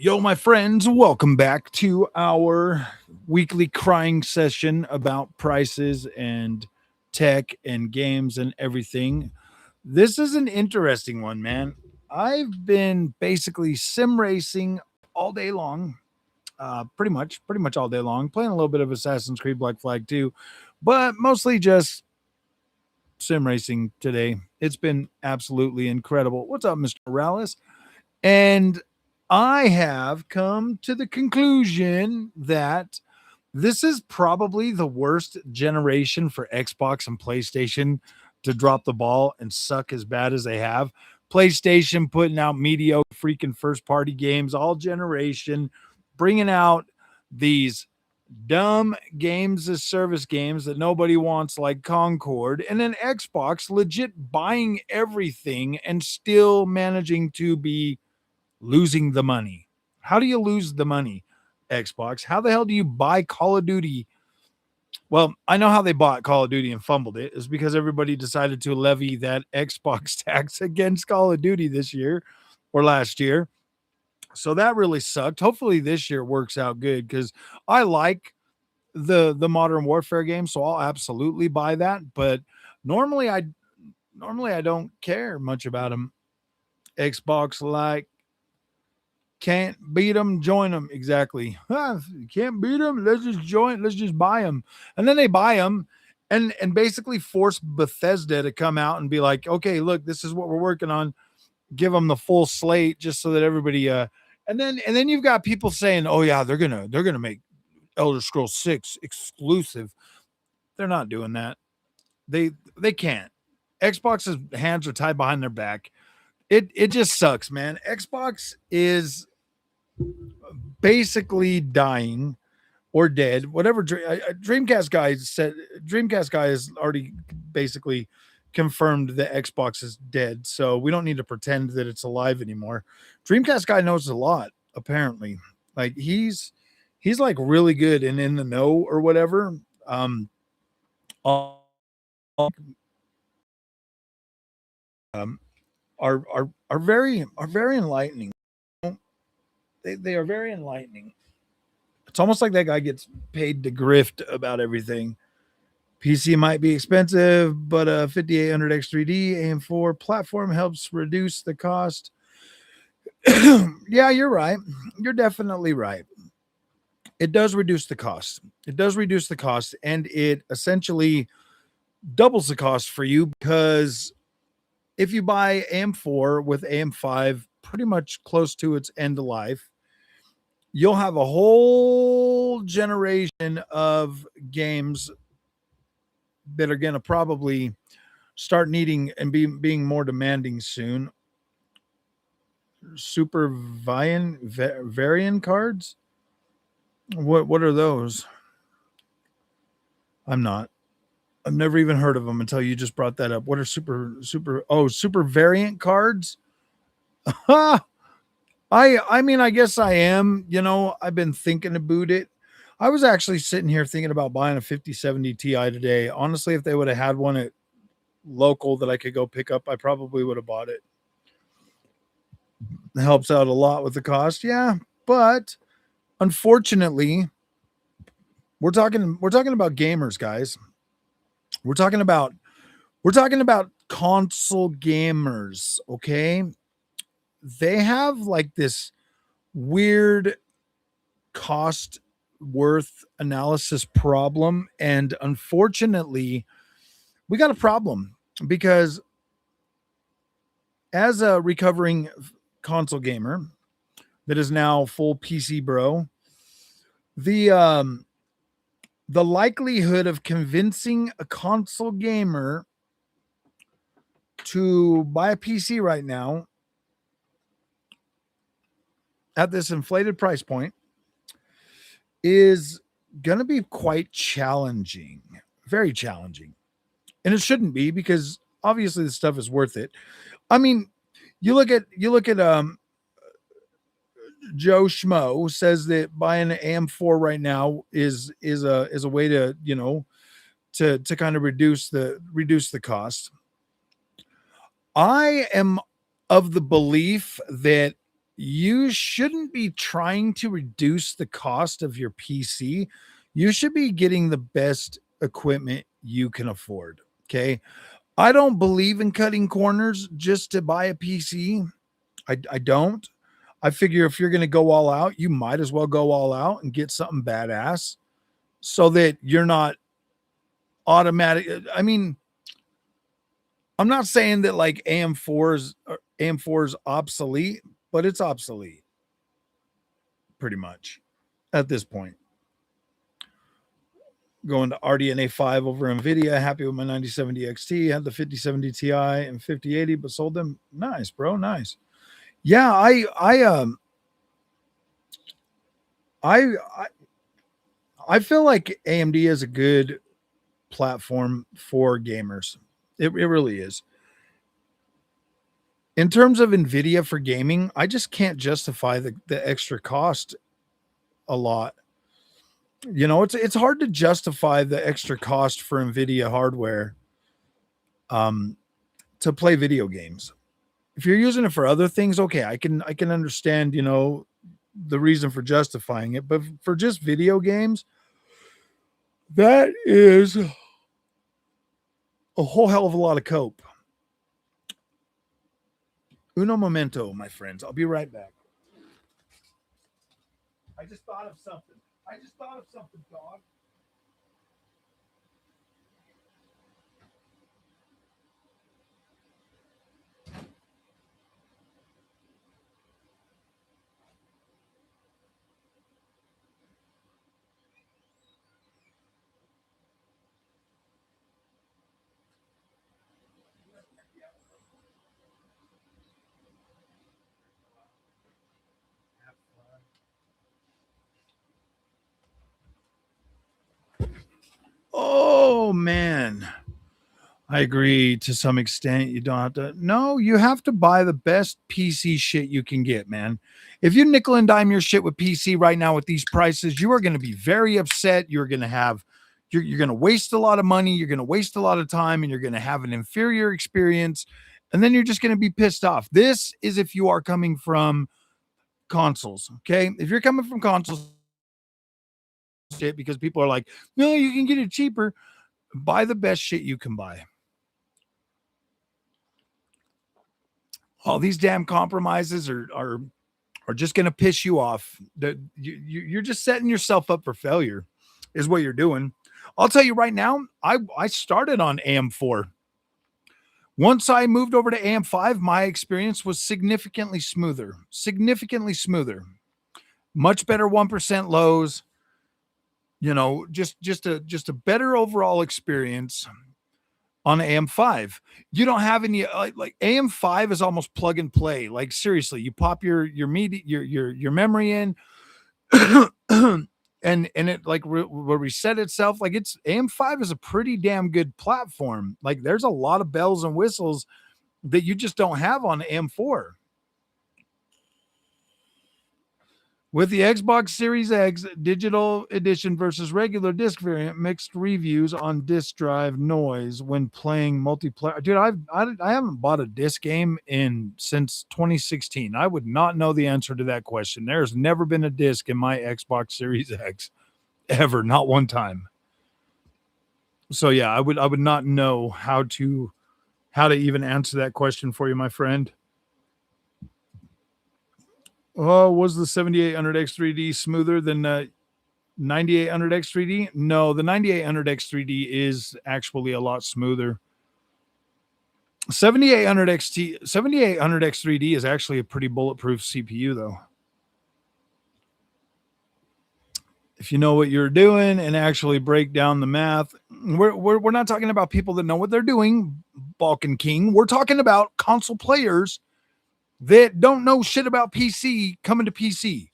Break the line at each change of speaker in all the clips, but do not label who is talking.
Yo, my friends, welcome back to our weekly crying session about prices and tech and games and everything. This is an interesting one, man. I've been basically sim racing all day long, pretty much all day long, playing a little bit of Assassin's Creed Black Flag too, but mostly just sim racing today. It's been absolutely incredible. What's up, Mr. Morales? And I have come to the conclusion that this is probably the worst generation for Xbox and PlayStation to drop the ball and suck as bad as they have. PlayStation putting out mediocre freaking first party games all generation, bringing out these dumb games as service games that nobody wants, like Concord, and then Xbox legit buying everything and still managing to be losing the money. How do you lose the money, Xbox? How the hell do you buy Call of Duty? Well, I know how they bought Call of Duty and fumbled it. Is because everybody decided to levy that Xbox tax against Call of Duty this year or last year. So that really sucked. Hopefully this year works out good because I like the Modern Warfare game, so I'll absolutely buy that. But normally I normally I don't care much about them. Xbox like can't beat them, join them. Exactly. You can't beat them. Let's just join. Let's just buy them. And then they buy them and basically force Bethesda to come out and be like, okay, look, this is what we're working on. Give them the full slate just so that everybody. And then you've got people saying, oh yeah, they're gonna make Elder Scrolls 6 exclusive. They're not doing that. They can't. Xbox's hands are tied behind their back. It just sucks, man. Xbox is basically dying or dead. Whatever Dreamcast guy said, Dreamcast guy has already basically confirmed that Xbox is dead. So we don't need to pretend that it's alive anymore. Dreamcast guy knows a lot, apparently. Like he's like really good and in the know or whatever. Um are very enlightening. They are very enlightening. It's almost like that guy gets paid to grift about everything. PC might be expensive, but a 5800 X3D AM4 platform helps reduce the cost. Yeah, you're right. You're definitely right. It does reduce the cost. It does reduce the cost, and it essentially doubles the cost for you because if you buy AM4 with AM5 pretty much close to its end of life, you'll have a whole generation of games that are going to probably start needing and being more demanding soon. Super variant cards. What are those? I'm not. I've never even heard of them until you just brought that up. What are super variant cards? I mean, I guess I am. I've been thinking about it. I was actually sitting here thinking about buying a 5070 Ti today. Honestly, if they would have had one at local that I could go pick up, I probably would have bought it. It helps out a lot with the cost. Yeah, but unfortunately, we're talking about gamers, guys. We're talking about we're talking about console gamers, okay? They have like this weird cost worth analysis problem, and unfortunately we got a problem because as a recovering console gamer that is now full PC bro, the the likelihood of convincing a console gamer to buy a PC right now at this inflated price point is going to be quite challenging, very challenging. And it shouldn't be because obviously the stuff is worth it. I mean, you look at Joe Schmo says that buying an AM4 right now is a way to, to kind of reduce the cost. I am of the belief that you shouldn't be trying to reduce the cost of your PC. You should be getting the best equipment you can afford. Okay. I don't believe in cutting corners just to buy a PC. I don't. I figure if you're going to go all out, you might as well go all out and get something badass so that you're not automatic. I mean, I'm not saying that like AM4's obsolete, but it's obsolete pretty much at this point. Going to RDNA 5 over NVIDIA. Happy with my 9070 XT. Had the 5070 Ti and 5080, but sold them. Nice, bro. Nice. Yeah, I I feel like AMD is a good platform for gamers. It really is. In terms of NVIDIA for gaming, I just can't justify the extra cost a lot. You know, it's hard to justify the extra cost for NVIDIA hardware um, to play video games. If you're using it for other things, okay, I can understand, you know, the reason for justifying it, but for just video games, that is a whole hell of a lot of cope. Uno momento, my friends. I'll be right back. I just thought of something. I just thought of something, dog. Oh man. I agree to some extent. You don't have to. No, you have to buy the best PC shit you can get, man. If you nickel and dime your shit with PC right now with these prices, you are going to be very upset. You're going to have, you're going to waste a lot of money. You're going to waste a lot of time and you're going to have an inferior experience. And then you're just going to be pissed off. This is if you are coming from consoles. Okay. If you're coming from consoles, shit, because people are like, no, you can get it cheaper. Buy the best shit you can buy. All these damn compromises are just going to piss you off. That you're just setting yourself up for failure, is what you're doing. I'll tell you right now. I started on AM4. Once I moved over to AM5, my experience was significantly smoother. Significantly smoother. Much better 1% lows. You know, just a better overall experience on AM5. You don't have any like AM5 is almost plug and play. Like seriously, you pop your media your memory in and it like will reset itself. Like it's AM5 is a pretty damn good platform. Like there's a lot of bells and whistles that you just don't have on AM4. With the Xbox Series X digital edition versus regular disc variant, mixed reviews on disc drive noise when playing multiplayer. Dude, I haven't bought a disc game in since 2016. I would not know the answer to that question. There's never been a disc in my Xbox Series X ever, not one time. So yeah, I would not know how to even answer that question for you, my friend. Oh, was the 7800X 3D smoother than 9800X 3D? No, the 9800X 3D is actually a lot smoother. 7800X 3D is actually a pretty bulletproof CPU though. If you know what you're doing and actually break down the math, we're not talking about people that know what they're doing, Balkan King. We're talking about console players that don't know shit about PC coming to PC.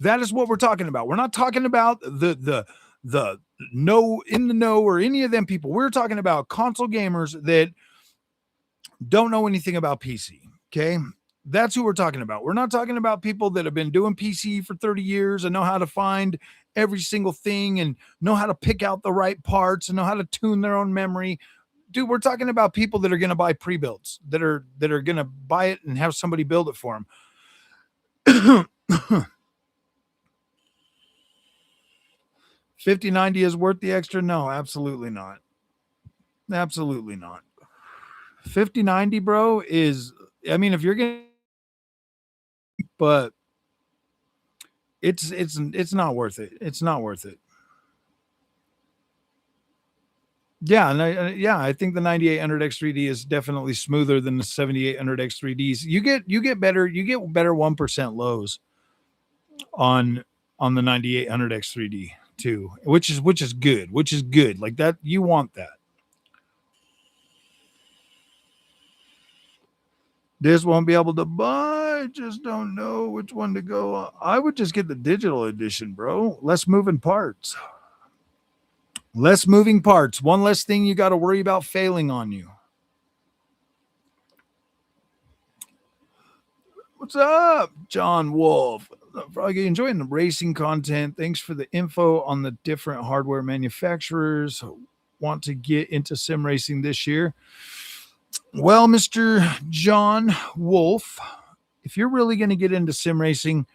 That is what we're talking about. We're not talking about the no in the know or any of them people. We're talking about console gamers that don't know anything about PC. Okay. That's who we're talking about. We're not talking about people that have been doing PC for 30 years and know how to find every single thing and know how to pick out the right parts and know how to tune their own memory. Dude, we're talking about people that are going to buy pre-builds, that are going to buy it and have somebody build it for them. 5090 is worth the extra? No, absolutely not. Absolutely not. 5090, bro, is, I mean, if you're getting, but it's not worth it. It's not worth it. Yeah, and yeah, I think the 9800 X3D is definitely smoother than the 7800 X3Ds. You get better 1% lows on the 9800 X3D too, which is good, which is good. Like that, you want that. This won't be able to buy. Just don't know which one to go. I would just get the digital edition, bro. Less moving parts. Less moving parts. One less thing you got to worry about failing on you. What's up, John Wolf? Froggy, enjoying the racing content. Thanks for the info on the different hardware manufacturers. Want to get into sim racing this year? Well, Mr. John Wolf, if you're really going to get into sim racing,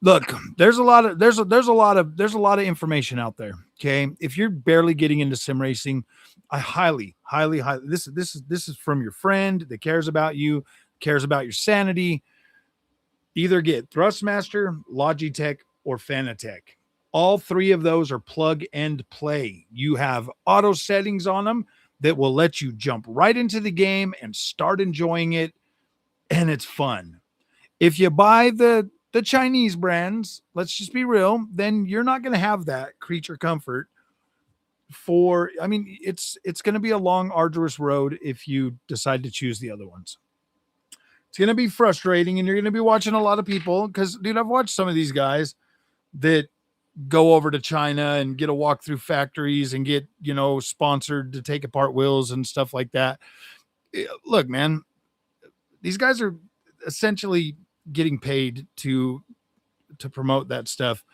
look, there's a lot of information out there. Okay, if you're barely getting into sim racing, I highly this is from your friend that cares about you, cares about your sanity. Either get Thrustmaster, Logitech, or Fanatec. All three of those are plug and play. You have auto settings on them that will let you jump right into the game and start enjoying it, and it's fun. If you buy the Chinese brands, let's just be real, then you're not going to have that creature comfort for, I mean, it's going to be a long arduous road if you decide to choose the other ones. It's going to be frustrating, and you're going to be watching a lot of people cuz dude, I've watched some of these guys that go over to China and get a walk through factories and get, sponsored to take apart wheels and stuff like that. Look, man, these guys are essentially getting paid to promote that stuff,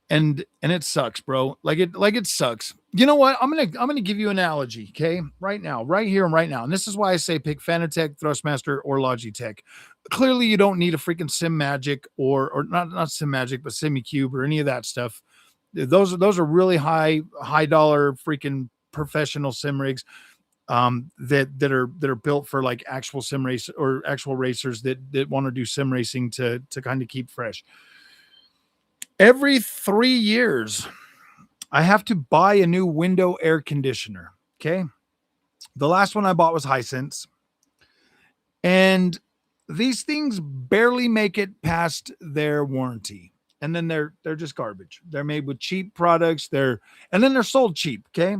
and it sucks, bro. Like it sucks. You know what? I'm gonna give you an analogy, okay? Right now, right here and right now. And this is why I say pick Fanatec, Thrustmaster, or Logitech. Clearly, you don't need a freaking Sim Magic or not Sim Magic, but SimiCube or any of that stuff. Those are really high dollar freaking professional sim rigs that are built for like actual sim race or actual racers that want to do sim racing to kind of keep fresh. Every 3 years, I have to buy a new window air conditioner. Okay. The last one I bought was Hisense. And these things barely make it past their warranty. And then they're just garbage. They're made with cheap products. And then they're sold cheap. Okay.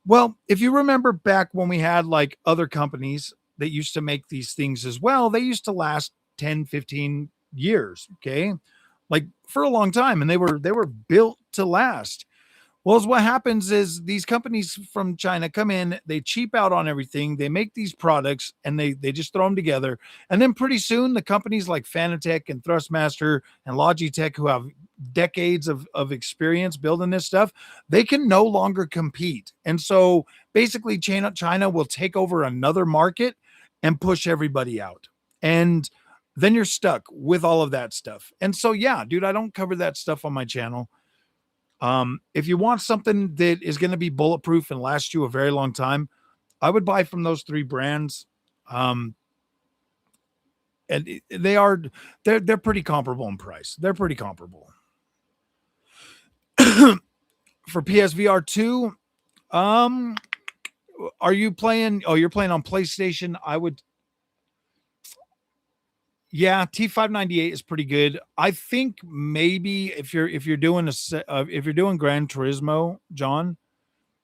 Well, if you remember back when we had like other companies that used to make these things as well, they used to last 10, 15 years. Okay. Like for a long time. And they were built to last. Well, what happens is these companies from China come in, they cheap out on everything, they make these products, and they just throw them together. And then pretty soon, the companies like Fanatec and Thrustmaster and Logitech, who have decades of experience building this stuff, they can no longer compete. And so basically, China will take over another market and push everybody out. And then you're stuck with all of that stuff. And so, yeah, dude, I don't cover that stuff on my channel. If you want something that is going to be bulletproof and last you a very long time, I would buy from those three brands. Um, and they're pretty comparable in price. They're pretty comparable. For PSVR 2, um, are you playing? Oh, you're playing on PlayStation. I would, yeah, T598 is pretty good. I think maybe if you're doing if you're doing Gran Turismo, John,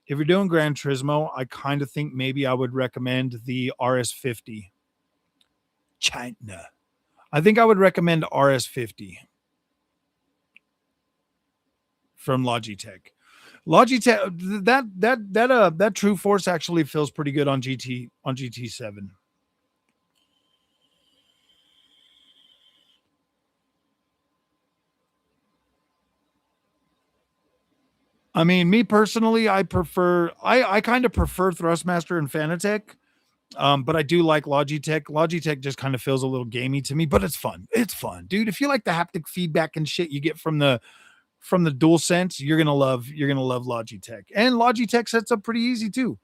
if you're doing Gran Turismo, I kind of think maybe I would recommend the RS50 China. I think I would recommend RS50 from Logitech. Logitech, that True Force actually feels pretty good on GT7. I mean, me personally, I kind of prefer Thrustmaster and Fanatec. But I do like Logitech. Logitech just kind of feels a little gamey to me, but it's fun. It's fun, dude. If you like the haptic feedback and shit you get from the dual sense, you're gonna love Logitech. And Logitech sets up pretty easy too.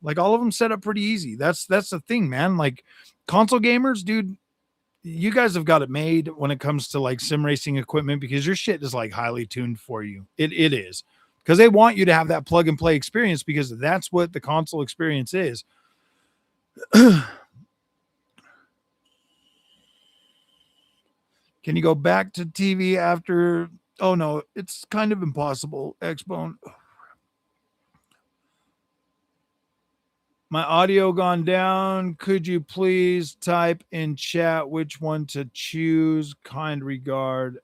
Like all of them set up pretty easy. That's the thing, man. Like console gamers, dude, you guys have got it made when it comes to like sim racing equipment because your shit is like highly tuned for you. It is. Because they want you to have that plug and play experience because that's what the console experience is. Can you go back to TV after? Oh no, it's kind of impossible. Xbone. My audio gone down. Could you please type in chat which one to choose? Kind regard.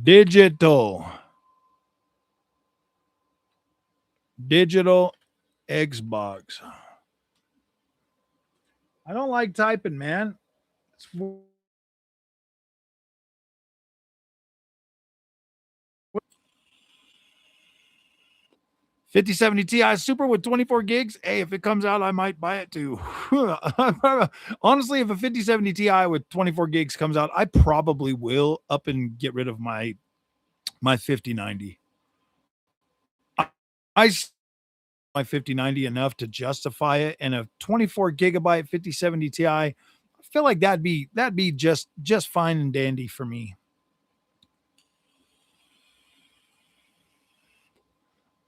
Digital. Digital Xbox. I don't like typing, man. It's 5070 Ti Super with 24 gigs. Hey, if it comes out, I might buy it too. Honestly, if a 5070 Ti with 24 gigs comes out, I probably will up and get rid of my 5090. I my 5090 enough to justify it, and a 24 gigabyte 5070 Ti, I feel like that'd be just fine and dandy for me.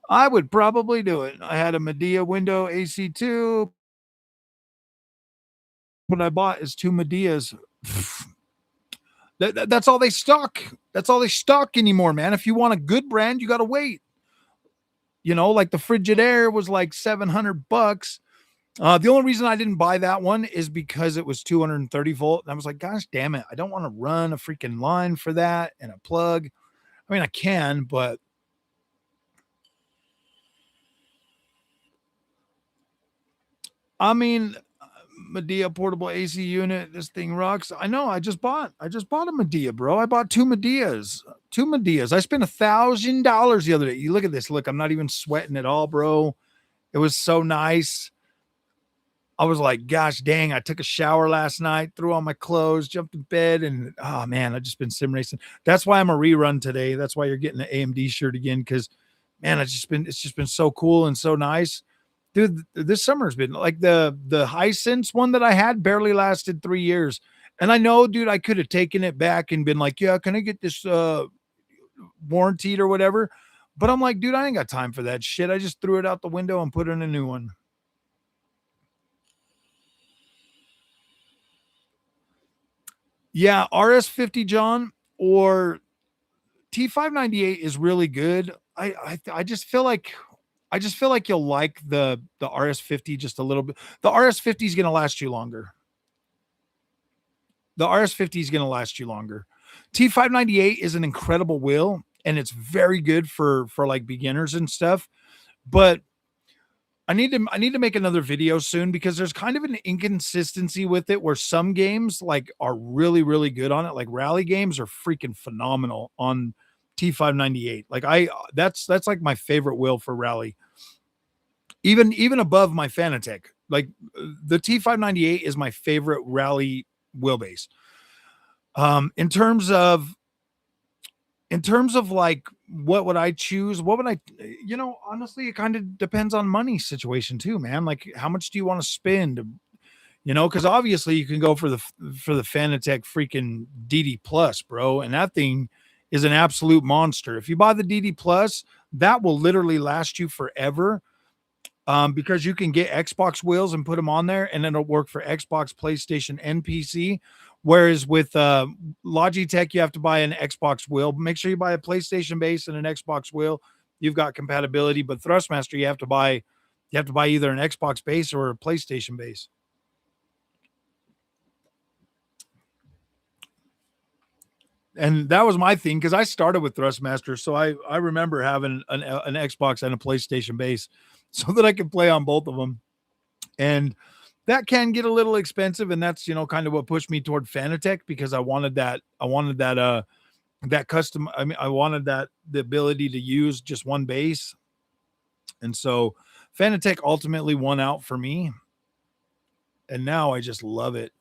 I would probably do it. I had a Medea window AC2. What I bought is two Medeas. That's all they stock. That's all they stock anymore, man. If you want a good brand, you got to wait. Like the Frigidaire was like $700. The only reason I didn't buy that one is because it was 230 volt. And I was like, gosh damn it. I don't want to run a freaking line for that and a plug. I mean, I can, but I mean, Medea portable AC unit. This thing rocks. I know. I just bought a Medea, bro. I bought two Medeas. Two Medeas. I spent $1,000 the other day. You look at this. Look, I'm not even sweating at all, bro. It was so nice. I was like, gosh dang, I took a shower last night, threw on my clothes, jumped in bed, and oh man, I've just been sim racing. That's why I'm a rerun today. That's why you're getting the AMD shirt again, because man, it's just been so cool and so nice. Dude, this summer's been like the Hisense one that I had barely lasted 3 years. And I know, dude, I could have taken it back and been like, yeah, can I get this warranted or whatever? But I'm like, dude, I ain't got time for that shit. I just threw it out the window and put in a new one. Yeah, RS50, John, or T598 is really good. I just feel like you'll like the RS50 just a little bit. The RS50 is going to last you longer. The RS50 is going to last you longer. T598 is an incredible wheel and it's very good for like beginners and stuff, but I need to make another video soon because there's kind of an inconsistency with it where some games like are really really good on it. Like rally games are freaking phenomenal on T598. Like that's like my favorite wheel for rally. Even above my Fanatec. Like the T598 is my favorite rally wheelbase. In terms of like what would I choose? What would I honestly it kind of depends on money situation too, man. Like how much do you want to spend? Because obviously you can go for the Fanatec freaking DD Plus, bro, and that thing is an absolute monster. If you buy the DD Plus, that will literally last you forever. Because you can get Xbox wheels and put them on there, and then it'll work for Xbox, PlayStation, and PC. Whereas with Logitech, you have to buy an Xbox wheel. Make sure you buy a PlayStation base and an Xbox wheel. You've got compatibility, but Thrustmaster, you have to buy either an Xbox base or a PlayStation base. And that was my thing because I started with Thrustmaster, so I remember having an Xbox and a PlayStation base so that I could play on both of them. And That can get a little expensive, and that's kind of what pushed me toward Fanatec, because that custom. I mean, I wanted the ability to use just one base, and so Fanatec ultimately won out for me, and now I just love it.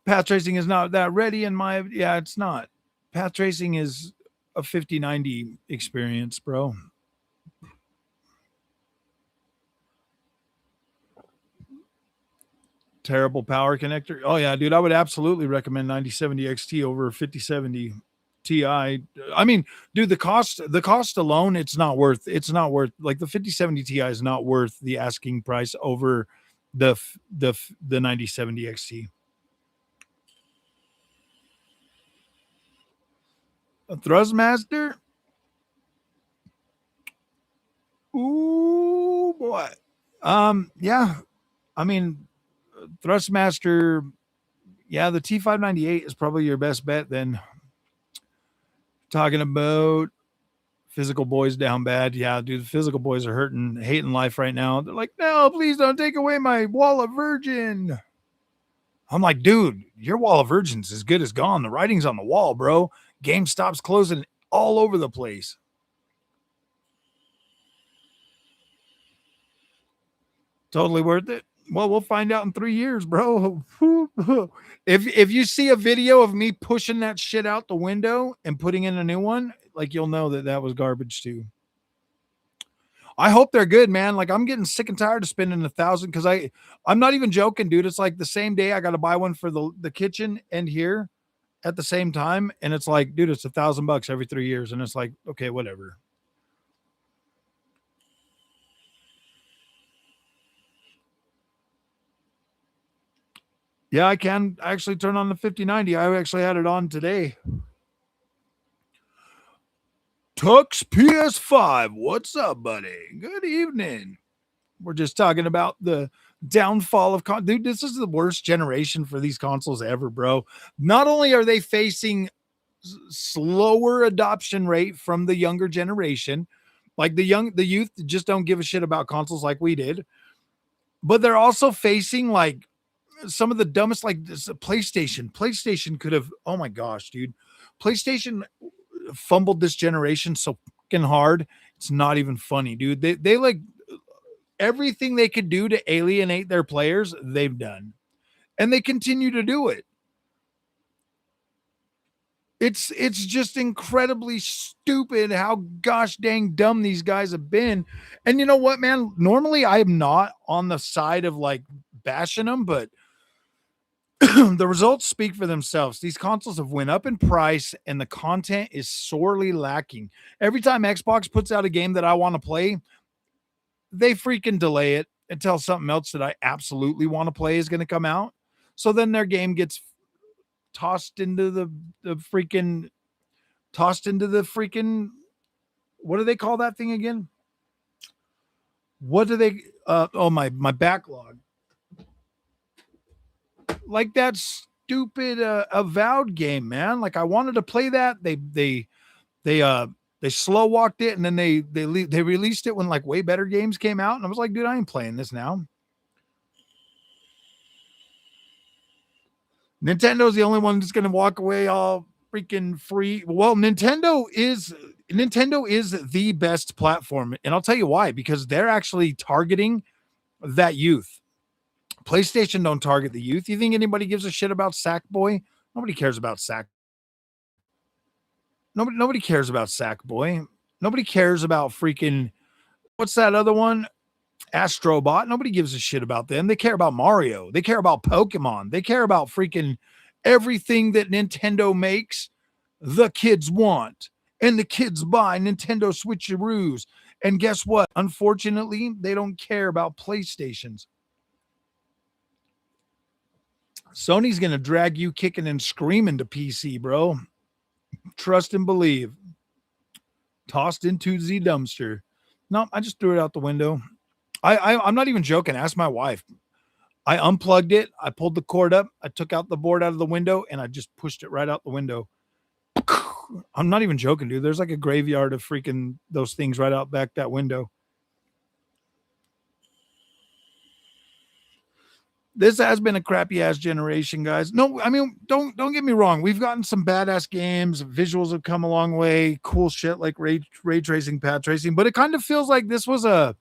Path tracing is not that ready in my yeah, it's not. Path tracing is a 5090 experience, bro. Terrible power connector. Oh yeah, dude, I would absolutely recommend 9070 XT over 5070 Ti. I mean, dude, the cost alone, it's not worth like the 5070 Ti is not worth the asking price over the 9070 XT. A Thrustmaster? Ooh boy. Yeah. I mean, Thrustmaster, yeah, the T598 is probably your best bet then. Talking about physical boys down bad. Yeah, dude, the physical boys are hating life right now. They're like, no, please don't take away my wall of virgin. I'm like, dude, your wall of virgin's as good as gone. The writing's on the wall, bro. GameStop's closing all over the place. Totally worth it. Well, we'll find out in 3 years, bro. if you see a video of me pushing that shit out the window and putting in a new one, like, you'll know that was garbage too. I hope they're good, man. Like, I'm getting sick and tired of spending 1,000, because I'm not even joking, dude. It's like the same day I got to buy one for the kitchen and here at the same time, and it's like, dude, it's $1,000 every 3 years, and it's like, okay, whatever. Yeah, I can actually turn on the 5090. I actually had it on today. Tux PS5, what's up, buddy? Good evening. We're just talking about the downfall of dude. This is the worst generation for these consoles ever, bro. Not only are they facing slower adoption rate from the younger generation, like the youth just don't give a shit about consoles like we did, but they're also facing like some of the dumbest, like this PlayStation. PlayStation could have, oh my gosh, dude. PlayStation fumbled this generation so fucking hard. It's not even funny, dude. They like everything they could do to alienate their players, they've done. And they continue to do it. It's just incredibly stupid how gosh dang dumb these guys have been. And you know what, man? Normally I am not on the side of like bashing them, but the results speak for themselves. These consoles have went up in price and the content is sorely lacking. Every time Xbox puts out a game that I want to play, they freaking delay it until something else that I absolutely want to play is going to come out. So then their game gets tossed into the freaking what do they call that thing again? What do they my backlog. Like that stupid Avowed game, man. Like I wanted to play that. They slow walked it, and then they released it when like way better games came out, and I was like, dude, I ain't playing this now. Nintendo's the only one that's going to walk away all freaking free. Well, Nintendo is the best platform, and I'll tell you why, because they're actually targeting that youth. PlayStation don't target the youth. You think anybody gives a shit about Sackboy? Nobody cares about Sack. Nobody cares about Sackboy. Nobody cares about freaking what's that other one? Astrobot. Nobody gives a shit about them. They care about Mario. They care about Pokemon. They care about freaking everything that Nintendo makes. The kids want, and the kids buy Nintendo Switcheroos. And guess what? Unfortunately, they don't care about PlayStations. Sony's going to drag you kicking and screaming to PC, bro. Trust and believe. Tossed into the dumpster. No, I just threw it out the window. I'm not even joking. Ask my wife. I unplugged it. I pulled the cord up. I took out the board out of the window, and I just pushed it right out the window. I'm not even joking, dude. There's like a graveyard of freaking those things right out back that window. This has been a crappy ass generation, guys. No, I mean, don't get me wrong. We've gotten some badass games. Visuals have come a long way. Cool shit like ray tracing, path tracing. But it kind of feels like this was a.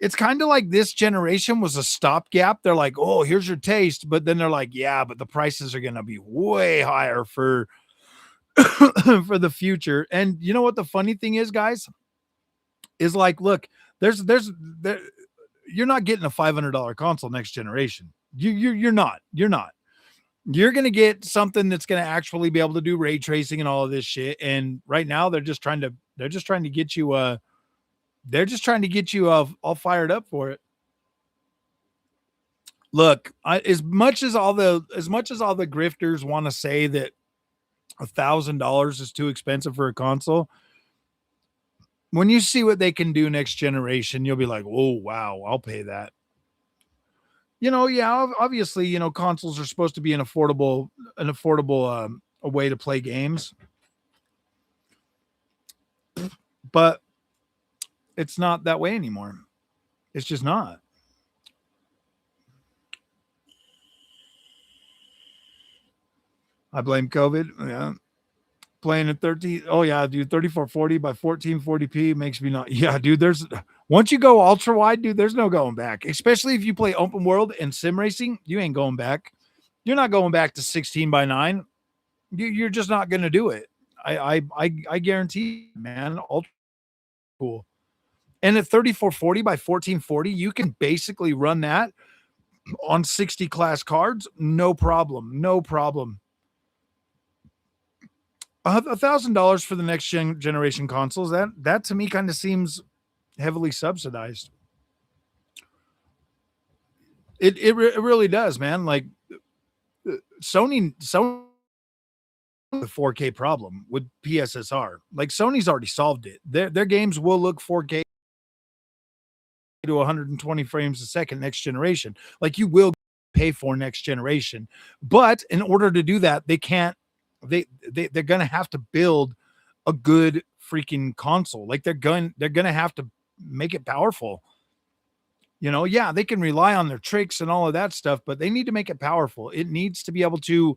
It's kind of like this generation was a stopgap. They're like, oh, here's your taste, but then they're like, yeah, but the prices are gonna be way higher for for the future. And you know what the funny thing is, guys, is like, look, there, you're not getting a $500 console next generation. You're not. You're gonna get something that's gonna actually be able to do ray tracing and all of this shit. And right now, they're just trying to get you they're just trying to get you all fired up for it. Look, as much as all the grifters want to say that $1,000 is too expensive for a console, when you see what they can do next generation, you'll be like, oh wow, I'll pay that. Yeah, obviously, consoles are supposed to be an affordable a way to play games, but it's not that way anymore. It's just not. I blame COVID. Yeah. Playing at 13. Oh yeah, dude, 3440 by 1440p makes me not. Yeah, dude, there's once you go ultra wide, dude, there's no going back. Especially if you play open world and sim racing, you ain't going back. You're not going back to 16 by 9. You're just not going to do it. I guarantee, man. Ultra cool. And at 3440 by 1440, you can basically run that on 60 class cards, no problem, no problem. $1,000 for the next generation consoles. That to me kind of seems heavily subsidized. It really does, man. Like Sony the 4K problem with PSSR. Like Sony's already solved it. Their games will look 4K to 120 frames a second next generation. Like you will pay for next generation. But in order to do that, they can't they're going to have to build a good freaking console. Like they're going to have to make it powerful. Yeah, they can rely on their tricks and all of that stuff, but they need to make it powerful. It needs to be able to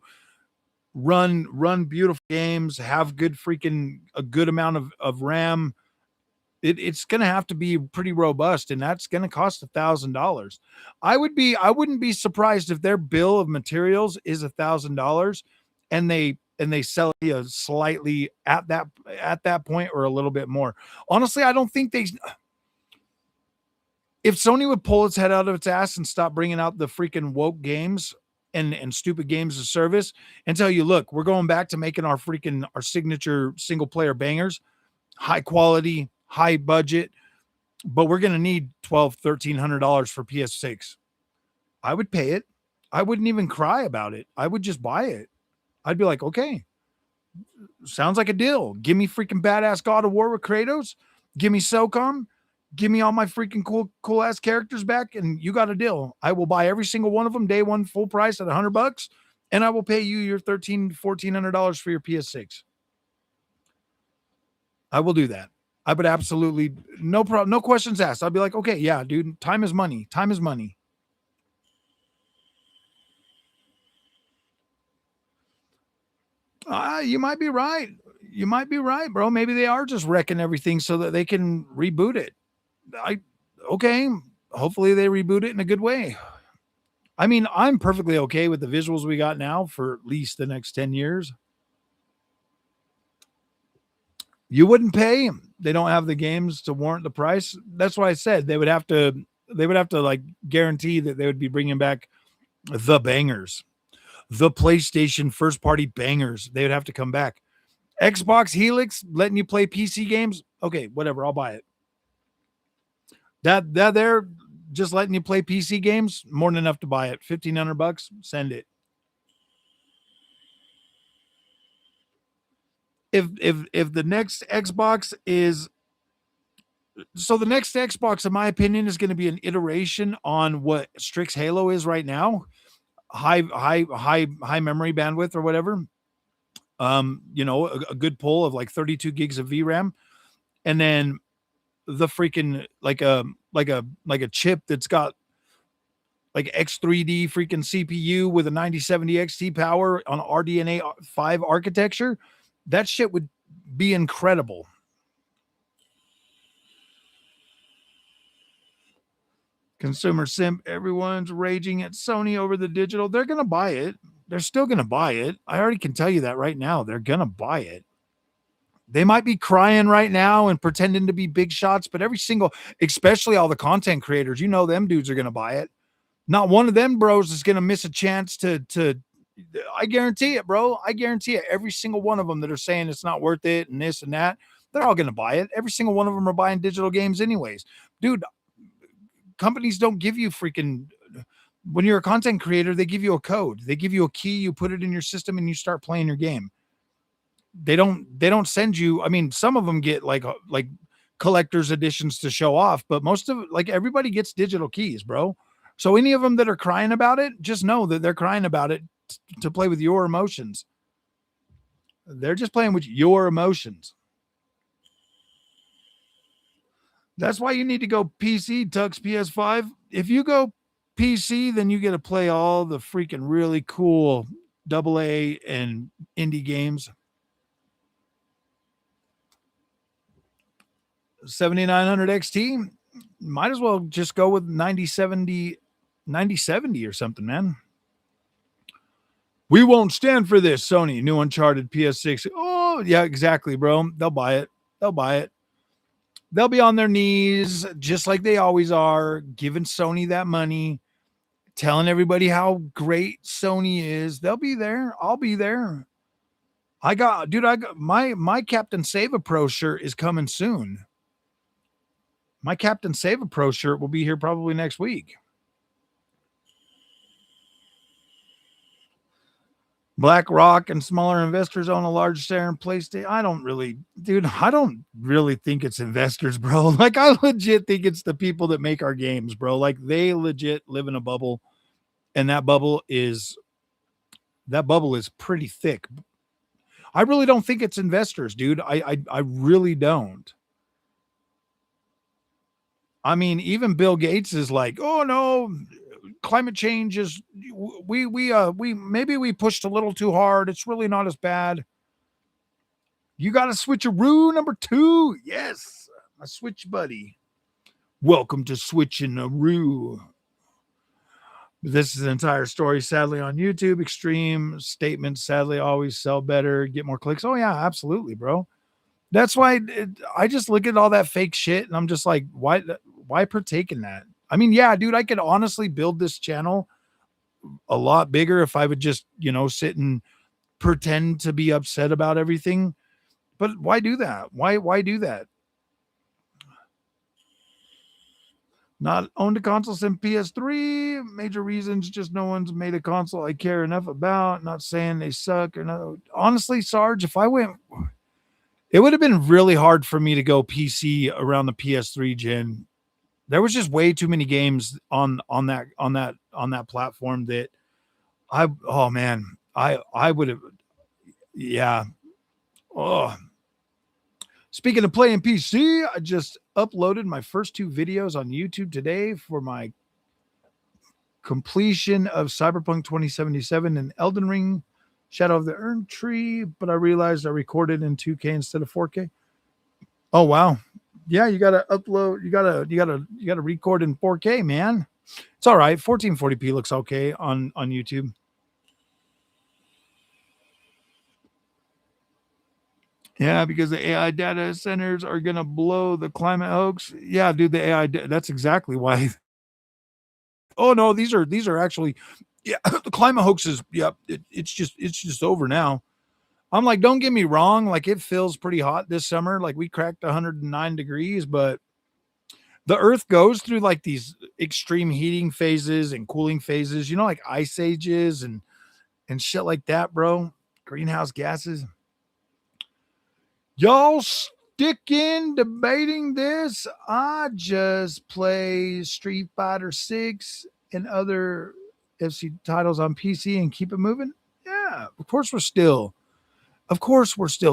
run beautiful games, have good freaking a good amount of RAM. It's going to have to be pretty robust, and that's going to cost $1,000. I wouldn't be surprised if their bill of materials is $1,000, and they sell you slightly at that point or a little bit more. Honestly, I don't think they. If Sony would pull its head out of its ass and stop bringing out the freaking woke games and stupid games of service and tell you, look, we're going back to making our signature single player bangers, high quality, high budget, but we're going to need $1,200-$1,300 for PS6. I would pay it. I wouldn't even cry about it. I would just buy it. I'd be like, okay, sounds like a deal. Give me freaking badass God of War with Kratos. Give me SOCOM. Give me all my freaking cool ass characters back, and you got a deal. I will buy every single one of them day one full price at $100, and I will pay you your $1,300-$1,400 for your PS6. I will do that. I would absolutely no problem, no questions asked. I'd be like, okay, yeah, dude, time is money. Time is money. You might be right. You might be right, bro. Maybe they are just wrecking everything so that they can reboot it. I okay. Hopefully they reboot it in a good way. I mean, I'm perfectly okay with the visuals we got now for at least the next 10 years. You wouldn't pay. They don't have the games to warrant the price. That's why I said they would have to like guarantee that they would be bringing back the bangers, the PlayStation first party bangers. They would have to come back. Xbox Helix letting you play PC games. Okay, whatever. I'll buy it. That they're just letting you play PC games. More than enough to buy it. $1,500. Send it. If the next Xbox is so the next Xbox, in my opinion, is going to be an iteration on what Strix Halo is right now. High memory bandwidth or whatever. A good pull of like 32 gigs of VRAM, and then the freaking like a chip that's got like X3D freaking CPU with a 9070 XT power on RDNA 5 architecture, that shit would be incredible. Consumer simp, everyone's raging at Sony over the digital. They're going to buy it. They're still going to buy it. I already can tell you that right now. They're going to buy it. They might be crying right now and pretending to be big shots, but every single, especially all the content creators, them dudes are going to buy it. Not one of them bros is going to miss a chance to, I guarantee it, bro. I guarantee it. Every single one of them that are saying it's not worth it and this and that, they're all going to buy it. Every single one of them are buying digital games anyways. Dude, companies don't give you freaking, when you're a content creator, they give you a code. They give you a key, you put it in your system and you start playing your game. They don't send you, I mean, some of them get like collector's editions to show off, but most of like everybody gets digital keys, bro. So any of them that are crying about it, just know that they're crying about it to play with your emotions. They're just playing with your emotions. That's why you need to go PC, Tux PS5. If you go PC, then you get to play all the freaking really cool AA and indie games. 7900 XT, might as well just go with 9070 or something, man. We won't stand for this, Sony. New Uncharted PS6. Oh, yeah, exactly, bro. They'll buy it. They'll be on their knees just like they always are, giving Sony that money, telling everybody how great Sony is. They'll be there. I'll be there. I got my Captain Save a Pro shirt is coming soon. My Captain Save a Pro shirt will be here probably next week. BlackRock and smaller investors own a large share in PlayStation. I don't really think it's investors, bro. Like, I legit think it's the people that make our games, bro. Like, they legit live in a bubble, and that bubble is pretty thick. I really don't think it's investors, dude. I really don't. I mean, even Bill Gates is like, oh no, climate change is we maybe we pushed a little too hard. It's really not as bad. You got a switcheroo number 2. Yes, a switch buddy. Welcome to Switching a Roo. This is an entire story, sadly, on YouTube. Extreme statements, sadly, always sell better, get more clicks. Oh yeah, absolutely, bro. That's why I just look at all that fake shit and I'm just like, why partake in that? I mean, yeah, dude, I could honestly build this channel a lot bigger if I would just, sit and pretend to be upset about everything. But why do that? Why do that? Not owned a console since PS3. Major reasons, just no one's made a console I care enough about. Not saying they suck or no. Honestly, Sarge, if I went, it would have been really hard for me to go PC around the PS3 gen. There was just way too many games on that platform that I would have, yeah. Oh, speaking of playing PC, I just uploaded my first 2 videos on YouTube today for my completion of Cyberpunk 2077 and Elden Ring Shadow of the Ern Tree, but I realized I recorded in 2K instead of 4K. Oh wow. Yeah, you gotta upload, you gotta record in 4K, man. It's all right. 1440p looks okay on YouTube. Yeah, because the AI data centers are gonna blow the climate hoax. Yeah, dude, the AI. That's exactly why. Oh no, these are actually, yeah, the climate hoax is. Yeah, it's just over now. I'm like, don't get me wrong. Like, it feels pretty hot this summer. Like, we cracked 109 degrees, but the Earth goes through like these extreme heating phases and cooling phases. Like ice ages and shit like that, bro. Greenhouse gases. Y'all stick in debating this. I just play Street Fighter 6 and other FC titles on PC and keep it moving. Yeah, of course we're still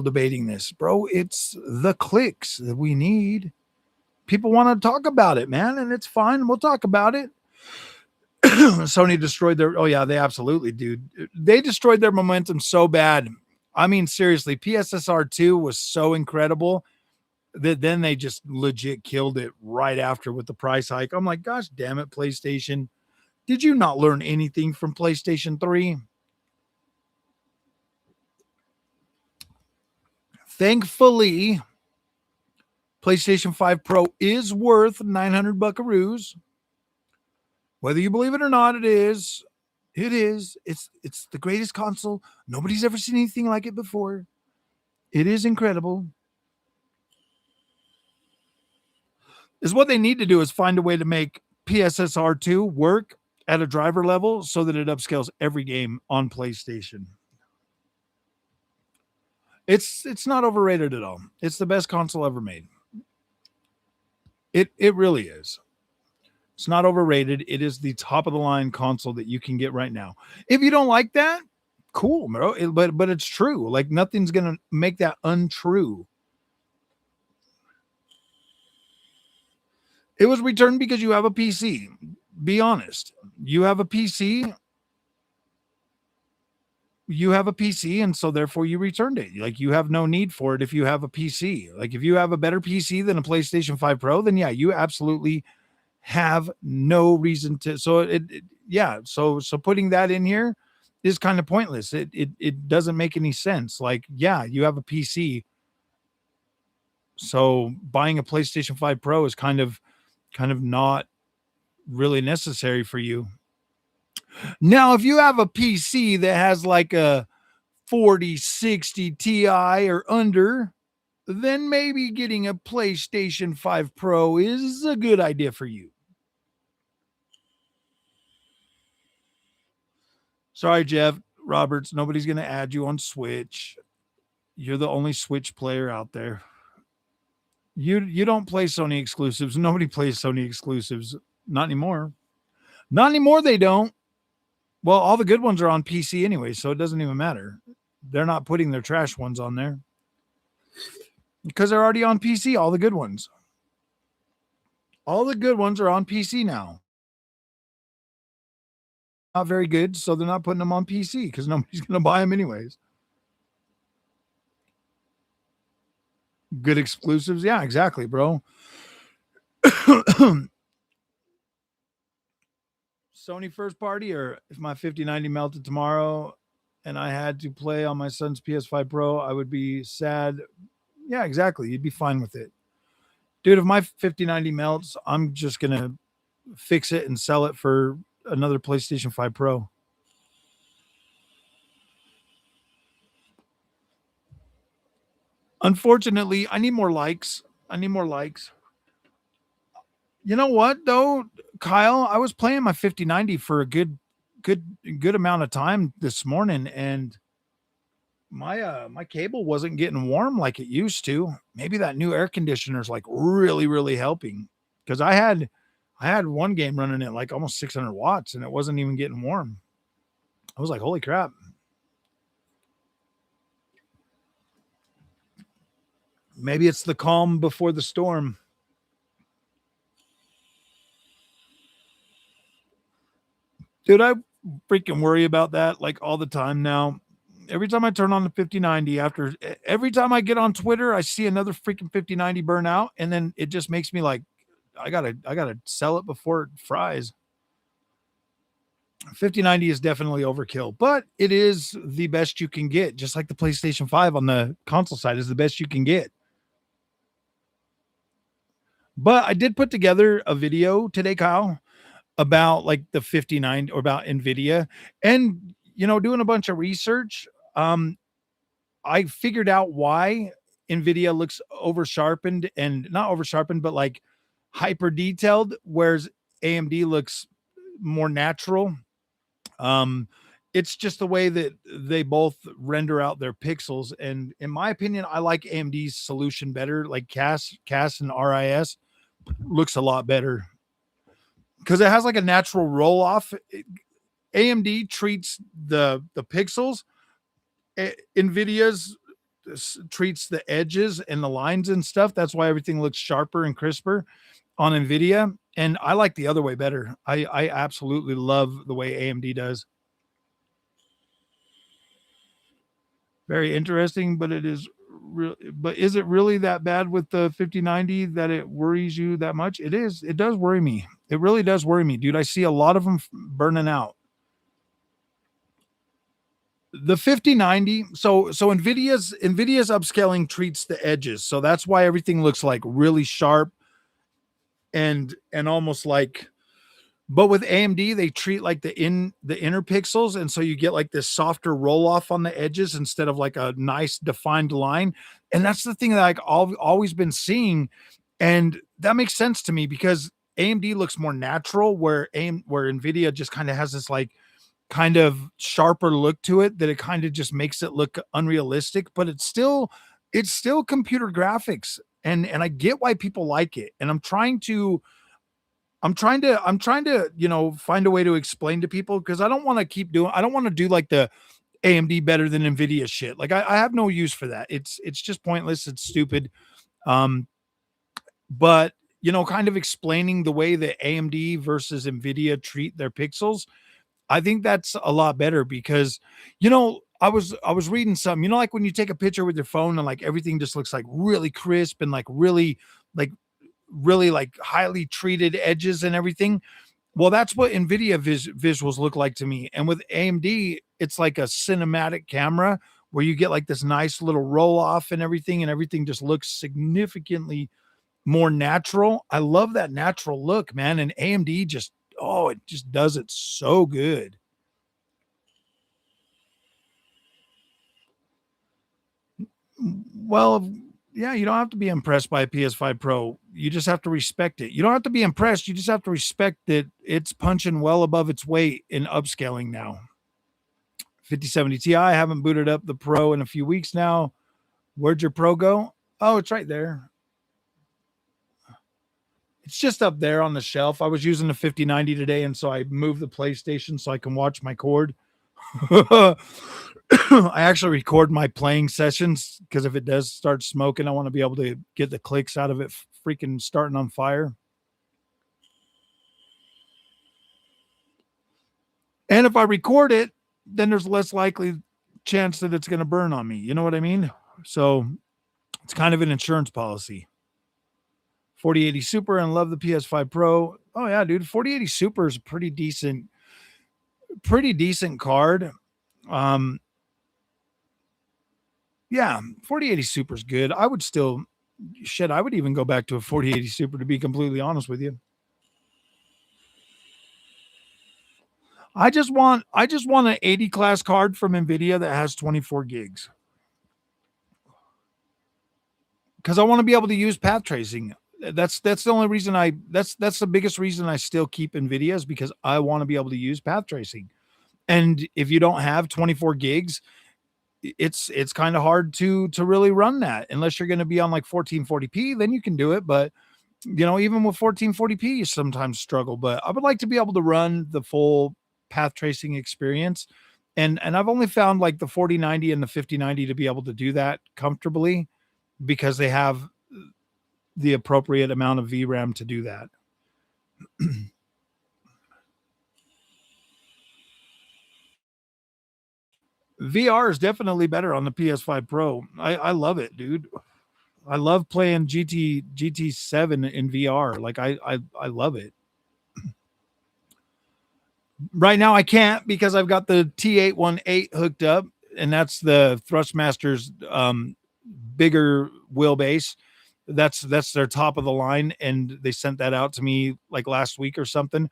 debating this, bro. It's the clicks that we need. People want to talk about it, man, and it's fine. We'll talk about it. Sony destroyed their. Oh yeah, they absolutely, dude. They destroyed their momentum so bad. I mean, seriously, PSSR2 was so incredible that then they just legit killed it right after with the price hike. I'm like, gosh damn it, PlayStation. Did you not learn anything from PlayStation 3? Thankfully, PlayStation 5 Pro is worth 900 buckaroos. Whether you believe it or not, it is. It is. It's the greatest console. Nobody's ever seen anything like it before. It is incredible. Is what they need to do is find a way to make PSSR2 work at a driver level so that it upscales every game on PlayStation. It's not overrated at all. It's the best console ever made. It really is. It's not overrated. It is the top of the line console that you can get right now. If you don't like that, cool, bro. But it's true. Like nothing's gonna make that untrue. It was returned because you have a PC. Be honest. You have a PC. You have a PC, and so therefore you returned it. Like you have no need for it if you have a PC. Like if you have a better PC than a PlayStation 5 Pro, then yeah, you absolutely have no reason to. So yeah. So putting that in here is kind of pointless. It doesn't make any sense. Like yeah, you have a PC, so buying a PlayStation 5 Pro is kind of not really necessary for you. Now, if you have a PC that has like a 4060 Ti or under, then maybe getting a PlayStation 5 Pro is a good idea for you. Sorry, Jeff Roberts, nobody's going to add you on Switch. You're the only Switch player out there. You don't play Sony exclusives. Nobody plays Sony exclusives. Not anymore. Not anymore, they don't. Well, all the good ones are on PC anyway, so it doesn't even matter. They're not putting their trash ones on there because they're already on PC. All the good ones. All the good ones are on PC now. Not very good, so they're not putting them on PC because nobody's going to buy them anyways. Good exclusives. Yeah, exactly, bro. Sony first party, or if my 5090 melted tomorrow and I had to play on my son's PS5 Pro, I would be sad. Yeah, exactly. You'd be fine with it. Dude, if my 5090 melts, I'm just going to fix it and sell it for another PlayStation 5 Pro. Unfortunately, I need more likes. I need more likes. You know what though, Kyle? I was playing my 5090 for a good amount of time this morning, and my cable wasn't getting warm like it used to. Maybe that new air conditioner is like really helping because I had one game running at like almost 600 watts and it wasn't even getting warm. I was like, holy crap. Maybe it's the calm before the storm. Dude, I freaking worry about that like all the time now. Every time I turn on the 5090, every time I get on Twitter, I see another freaking 5090 burn out, and then it just makes me like, I gotta sell it before it fries. 5090 is definitely overkill, but it is the best you can get, just like the PlayStation 5 on the console side is the best you can get. But I did put together a video today, Kyle, about like the 59 or about Nvidia, and doing a bunch of research. I figured out why Nvidia looks over sharpened, and not over sharpened, but like hyper detailed, whereas AMD looks more natural. Um, it's just the way that they both render out their pixels, and in my opinion, I like AMD's solution better. Like CAS and RIS looks a lot better because it has like a natural roll off. AMD treats the pixels. Nvidia's treats the edges and the lines and stuff. That's why everything looks sharper and crisper. on Nvidia, and I like the other way better. I absolutely love the way AMD does. Very interesting, but it is but is it really that bad with the 5090 that it worries you that much? It is. It does worry me. It really does worry me, dude. I see a lot of them burning out. The 5090, so Nvidia's upscaling treats the edges. So that's why everything looks like really sharp and almost like, but with AMD, they treat like the inner pixels, and so you get like this softer roll off on the edges instead of like a nice defined line. And that's the thing that I've always been seeing, and that makes sense to me because AMD looks more natural, where Nvidia just kind of has this like kind of sharper look to it that it kind of just makes it look unrealistic. But it's still computer graphics, and I get why people like it, and I'm trying to, find a way to explain to people because I don't want to do like the AMD better than Nvidia shit. Like I have no use for that. It's just pointless. It's stupid. Um, but kind of explaining the way that AMD versus Nvidia treat their pixels, I think that's a lot better because, I was reading something, like when you take a picture with your phone and like everything just looks like really crisp and like really like highly treated edges and everything. Well, that's what Nvidia visuals look like to me. And with AMD, it's like a cinematic camera where you get like this nice little roll off and everything just looks significantly more natural. I love that natural look, man. And AMD just, oh, it just does it so good. Well, yeah, you don't have to be impressed by a PS5 Pro. You just have to respect it. You don't have to be impressed. You just have to respect that it's punching well above its weight in upscaling now. 5070 Ti, I haven't booted up the Pro in a few weeks now. Where'd your Pro go? Oh, it's right there. It's just up there on the shelf. I was using the 5090 today, and so I moved the PlayStation so I can watch my cord. I actually record my playing sessions because if it does start smoking, I want to be able to get the clicks out of it freaking starting on fire. And if I record it, then there's less likely chance that it's going to burn on me. You know what I mean? So it's kind of an insurance policy. 4080 Super and love the PS5 Pro. Oh yeah, dude. 4080 Super is a pretty decent card. Um, yeah, 4080 Super is good. I would still shit, I would even go back to a 4080 Super to be completely honest with you. I just want an 80 class card from Nvidia that has 24 gigs because I want to be able to use path tracing. That's the only reason that's the biggest reason I still keep Nvidia is because I want to be able to use path tracing. And if you don't have 24 gigs, it's kind of hard to really run that unless you're going to be on like 1440p, then you can do it. But even with 1440p, you sometimes struggle. But I would like to be able to run the full path tracing experience. And I've only found like the 4090 and the 5090 to be able to do that comfortably because they have the appropriate amount of VRAM to do that. VR is definitely better on the PS5 Pro. I love it, dude. I love playing GT7 in VR. Like I love it. Right now I can't because I've got the T818 hooked up, and that's the Thrustmaster's bigger wheelbase. That's their top of the line, and they sent that out to me like last week or something.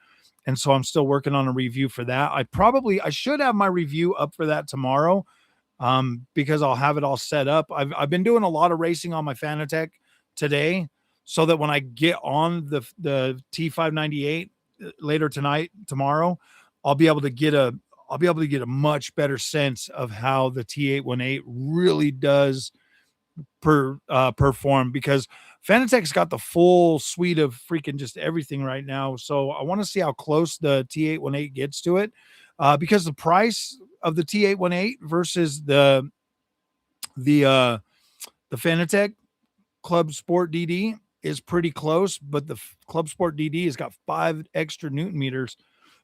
And so I'm still working on a review for that. I should have my review up for that tomorrow, because I'll have it all set up. I've been doing a lot of racing on my Fanatec today, so that when I get on the T598 later tonight, tomorrow, I'll be able to get a much better sense of how the T818 really does perform because Fanatec's got the full suite of freaking just everything right now. So I want to see how close the T818 gets to it, because the price of the T818 versus the Fanatec Club Sport DD is pretty close, but the Club Sport DD has got 5 extra Newton meters.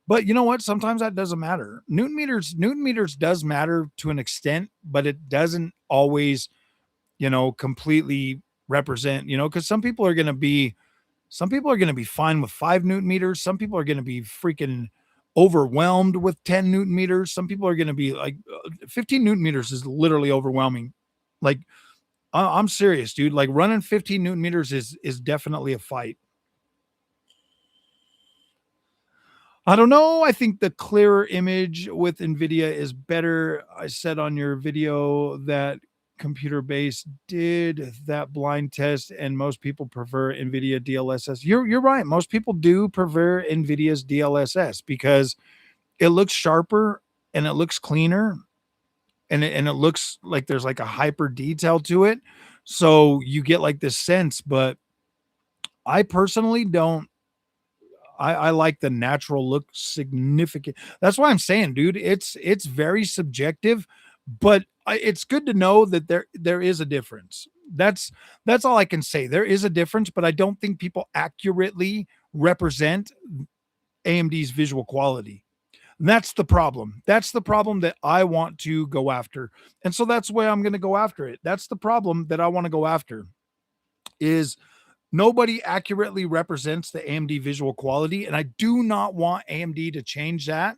But you know what? Sometimes that doesn't matter. Newton meters does matter to an extent, but it doesn't always, completely represent, because some people are going to be fine with 5 Newton meters. Some people are going to be freaking overwhelmed with 10 Newton meters. Some people are going to be like 15 Newton meters is literally overwhelming. Like I'm serious, dude. Like running 15 Newton meters is definitely a fight. I don't know. I think the clearer image with NVIDIA is better. I said on your video that computer base did that blind test, and most people prefer NVIDIA DLSS. You're right. Most people do prefer NVIDIA's DLSS because it looks sharper and it looks cleaner, and it looks like there's like a hyper detail to it. So you get like this sense, but I personally don't. I like the natural look significant. That's why I'm saying, dude, it's very subjective, but it's good to know that there is a difference. That's all I can say. There is a difference, but I don't think people accurately represent AMD's visual quality. And that's the problem. That's the problem that I want to go after. And so that's why I'm going to go after it. That's the problem that I want to go after is nobody accurately represents the AMD visual quality. And I do not want AMD to change that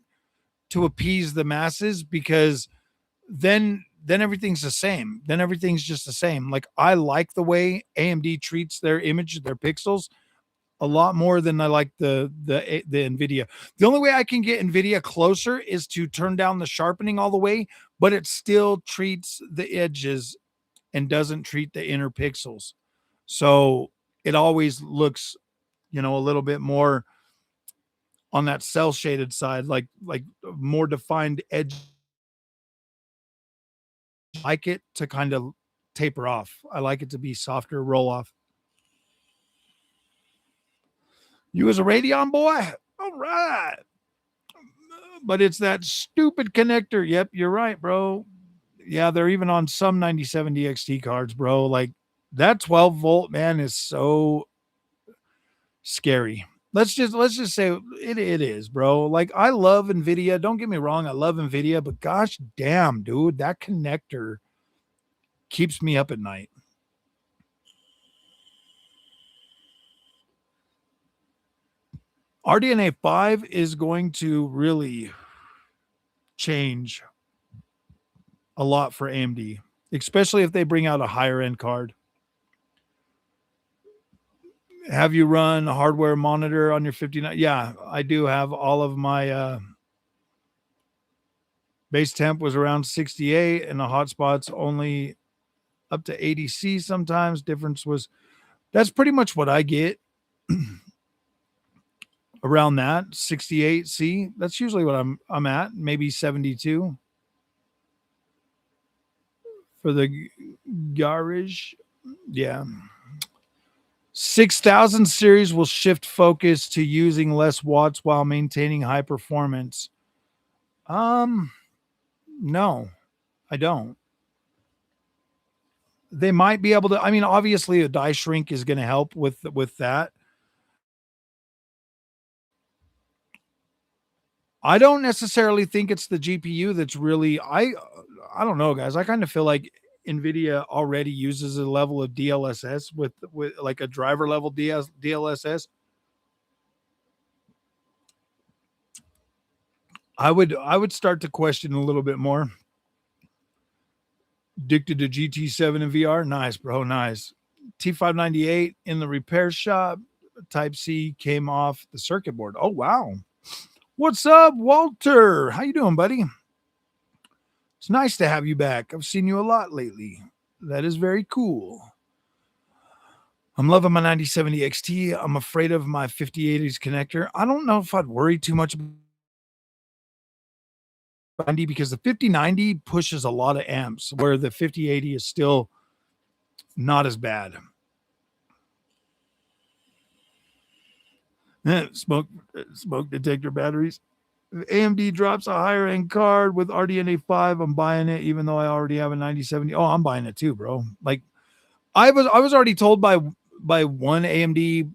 to appease the masses because then everything's the same. Then everything's just the same. Like I like the way AMD treats their image, their pixels a lot more than I like the Nvidia. The only way I can get Nvidia closer is to turn down the sharpening all the way, but it still treats the edges and doesn't treat the inner pixels. So it always looks, a little bit more on that cell shaded side, like more defined edge. I like it to kind of taper off. I like it to be softer roll off. You as a Radeon boy? All right. But it's that stupid connector. Yep, you're right, bro. Yeah, they're even on some 9070 XT cards, bro. Like that 12-volt man is so scary. Let's just say it is, bro. Like I love Nvidia. Don't get me wrong, I love Nvidia, but gosh damn, dude, that connector keeps me up at night. RDNA 5 is going to really change a lot for AMD, especially if they bring out a higher end card. Have you run a hardware monitor on your 59? Yeah, I do have all of my base temp was around 68 and the hotspots only up to 80C sometimes. Difference was that's pretty much what I get around that 68C. That's usually what I'm at, maybe 72 for the garage. Yeah. 6000 series will shift focus to using less watts while maintaining high performance. No, I don't. They might be able to. I mean, obviously, a die shrink is going to help with that. I don't necessarily think it's the GPU that's really. I don't know, guys. I kind of feel like NVIDIA already uses a level of DLSS with like a driver level DLSS. I would start to question a little bit more. Addicted to GT7 and VR. Nice, bro. Nice. T598 in the repair shop. Type C came off the circuit board. Oh, wow. What's up, Walter? How you doing, buddy? It's nice to have you back. I've seen you a lot lately. That is very cool. I'm loving my 9070 XT. I'm afraid of my 5080s connector. I don't know if I'd worry too much about 90 because the 5090 pushes a lot of amps where the 5080 is still not as bad. Smoke detector batteries. If AMD drops a higher end card with RDNA 5, I'm buying it, even though I already have a 9070. Oh, I'm buying it too, bro. Like I was already told by by one AMD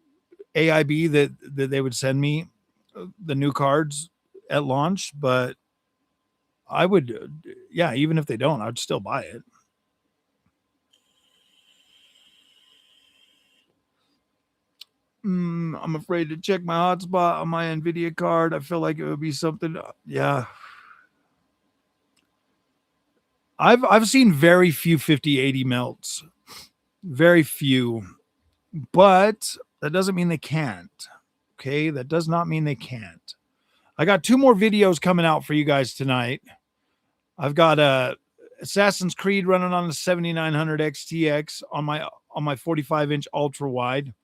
AIB that they would send me the new cards at launch, but I would, yeah, even if they don't, I'd still buy it. I'm afraid to check my hotspot on my NVIDIA card. I feel like it would be something. Yeah, I've seen very few 5080 melts, very few, but that doesn't mean they can't. Okay, that does not mean they can't. I got 2 more videos coming out for you guys tonight. I've got a Assassin's Creed running on the 7900 XTX on my 45-inch ultra wide.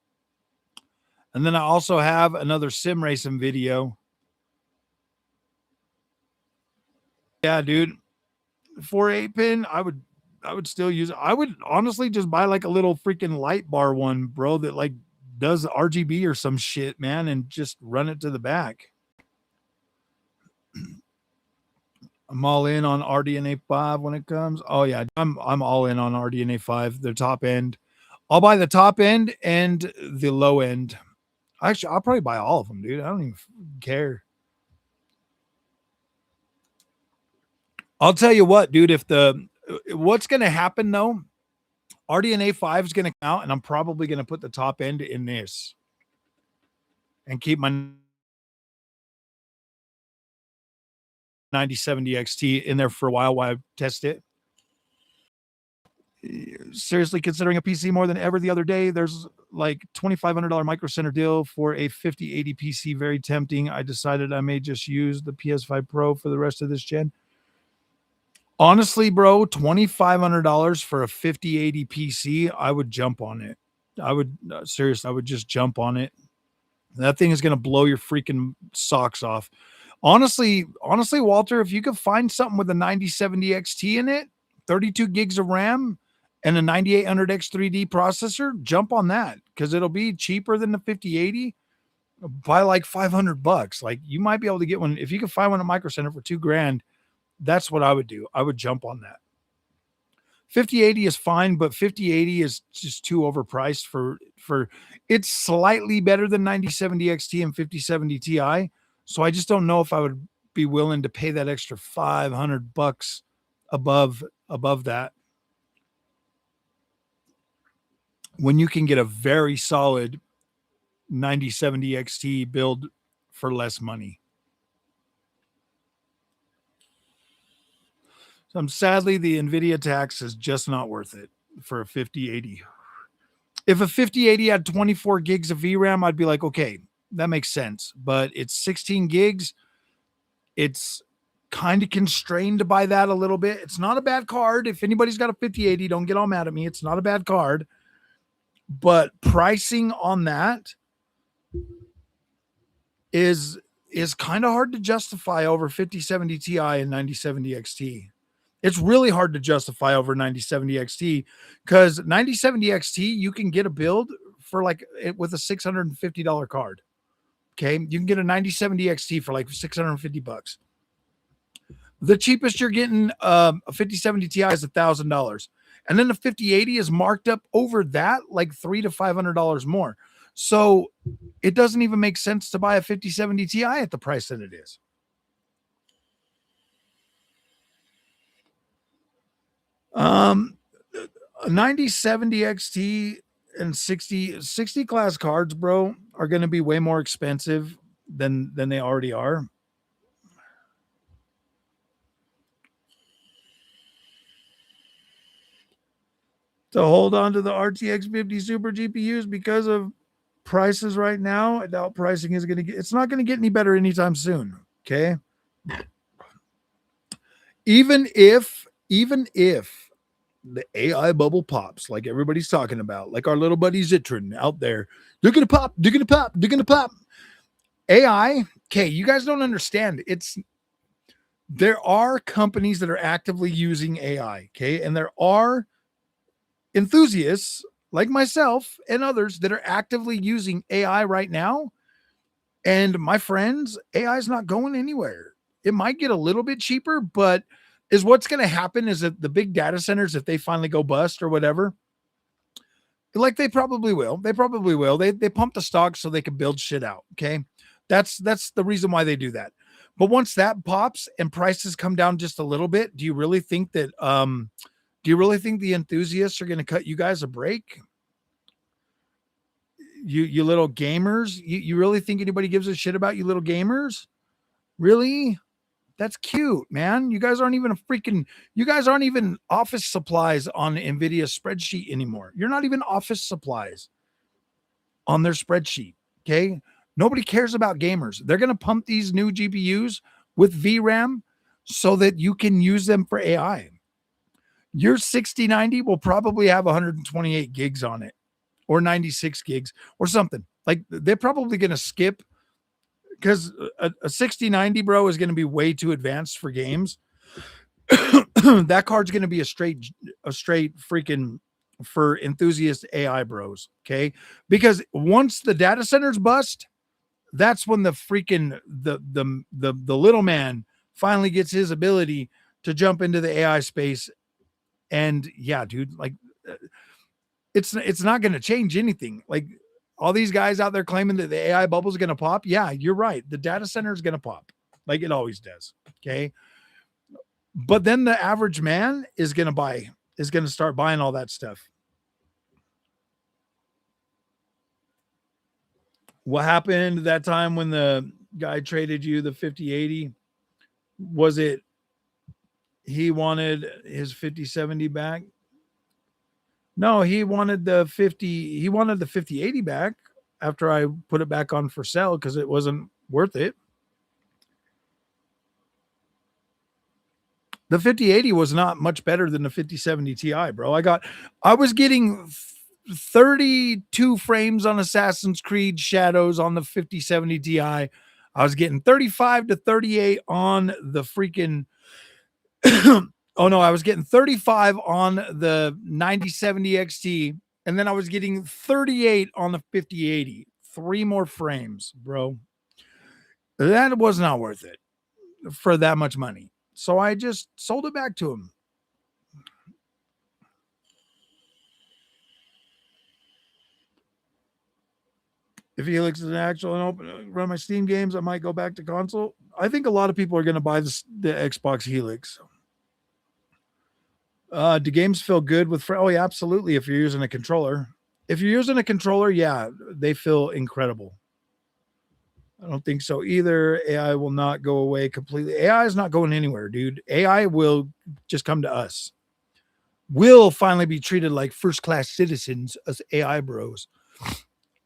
And then I also have another sim racing video. Yeah, dude. 4/8 pin, I would still use it. I would honestly just buy like a little freaking light bar one, bro, that like does RGB or some shit, man, and just run it to the back. I'm all in on RDNA 5 when it comes. Oh yeah, I'm all in on RDNA 5, the top end. I'll buy the top end and the low end. Actually, I'll probably buy all of them, dude. I don't even care. I'll tell you what, dude, if what's going to happen though, RDNA 5 is going to come out and I'm probably going to put the top end in this and keep my 9070 XT in there for a while I test it. Seriously considering a PC more than ever the other day. There's like $2,500 Micro Center deal for a 5080 PC. Very tempting. I decided I may just use the PS5 Pro for the rest of this gen. Honestly, bro, $2,500 for a 5080 PC, I would jump on it. I would seriously, I would just jump on it. That thing is going to blow your freaking socks off. Honestly, Walter, if you could find something with a 9070 XT in it, 32 gigs of RAM, and a 9800X 3D processor, jump on that because it'll be cheaper than the 5080 by like $500. Like you might be able to get one if you can find one at Micro Center for $2,000. That's what I would do. I would jump on that. 5080 is fine, but 5080 is just too overpriced for it's slightly better than 9070 XT and 5070 Ti. So I just don't know if I would be willing to pay that extra $500 above that when you can get a very solid 9070 XT build for less money. Sadly, the NVIDIA tax is just not worth it for a 5080. If a 5080 had 24 gigs of VRAM, I'd be like, okay, that makes sense. But it's 16 gigs. It's kind of constrained by that a little bit. It's not a bad card. If anybody's got a 5080, don't get all mad at me. It's not a bad card. But pricing on that is kind of hard to justify over 5070 Ti and 9070 XT. It's really hard to justify over 9070 XT because 9070 XT, you can get a build for like it with a $650 card. Okay. You can get a 9070 XT for like $650. The cheapest you're getting a 5070 Ti is $1,000. And then the 5080 is marked up over that like $300 to $500 more. So it doesn't even make sense to buy a 5070 Ti at the price that it is. A 9070 XT and 60 class cards, bro, are going to be way more expensive than they already are. To hold on to the RTX 50 Super GPUs because of prices right now, I doubt pricing is going to it's not going to get any better anytime soon. Okay. Even if the AI bubble pops, like everybody's talking about, like our little buddy Zitron out there, they're going to pop. AI, okay, you guys don't understand. There are companies that are actively using AI, okay? And there are enthusiasts like myself and others that are actively using AI right now. And my friends, AI is not going anywhere. It might get a little bit cheaper, but what's going to happen is that the big data centers, if they finally go bust or whatever, Like they probably will. They probably will. They pump the stock so they can build shit out. Okay. That's the reason why they do that. But once that pops and prices come down just a little bit, do you really think the enthusiasts are going to cut you guys a break? You little gamers? You really think anybody gives a shit about you little gamers? Really? That's cute, man. You guys aren't even office supplies on Nvidia's spreadsheet anymore. You're not even office supplies on their spreadsheet. Okay. Nobody cares about gamers. They're going to pump these new GPUs with VRAM so that you can use them for AI. Your 6090 will probably have 128 gigs on it or 96 gigs or something. Like they're probably going to skip because a 6090, bro, is going to be way too advanced for games. That card's going to be a straight freaking for enthusiast AI bros. Okay. Because once the data centers bust, that's when the freaking the little man finally gets his ability to jump into the AI space. And yeah, dude, like it's not going to change anything. Like all these guys out there claiming that the AI bubble is going to pop. Yeah, you're right. The data center is going to pop like it always does. Okay. But then the average man is going to start buying all that stuff. What happened that time when the guy traded you the 5080? Was it he wanted his 5070 back? No, he wanted the 5080 back after I put it back on for sale because it wasn't worth it. The 5080 was not much better than the 5070 Ti, bro. I was getting 32 frames on Assassin's Creed Shadows on the 5070 Ti. I was getting 35 to 38 on the freaking oh no, I was getting 35 on the 9070 XT, and then I was getting 38 on the 5080. 3 more frames, bro. That was not worth it for that much money. So I just sold it back to him. If Helix is an actual and open run my Steam games, I might go back to console. I think a lot of people are going to buy the Xbox Helix. Do games feel good with oh yeah, absolutely. If you're using a controller, yeah, they feel incredible. I don't think so either. AI will not go away completely. AI is not going anywhere, dude. AI will just come to us. We'll finally be treated like first class citizens as AI bros.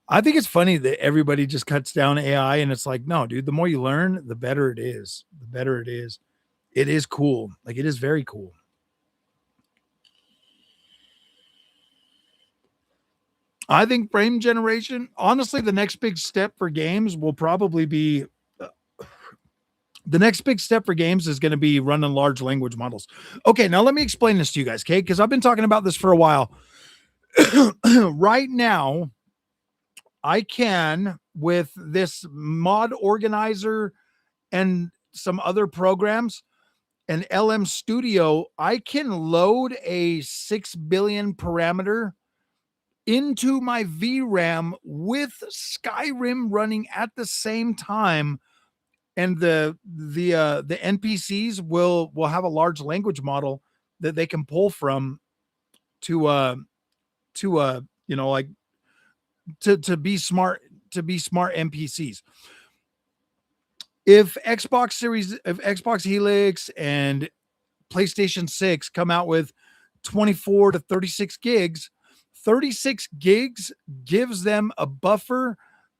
I think it's funny that everybody just cuts down AI and it's like, no, dude, the more you learn, the better it is. The better it is. It is cool. Like it is very cool. I think frame generation, honestly, the next big step for games will probably be the next big step for games is going to be running large language models. Okay, now let me explain this to you guys, okay? Because I've been talking about this for a while. Right now, I can, with this mod organizer and some other programs, and LM Studio, I can load a 6 billion parameter into my VRAM with Skyrim running at the same time, and the NPCs will have a large language model that they can pull from to you know, like to be smart NPCs. If Xbox Helix and PlayStation 6 come out with 24 to 36 gigs, 36 gigs gives them a buffer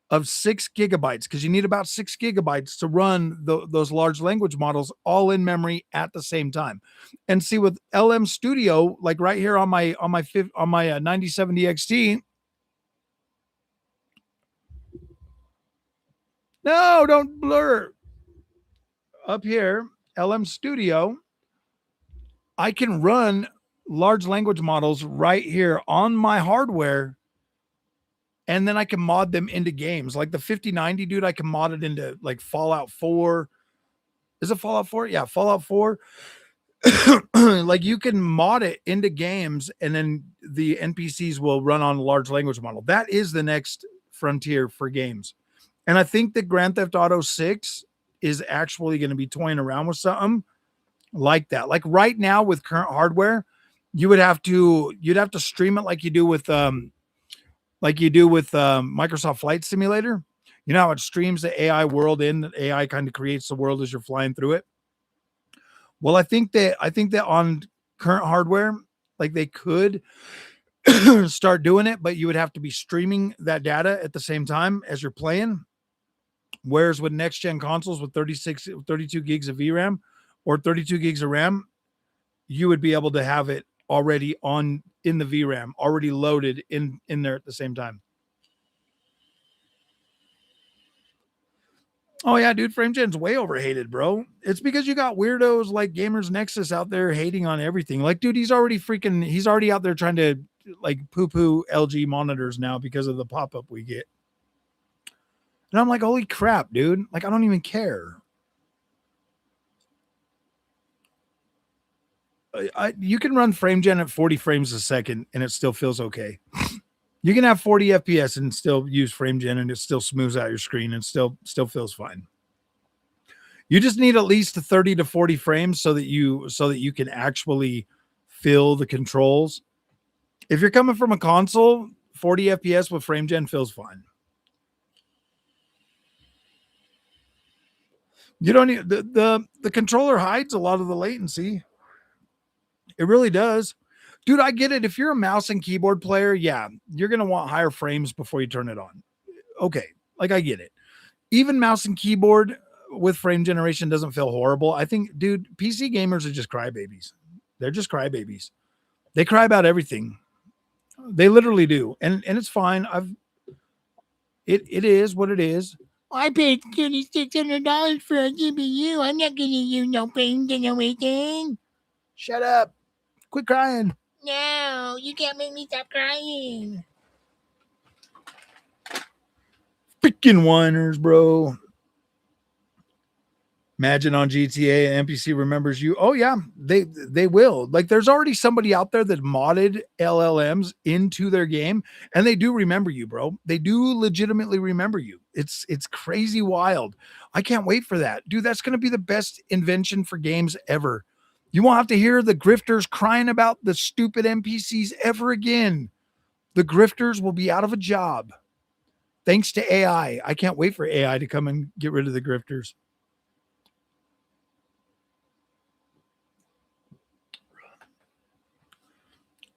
of 6 gigabytes because you need about 6 gigabytes to run those large language models all in memory at the same time. And see, with LM Studio, like right here on my 9070 XT. No, don't blur. Up here, LM Studio, I can run large language models right here on my hardware, and then I can mod them into games. Like the 5090, dude, I can mod it into like Fallout 4. Is it Fallout 4? Yeah, Fallout 4. like you can mod it into games and then the NPCs will run on a large language model. That is the next frontier for games. And I think that Grand Theft Auto 6 is actually going to be toying around with something like that. Like right now with current hardware, you'd have to stream it like you do with Microsoft Flight Simulator. You know how it streams the AI world in, the AI kind of creates the world as you're flying through it. Well, I think that on current hardware, like they could start doing it, but you would have to be streaming that data at the same time as you're playing. Whereas with next gen consoles with 32 gigs of VRAM or 32 gigs of RAM, you would be able to have it already on in the VRAM, already loaded in there at the same time. Oh yeah, dude, frame gen's way overhated, bro. It's because you got weirdos like Gamers Nexus out there hating on everything. Like, dude, he's already out there trying to like poo-poo LG monitors now because of the pop-up we get. And I'm like, holy crap, dude. Like, I don't even care. You can run frame gen at 40 frames a second and it still feels okay. You can have 40 FPS and still use frame gen and it still smooths out your screen and still feels fine. You just need at least 30 to 40 frames so that you can actually feel the controls. If you're coming from a console, 40 FPS with frame gen feels fine. You don't need the controller hides a lot of the latency. It really does. Dude, I get it. If you're a mouse and keyboard player, yeah, you're going to want higher frames before you turn it on. Okay. Like I get it. Even mouse and keyboard with frame generation doesn't feel horrible. I think, dude, PC gamers are just crybabies. They're just crybabies. They cry about everything. They literally do. And it's fine. It is what it is.
I paid $3,600 for a GPU. I'm not gonna use no frame generation.
Shut up. Quit crying.
No, you can't make me stop crying.
Freaking whiners, bro. Imagine on GTA, an NPC remembers you. Oh yeah, they will. Like there's already somebody out there that modded LLMs into their game, and they do remember you, bro. They do legitimately remember you. It's crazy wild. I can't wait for that, dude. That's gonna be the best invention for games ever. You won't have to hear the grifters crying about the stupid NPCs ever again. The grifters will be out of a job thanks to AI. I can't wait for AI to come and get rid of the grifters.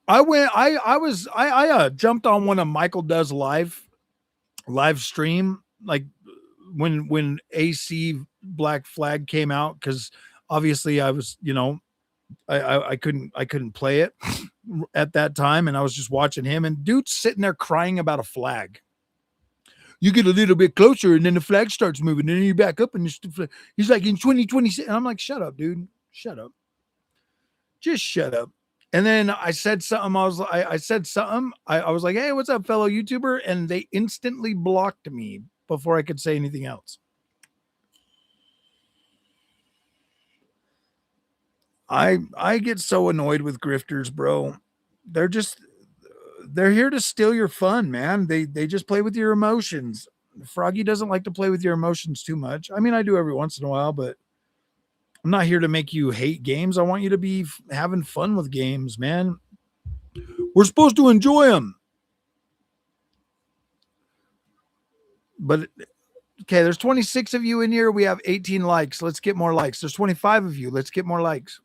I jumped on one of Michael Does live stream, like when AC Black Flag came out, because obviously I was, I couldn't play it at that time, and I was just watching him, and dude's sitting there crying about a flag. You get a little bit closer and then the flag starts moving, and then you back up and he's like in 2026. And I'm like, shut up, dude. Shut up. Just shut up. And then I said something. I said something. I was like, hey, what's up, fellow YouTuber? And they instantly blocked me before I could say anything else. I get so annoyed with grifters, bro. They're just they're here to steal your fun, man. They just play with your emotions. Froggy doesn't like to play with your emotions too much. I mean, I do every once in a while, but I'm not here to make you hate games. I want you to be having fun with games, man. We're supposed to enjoy them. But okay, there's 26 of you in here. We have 18 likes. Let's get more likes. There's 25 of you. Let's get more likes.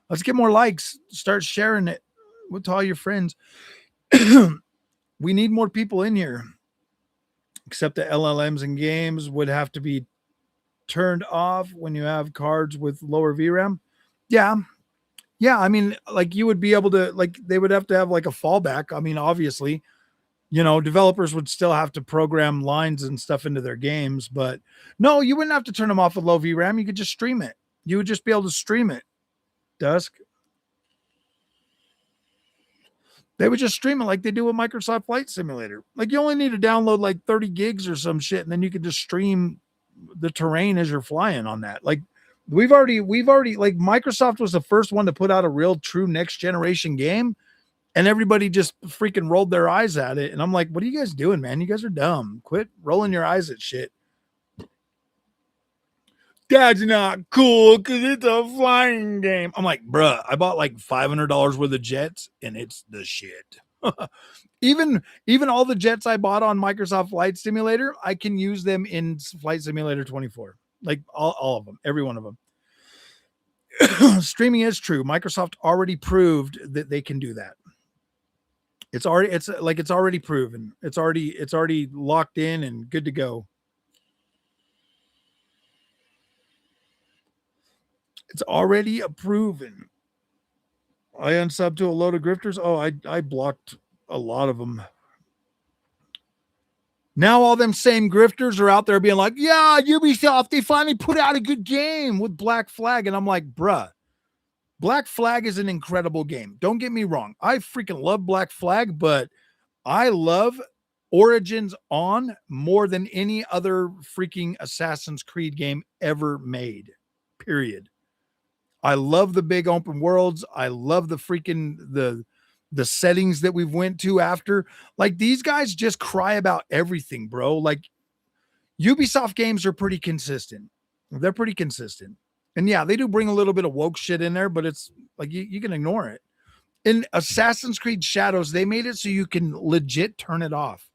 Let's get more likes. Start sharing it with all your friends. We need more people in here. Except the LLMs and games would have to be turned off when you have cards with lower VRAM. Yeah. Yeah. I mean, like you would be able to, like, they would have to have like a fallback. I mean, obviously, developers would still have to program lines and stuff into their games, but no, you wouldn't have to turn them off with low VRAM. You could just stream it. You would just be able to stream it. Dusk. They would just stream it like they do with Microsoft Flight Simulator. Like you only need to download like 30 gigs or some shit, and then you can just stream the terrain as you're flying on that. Like We've already like Microsoft was the first one to put out a real true next generation game, and everybody just freaking rolled their eyes at it. And I'm like, what are you guys doing, man? You guys are dumb. Quit rolling your eyes at shit. That's not cool because it's a flying game. I'm like, bruh, I bought like $500 worth of jets, and it's the shit. Even all the jets I bought on Microsoft Flight Simulator, I can use them in Flight Simulator 24. Like all of them, every one of them. Streaming is true. Microsoft already proved that they can do that. It's already proven. It's already locked in and good to go. It's already proven. I unsubbed to a load of grifters. Oh, I blocked a lot of them. Now all them same grifters are out there being like, yeah, Ubisoft, they finally put out a good game with Black Flag. And I'm like, bruh, Black Flag is an incredible game. Don't get me wrong. I freaking love Black Flag, but I love Origins on more than any other freaking Assassin's Creed game ever made. Period. I love the big open worlds. I love the settings that we've went to after. Like these guys just cry about everything, bro. Like Ubisoft games are pretty consistent. They're pretty consistent. And yeah, they do bring a little bit of woke shit in there, but it's like you can ignore it. In Assassin's Creed Shadows, they made it so you can legit turn it off.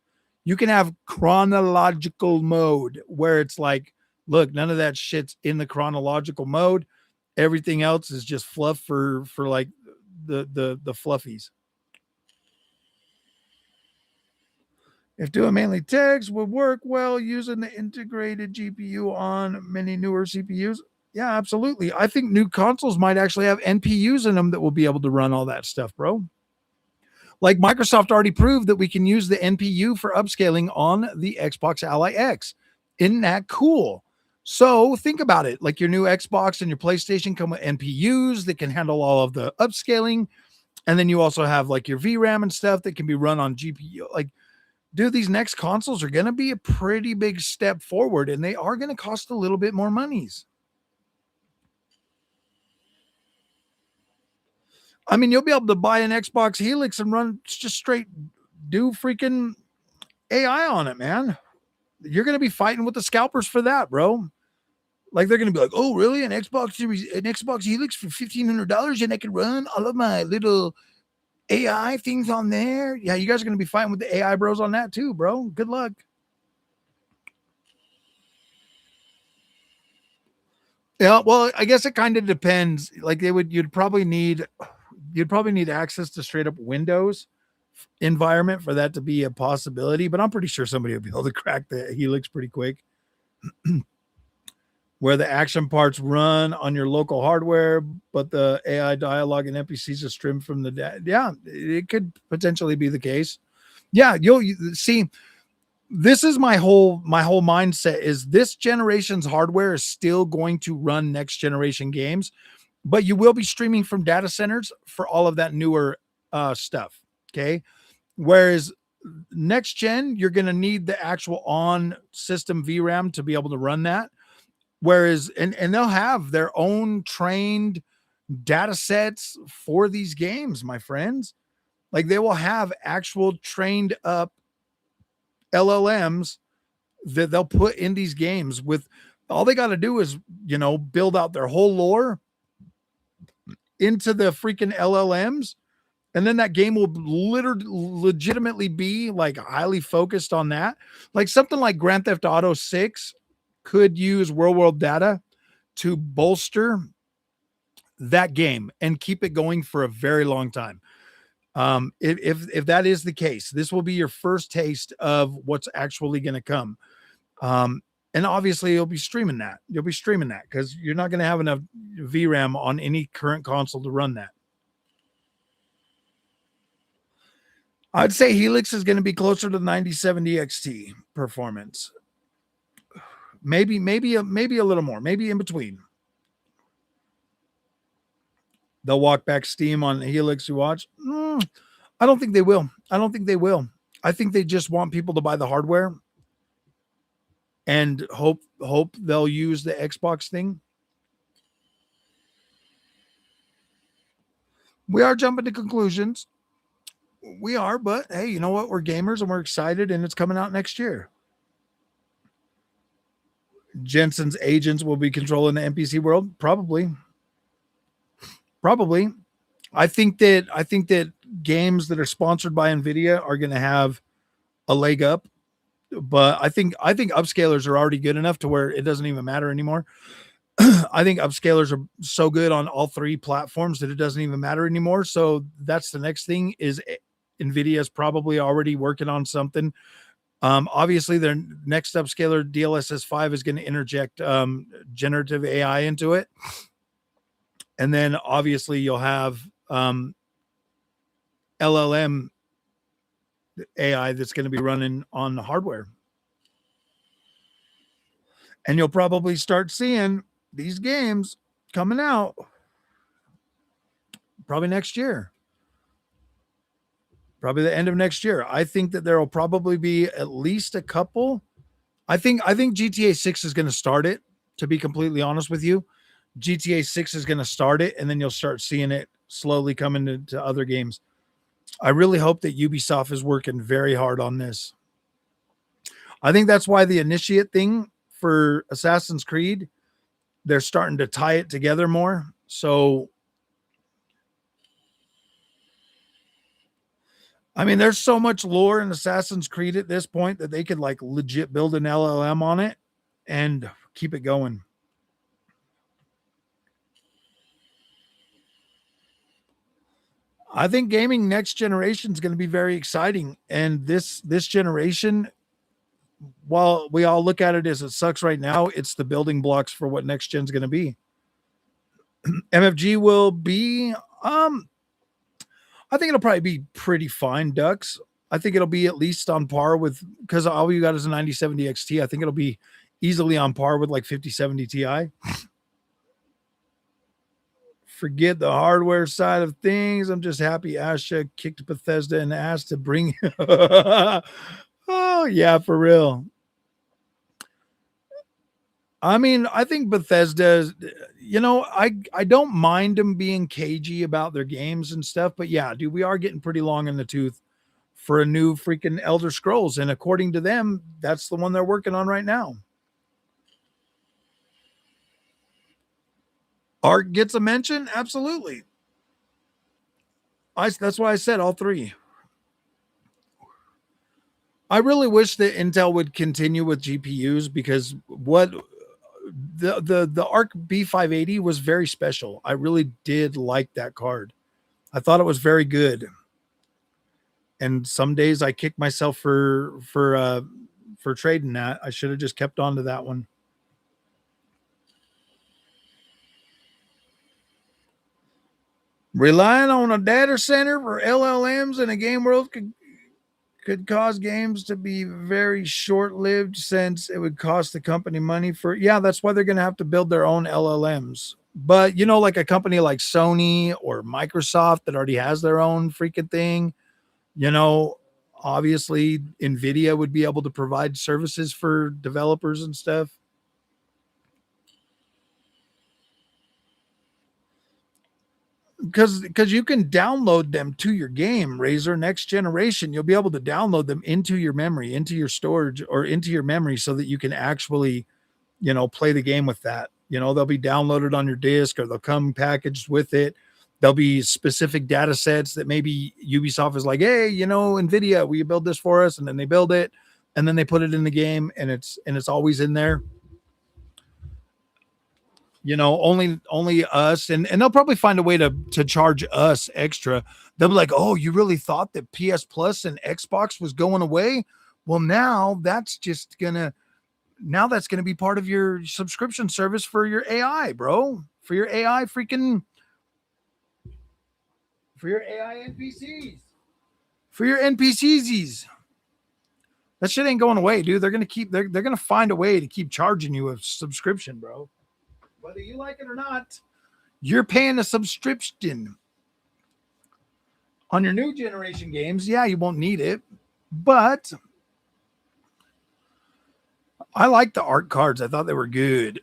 You can have chronological mode where it's like, look, none of that shit's in the chronological mode. Everything else is just fluff for like the fluffies. If doing mainly text would work well using the integrated GPU on many newer CPUs, yeah, absolutely. I think new consoles might actually have NPUs in them that will be able to run all that stuff, bro. Like Microsoft already proved that we can use the NPU for upscaling on the Xbox Ally X. Isn't that cool? So think about it. Like your new Xbox and your PlayStation come with NPUs that can handle all of the upscaling. And then you also have like your VRAM and stuff that can be run on GPU. Like, dude, these next consoles are going to be a pretty big step forward and they are going to cost a little bit more monies. I mean, you'll be able to buy an Xbox Helix and run just straight do freaking AI on it, man. You're going to be fighting with the scalpers for that, bro. Like they're going to be like, oh, really? An Xbox Helix for $1,500 and I can run all of my little AI things on there. Yeah, you guys are going to be fighting with the AI bros on that too, bro. Good luck. Yeah, well, I guess it kind of depends. Like you'd probably need access to straight up Windows environment for that to be a possibility. But I'm pretty sure somebody will be able to crack the Helix pretty quick, where the action parts run on your local hardware, but the AI dialogue and NPCs are streamed from the yeah, it could potentially be the case. Yeah, you see. This is my whole mindset is this generation's hardware is still going to run next generation games, but you will be streaming from data centers for all of that newer stuff. Okay. Whereas next gen, you're going to need the actual on system VRAM to be able to run that. Whereas, and they'll have their own trained data sets for these games, my friends. Like they will have actual trained up LLMs that they'll put in these games with all they got to do is, build out their whole lore into the freaking LLMs. And then that game will legitimately be like highly focused on that. Like something like Grand Theft Auto 6 could use real world data to bolster that game and keep it going for a very long time. If that is the case, this will be your first taste of what's actually going to come. And obviously you'll be streaming that. You'll be streaming that because you're not going to have enough VRAM on any current console to run that. I'd say Helix is going to be closer to the 9070 XT performance. Maybe a little more, maybe in between. They'll walk back Steam on Helix you watch. I don't think they will. I don't think they will. I think they just want people to buy the hardware and hope they'll use the Xbox thing. We are jumping to conclusions. We are, but hey, you know what? We're gamers and we're excited, and it's coming out next year. Jensen's agents will be controlling the NPC world, probably. Probably. I think that games that are sponsored by Nvidia are going to have a leg up, but I think upscalers are already good enough to where it doesn't even matter anymore. I think upscalers are so good on all three platforms that it doesn't even matter anymore. So that's the next thing is Nvidia is probably already working on something. Obviously, their next upscaler DLSS 5 is going to interject generative AI into it, and then obviously you'll have LLM AI that's going to be running on the hardware, and you'll probably start seeing these games coming out probably next year, probably the end of next year. I think that there will probably be at least a couple. I think GTA 6 is going to start it. To be completely honest with you, GTA 6 is going to start it, and then you'll start seeing it slowly coming into other games. I really hope that Ubisoft is working very hard on this. I think that's why the Initiate thing for Assassin's Creed, they're starting to tie it together more. So, I mean, there's so much lore in Assassin's Creed at this point that they could like legit build an LLM on it and keep it going. I think gaming next generation is going to be very exciting, and this generation, while we all look at it as it sucks right now, it's the building blocks for what next gen's going to be. MFG will be, I think it'll probably be pretty fine, Ducks. I think it'll be at least on par with, because all you got is a 9070 XT. I think it'll be easily on par with like 5070 Ti. Forget the hardware side of things. I'm just happy Asha kicked Bethesda in the ass to bring. Oh, yeah, for real. I mean, I think Bethesda, I don't mind them being cagey about their games and stuff, but yeah, dude, we are getting pretty long in the tooth for a new freaking Elder Scrolls, and according to them, that's the one they're working on right now. Art gets a mention, absolutely. That's why I said all three. I really wish that Intel would continue with GPUs because what the Arc B580 was very special. I really did like that card. I thought it was very good. And some days I kick myself for trading that. I should have just kept on to that one. Relying on a data center for LLMs in a game world could cause games to be very short-lived since it would cost the company money for, yeah, that's why they're going to have to build their own LLMs. But like a company like Sony or Microsoft that already has their own freaking thing, you know, obviously Nvidia would be able to provide services for developers and stuff. Because you can download them to your game, Razer next generation. You'll be able to download them into your memory, into your storage, or into your memory so that you can actually play the game with that. They'll be downloaded on your disk, or they'll come packaged with it. There'll be specific data sets that maybe Ubisoft is like, hey, Nvidia, will you build this for us? And then they build it, and then they put it in the game, and it's always in there. Only us, and they'll probably find a way to charge us extra. They'll be like, oh, you really thought that PS Plus and Xbox was going away? Well, now that's gonna be part of your subscription service for your AI, bro. For your AI freaking for your AI NPCs. For your NPCs. That shit ain't going away, dude. They're gonna find a way to keep charging you a subscription, bro. Whether you like it or not, you're paying a subscription. On your new generation games, yeah, you won't need it, but I like the art cards. I thought they were good.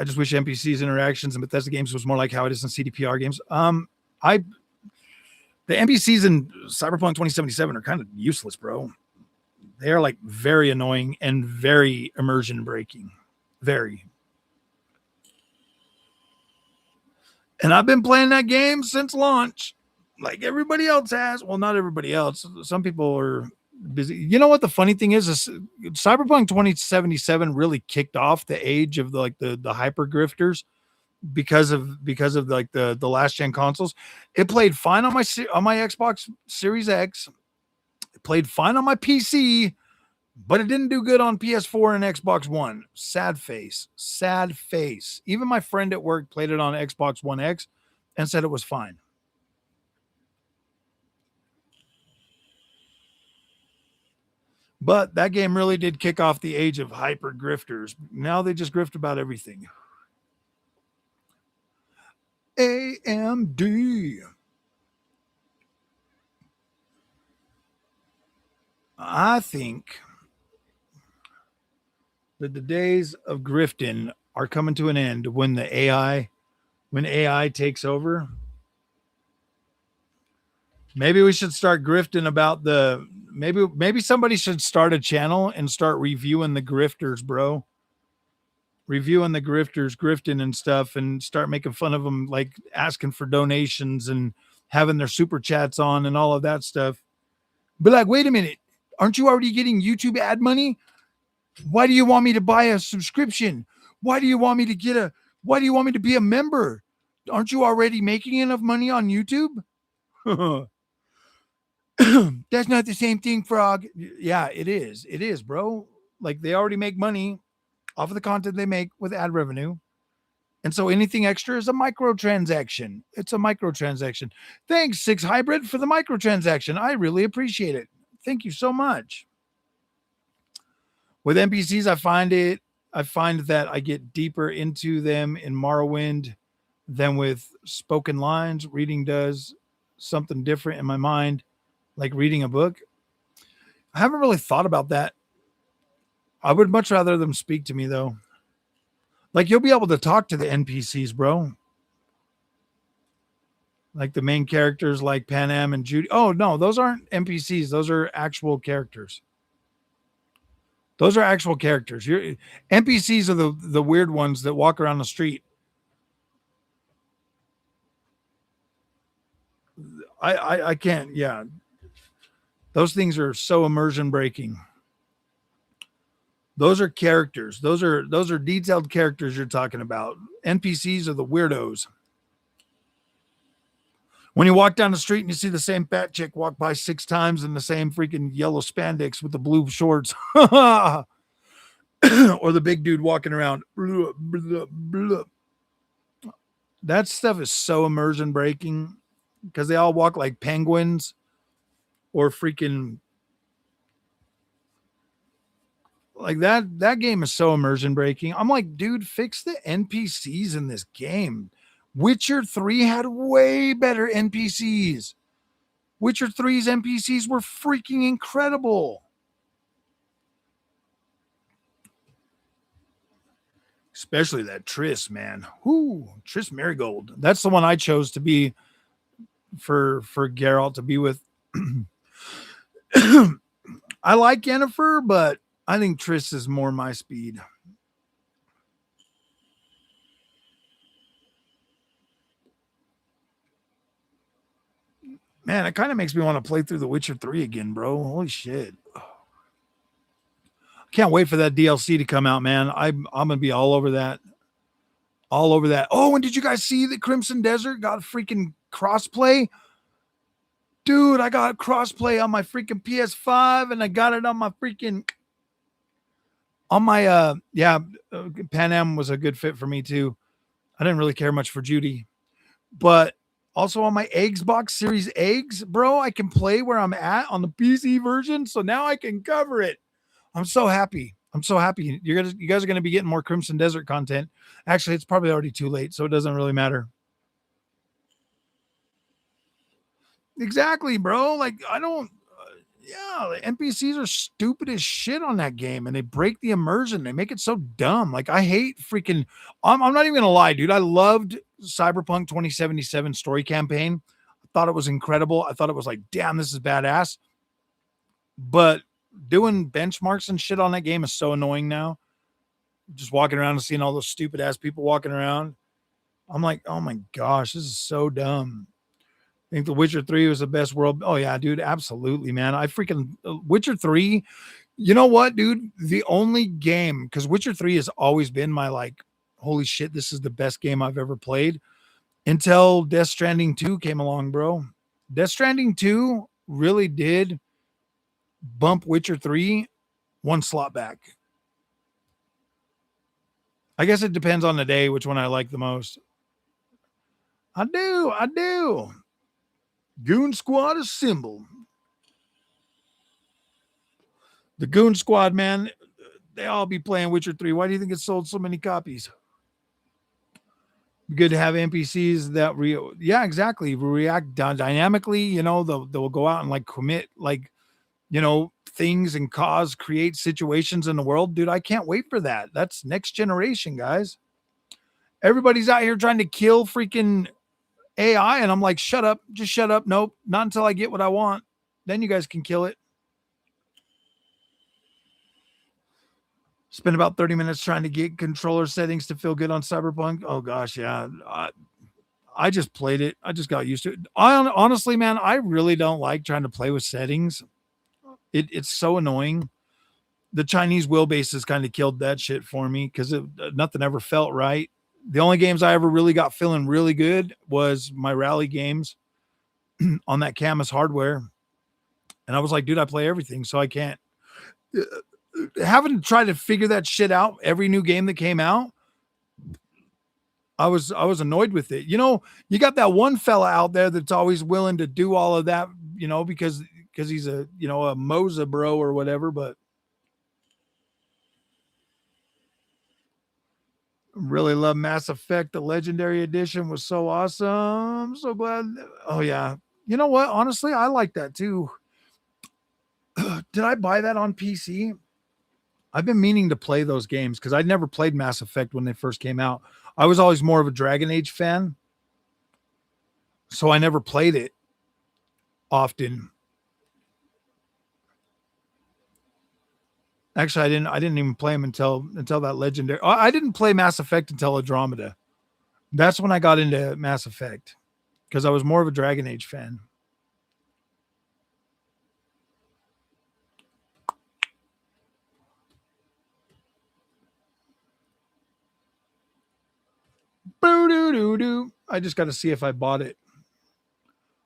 I just wish NPCs interactions in Bethesda games was more like how it is in CDPR games. I the NPCs in Cyberpunk 2077 are kind of useless, bro. They are like very annoying and very immersion breaking. Very. And I've been playing that game since launch, like everybody else has. Well, not everybody else. Some people are busy. You know what the funny thing is Cyberpunk 2077 really kicked off the age of the hyper grifters because of like the last gen consoles. It played fine on my Xbox Series X. It played fine on my PC, but it didn't do good on PS4 and Xbox One. Sad face. Sad face. Even my friend at work played it on Xbox One X and said it was fine. But that game really did kick off the age of hyper grifters. Now they just grift about everything. AMD. I think that the days of grifting are coming to an end when AI takes over. Maybe we should start grifting about maybe somebody should start a channel and start reviewing the grifters, bro. Reviewing the grifters, grifting and stuff, and start making fun of them, like asking for donations and having their super chats on and all of that stuff. But like, wait a minute, aren't you already getting YouTube ad money? Why do you want me to buy a subscription? Why do you want me to be a member? Aren't you already making enough money on YouTube? That's not the same thing, Frog. Yeah, it is. It is, bro. Like they already make money off of the content they make with ad revenue. And so anything extra is a microtransaction. It's a microtransaction. Thanks, Six Hybrid, for the microtransaction. I really appreciate it. Thank you so much. With NPCs, I find that I get deeper into them in Morrowind than with spoken lines. Reading does something different in my mind, like reading a book. I haven't really thought about that. I would much rather them speak to me though. Like you'll be able to talk to the NPCs, bro. Like the main characters like Panam and Judy. Oh no, those aren't NPCs. Those are actual characters. Those are actual characters. NPCs are the weird ones that walk around the street. I can't. Yeah, those things are so immersion breaking. Those are characters. Those are detailed characters you're talking about. NPCs are the weirdos. When you walk down the street and you see the same fat chick walk by 6 times in the same freaking yellow spandex with the blue shorts, or the big dude walking around, blah, blah, blah. That stuff is so immersion breaking because they all walk like penguins or freaking like that game is so immersion breaking. I'm like, dude, fix the NPCs in this game. Witcher 3 had way better NPCs. Witcher 3's NPCs were freaking incredible. Especially that Triss, man. Whoo, Triss Marigold. That's the one I chose to be for Geralt to be with. I like Yennefer, but I think Triss is more my speed. Man, it kind of makes me want to play through The Witcher 3 again, bro. Holy shit. Can't wait for that DLC to come out, man. I'm gonna be all over that. All over that. Oh, and did you guys see that Crimson Desert got freaking crossplay? Dude, I got crossplay on my freaking PS5 and I got it on my freaking on my Pan Am was a good fit for me too. I didn't really care much for Judy. But also on my Xbox Series Eggs, bro, I can play where I'm at on the PC version. So now I can cover it. I'm so happy. I'm so happy. You guys are going to be getting more Crimson Desert content. Actually, it's probably already too late, so it doesn't really matter. Exactly, bro. Like I don't. Yeah, the NPCs are stupid as shit on that game, and they break the immersion. They make it so dumb. Like I hate freaking. I'm not even gonna lie, dude. I loved Cyberpunk 2077 story campaign. I thought it was incredible. I thought it was like, damn, this is badass. But doing benchmarks and shit on that game is so annoying now. Just walking around and seeing all those stupid ass people walking around. I'm like, oh my gosh, this is so dumb. I think The Witcher 3 was the best world. Oh yeah, dude, absolutely, man. I freaking Witcher 3. You know what, dude? The only game, because Witcher 3 has always been my like, holy shit, this is the best game I've ever played. Until Death Stranding 2 came along, bro. Death Stranding 2 really did bump Witcher 3 one slot back. I guess it depends on the day which one I like the most. I do. Goon Squad assemble. The Goon Squad, man, they all be playing Witcher 3. Why do you think it sold so many copies? Good to have NPCs that yeah, exactly, react dynamically. You know, they'll go out and like commit like, you know, things and create situations in the world. Dude, I can't wait for that. That's next generation, guys. Everybody's out here trying to kill freaking AI, and I'm like, shut up, just shut up. Nope, not until I get what I want. Then you guys can kill it. Spent about 30 minutes trying to get controller settings to feel good on Cyberpunk. Oh gosh, yeah. I just played it. I just got used to it. Honestly, man, I really don't like trying to play with settings. It's so annoying. The Chinese wheelbases kind of killed that shit for me because nothing ever felt right. The only games I ever really got feeling really good was my rally games on that Camus hardware. And I was like, dude, I play everything, so I can't. Having to try to figure that shit out every new game that came out, I was annoyed with it. You know, you got that one fella out there that's always willing to do all of that, you know, because he's a, you know, a Moza bro or whatever, but really love Mass Effect. The Legendary Edition was so awesome. So glad. Oh yeah. You know what? Honestly, I like that too. Did I buy that on PC? I've been meaning to play those games because I'd never played Mass Effect when they first came out. I was always more of a Dragon Age fan, so I never played it often. Actually, I didn't even play them until that legendary. I didn't play Mass Effect until Andromeda. That's when I got into Mass Effect because I was more of a Dragon Age fan. Boo doo doo doo. I just got to see if I bought it.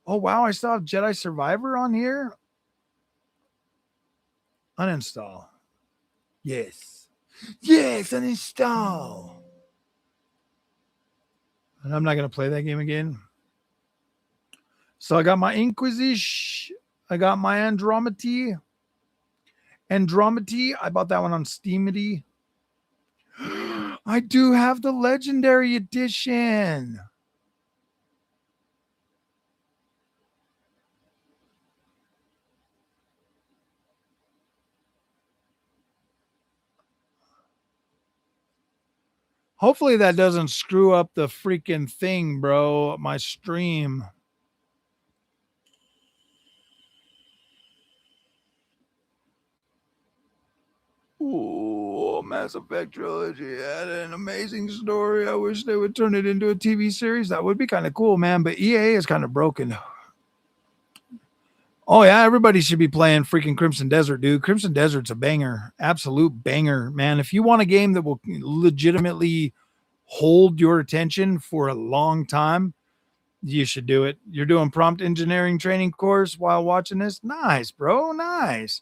Oh wow, I still have Jedi Survivor on here. Uninstall. Yes. Yes, uninstall. And I'm not gonna play that game again. So I got my Inquisition. I got my Andromedy. Andromedy. I bought that one on Steamity. I do have the Legendary Edition. Hopefully that doesn't screw up the freaking thing, bro. My stream. Ooh, Mass Effect trilogy had an amazing story. I wish they would turn it into a TV series. That would be kind of cool, man. But EA is kind of broken. Oh yeah, everybody should be playing freaking Crimson Desert, dude. Crimson Desert's a banger, absolute banger, man. If you want a game that will legitimately hold your attention for a long time, you should do it. You're doing prompt engineering training course while watching this. Nice, bro. Nice.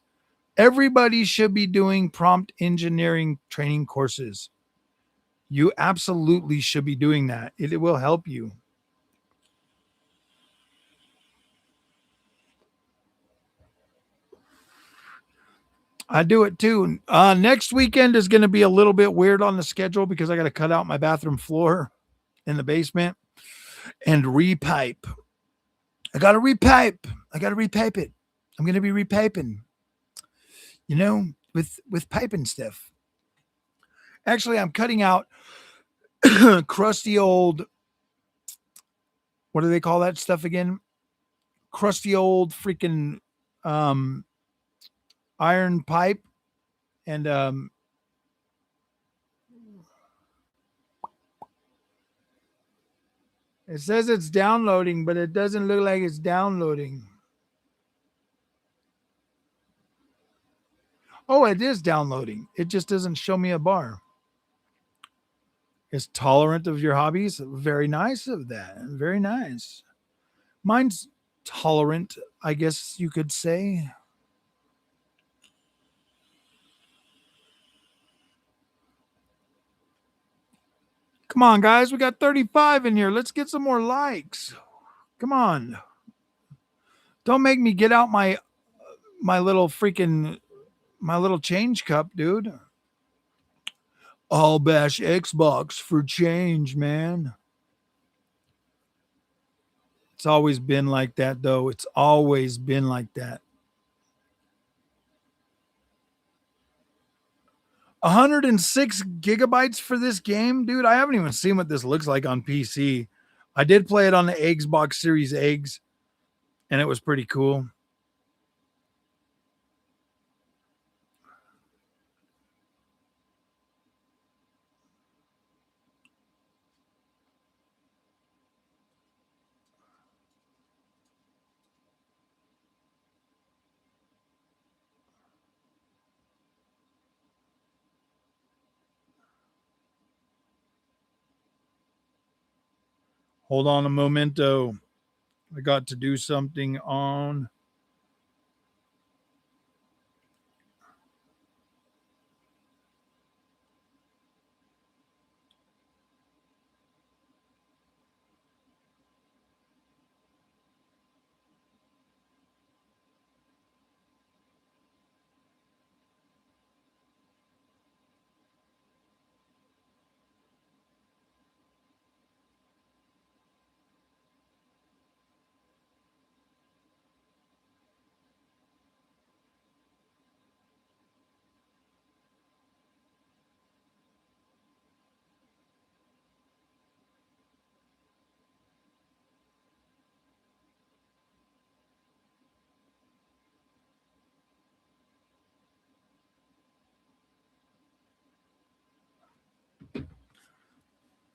Everybody should be doing prompt engineering training courses. You absolutely should be doing that. It will help you. I do it too. Next weekend is going to be a little bit weird on the schedule because I got to cut out my bathroom floor in the basement and repipe. I got to repipe. I got to repipe it. I'm gonna be repiping, with piping stuff. Actually, I'm cutting out crusty old, what do they call that stuff again? Crusty old freaking um, iron pipe, and it says it's downloading, but it doesn't look like it's downloading. Oh, it is downloading. It just doesn't show me a bar. It's tolerant of your hobbies. Very nice of that. Very nice. Mine's tolerant, I guess you could say. Come on, guys. We got 35 in here. Let's get some more likes. Come on. Don't make me get out my little freaking my little change cup, dude. I'll bash Xbox for change, man. It's always been like that, though. It's always been like that. 106 gigabytes for this game, dude. I haven't even seen what this looks like on PC. I did play it on the Xbox Series X, and it was pretty cool. Hold on a momento. I got to do something on.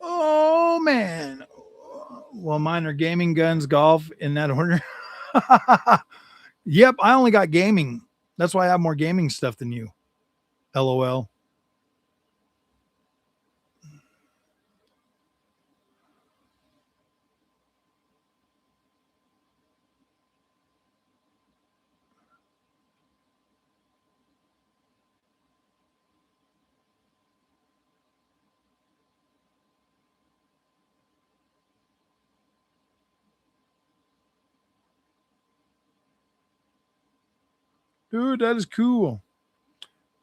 Oh, man. Well, mine are gaming, guns, golf, in that order. Yep, I only got gaming. That's why I have more gaming stuff than you. LOL. Dude, that is cool.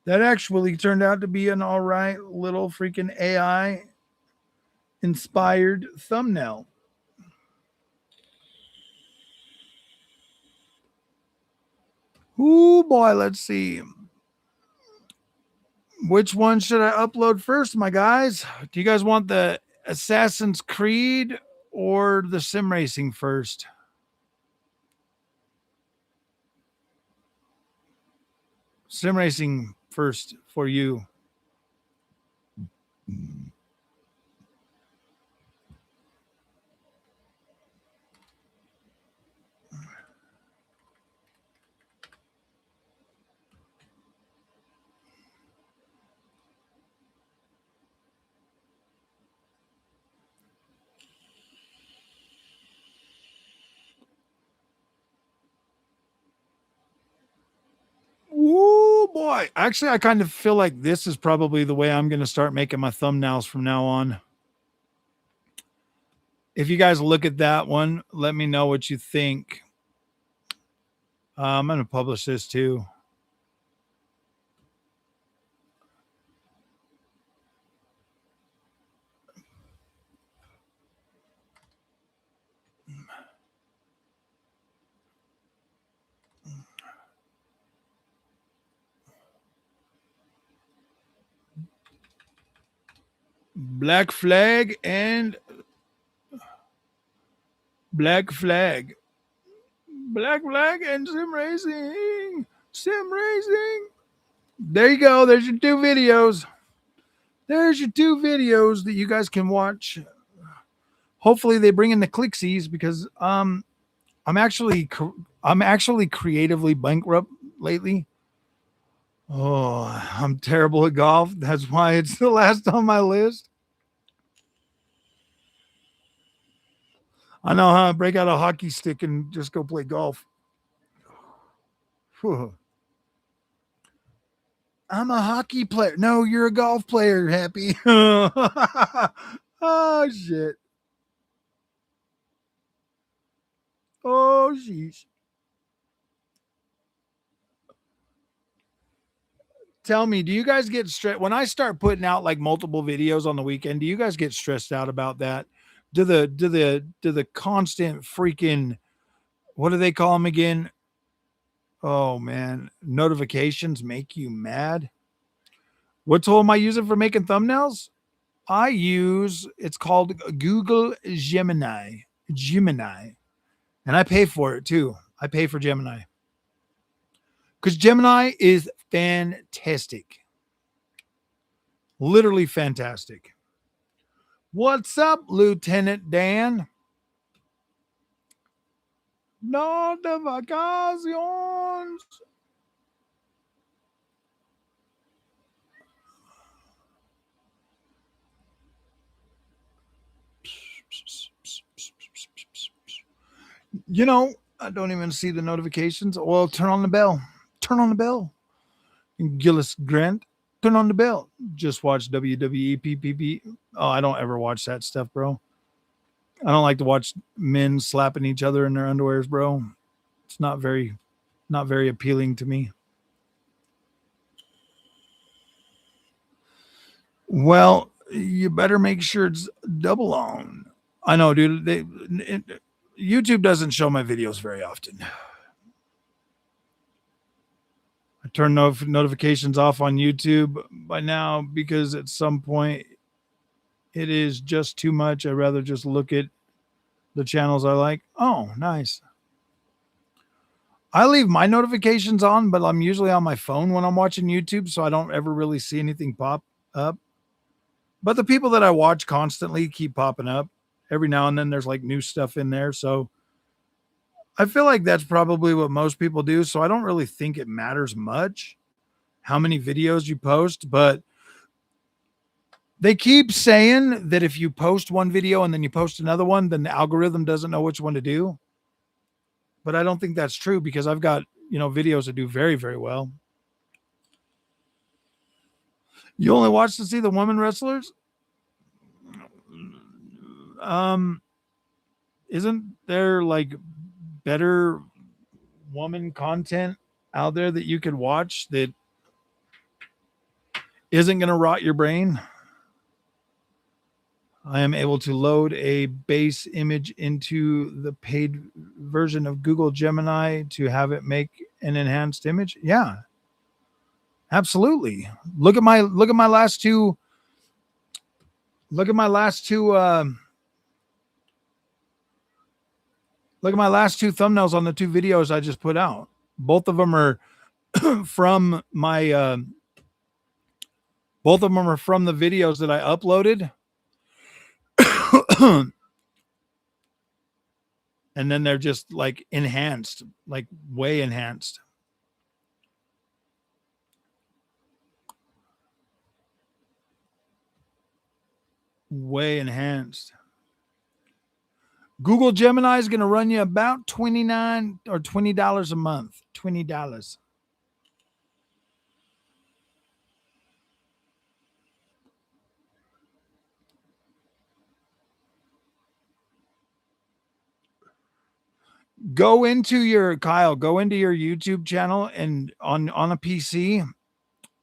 That actually turned out to be an all right little freaking AI inspired thumbnail. Ooh, boy, let's see. Which one should I upload first, my guys? Do you guys want the Assassin's Creed or the sim racing first? Sim racing first for you. Ooh, boy. Actually, I kind of feel like this is probably the way I'm going to start making my thumbnails from now on. If you guys look at that one, let me know what you think. I'm going to publish this too. Black Flag and Black Flag. Black Flag and Sim Racing. Sim Racing. There you go. There's your two videos. There's your two videos that you guys can watch. Hopefully they bring in the clicksies because I'm actually I'm actually creatively bankrupt lately. Oh, I'm terrible at golf. That's why it's the last on my list. I know how to break out a hockey stick and just go play golf. Whew. I'm a hockey player. No, you're a golf player, Happy. Oh, shit. Oh, sheesh. Tell me, do you guys get stressed when I start putting out like multiple videos on the weekend? Do you guys get stressed out about that? Do the constant freaking what do they call them again? Oh man, notifications make you mad. What tool am I using for making thumbnails? I use it's called Google Gemini. Gemini. And I pay for it too. I pay for Gemini. Because Gemini is fantastic. Literally fantastic. What's up, Lieutenant Dan? Notifications. You know, I don't even see the notifications. Well, turn on the bell. Turn on the bell. Gillis Grant, turn on the bell. Just watch WWE. Oh, I don't ever watch that stuff, bro. I don't like to watch men slapping each other in their underwears, bro. It's not very appealing to me. Well, you better make sure it's double on. I know, dude. YouTube doesn't show my videos very often. I turn notifications off on YouTube by now because at some point it is just too much. I'd rather just look at the channels I like. Oh, nice. I leave my notifications on, but I'm usually on my phone when I'm watching YouTube, so I don't ever really see anything pop up. But the people that I watch constantly keep popping up. Every now and then there's like new stuff in there. So I feel like that's probably what most people do. So I don't really think it matters much how many videos you post, but they keep saying that if you post one video and then you post another one, then the algorithm doesn't know which one to do. But I don't think that's true because I've got, videos that do very, very well. You only watch to see the women wrestlers? Um, isn't there like better woman content out there that you could watch that isn't going to rot your brain? I am able to load a base image into the paid version of Google Gemini to have it make an enhanced image. Yeah, absolutely. Look at my last two. Look at my last two. Look at my last two thumbnails on the two videos I just put out. Both of them are from my. Both of them are from the videos that I uploaded. And then they're just like enhanced, like way enhanced. Way enhanced. Google Gemini is going to run you about $29 or $20 a month. $20. Go into your YouTube channel and on a PC,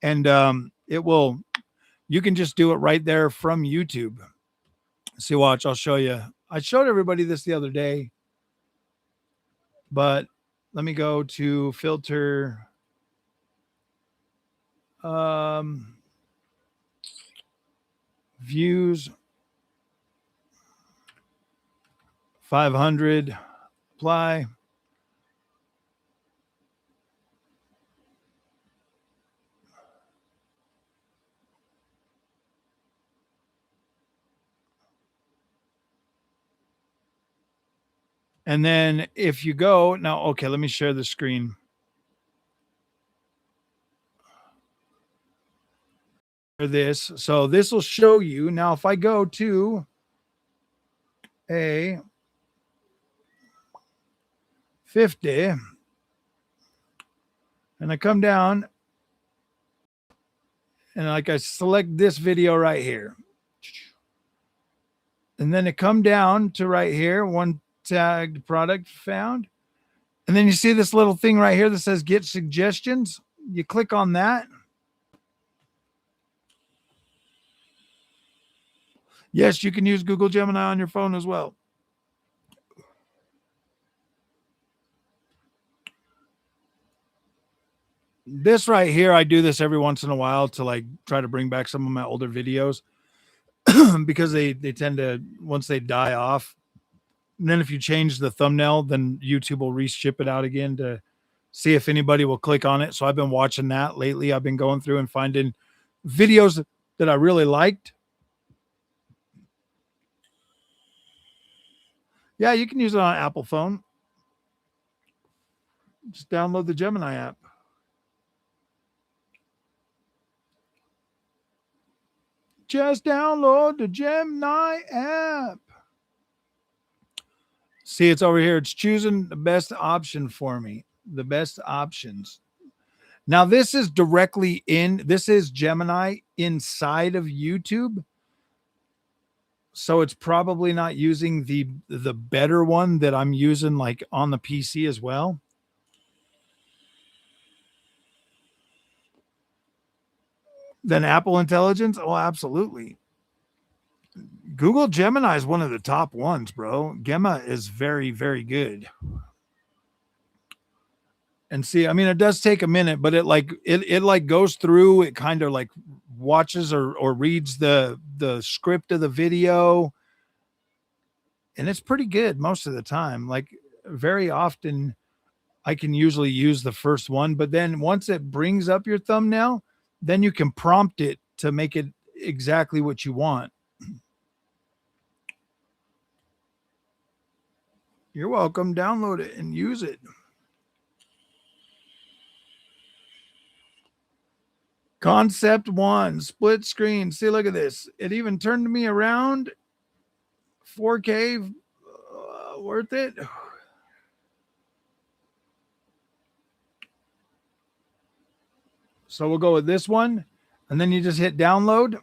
and it will. You can just do it right there from YouTube. See, watch. I'll show you. I showed everybody this the other day, but let me go to filter. Um, views, 500, apply. And then if you go now, okay, let me share the screen. For this. So this will show you. Now, if I go to a 50 and I come down and like I select this video right here. And then it come down to right here, one tagged product found. And then you see this little thing right here that says get suggestions. You click on that. Yes, you can use Google Gemini on your phone as well. This right here, I do this every once in a while to like try to bring back some of my older videos because they tend to, once they die off, and then if you change the thumbnail, then YouTube will reship it out again to see if anybody will click on it. So I've been watching that lately. I've been going through and finding videos that I really liked. Yeah, you can use it on Apple phone. Just download the Gemini app. Just download the Gemini app. See, it's over here. It's choosing the best option for me. The best options. Now, this is directly this is Gemini inside of YouTube. So it's probably not using the better one that I'm using like on the PC as well. Than Apple Intelligence? Oh, absolutely. Google Gemini is one of the top ones, bro. Gemma is very, very good. And see, I mean, it does take a minute, but it like goes through, it kind of like watches or reads the script of the video. And it's pretty good most of the time. Like very often I can usually use the first one, but then once it brings up your thumbnail, then you can prompt it to make it exactly what you want. You're welcome. Download it and use it. Concept one, split screen. See, look at this. It even turned me around. 4K, worth it. So we'll go with this one. And then you just hit download.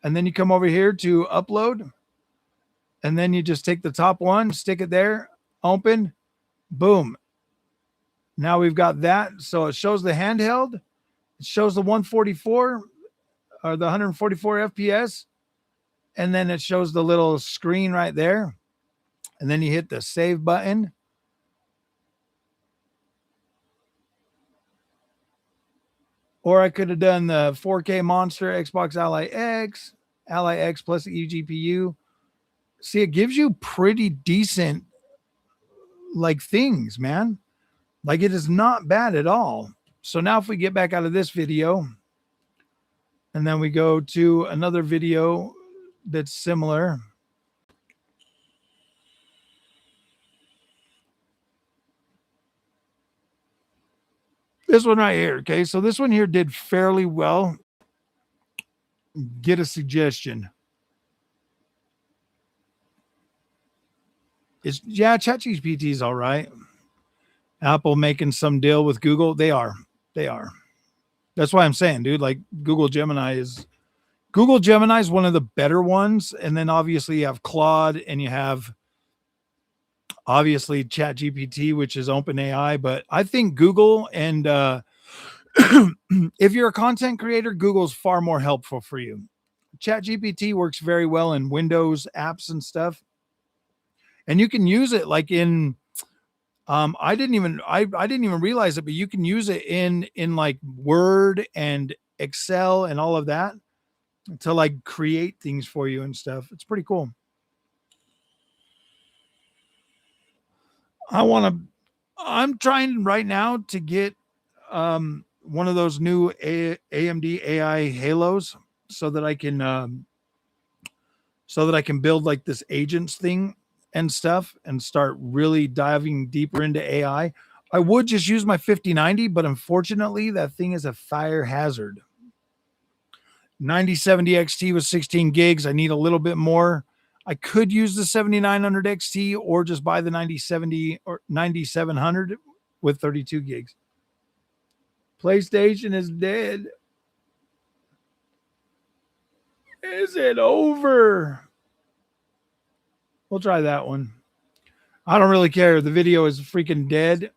And then you come over here to upload. And then you just take the top one, stick it there, open, boom. Now we've got that. So it shows the handheld. It shows the 144 or the 144 FPS. And then it shows the little screen right there. And then you hit the save button. Or I could have done the 4K Monster Xbox Ally X plus eGPU. See, it gives you pretty decent like things, man. Like it is not bad at all. So now if we get back out of this video and then we go to another video that's similar. This one right here. Okay. So this one here did fairly well. Get a suggestion. ChatGPT is all right. Apple making some deal with Google. They are. That's why I'm saying, dude, like Google Gemini is one of the better ones. And then obviously you have Claude and you have obviously ChatGPT, which is OpenAI. But I think Google and if you're a content creator, Google's far more helpful for you. ChatGPT works very well in Windows apps and stuff. And you can use it like in I didn't even realize it, but you can use it in like Word and Excel and all of that. to like create things for you and stuff. It's pretty cool. I want to. I'm trying right now to get one of those new AMD AI Halos so that I can build like this agents thing and stuff and start really diving deeper into AI. I would just use my 5090, but unfortunately, that thing is a fire hazard. 9070 XT with 16 gigs. I need a little bit more. I could use the 7900 XT or just buy the 9070 or 9700 with 32 gigs. PlayStation is dead. Is it over? We'll try that one. I don't really care. The video is freaking dead.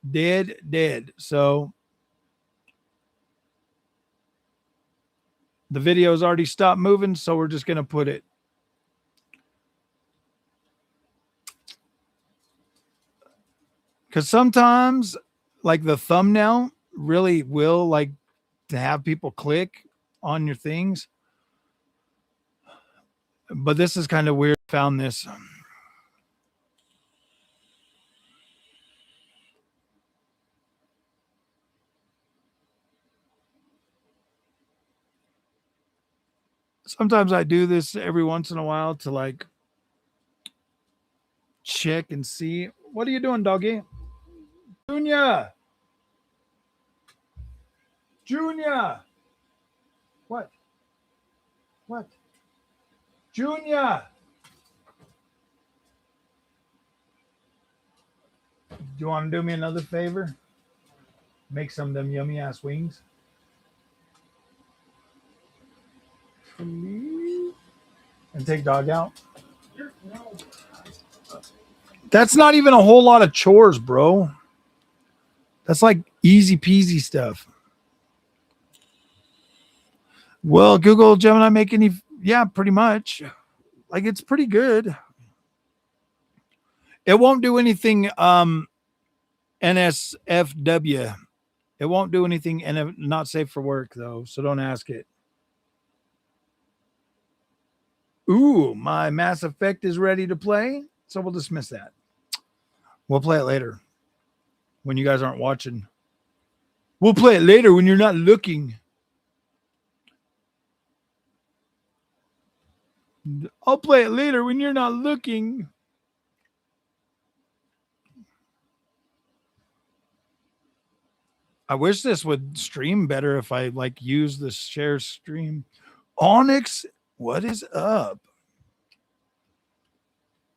Dead. So the video's already stopped moving, so we're just going to put it. Because sometimes, like the thumbnail really will like to have people click on your things. But this is kind of weird. Found this. Sometimes I do this every once in a while to like check and see. What are you doing, doggy? Junior. Junior. What? What? Junior. Do you want to do me another favor? Make some of them yummy ass wings. And take dog out. That's not even a whole lot of chores, bro. That's like easy peasy stuff. Will Google Gemini make any? Yeah, pretty much. Like it's pretty good. It won't do anything NSFW. It won't do anything and not safe for work though, so don't ask it. Ooh, my Mass Effect is ready to play, so we'll dismiss that. We'll play it later when you guys aren't watching. We'll play it later when you're not looking. I'll play it later when you're not looking. I wish this would stream better if I like use the share stream. Onyx, what is up?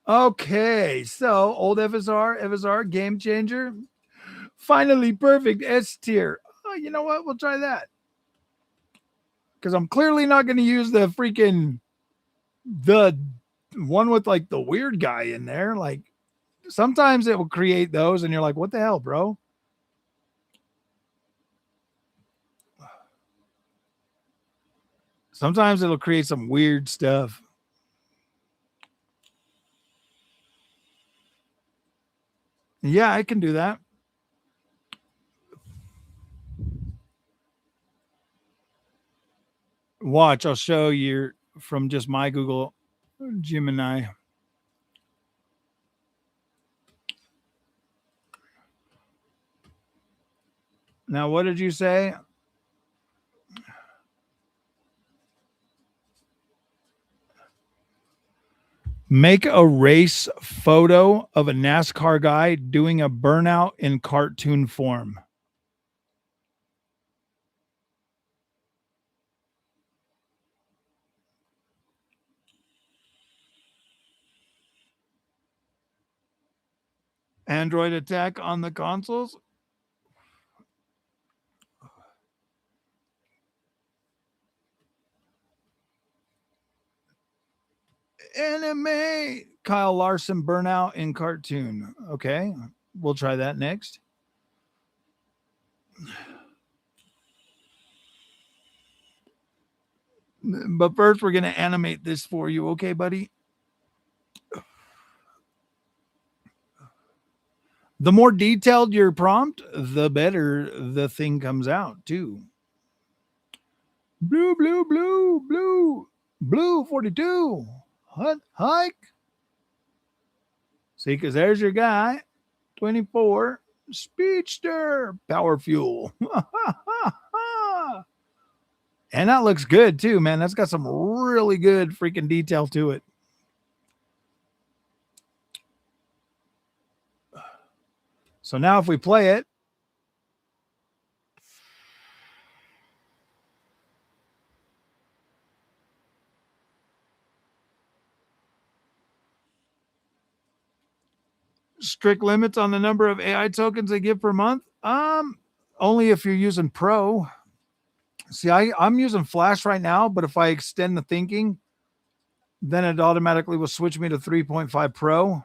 Okay, so old FSR, game changer. Finally perfect S tier. Oh, you know what? We'll try that. Because I'm clearly not going to use the one with like the weird guy in there. Like sometimes it will create those and you're like, what the hell, bro? Sometimes it'll create some weird stuff. Yeah, I can do that. Watch, I'll show you from just my Google Gemini. Now, what did you say? Make a race photo of a NASCAR guy doing a burnout in cartoon form. Android attack on the consoles. Anime. Kyle Larson burnout in cartoon. Okay, we'll try that next. But first, we're going to animate this for you. Okay, buddy? The more detailed your prompt, the better the thing comes out, too. Blue, blue, blue, blue, blue 42. Hike. See, because there's your guy. 24. Speedster. Power fuel. And that looks good too, man. That's got some really good freaking detail to it. So now if we play it, strict limits on the number of AI tokens they give per month. Only if you're using Pro. See, I'm using Flash right now, but if I extend the thinking, then it automatically will switch me to 3.5 Pro.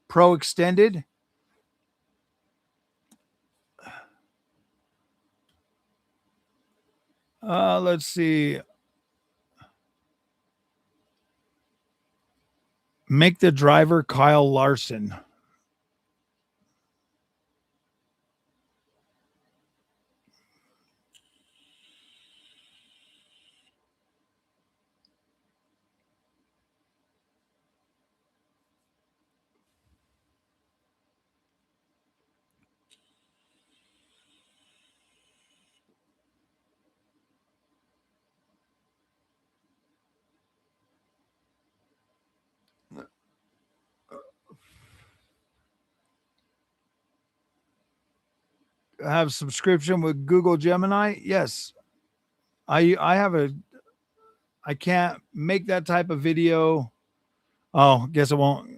Pro extended. Let's see. Make the driver Kyle Larson. Have subscription with Google Gemini? Yes. I have a I can't make that type of video. Oh, guess it won't.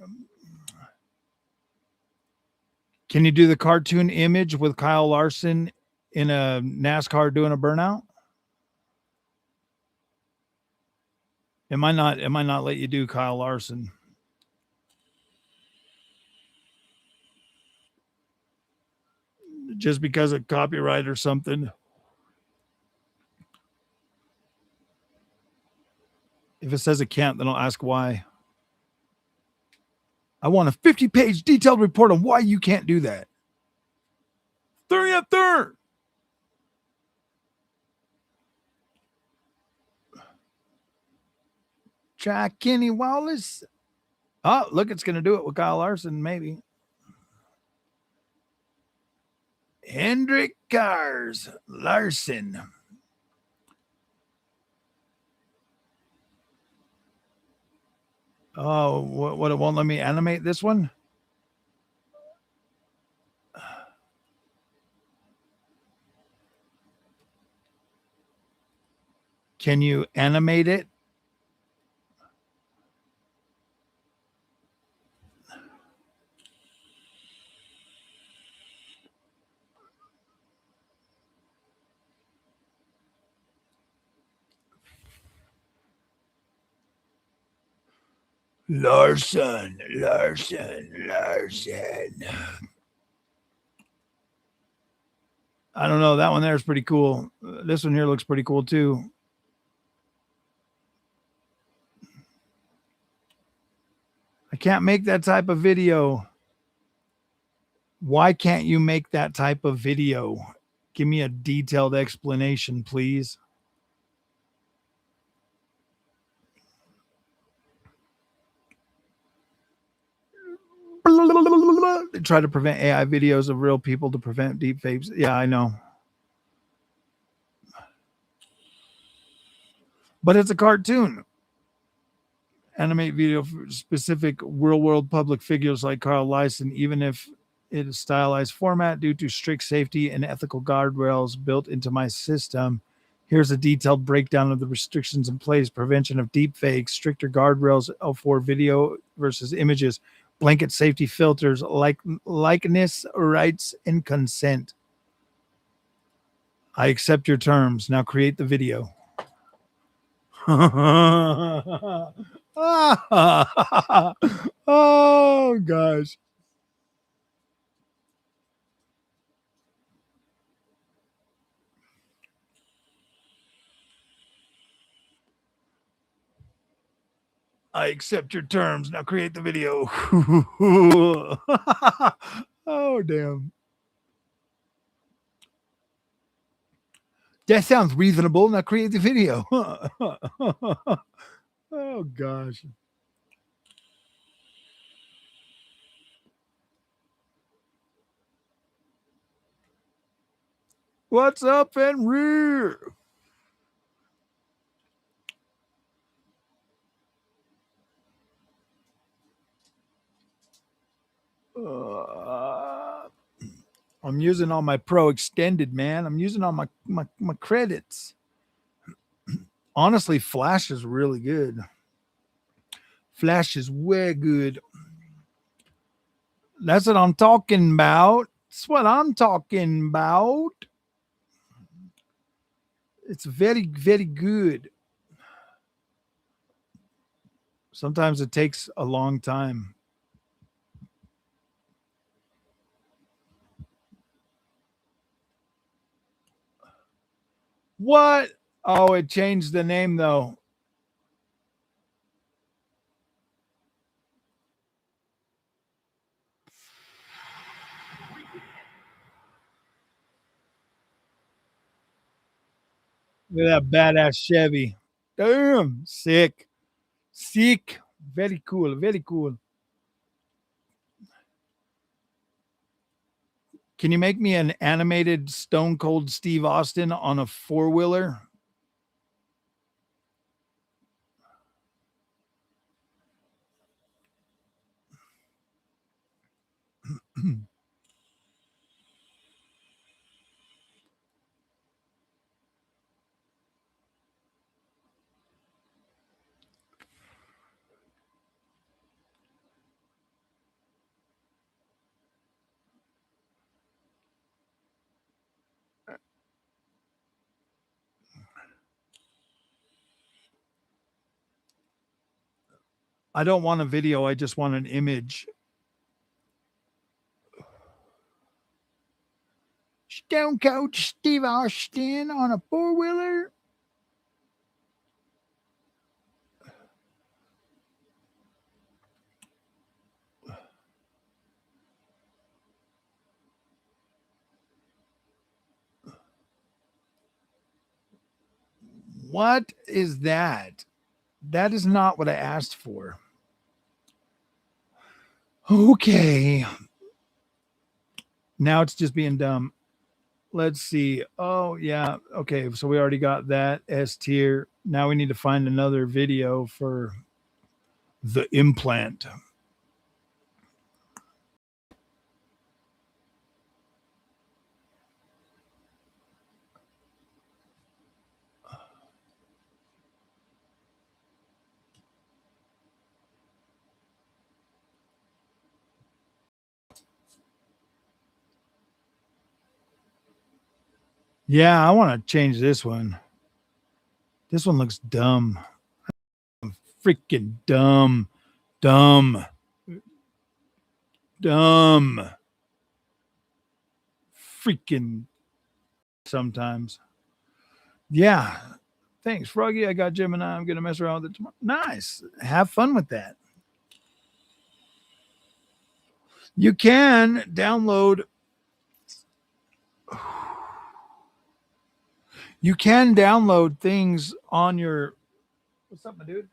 Can you do the cartoon image with Kyle Larson in a NASCAR doing a burnout? It might not let you do Kyle Larson. Just because of copyright or something. If it says it can't, then I'll ask why. I want a 50-page detailed report on why you can't do that. 30 up there. Try Kenny Wallace. Oh, look, it's going to do it with Kyle Larson, maybe. Hendrick Cars Larson. Oh, what it won't let me animate this one? Can you animate it? Larson. I don't know. That one there is pretty cool. This one here looks pretty cool too. I can't make that type of video. Why can't you make that type of video? Give me a detailed explanation, please. They try to prevent AI videos of real people to prevent deepfakes. Yeah, I know. But it's a cartoon. Animate video for specific real world public figures like Carl Lyson, even if it is stylized format due to strict safety and ethical guardrails built into my system. Here's a detailed breakdown of the restrictions in place: prevention of deepfakes, stricter guardrails for video versus images, blanket safety filters, likeness, rights, and consent. I accept your terms. Now create the video. Oh gosh. I accept your terms. Now create the video. Oh damn. That sounds reasonable. Now create the video. Oh gosh. What's up, Henry? Uh, I'm using all my pro extended, man. I'm using all my credits. Honestly, Flash is really good. Flash is way good. That's what I'm talking about. That's what I'm talking about. It's very, very good. Sometimes it takes a long time. What? Oh, it changed the name though. Look at that badass Chevy. Damn, sick. Sick. Very cool. Very cool. Can you make me an animated Stone Cold Steve Austin on a four wheeler? I don't want a video. I just want an image. Stone Cold Steve Austin on a four wheeler. What is that? That is not what I asked for. Okay. Now it's just being dumb. Let's see. Oh, yeah. Okay. So we already got that S tier. Now we need to find another video for the implant. Yeah, I want to change this one. This one looks dumb. Freaking dumb. Dumb. Dumb. Freaking sometimes. Yeah. Thanks, Froggy. I got Gemini. I'm going to mess around with it tomorrow. Nice. Have fun with that. You can download. You can download things on your. What's up, my dude?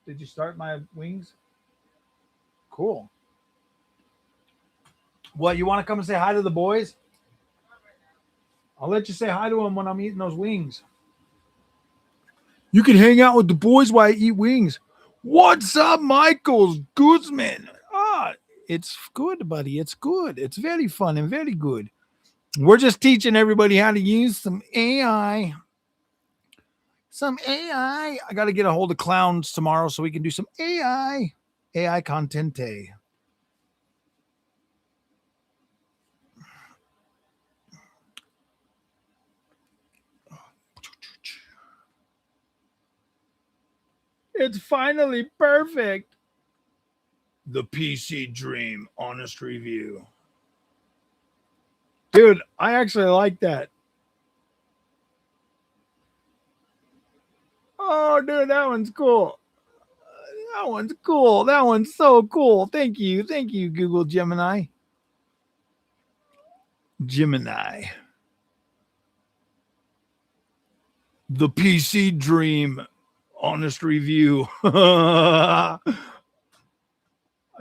Did you start my wings? Cool. What, you want to come and say hi to the boys? I'll let you say hi to them when I'm eating those wings. You can hang out with the boys while I eat wings. What's up, Michael Guzman? Ah, it's good, buddy. It's good. It's very fun and very good. We're just teaching everybody how to use some AI. Some AI. I got to get a hold of clowns tomorrow so we can do some AI content. It's finally perfect. The PC Dream honest review. Dude, I actually like that. Oh, dude, that one's cool. That one's cool. That one's so cool. Thank you. Thank you, Google Gemini. Gemini. The PC Dream honest review. I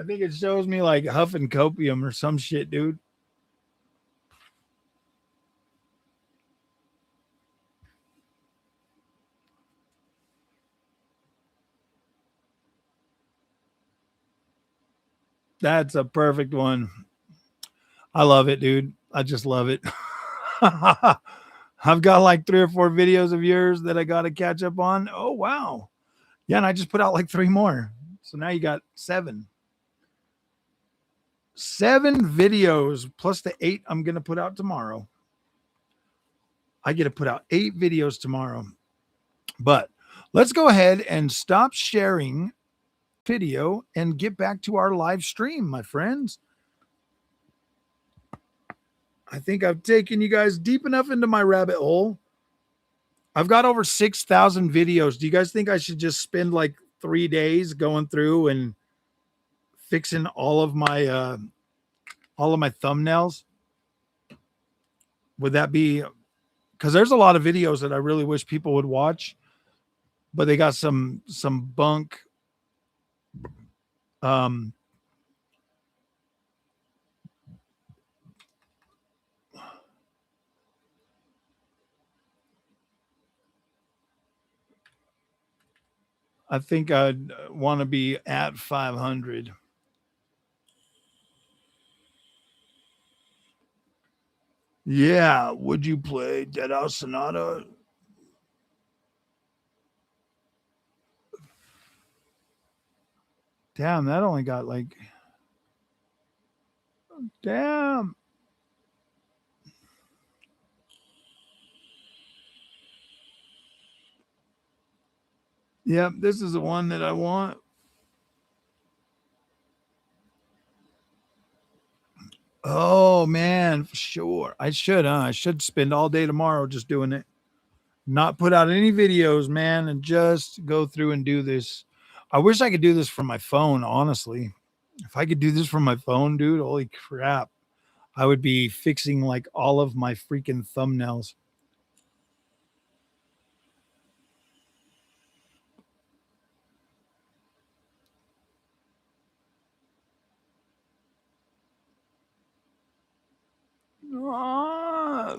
think it shows me like huffing copium or some shit, dude. That's a perfect one. I love it, dude. I just love it. I've got like 3 or 4 videos of yours that I got to catch up on. Oh, wow. Yeah. And I just put out like 3 more. So now you got 7. 7 videos plus the 8 I'm going to put out tomorrow. I get to put out 8 videos tomorrow. But let's go ahead and stop sharing video and get back to our live stream, my friends. I think I've taken you guys deep enough into my rabbit hole. I've got over 6,000 videos. Do you guys think I should just spend like 3 days going through and fixing all of my thumbnails? Would that be, because there's a lot of videos that I really wish people would watch, but they got some bunk um I think I'd want to be at 500. Yeah, would you play Dead Sonata? Damn, that only got like, damn. Yep, this is the one that I want. Oh man, for sure. I should, huh? I should spend all day tomorrow just doing it. Not put out any videos, man, and just go through and do this. I wish I could do this from my phone, honestly. If I could do this from my phone, dude, holy crap. I would be fixing like all of my freaking thumbnails. Ah,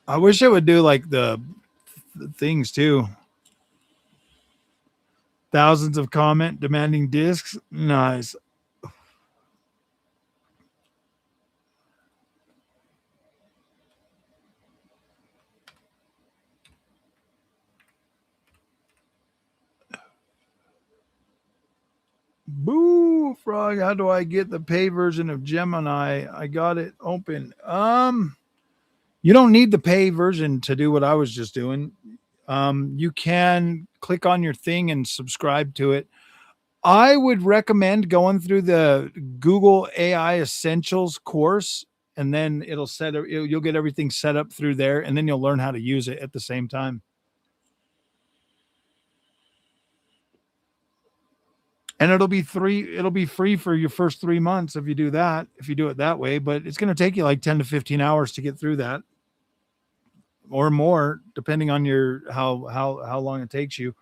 I wish it would do like the things too. Thousands of comment demanding discs. Nice. Boo, frog. How do I get the pay version of Gemini? I got it open. You don't need the pay version to do what I was just doing. You can click on your thing and subscribe to it. I would recommend going through the Google AI Essentials course, and then you'll get everything set up through there, and then you'll learn how to use it at the same time. And it'll be free for your first 3 months if you do that, if you do it that way. But it's going to take you like 10 to 15 hours to get through that, or more, depending on your how long it takes you.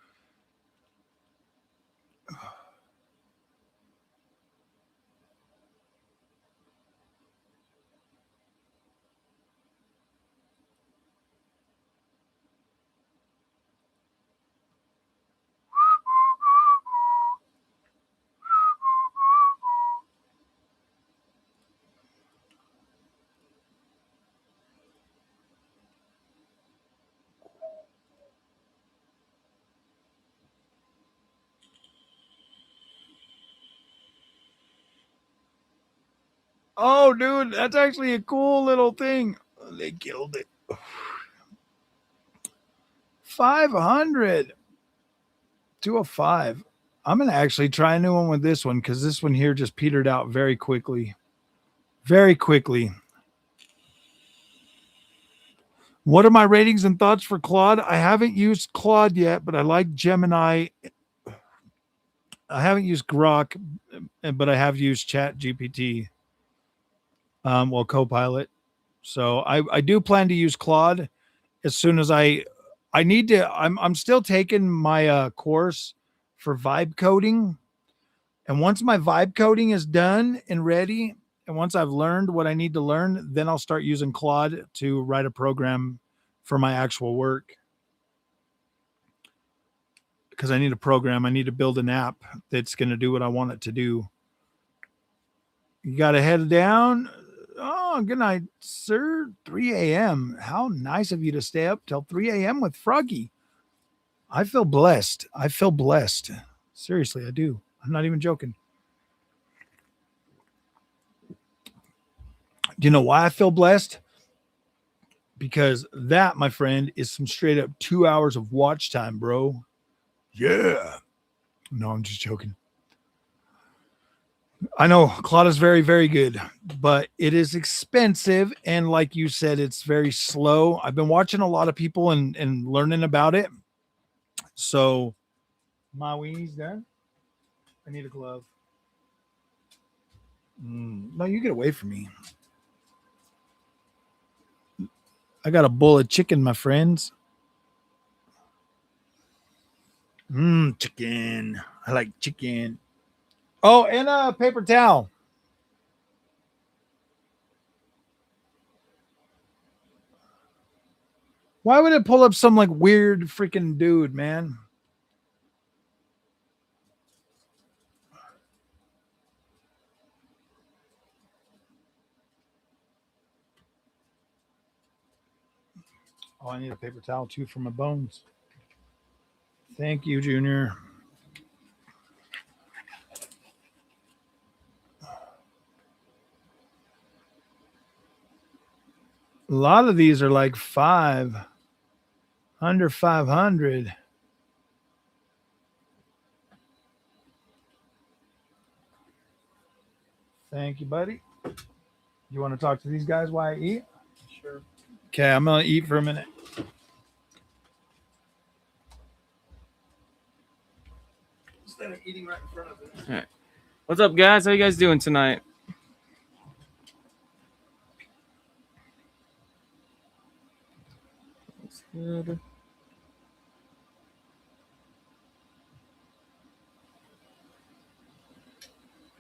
Oh, dude, that's actually a cool little thing. They killed it. 500 to a 5. I'm going to actually try a new one with this one because this one here just petered out very quickly. Very quickly. What are my ratings and thoughts for Claude? I haven't used Claude yet, but I like Gemini. I haven't used Grok, but I have used Chat GPT, Copilot. So I do plan to use Claude as soon as I need to. I'm still taking my course for vibe coding, and once my vibe coding is done and ready, and once I've learned what I need to learn, then I'll start using Claude to write a program for my actual work. Because I need a program, I need to build an app that's going to do what I want it to do. You got to head down. Oh, good night, sir. 3 a.m. How nice of you to stay up till 3 a.m. with Froggy. I feel blessed. I feel blessed. Seriously, I do. I'm not even joking. Do you know why I feel blessed? Because that, my friend, is some straight up 2 hours of watch time, bro. Yeah. No, I'm just joking. I know Claude is very, very good, but it is expensive. And like you said, it's very slow. I've been watching a lot of people and learning about it. So my weenie's done. I need a glove. No, you get away from me. I got a bowl of chicken, my friends. Chicken. I like chicken. Oh, and a paper towel. Why would it pull up some like weird freaking dude, man? Oh, I need a paper towel too for my bones. Thank you, Junior. A lot of these are like under 500. Thank you, buddy. You want to talk to these guys while I eat? Sure. Okay, I'm going to eat for a minute. Instead of eating right in front of it.
All right. What's up, guys? How you guys doing tonight? That's good.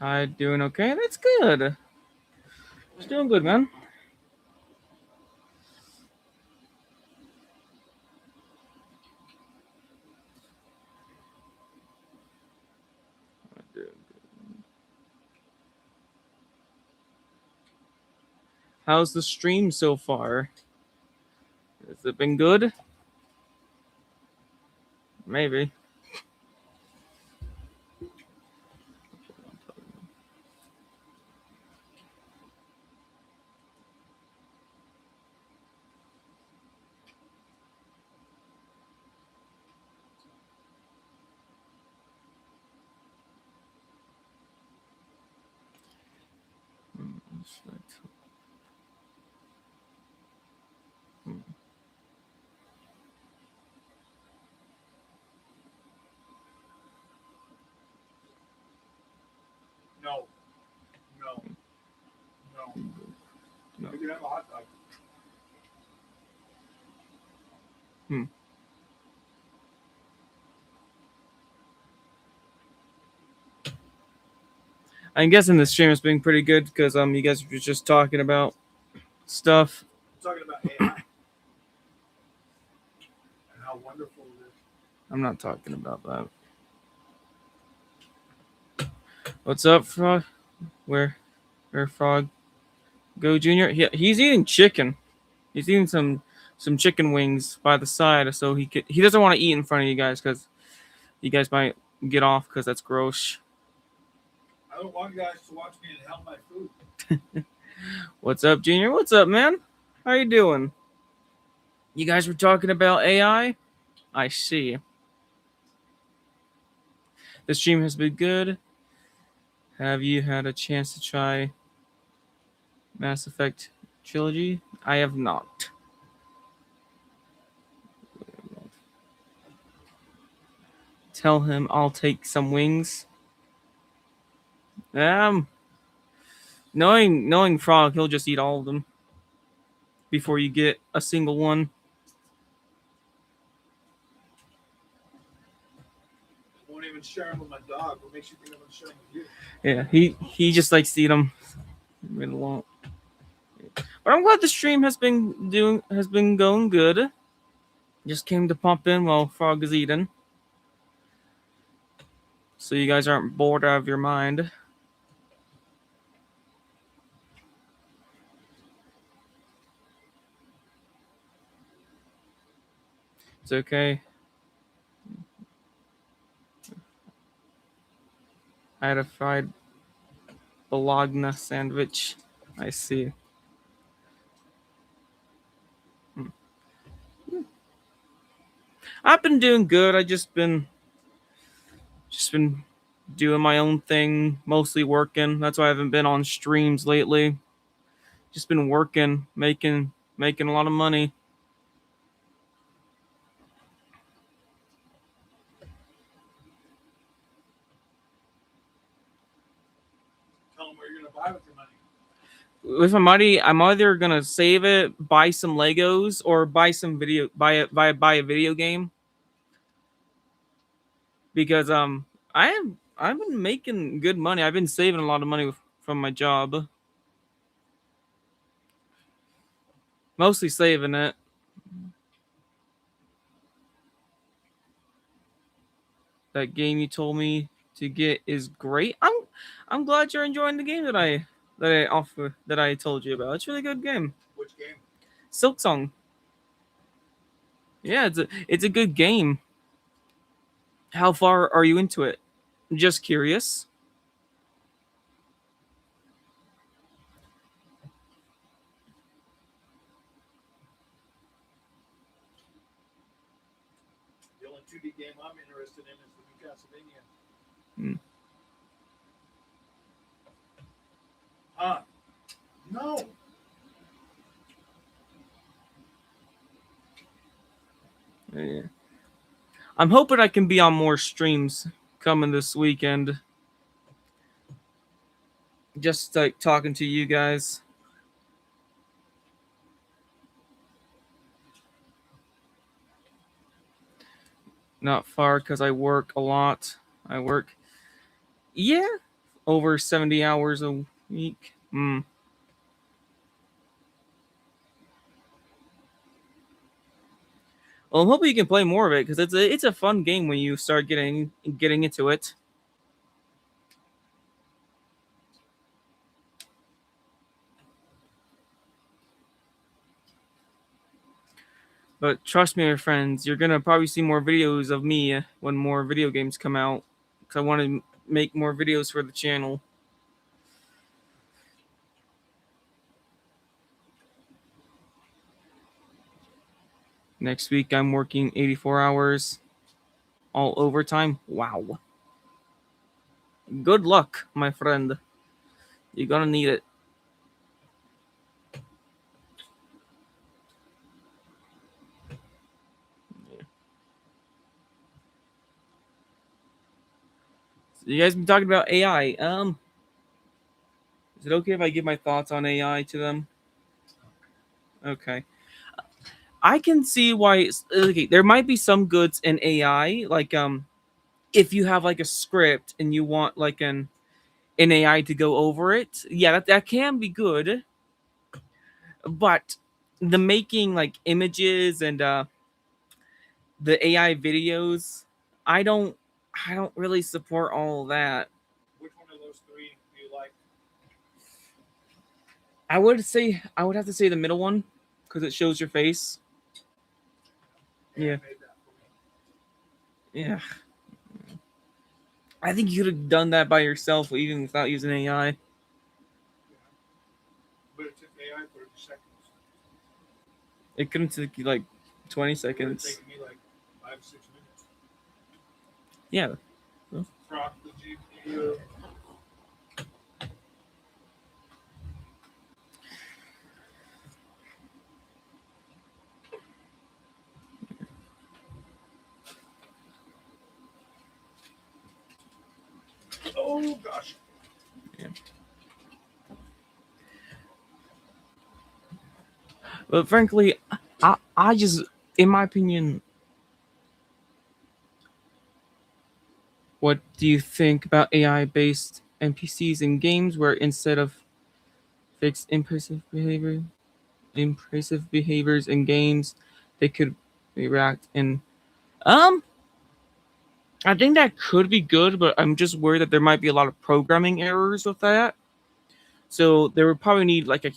I doing okay? That's good. Just doing good, man. How's the stream so far? Has it been good? Maybe.
No. No. No. No. You can have a hot dog.
I'm guessing the stream has been pretty good because you guys were just talking about stuff.
I'm talking about AI and how wonderful it is.
I'm not talking about that. What's up, Frog? Where Frog go, Junior? He's eating chicken. He's eating some chicken wings by the side, so he doesn't want to eat in front of you guys because you guys might get off because that's gross.
I don't want you guys to watch me and help my food.
What's up, Junior? What's up, man? How you doing? You guys were talking about AI? I see. The stream has been good. Have you had a chance to try Mass Effect Trilogy? I have not. Tell him I'll take some wings. Um, knowing Frog, he'll just eat all of them before you get a single one.
I won't even share them with my dog. What makes you think I'm going to share them with you?
Yeah, he just likes to eat them. Really won't. But I'm glad the stream has been going good. Just came to pop in while Frog is eating, so you guys aren't bored out of your mind. It's okay. I had a fried bologna sandwich. I see. I've been doing good. I just been doing my own thing, mostly working. That's why I haven't been on streams lately. Just been working, making a lot of money.
Tell them what you're going to buy with your money.
With my money, I'm either gonna save it, buy some Legos, or buy a video game. Because I've been making good money. I've been saving a lot of money from my job. Mostly saving it. That game you told me to get is great. I'm glad you're enjoying the game that I told you about. It's a really good game.
Which game?
Silk Song. Yeah, it's a good game. How far are you into it? Just curious.
The only 2D game I'm interested in is the New Castlevania.
Hmm.
No.
Yeah. I'm hoping I can be on more streams coming this weekend. Just like talking to you guys. Not far because I work a lot. I work, yeah, over 70 hours a week. Well, I'm hoping you can play more of it because it's a fun game when you start getting into it. But trust me, my friends, you're gonna probably see more videos of me when more video games come out. Because I want to make more videos for the channel. Next week, I'm working 84 hours, all overtime. Wow. Good luck, my friend. You're gonna need it. So you guys been talking about AI. Is it okay if I give my thoughts on AI to them? Okay. I can see why okay, there might be some goods in AI, like if you have like a script and you want like an AI to go over it, yeah, that can be good. But the making like images and the AI videos, I don't I don't really support all of that.
Which one of those three do you like?
I would have to say the middle one because it shows your face.
AI
Yeah.
made that for me.
Yeah. I think you could have done that by yourself, even without using AI.
But it took AI 30 seconds.
It couldn't take you like 20
It would have
seconds.
taken me like 5-6 minutes.
Yeah.
Prop the GPU. Oh gosh.
Yeah. But frankly, I just, in my opinion, what do you think about AI-based NPCs in games where instead of fixed impressive behaviors in games, they could react in um I think that could be good, but I'm just worried that there might be a lot of programming errors with that. So there would probably need like a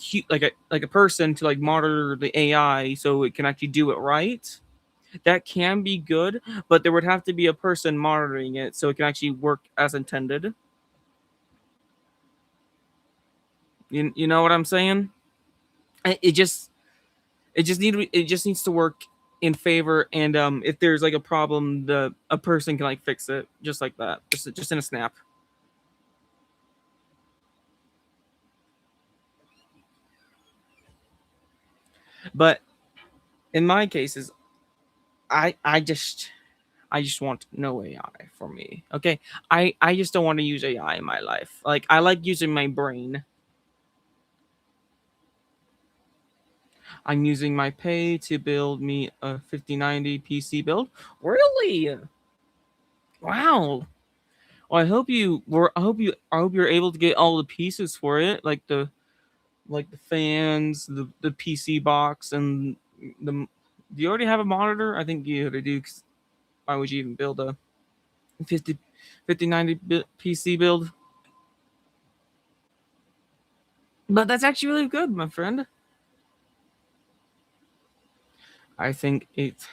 person to like monitor the AI so it can actually do it right. That can be good, but there would have to be a person monitoring it so it can actually work as intended. You know what I'm saying? It just it just needs to work in favor, and if there's like a problem, the a person can like fix it just like that, just in a snap. But in my cases, I I just I just want no AI for me. Okay, I just don't want to use AI in my life. Like I like using my brain. I'm using my pay to build me a 5090 PC build. Really? Wow. Well, I hope you're able to get all the pieces for it, like the fans, the PC box, and the. Do you already have a monitor? I think you already do. 'Cause why would you even build a 5090 PC build? But that's actually really good, my friend. I think it.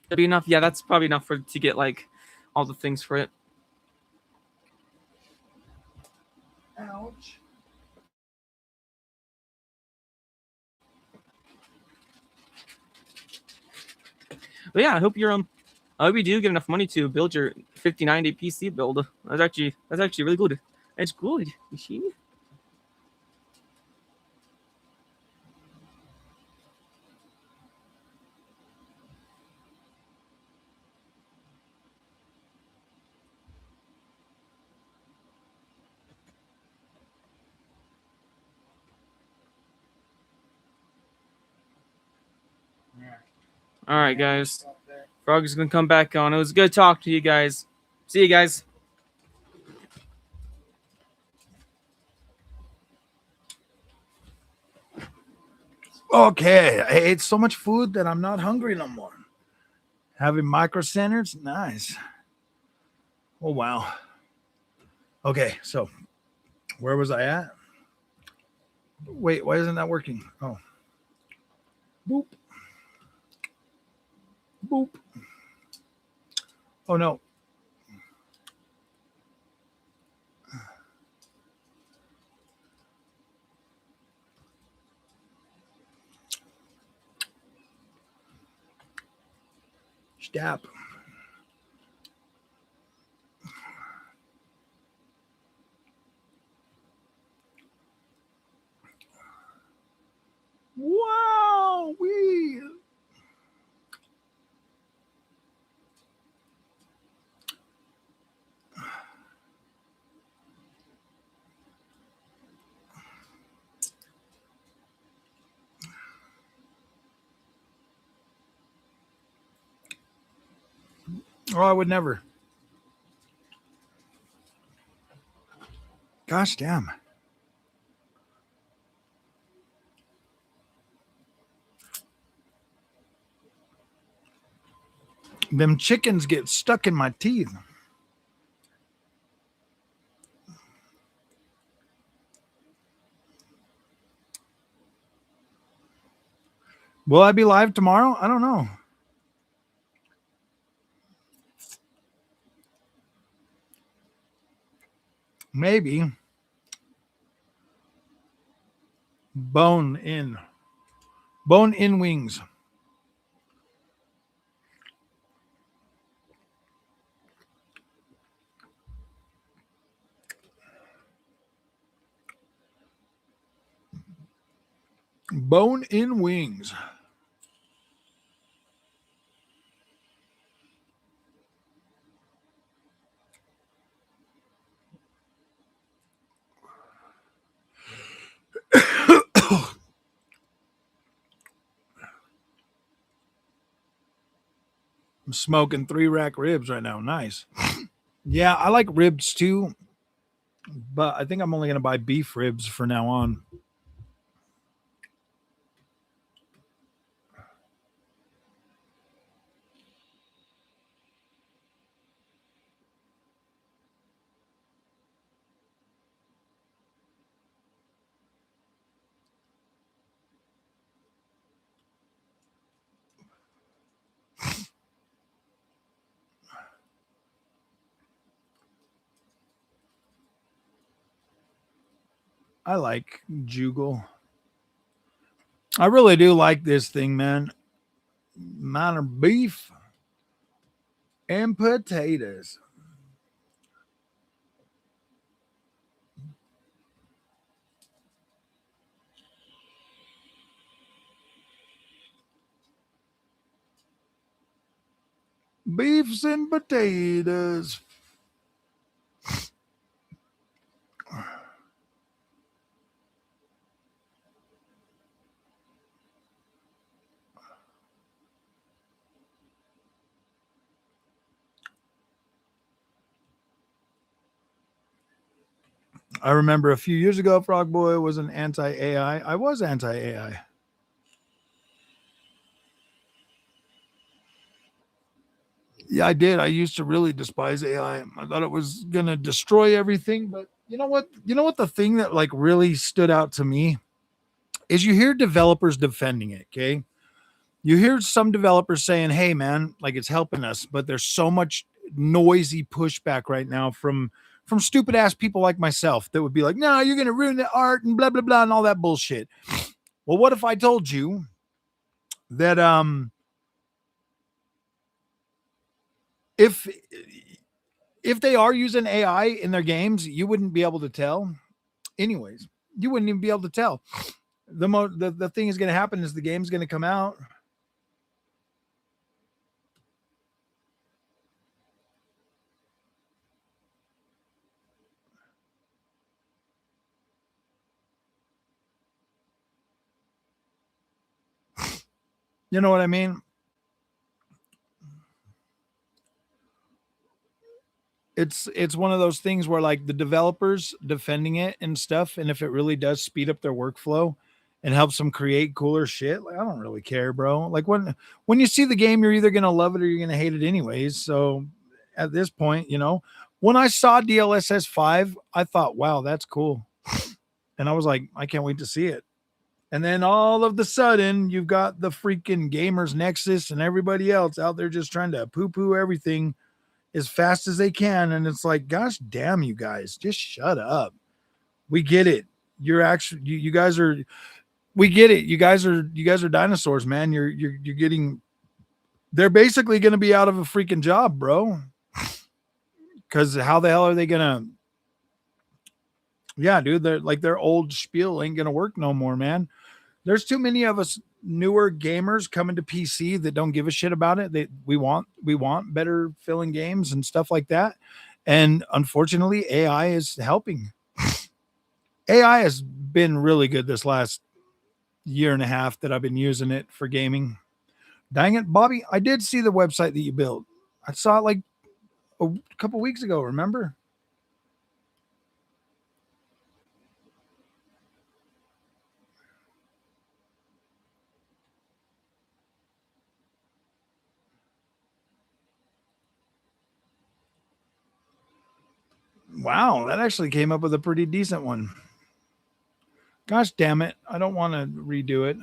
That'd be enough. Yeah, that's probably enough for to get like all the things for it.
Ouch.
But yeah, I hope you do get enough money to build your 5090 PC build. That's actually really good. It's good. You see? All right, guys. Frog is gonna come back on. It was good talking to you guys. See you guys.
Okay, I ate so much food that I'm not hungry no more. Having micro centers, nice. Oh wow. Okay, so where was I at? Wait, why isn't that working? Oh, boop, boop. Oh no. Stop. Wow, we. Oh, I would never. Gosh damn. Them chickens get stuck in my teeth. Will I be live tomorrow? I don't know. Maybe bone in. Bone in wings. Bone in wings. I'm smoking 3 rack ribs right now. Nice. Yeah, I like ribs too, but I think I'm only going to buy beef ribs for now on. I like Jugal. I really do like this thing, man. Mine are beef and potatoes. Beefs and potatoes. I remember a few years ago, Frog Boy was an anti AI. I was anti AI. Yeah, I did. I used to really despise AI. I thought it was gonna destroy everything. But you know what? You know what? The thing that like really stood out to me is you hear developers defending it. Okay, you hear some developers saying, "Hey, man, like it's helping us," but there's so much noisy pushback right now from stupid ass people like myself that would be like, "No, you're gonna ruin the art and blah blah blah and all that bullshit." Well, what if I told you that if if they are using AI in their games, you wouldn't be able to tell. Anyways, you wouldn't even be able to tell. The thing is going to happen is the game's going to come out. You know what I mean? It's one of those things where like the developers defending it and stuff, and if it really does speed up their workflow and helps them create cooler shit, like I don't really care, bro. Like when you see the game, you're either gonna love it or you're gonna hate it anyways. So at this point, you know, when I saw DLSS 5, I thought, wow, that's cool. And I was like, I can't wait to see it. And then all of the sudden, you've got the freaking Gamers Nexus and everybody else out there just trying to poo poo everything as fast as they can. And it's like, gosh damn, you guys, just shut up. We get it. You're actually, you guys are, we get it. You guys are dinosaurs, man. You're getting, they're basically going to be out of a freaking job, bro. Because how the hell are they going to, yeah, dude, they're like their old spiel ain't going to work no more, man. There's too many of us newer gamers coming to PC that don't give a shit about it. We want better filling games and stuff like that. And unfortunately, AI is helping. AI has been really good this last year and a half that I've been using it for gaming. Dang it, Bobby, I did see the website that you built. I saw it like a couple weeks ago, remember? Wow, that actually came up with a pretty decent one. Gosh damn it. I don't want to redo it.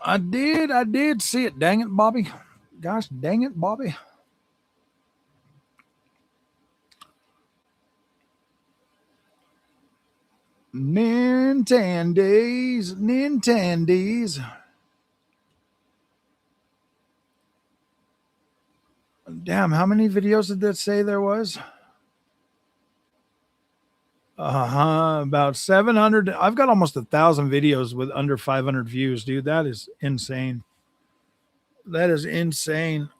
I did see it. Dang it, Bobby. Gosh, dang it, Bobby. Nintendies. Damn, how many videos did that say there was? About 700. I've got almost 1,000 videos with under 500 views, dude. That is insane. That is insane.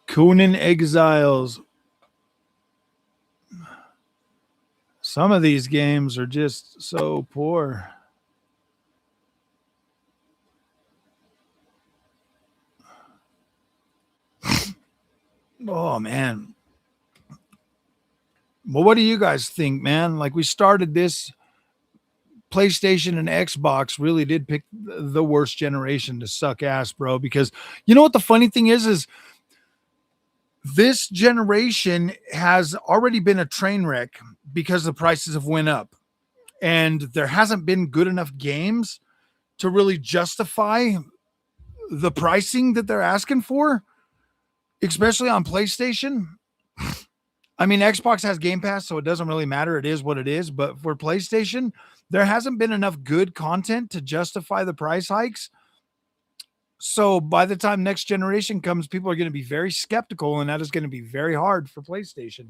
Conan Exiles. Some of these games are just so poor. Oh man. Well, what do you guys think, man? Like we started this PlayStation and Xbox really did pick the worst generation to suck ass, bro. Because you know what the funny thing is this generation has already been a train wreck because the prices have went up, and there hasn't been good enough games to really justify the pricing that they're asking for, especially on PlayStation. I mean, Xbox has Game Pass, so it doesn't really matter. It is what it is. But for PlayStation, there hasn't been enough good content to justify the price hikes. So by the time next generation comes, people are going to be very skeptical, and that is going to be very hard for PlayStation.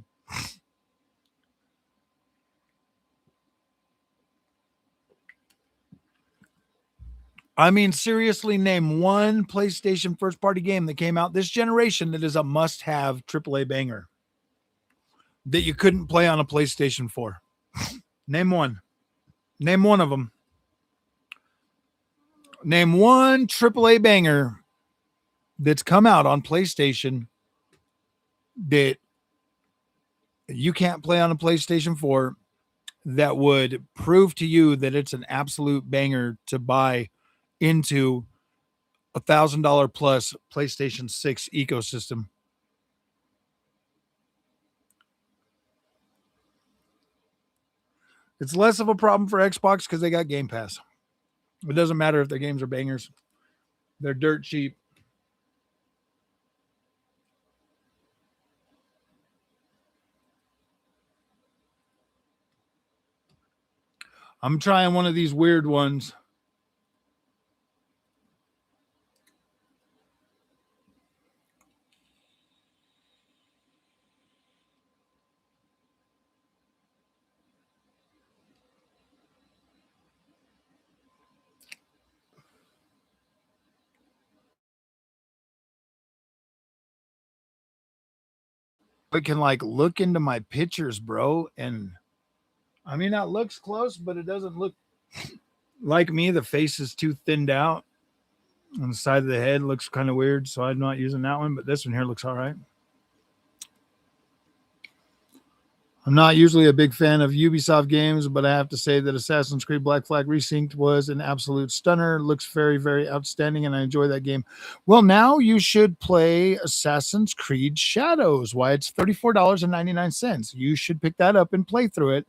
I mean, seriously, name one PlayStation first party game that came out this generation that is a must have AAA banger that you couldn't play on a PlayStation 4. Name one. Name one of them. Name one AAA banger that's come out on PlayStation that you can't play on a PlayStation 4 that would prove to you that it's an absolute banger to buy into $1,000 plus PlayStation 6 ecosystem. It's less of a problem for Xbox because they got Game Pass. It doesn't matter if their games are bangers. They're dirt cheap. I'm trying one of these weird ones. It can like look into my pictures, bro. And I mean, that looks close, but it doesn't look like me. The face is too thinned out. On the side of the head looks kind of weird. So I'm not using that one, but this one here looks all right. I'm not usually a big fan of Ubisoft games, but I have to say that Assassin's Creed Black Flag Resynced was an absolute stunner. Looks very, very outstanding, and I enjoy that game. Well, now you should play Assassin's Creed Shadows. Why it's $34.99. You should pick that up and play through it,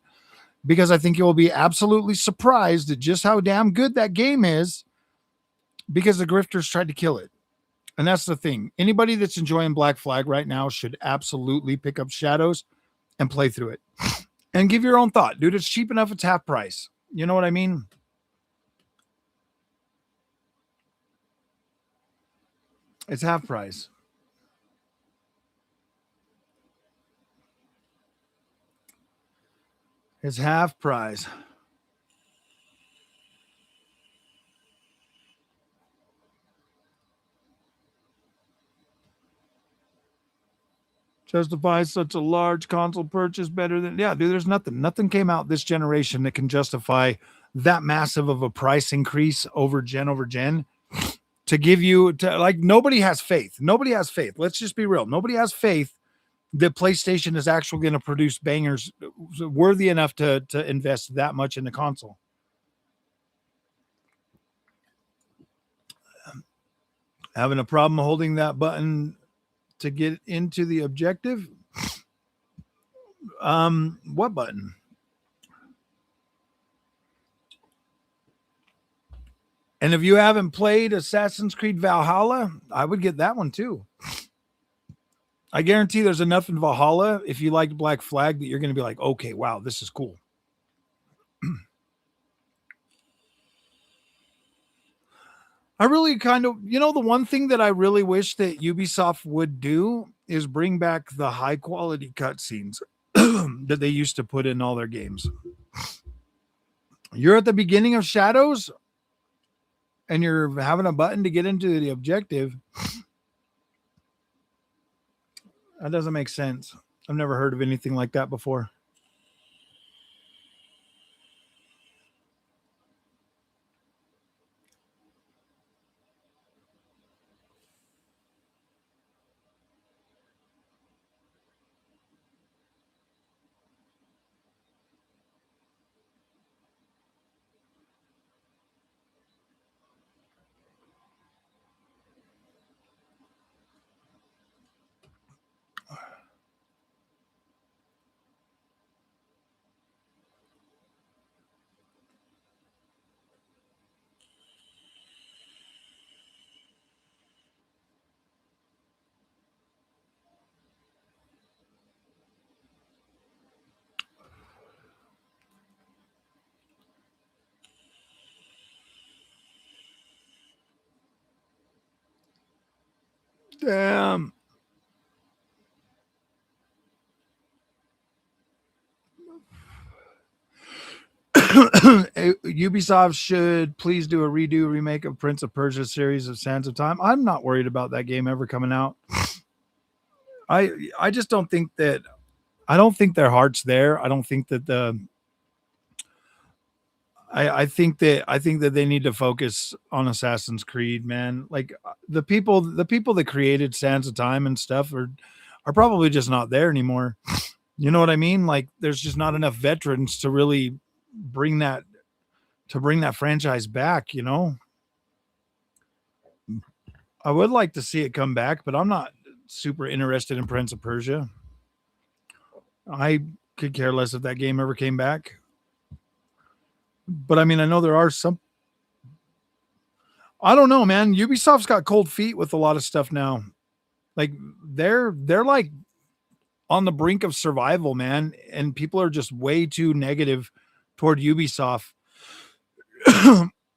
because I think you will be absolutely surprised at just how damn good that game is, because the grifters tried to kill it. And that's the thing. Anybody that's enjoying Black Flag right now should absolutely pick up Shadows and play through it and give your own thought. Dude, it's cheap enough. It's half price. You know what I mean? It's half price. It's half price. Justify such a large console purchase better than, yeah, dude, there's nothing came out this generation that can justify that massive of a price increase over gen to give you to, like, nobody has faith. Let's just be real. Nobody has faith that PlayStation is actually going to produce bangers worthy enough to invest that much in the console. Having a problem holding that button to get into the objective. What button? And if you haven't played Assassin's Creed Valhalla, I would get that one too. I guarantee there's enough in Valhalla if you liked Black Flag that you're going to be like, okay, wow, this is cool. I really kind of, the one thing that I really wish that Ubisoft would do is bring back the high quality cutscenes that they used to put in all their games. You're at the beginning of Shadows and you're having a button to get into the objective. That doesn't make sense. I've never heard of anything like that before. Damn. Ubisoft should please do a redo remake of Prince of Persia series of Sands of Time. I'm not worried about that game ever coming out. I just don't think that I don't think their heart's there. I don't think that I think that they need to focus on Assassin's Creed, man. Like the people that created Sands of Time and stuff are probably just not there anymore. You know what I mean? Like there's just not enough veterans to really bring that bring that franchise back, you know? I would like to see it come back, but I'm not super interested in Prince of Persia. I could care less if that game ever came back. But I mean, I know there are some. I don't know, man. Ubisoft's got cold feet with a lot of stuff now. Like they're like on the brink of survival, man, and people are just way too negative toward Ubisoft.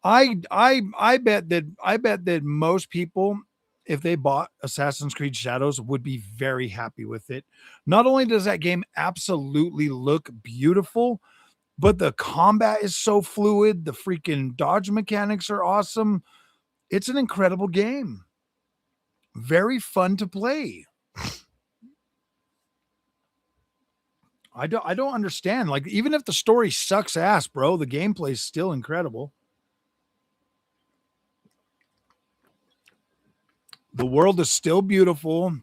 I bet that most people, if they bought Assassin's Creed Shadows, would be very happy with it. Not only does that game absolutely look beautiful, but the combat is so fluid. The freaking dodge mechanics are awesome. It's an incredible game. Very fun to play. I don't understand. Like, even if the story sucks ass, bro, the gameplay is still incredible. The world is still beautiful.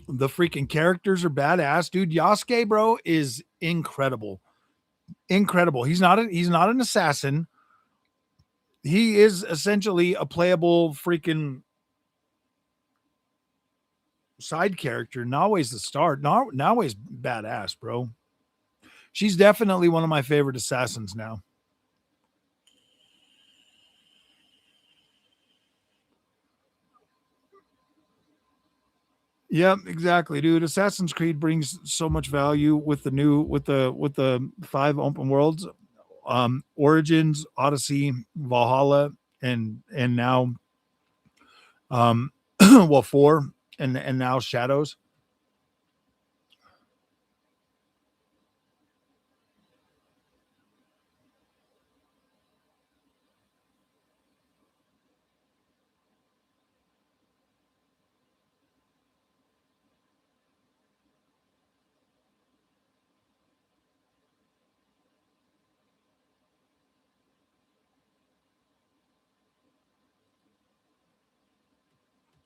The freaking characters are badass, dude. Yasuke, bro, is incredible. Incredible. He's not an assassin. He is essentially a playable freaking side character. Nawe's the star. Nawe's badass, bro. She's definitely one of my favorite assassins now. Yep, exactly, dude. Assassin's Creed brings so much value with the new with the 5 open worlds, Origins, Odyssey, Valhalla, and now well 4 and now Shadows.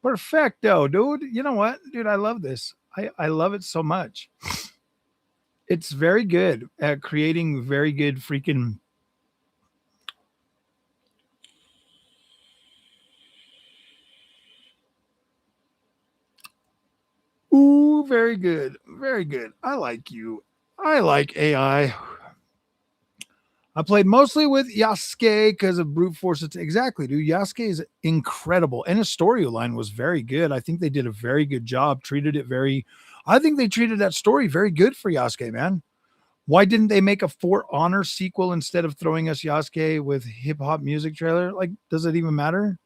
Perfecto, dude. You know what, dude? I love this. I love it so much. It's very good at creating very good freaking. Ooh, very good. Very good. I like you. I like AI. I played mostly with Yasuke because of brute force. Exactly, dude. Yasuke is incredible. And his storyline was very good. I think they did a very good job. I think they treated that story very good for Yasuke, man. Why didn't they make a For Honor sequel instead of throwing us Yasuke with hip hop music trailer? Like, does it even matter?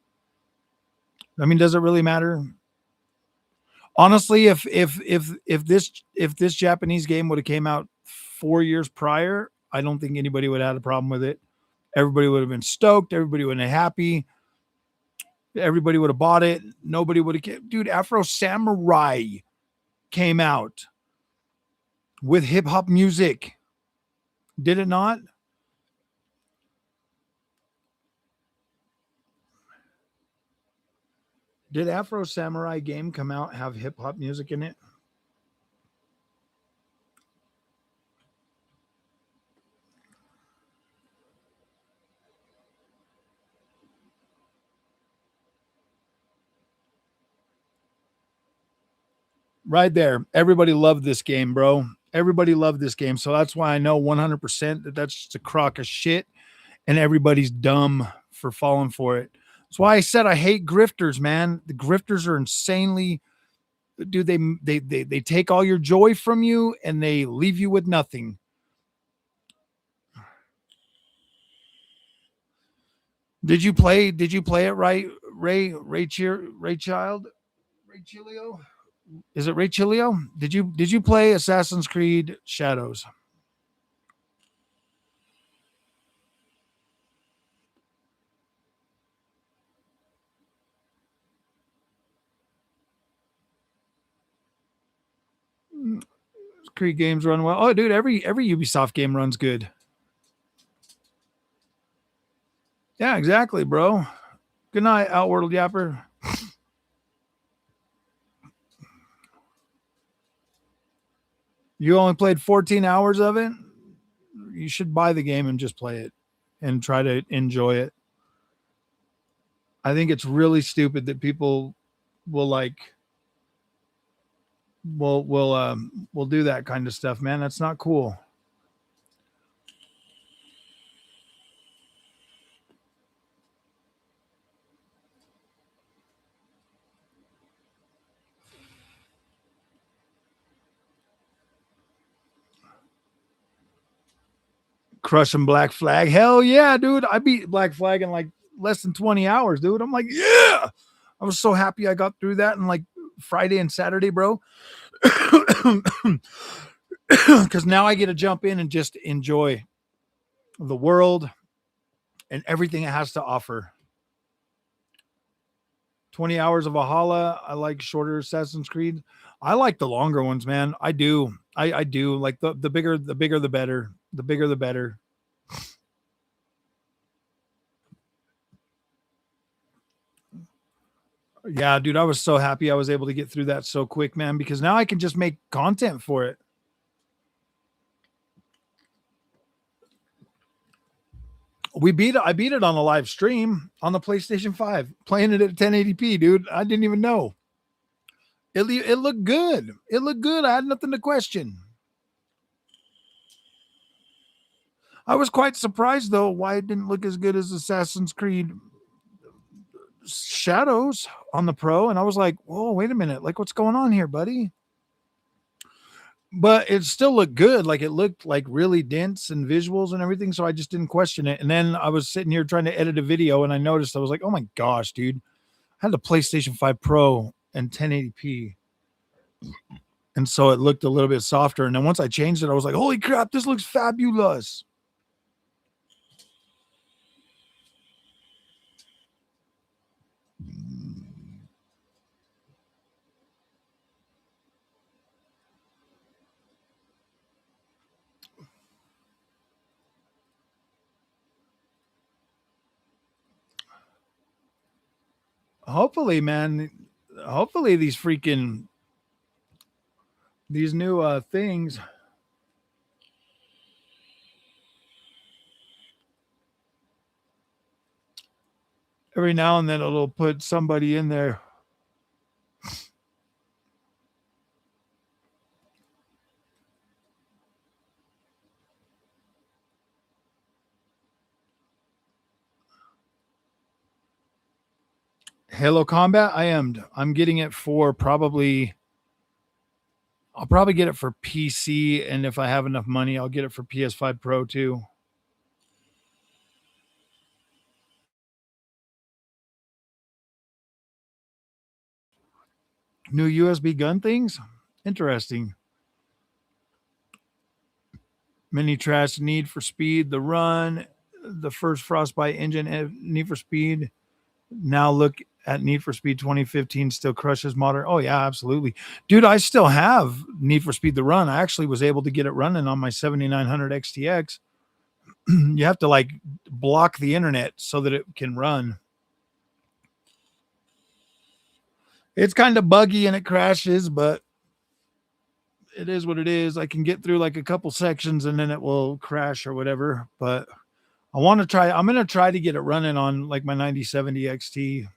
I mean, does it really matter? Honestly, if this Japanese game would have came out 4 years prior, I don't think anybody would have had a problem with it. Everybody would have been stoked. Everybody would have been happy. Everybody would have bought it. Nobody would have. Dude, Afro Samurai came out with hip hop music. Did it not? Did Afro Samurai game come out have hip hop music in it? Right there. Everybody loved this game, bro. Everybody loved this game. So that's why I know 100% that that's just a crock of shit and everybody's dumb for falling for it. That's why I said I hate grifters, man. The grifters are insanely, dude. They take all your joy from you and they leave you with nothing. Did you play? Did you play it right, Ray Child, Ray Chilio? Is it Ray Chilio? Did you play Assassin's Creed Shadows? Creed games run well. Oh, dude, every Ubisoft game runs good. Yeah, exactly, bro. Good night, Outworld Yapper. You only played 14 hours of it? You should buy the game and just play it and try to enjoy it. I think it's really stupid that people will like will do that kind of stuff, man. That's not cool. Crushing Black Flag. Hell yeah, dude. I beat Black Flag in like less than 20 hours, dude. I'm like, yeah. I was so happy I got through that in like Friday and Saturday, bro. Because now I get to jump in and just enjoy the world and everything it has to offer. 20 hours of Valhalla. I like shorter Assassin's Creed. I like the longer ones, man. I do. I do. Like the bigger the better. The bigger the better. Yeah, dude, I was so happy I was able to get through that so quick, man, because now I can just make content for it. I beat it on a live stream on the PlayStation 5, playing it at 1080p, dude. I didn't even know. It looked good. It looked good. I had nothing to question. I was quite surprised though why it didn't look as good as Assassin's Creed Shadows on the Pro, and I was like, "Whoa, wait a minute! Like, what's going on here, buddy?" But it still looked good. Like it looked like really dense and visuals and everything. So I just didn't question it. And then I was sitting here trying to edit a video, and I noticed I was like, "Oh my gosh, dude! I had the PlayStation 5 Pro and 1080p." And so it looked a little bit softer. And then once I changed it, I was like, "Holy crap! This looks fabulous." Hopefully, man. Hopefully, these new things. Every now and then it'll put somebody in there. Halo Combat, I'm getting it for probably. I'll probably get it for PC, and if I have enough money, I'll get it for PS5 Pro too. New USB gun things? Interesting. Mini Trash, Need for Speed, The Run, the first Frostbite engine, Need for Speed. Now look at Need for Speed 2015 still crushes modern. Oh yeah, absolutely. Dude, I still have Need for Speed The Run. I actually was able to get it running on my 7900 XTX. You have to like block the internet so that it can run. It's kind of buggy and it crashes, but it is what it is. I can get through like a couple sections and then it will crash or whatever. But I'm going to try to get it running on like my 9070 XT.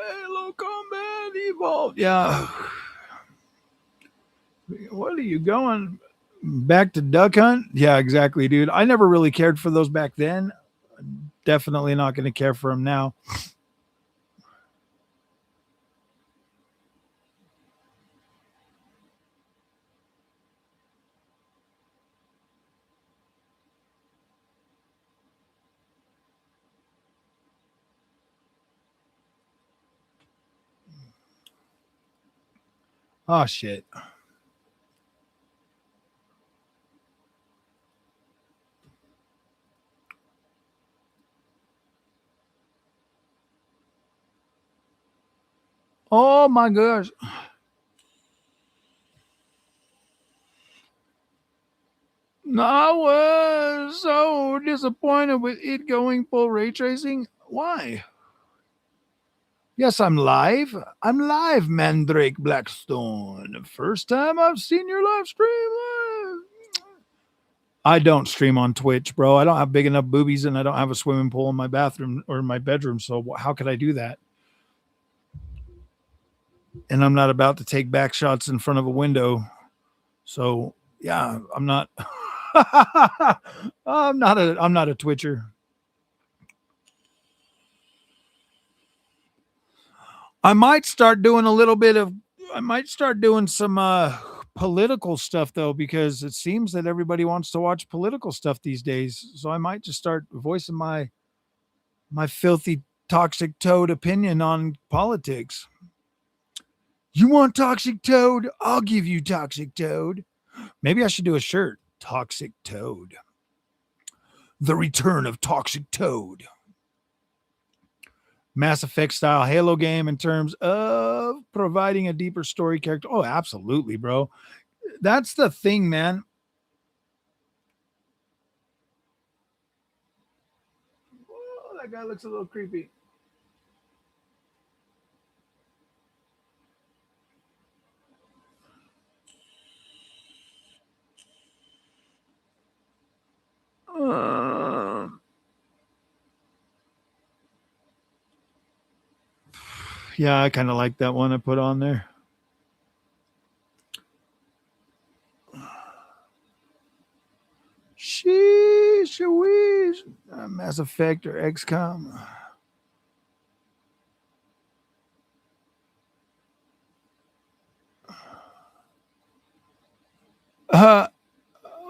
Halo Combat Evolved. Yeah. What are you going back to Duck Hunt? Yeah, exactly, dude. I never really cared for those back then. Definitely not going to care for them now. Oh shit. Oh my gosh. I was so disappointed with it going full ray tracing. Why? Yes, I'm live. I'm live, Mandrake Blackstone. First time I've seen your live stream. I don't stream on Twitch, bro. I don't have big enough boobies and I don't have a swimming pool in my bathroom or in my bedroom. So how could I do that? And I'm not about to take back shots in front of a window. So yeah, I'm not. I'm not a Twitcher. I might start doing some political stuff though, because it seems that everybody wants to watch political stuff these days. So I might just start voicing my filthy toxic toad opinion on politics. You want toxic toad? I'll give you toxic toad. Maybe I should do a shirt. Toxic Toad. The return of Toxic Toad. Mass Effect style Halo game in terms of providing a deeper story character. Oh, absolutely, bro. That's the thing, man. Oh, that guy looks a little creepy. Yeah, I kind of like that one I put on there. Sheesh, Mass Effect or XCOM.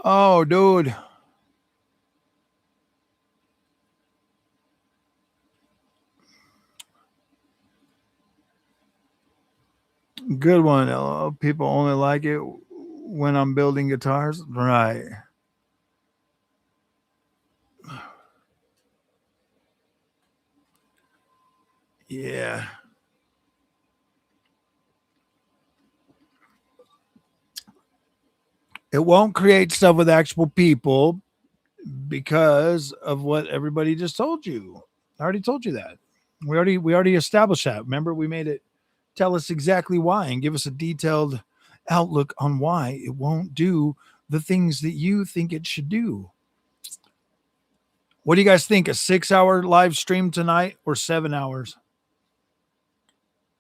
Oh, dude. Good one. People only like it when I'm building guitars. Right. Yeah. It won't create stuff with actual people because of what everybody just told you. I already told you that. We already established that. Remember, we made it tell us exactly why and give us a detailed outlook on why it won't do the things that you think it should do. What do you guys think? A 6-hour live stream tonight or 7 hours?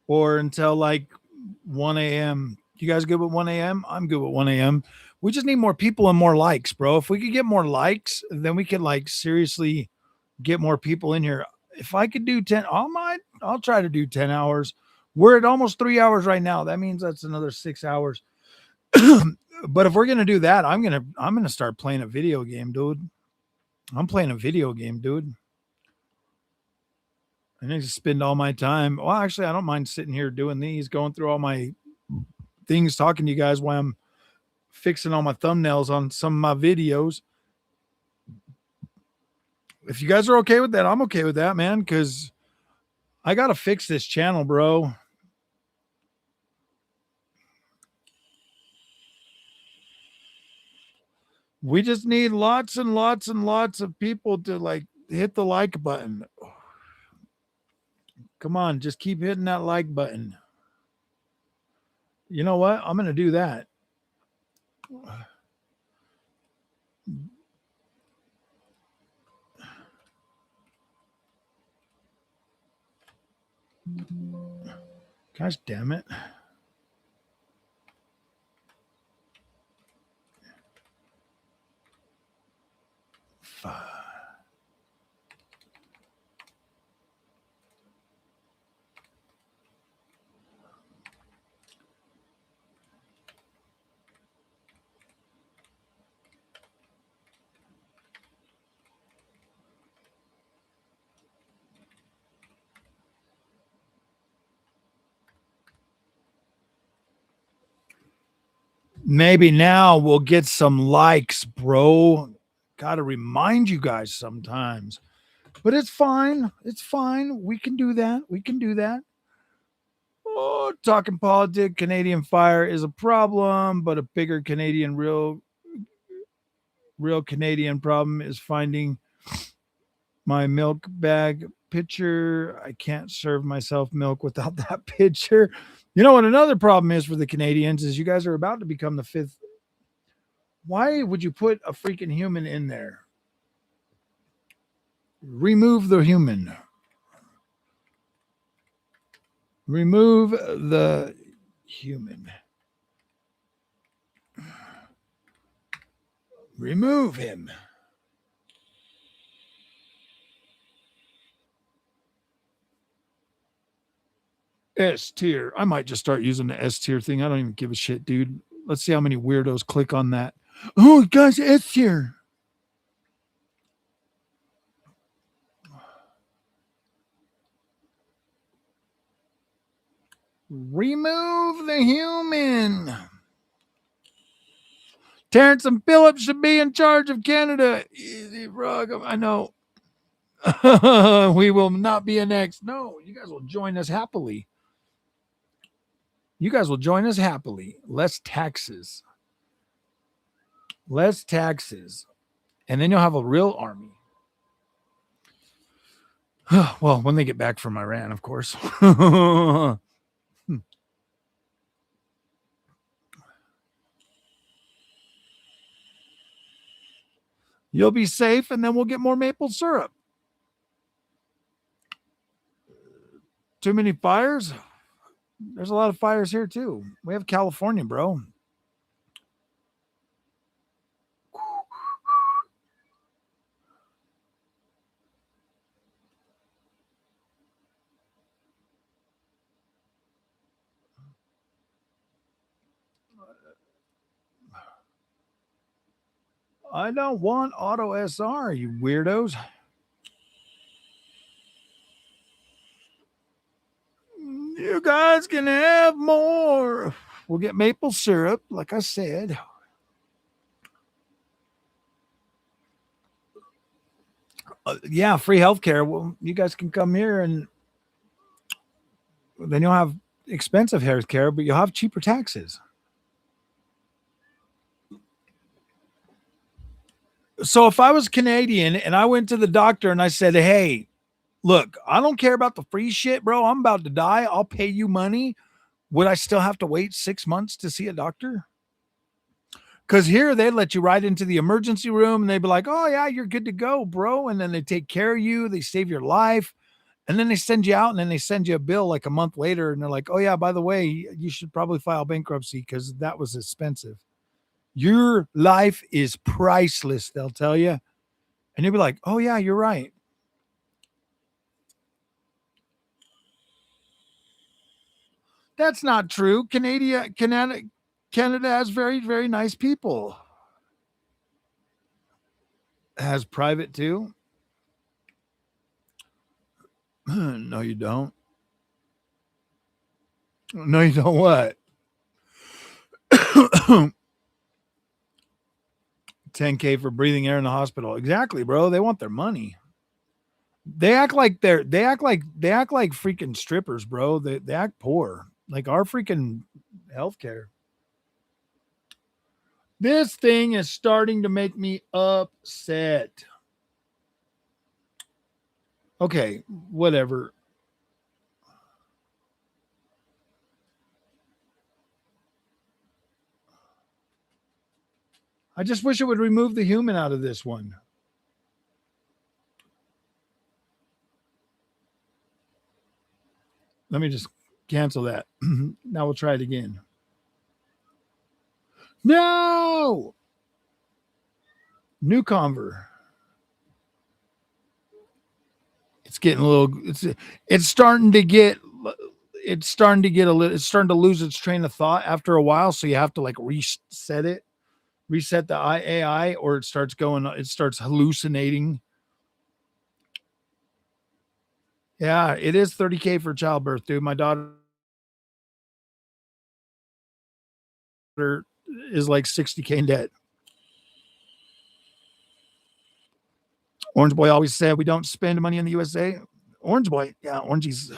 Or until like 1 a.m. You guys good with 1 a.m.? I'm good with 1 a.m. We just need more people and more likes, bro. If we could get more likes, then we could like seriously get more people in here. If I could do 10, I'll try to do 10 hours. We're at almost 3 hours right now. That means that's another 6 hours. But if we're gonna do that, I'm gonna start playing a video game, dude. I'm playing a video game, dude. I need to spend all my time. Well, actually, I don't mind sitting here doing these, going through all my things, talking to you guys while I'm fixing all my thumbnails on some of my videos. If you guys are okay with that, I'm okay with that, man, because I got to fix this channel, bro. We just need lots and lots and lots of people to like hit the like button. Come on, just keep hitting that like button. You know what? I'm going to do that. Gosh damn it. Maybe now we'll get some likes, bro. Got to remind you guys sometimes. But it's fine. It's fine. We can do that. We can do that. Oh, talking politics, Canadian Fire is a problem, but a bigger Canadian real Canadian problem is finding my milk bag pitcher. I can't serve myself milk without that pitcher. You know what another problem is for the Canadians is you guys are about to become the fifth. Why would you put a freaking human in there? Remove the human. Remove the human. Remove him. S tier. I might just start using the S tier thing. I don't even give a shit, dude. Let's see how many weirdos click on that. Oh, guys, S tier. Remove the human. Terrence and Phillips should be in charge of Canada. Easy, Frog. I know. We will not be annexed. No, you guys will join us happily. You guys will join us happily. Less taxes. Less taxes. And then you'll have a real army. Well, when they get back from Iran, of course. You'll be safe, and then we'll get more maple syrup. Too many fires? There's a lot of fires here, too. We have California, bro. I don't want auto SR, you weirdos. You guys can have more. We'll get maple syrup, like I said. Yeah, free healthcare. Well, you guys can come here and then you'll have expensive healthcare, but you'll have cheaper taxes. So if I was Canadian and I went to the doctor and I said, hey, look, I don't care about the free shit, bro. I'm about to die. I'll pay you money. Would I still have to wait 6 months to see a doctor? Because here they let you right into the emergency room and they'd be like, oh, yeah, you're good to go, bro. And then they take care of you. They save your life. And then they send you out, and then they send you a bill like a month later, and they're like, "Oh yeah, by the way, you should probably file bankruptcy because that was expensive. Your life is priceless," they'll tell you. And you'll be like, "Oh yeah, you're right." That's not true. Canada has very, very nice people. Has private too? No, you don't. No, you don't what? 10K for breathing air in the hospital. Exactly, bro. They want their money. They act like they act like freaking strippers, bro. They act poor. Like our freaking healthcare. This thing is starting to make me upset. Okay, whatever. I just wish it would remove the human out of this one. Let me just cancel that. Now we'll try it again. No! New conver. It's getting a little it's starting to get it's starting to get a little it's starting to lose its train of thought after a while, so you have to like reset the AI, or it starts hallucinating. Yeah, it is 30K for childbirth, dude. My daughter is like 60K in debt. Orange Boy always said we don't spend money in the USA. Orange Boy, yeah, Orangey's.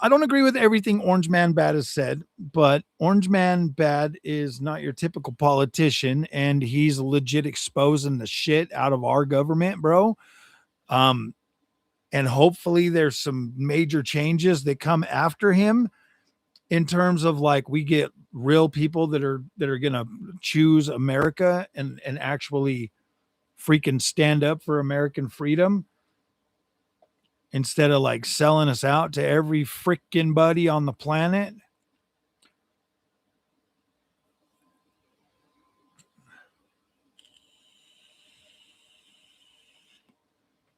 I don't agree with everything Orange Man Bad has said, but Orange Man Bad is not your typical politician, and he's legit exposing the shit out of our government, bro. And hopefully there's some major changes that come after him in terms of like we get real people that are gonna choose America and actually freaking stand up for American freedom instead of like selling us out to every freaking buddy on the planet.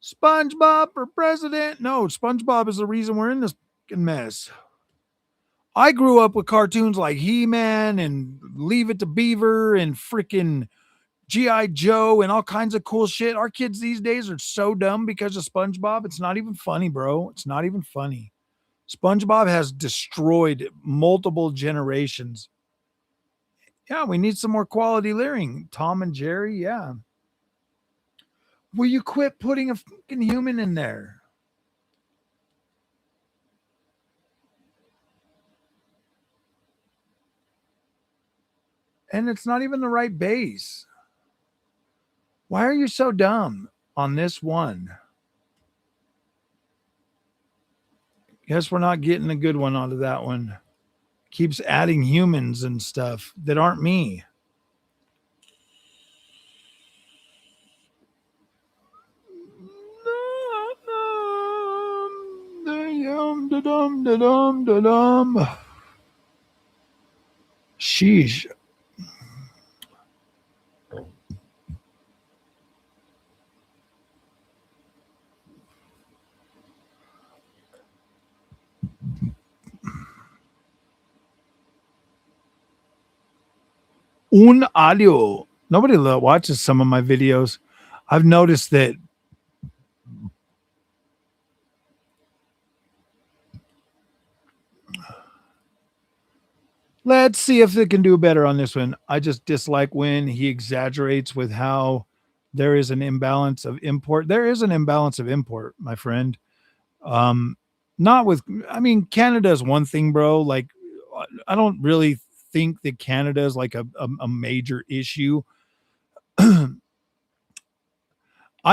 SpongeBob for president? No, SpongeBob is the reason we're in this fucking mess. I grew up with cartoons like He-Man and Leave It to Beaver and freaking G.I. Joe and all kinds of cool shit. Our kids these days are so dumb because of SpongeBob. It's not even funny, bro. It's not even funny. SpongeBob has destroyed multiple generations. Yeah, we need some more quality leering. Tom and Jerry, yeah. Will you quit putting a fucking human in there? And it's not even the right base. Why are you so dumb on this one? Guess we're not getting a good one out of that one. Keeps adding humans and stuff that aren't me. Sheesh. Un audio. Nobody watches some of my videos. I've noticed that let's see if it can do better on this one. I just dislike when he exaggerates with how there is an imbalance of import. There is an imbalance of import, my friend. Not with, I mean, Canada is one thing, bro. Like, I don't really think that Canada is like a major issue. I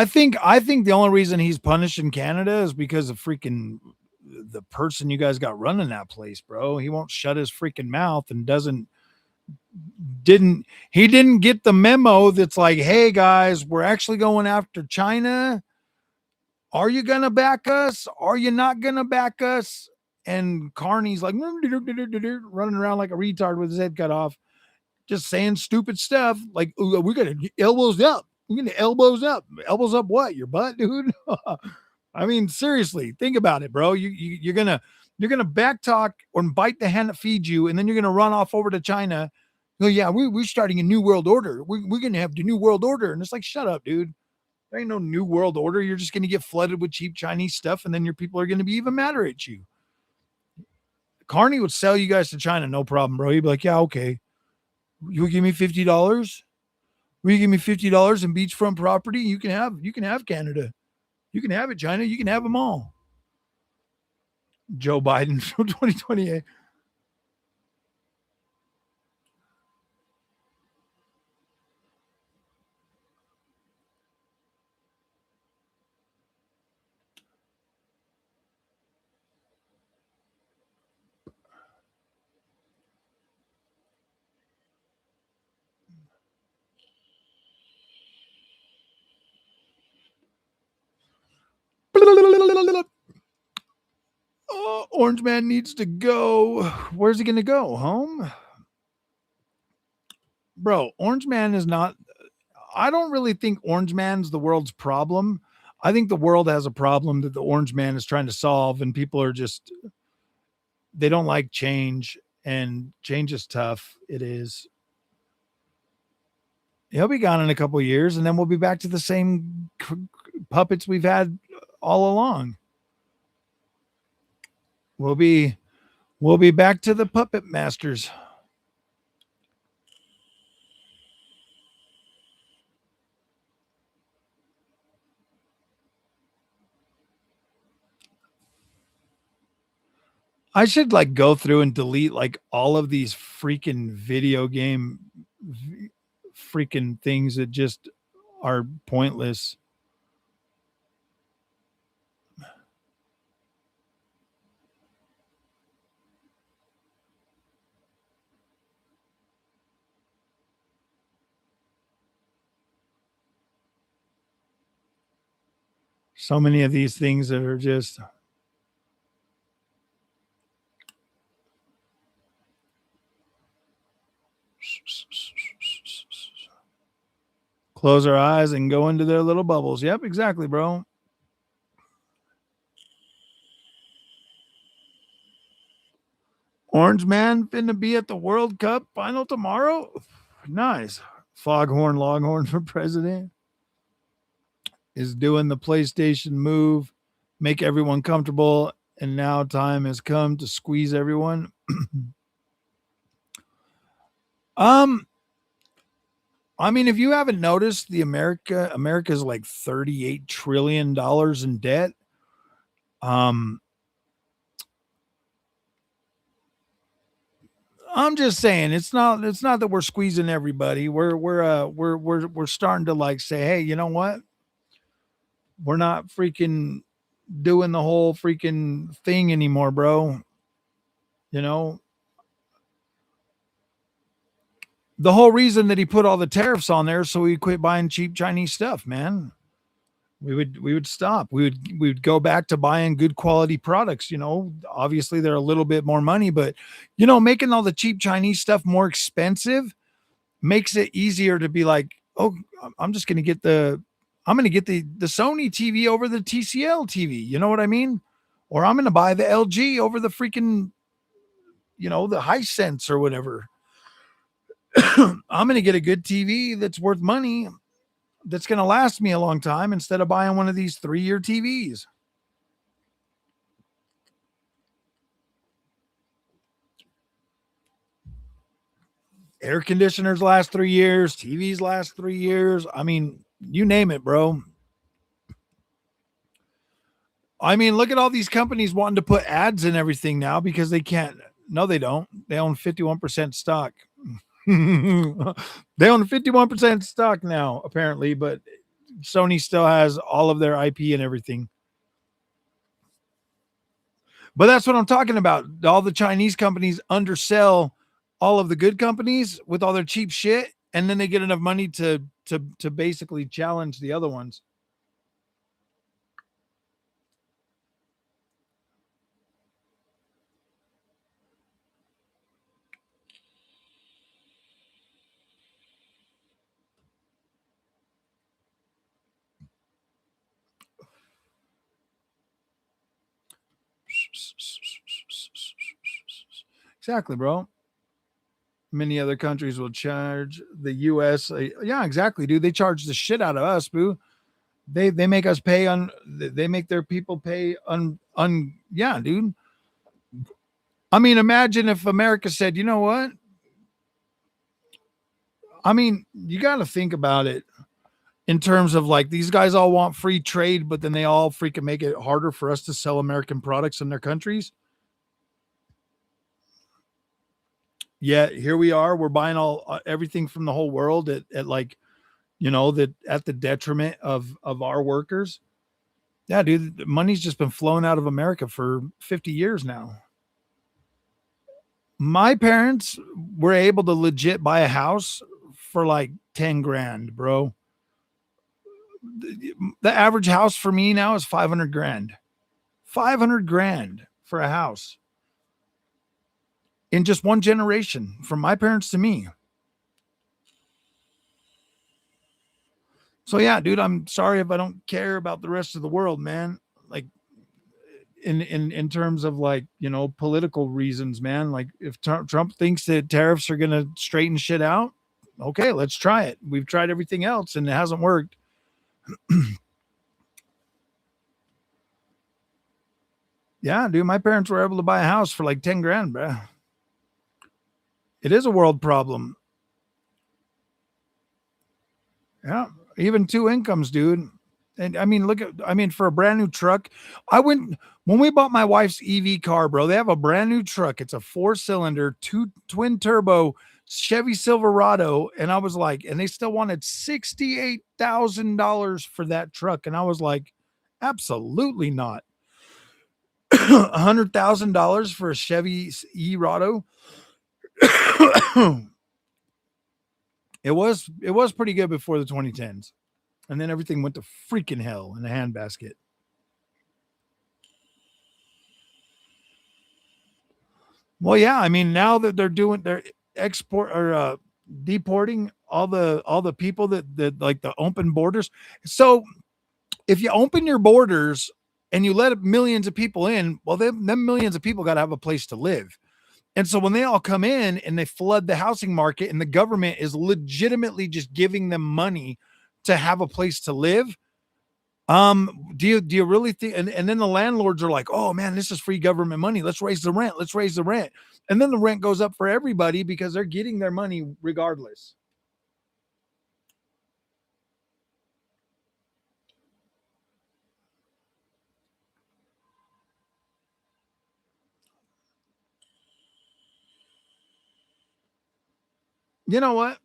think the only reason he's punished in Canada is because of freaking the person you guys got running that place, bro. He won't shut his freaking mouth and didn't get the memo that's like, hey guys, we're actually going after China. Are you gonna back us? Are you not gonna back us? And Carney's like running around like a retard with his head cut off, just saying stupid stuff like, "Ooh, we're gonna elbows up. We're gonna elbows up. Elbows up what? Your butt, dude?" I mean, seriously, think about it, bro. You're gonna back talk or bite the hand that feeds you, and then you're gonna run off over to China. Oh yeah, we're starting a new world order. We're gonna have the new world order, and it's like, shut up, dude. There ain't no new world order. You're just gonna get flooded with cheap Chinese stuff, and then your people are gonna be even madder at you. Carney would sell you guys to China, no problem, bro. He'd be like, yeah, okay. You give me $50. Will you give me $50 in beachfront property? You can have Canada. You can have it, China. You can have them all. Joe Biden from 2028. Oh, Orange Man needs to go. Where's he going to go? Home? Bro, Orange Man is not. I don't really think Orange Man's the world's problem. I think the world has a problem that the Orange Man is trying to solve, and people are just, they don't like change, and change is tough. It is. He'll be gone in a couple of years, and then we'll be back to the same puppets we've had all along. We'll be back to the puppet masters. I should like go through and delete like all of these freaking video game freaking things that just are pointless. So many of these things that are just close our eyes and go into their little bubbles. Yep, exactly, bro. Orange Man finna be at the World Cup final tomorrow. Nice. Foghorn Longhorn for president is doing the PlayStation move, make everyone comfortable, and now time has come to squeeze everyone. um, I mean, if you haven't noticed, America's like $38 trillion in debt. Um, I'm just saying it's not that we're squeezing everybody. We're starting to like say, hey, you know what? We're not freaking doing the whole freaking thing anymore, bro. You know, the whole reason that he put all the tariffs on there so we quit buying cheap Chinese stuff, man. We would stop. We would go back to buying good quality products. Obviously they're a little bit more money, but making all the cheap Chinese stuff more expensive makes it easier to be like, oh, I'm just gonna get the Sony TV over the TCL TV. You know what I mean? Or I'm gonna buy the LG over the freaking, the Hisense or whatever. I'm gonna get a good TV that's worth money, that's going to last me a long time, instead of buying one of these 3-year TVs. Air conditioners last 3 years, TVs last 3 years. I mean, you name it, bro. I mean, look at all these companies wanting to put ads in everything now because they can't. No, they don't. They own 51% stock. They own 51% stock now, apparently, but Sony still has all of their IP and everything. But that's what I'm talking about. All the Chinese companies undersell all of the good companies with all their cheap shit, and then they get enough money to basically challenge the other ones. Exactly, bro. Many other countries will charge the U.S. Yeah, exactly, dude. They charge the shit out of us, boo. They make us pay on. They make their people pay on. Yeah, dude. I mean, imagine if America said, you know what? I mean, you got to think about it in terms of like these guys all want free trade, but then they all freaking make it harder for us to sell American products in their countries. Yet here we are, we're buying all everything from the whole world at like, that at the detriment of our workers. Yeah, dude, the money's just been flowing out of America for 50 years now. My parents were able to legit buy a house for like 10 grand, bro. The average house for me now is 500 grand. 500 grand for a house in just one generation from my parents to me. So yeah, dude, I'm sorry if I don't care about the rest of the world, man. Like in terms of like, political reasons, man. Like if Trump thinks that tariffs are going to straighten shit out, okay, let's try it. We've tried everything else and it hasn't worked. Yeah, dude, my parents were able to buy a house for like 10 grand, bro. It is a world problem. Yeah, even two incomes, dude. And I mean, for a brand new truck, I went when we bought my wife's EV car, bro. They have a brand new truck. It's a 4-cylinder, two twin turbo Chevy Silverado, and I was like, and they still wanted $68,000 for that truck, and I was like, absolutely not. $100,000 for a Chevy E-Rado. It was pretty good before the 2010s. And then everything went to freaking hell in a handbasket. Well, yeah, I mean, now that they're export or deporting all the people that like the open borders. So if you open your borders and you let millions of people in, well, them millions of people got to have a place to live. And so when they all come in and they flood the housing market and the government is legitimately just giving them money to have a place to live. Do you really think and then the landlords are like, oh man, this is free government money. Let's raise the rent. Let's raise the rent. And then the rent goes up for everybody because they're getting their money regardless. You know what?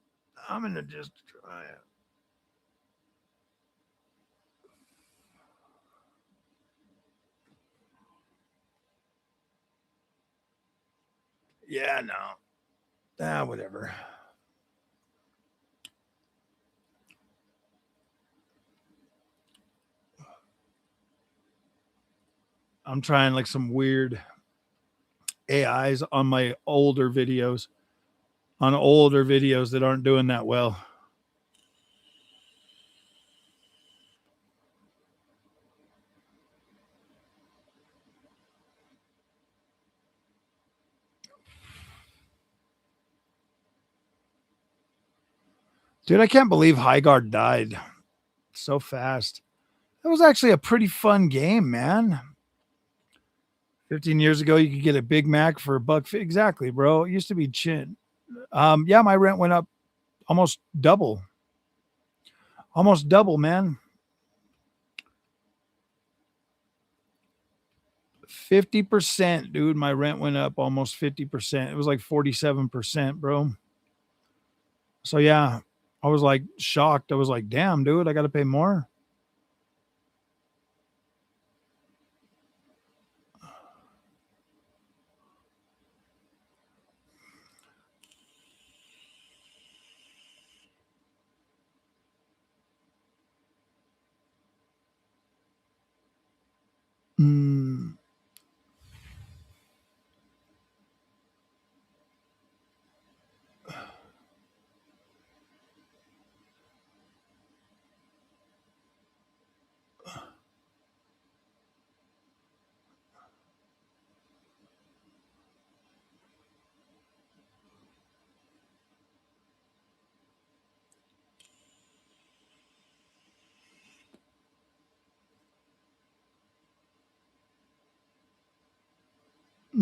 I'm gonna just try it. Yeah, no. Whatever. I'm trying like some weird AIs on my older videos, that aren't doing that well. Dude, I can't believe Highguard died so fast. It was actually a pretty fun game, man. 15 years ago, you could get a Big Mac for a buck. Exactly, bro. It used to be chin. Yeah, my rent went up almost double. Almost double, man. 50%, dude. My rent went up almost 50%. It was like 47%, bro. So yeah, I was like shocked. I was like, damn, dude, I got to pay more. Mm.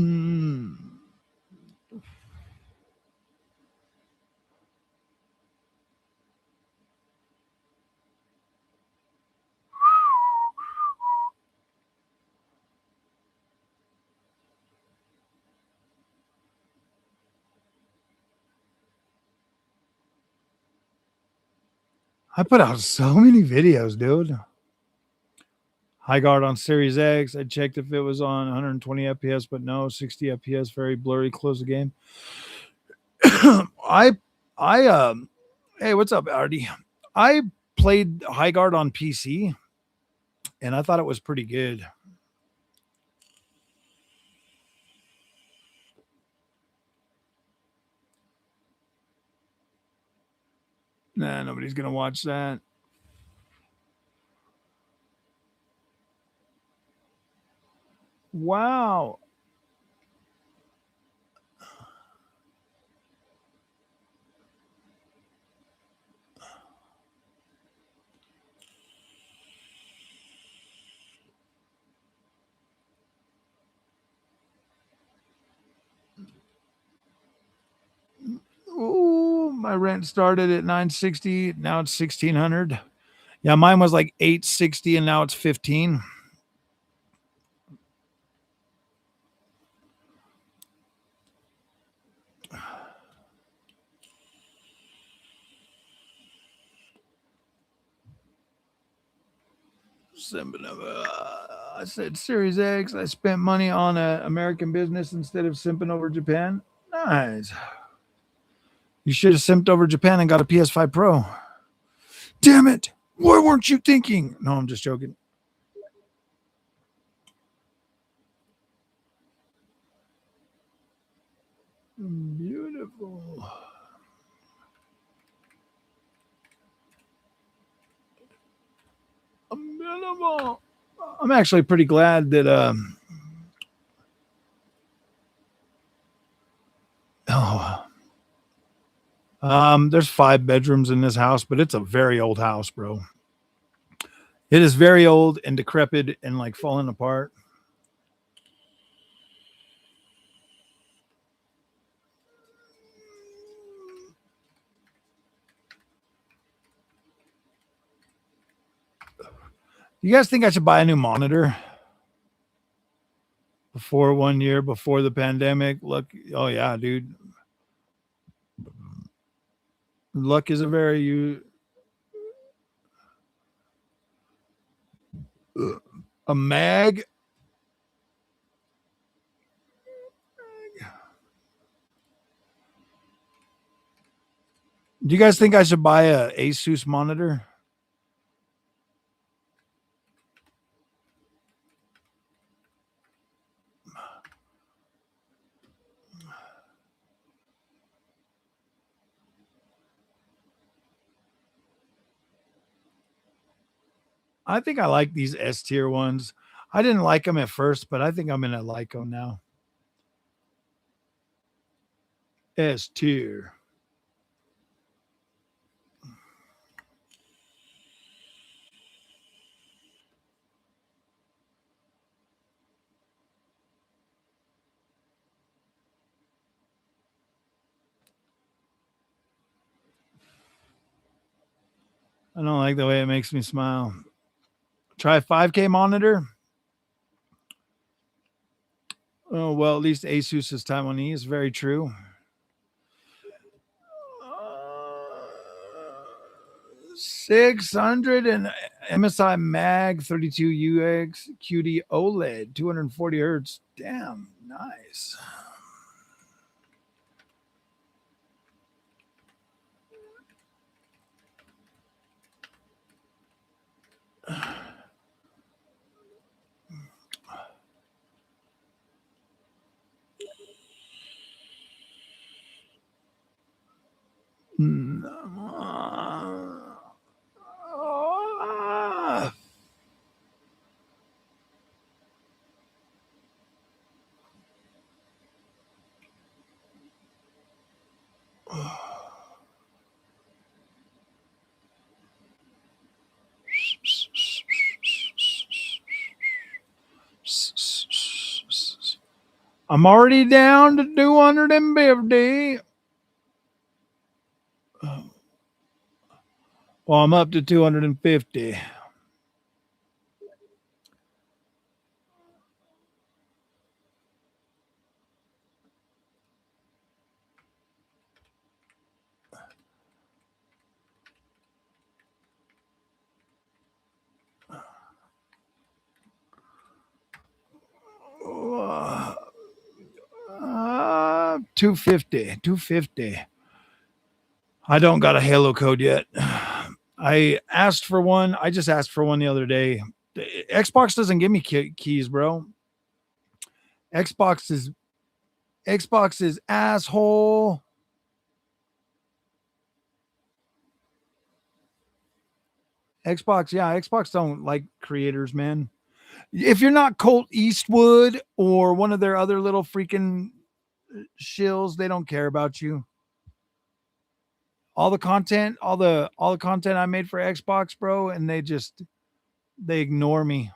Mm. I put out so many videos, dude. High guard on Series X. I checked if it was on 120 FPS, but no, 60 FPS, very blurry. Close the game. I, hey, what's up, Artie? I played High Guard on PC, and I thought it was pretty good. Nah, nobody's gonna watch that. Wow. Ooh, my rent started at 960. Now it's 1600. Yeah, mine was like 860 and now it's 15. I said Series X. I spent money on an American business instead of simping over Japan. Nice. You should have simped over Japan and got a PS5 Pro. Damn it. Why weren't you thinking? No, I'm just joking. Beautiful. Minimal. I'm actually pretty glad that there's 5 bedrooms in this house, but it's a very old house, bro. It is very old and decrepit and like falling apart. You guys think I should buy a new monitor before 1 year before the pandemic? Look, oh yeah, dude. Luck is a very a mag. Do you guys think I should buy a Asus monitor? I think I like these S tier ones. I didn't like them at first, but I think I'm gonna like them now. S tier. I don't like the way it makes me smile. Try 5K monitor. Oh well, at least Asus is Taiwanese. Very true. 600 and MSI Mag 32UX QD OLED 240 hertz. Damn, nice. I'm already down to 250. Well, I'm up to 250. Uh, 250. 250. I don't got a Halo code yet. I asked for one. I just asked for one the other day. Xbox doesn't give me keys, bro. Xbox is Xbox is asshole. Xbox, yeah, Xbox don't like creators, man. If you're not Colt Eastwood or one of their other little freaking shills, they don't care about you. All the content I made for Xbox, bro, and they ignore me.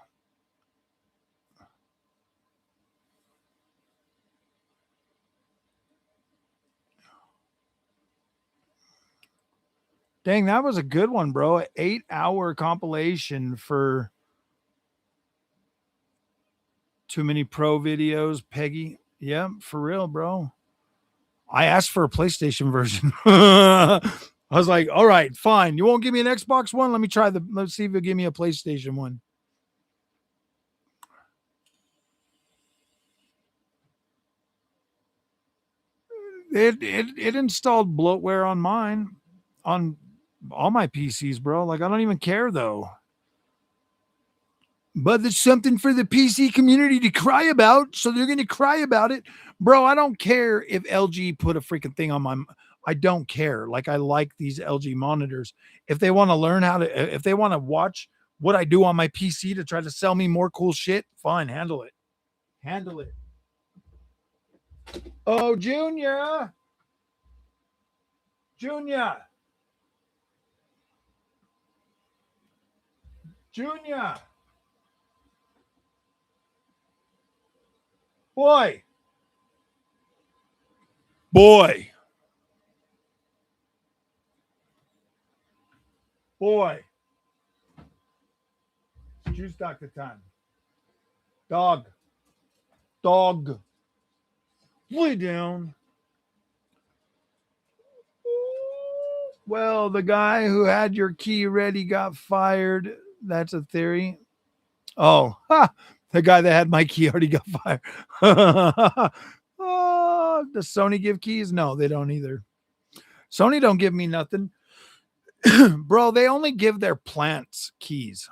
Dang, that was a good one, bro. An 8-hour compilation for Too Many Pro Videos, Peggy. Yeah, for real, bro. I asked for a PlayStation version. I was like, all right, fine. You won't give me an Xbox one? Let's see if you'll give me a PlayStation one. It installed bloatware on mine, on all my PCs, bro. Like I don't even care though. But there's something for the PC community to cry about, so they're gonna cry about it, bro. I don't care if LG put a freaking thing on my. I don't care. Like I like these LG monitors. If they want to learn how to, if they want to watch what I do on my PC to try to sell me more cool shit, fine, handle it. Handle it. Oh, Junior, Junior, Junior, boy, boy, boy. Juice doctor time. Dog, dog, lay down. Well, the guy who had your key ready got fired. That's a theory. Oh, the guy that had my key already got fired. Oh, does Sony give keys? No, they don't either. Sony don't give me nothing. Bro, they only give their plants keys.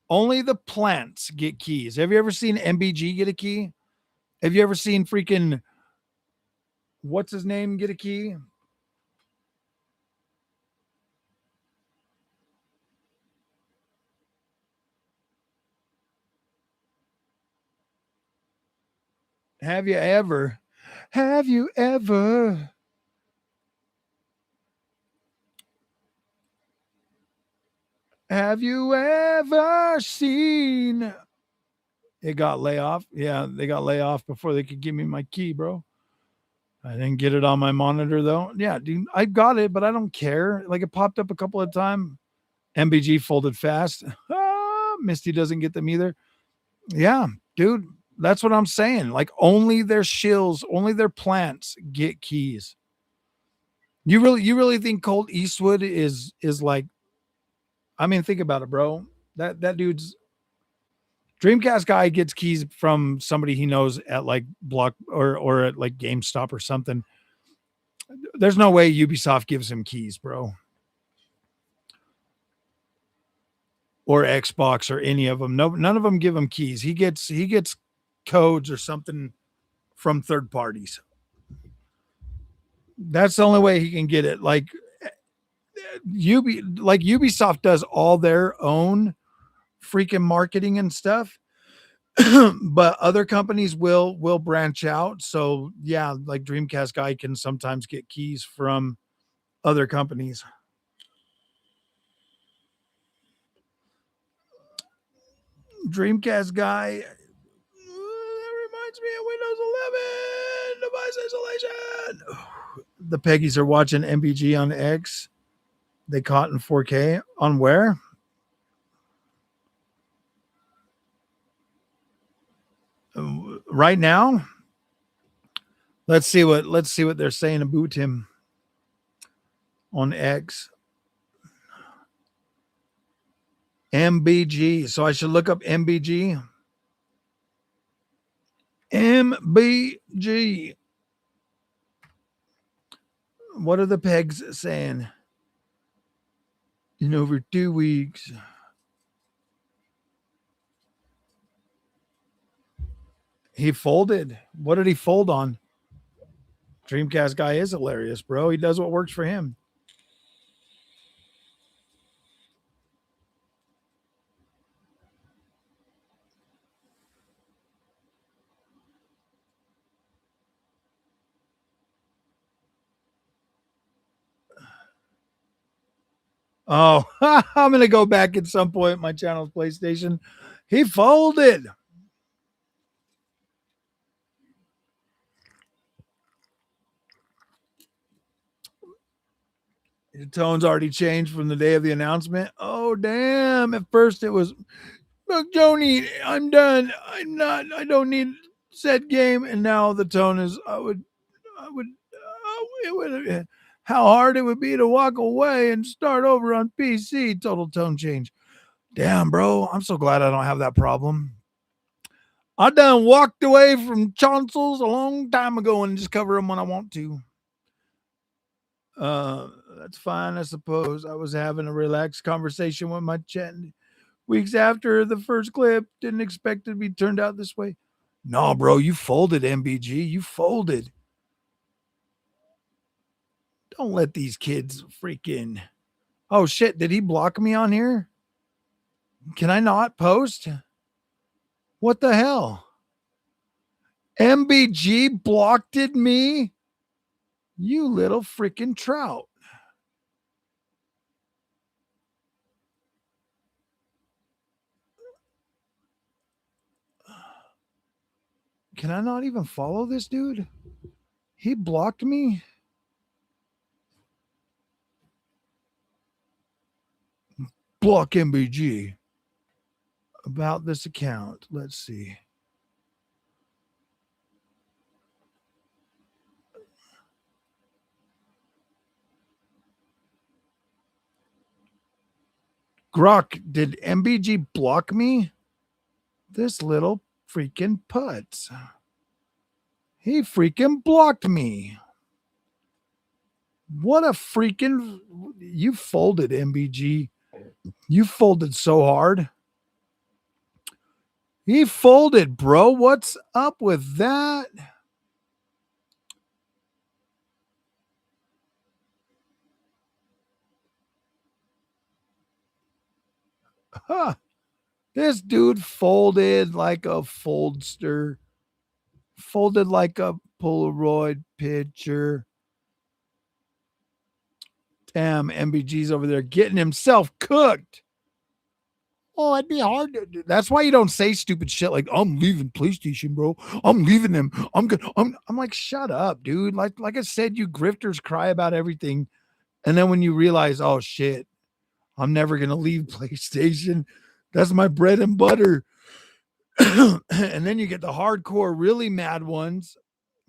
Only the plants get keys. Have you ever seen MBG get a key? Have you ever seen freaking what's his name get a key? Have you ever? Have you ever? Have you ever seen it got lay off? Yeah, they got lay off before they could give me my key, bro. I didn't get it on my monitor though. Yeah, dude, I got it, but I don't care. Like it popped up a couple of times. MBG folded fast. Misty doesn't get them either. Yeah, dude, that's what I'm saying. Like only their shills, only their plants get keys. You really think Colt Eastwood is like? I mean, think about it, bro. That dude's Dreamcast guy gets keys from somebody he knows at like Block or at like GameStop or something. There's no way Ubisoft gives him keys, bro. Or Xbox or any of them. No, none of them give him keys. He gets codes or something from third parties. That's the only way he can get it. Like Ubisoft does all their own freaking marketing and stuff. But other companies will branch out. So yeah, like Dreamcast guy can sometimes get keys from other companies. Dreamcast guy. That reminds me of Windows isolation. The Peggies are watching MBG on X. They caught in 4K on where? Right now. Let's see what they're saying about him on X. MBG. So I should look up MBG. MBG. What are the pegs saying? In over 2 weeks. He folded. What did he fold on? Dreamcast guy is hilarious, bro. He does what works for him. Oh, I'm going to go back at some point. My channel's PlayStation. He folded. The tone's already changed from the day of the announcement. Oh, damn. At first it was, look, Joni, I'm done. I don't need said game. And now the tone is, how hard it would be to walk away and start over on PC. Total tone change. Damn, bro. I'm so glad I don't have that problem. I done walked away from consoles a long time ago and just cover them when I want to. That's fine, I suppose. I was having a relaxed conversation with my chat weeks after the first clip. Didn't expect it to be turned out this way. No, bro, you folded, MBG. You folded. Don't let these kids freaking... Oh, shit. Did he block me on here? Can I not post? What the hell? MBG blocked me? You little freaking trout. Can I not even follow this dude? He blocked me? Block MBG. About this account. Let's see. Grok, did MBG block me? This little freaking putz. He freaking blocked me. What a freaking... You folded, MBG. You folded so hard. He folded, bro. What's up with that? Huh. This dude folded like a foldster. Folded like a Polaroid picture. Damn, MBG's over there getting himself cooked. Oh, it'd be hard to do. That's why you don't say stupid shit like, I'm leaving PlayStation, bro. I'm leaving them. I'm good. I'm like, shut up, dude. Like I said, you grifters cry about everything. And then when you realize, oh shit, I'm never gonna leave PlayStation. That's my bread and butter. And then you get the hardcore, really mad ones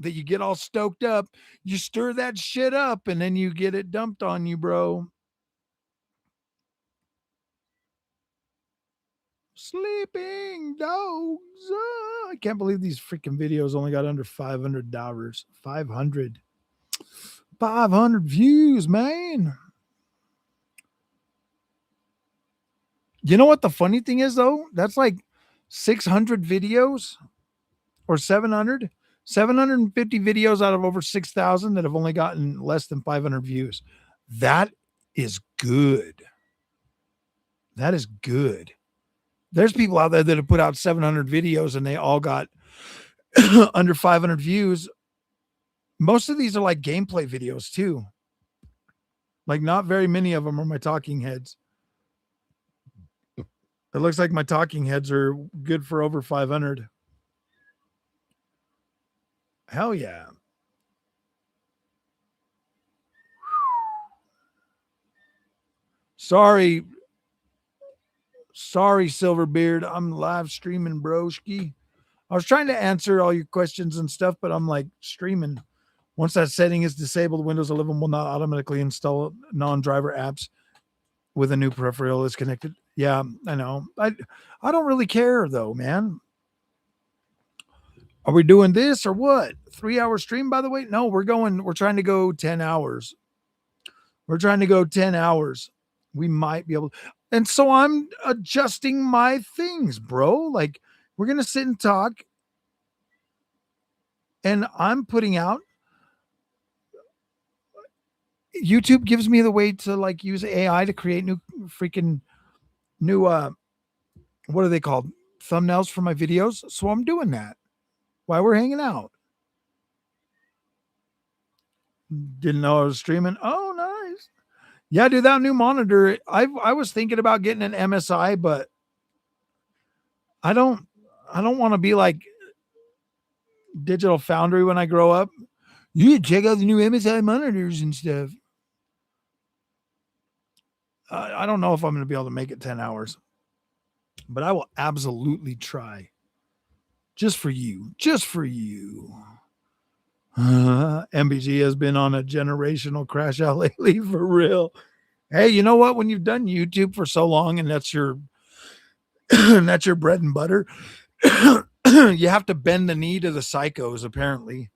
that you get all stoked up. You stir that shit up and then you get it dumped on you, bro. Sleeping dogs. I can't believe these freaking videos only got under $500. 500 views, man. You know what the funny thing is, though? That's like 600 videos or 750 videos out of over 6,000 that have only gotten less than 500 views. That is good. That is good. There's people out there that have put out 700 videos and they all got under 500 views. Most of these are like gameplay videos too. Like not very many of them are my talking heads. It looks like my talking heads are good for over 500. Hell yeah. Sorry, Silverbeard. I'm live streaming, broski. I was trying to answer all your questions and stuff, but I'm like streaming. Once that setting is disabled, Windows 11 will not automatically install non-driver apps with a new peripheral is connected. Yeah, I know. I don't really care though, man. Are we doing this or what? 3-hour stream, by the way? No, we're trying to go 10 hours. We're trying to go 10 hours. We might be able to. And so I'm adjusting my things, bro. Like, we're going to sit and talk. And I'm putting out. YouTube gives me the way to like use AI to create new what are they called? Thumbnails for my videos. So I'm doing that while we're hanging out. Didn't know I was streaming. Oh, nice. Yeah, dude, that new monitor. I was thinking about getting an MSI, but I don't want to be like Digital Foundry when I grow up. You need to check out the new MSI monitors and stuff. I don't know if I'm going to be able to make it 10 hours, but I will absolutely try. Just for you. Just for you. MBG has been on a generational crash out lately, for real. Hey, you know what? When you've done YouTube for so long and that's your that's your bread and butter, you have to bend the knee to the psychos, apparently.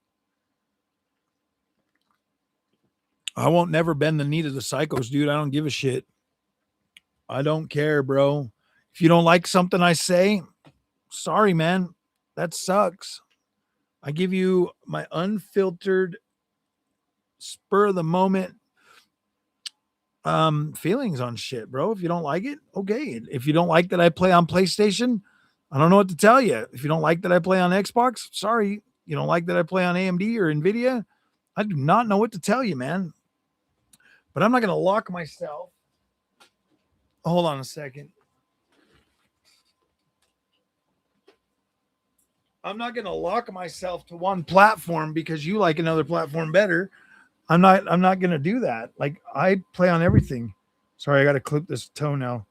I won't never bend the knee to the psychos, dude. I don't give a shit. I don't care, bro. If you don't like something I say, sorry, man. That sucks. I give you my unfiltered, spur of the moment feelings on shit, bro. If you don't like it, okay. If you don't like that I play on PlayStation, I don't know what to tell you. If you don't like that I play on Xbox, sorry. You don't like that I play on AMD or Nvidia, I do not know what to tell you, man. But I'm not going to lock myself. Hold on a second. I'm not going to lock myself to one platform because you like another platform better. I'm not going to do that. Like, I play on everything. Sorry, I got to clip this toenail.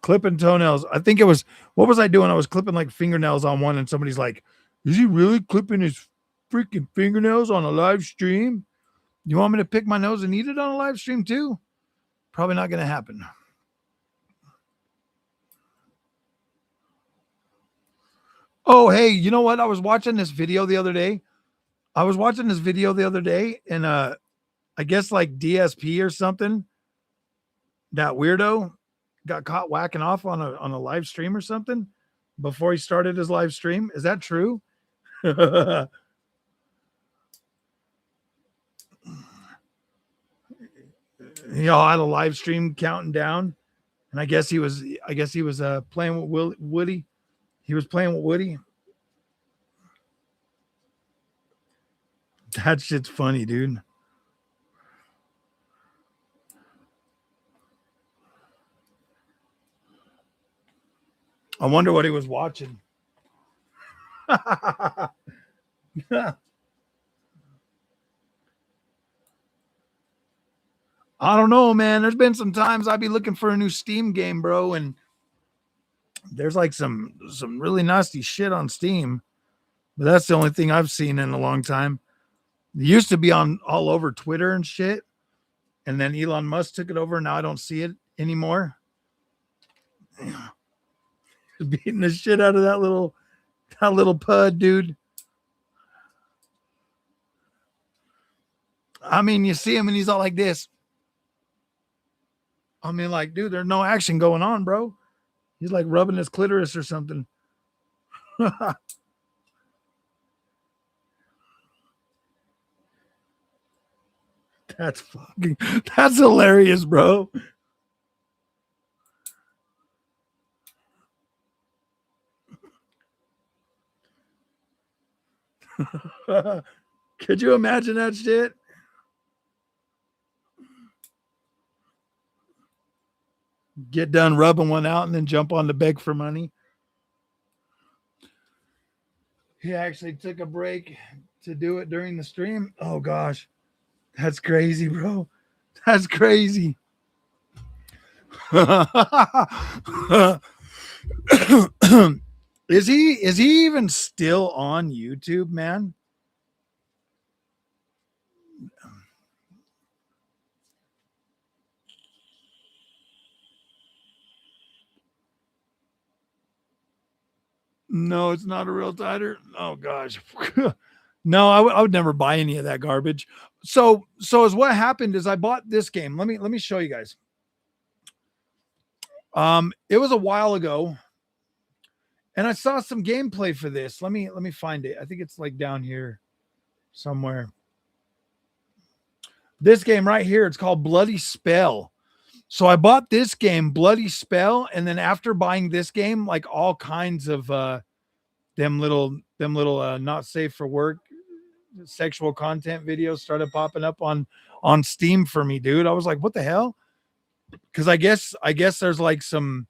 Clipping toenails. I think it was, what was I doing? I was clipping like fingernails on one and somebody's like, is he really clipping his freaking fingernails on a live stream? You want me to pick my nose and eat it on a live stream too? Probably not going to happen. Oh, hey, you know what? I was watching this video the other day. And I guess like DSP or something, that weirdo got caught whacking off on a live stream or something before he started his live stream. Is that true? Y'all had a live stream counting down, and I guess he was playing with Woody. He was playing with Woody. That shit's funny, dude. I wonder what he was watching. I don't know, man. There's been some times I'd be looking for a new Steam game, bro, and there's like some really nasty shit on Steam. But that's the only thing I've seen in a long time. It used to be on all over Twitter and shit. And then Elon Musk took it over. Now I don't see it anymore. Beating the shit out of that little pud, dude. I mean, you see him and he's all like this. I mean, like, dude, there's no action going on, bro. He's like rubbing his clitoris or something. That's hilarious, bro. Could you imagine that shit? Get done rubbing one out and then jump on to beg for money. He actually took a break to do it during the stream. Oh gosh. That's crazy, bro. That's crazy. Is he even still on YouTube, man? No, it's not a real titer. Oh gosh. No, I would never buy any of that garbage. So as what happened is I bought this game. Let me show you guys. It was a while ago, and I saw some gameplay for this. Let me find it. I think it's like down here somewhere. This game right here, it's called Bloody Spell. So I bought this game, Bloody Spell, and then after buying this game, like all kinds of them little not safe for work sexual content videos started popping up on Steam for me, dude. I was like, what the hell? Because I guess there's like some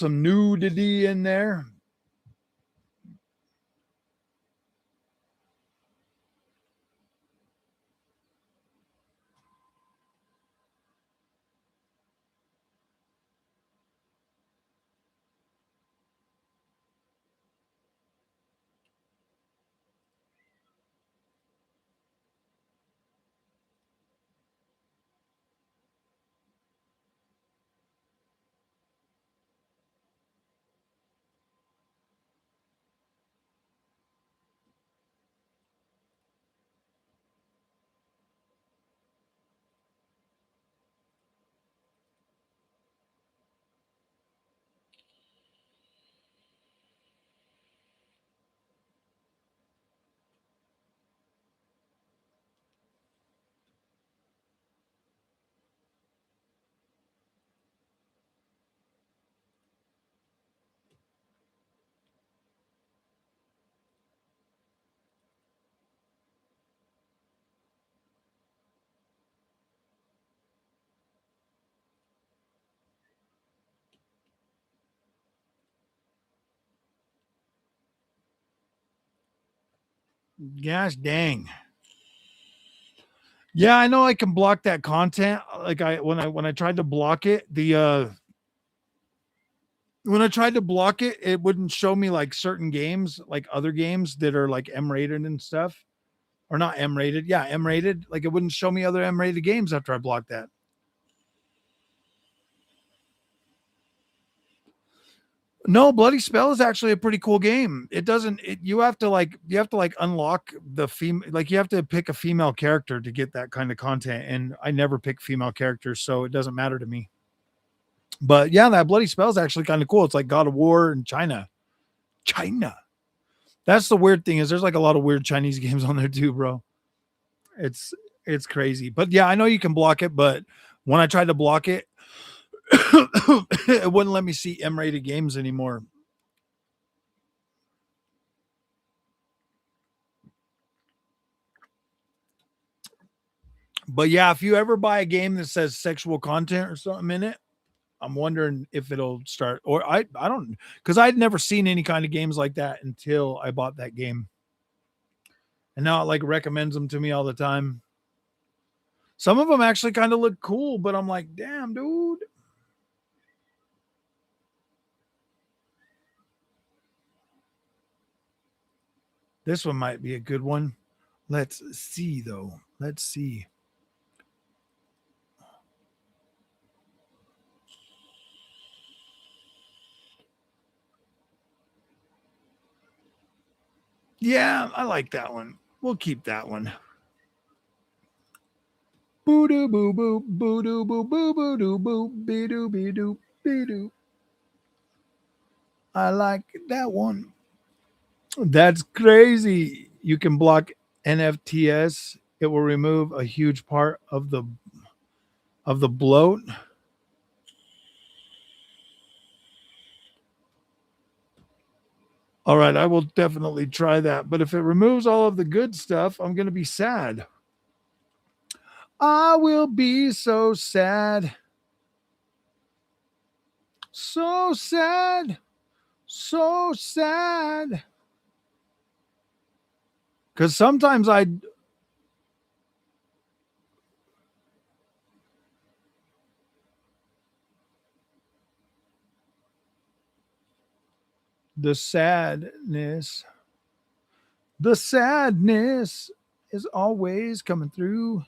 nudity in there. Gosh dang. Yeah, I know I can block that content. Like when I tried to block it, when I tried to block it, it wouldn't show me like certain games, like other games that are like M rated and stuff. Or not M rated. Yeah, M rated. Like it wouldn't show me other M rated games after I blocked that. No, Bloody Spell is actually a pretty cool game. It doesn't you have to unlock the female, like you have to pick a female character to get that kind of content, and I never pick female characters, so it doesn't matter to me. But yeah, that Bloody Spell is actually kind of cool. It's like God of War in China. China. That's the weird thing is there's like a lot of weird Chinese games on there too, bro. It's it's crazy. But yeah, I know you can block it, but when I tried to block it, it wouldn't let me see M-rated games anymore. But yeah, if you ever buy a game that says sexual content or something in it, I'm wondering if it'll start or I don't because I'd never seen any kind of games like that until I bought that game. And now it like recommends them to me all the time. Some of them actually kind of look cool, but I'm like, damn, dude. This one might be a good one. Let's see though. Let's see. Yeah, I like that one. We'll keep that one. Boo doo boo boo boo doo boo boo boo doo boo be doo be doo be doo. I like that one. That's crazy. You can block NFTs. It will remove a huge part of the bloat. All right, I will definitely try that. But if it removes all of the good stuff, I'm going to be sad. I will be so sad. So sad. So sad. Because sometimes The sadness. The sadness is always coming through.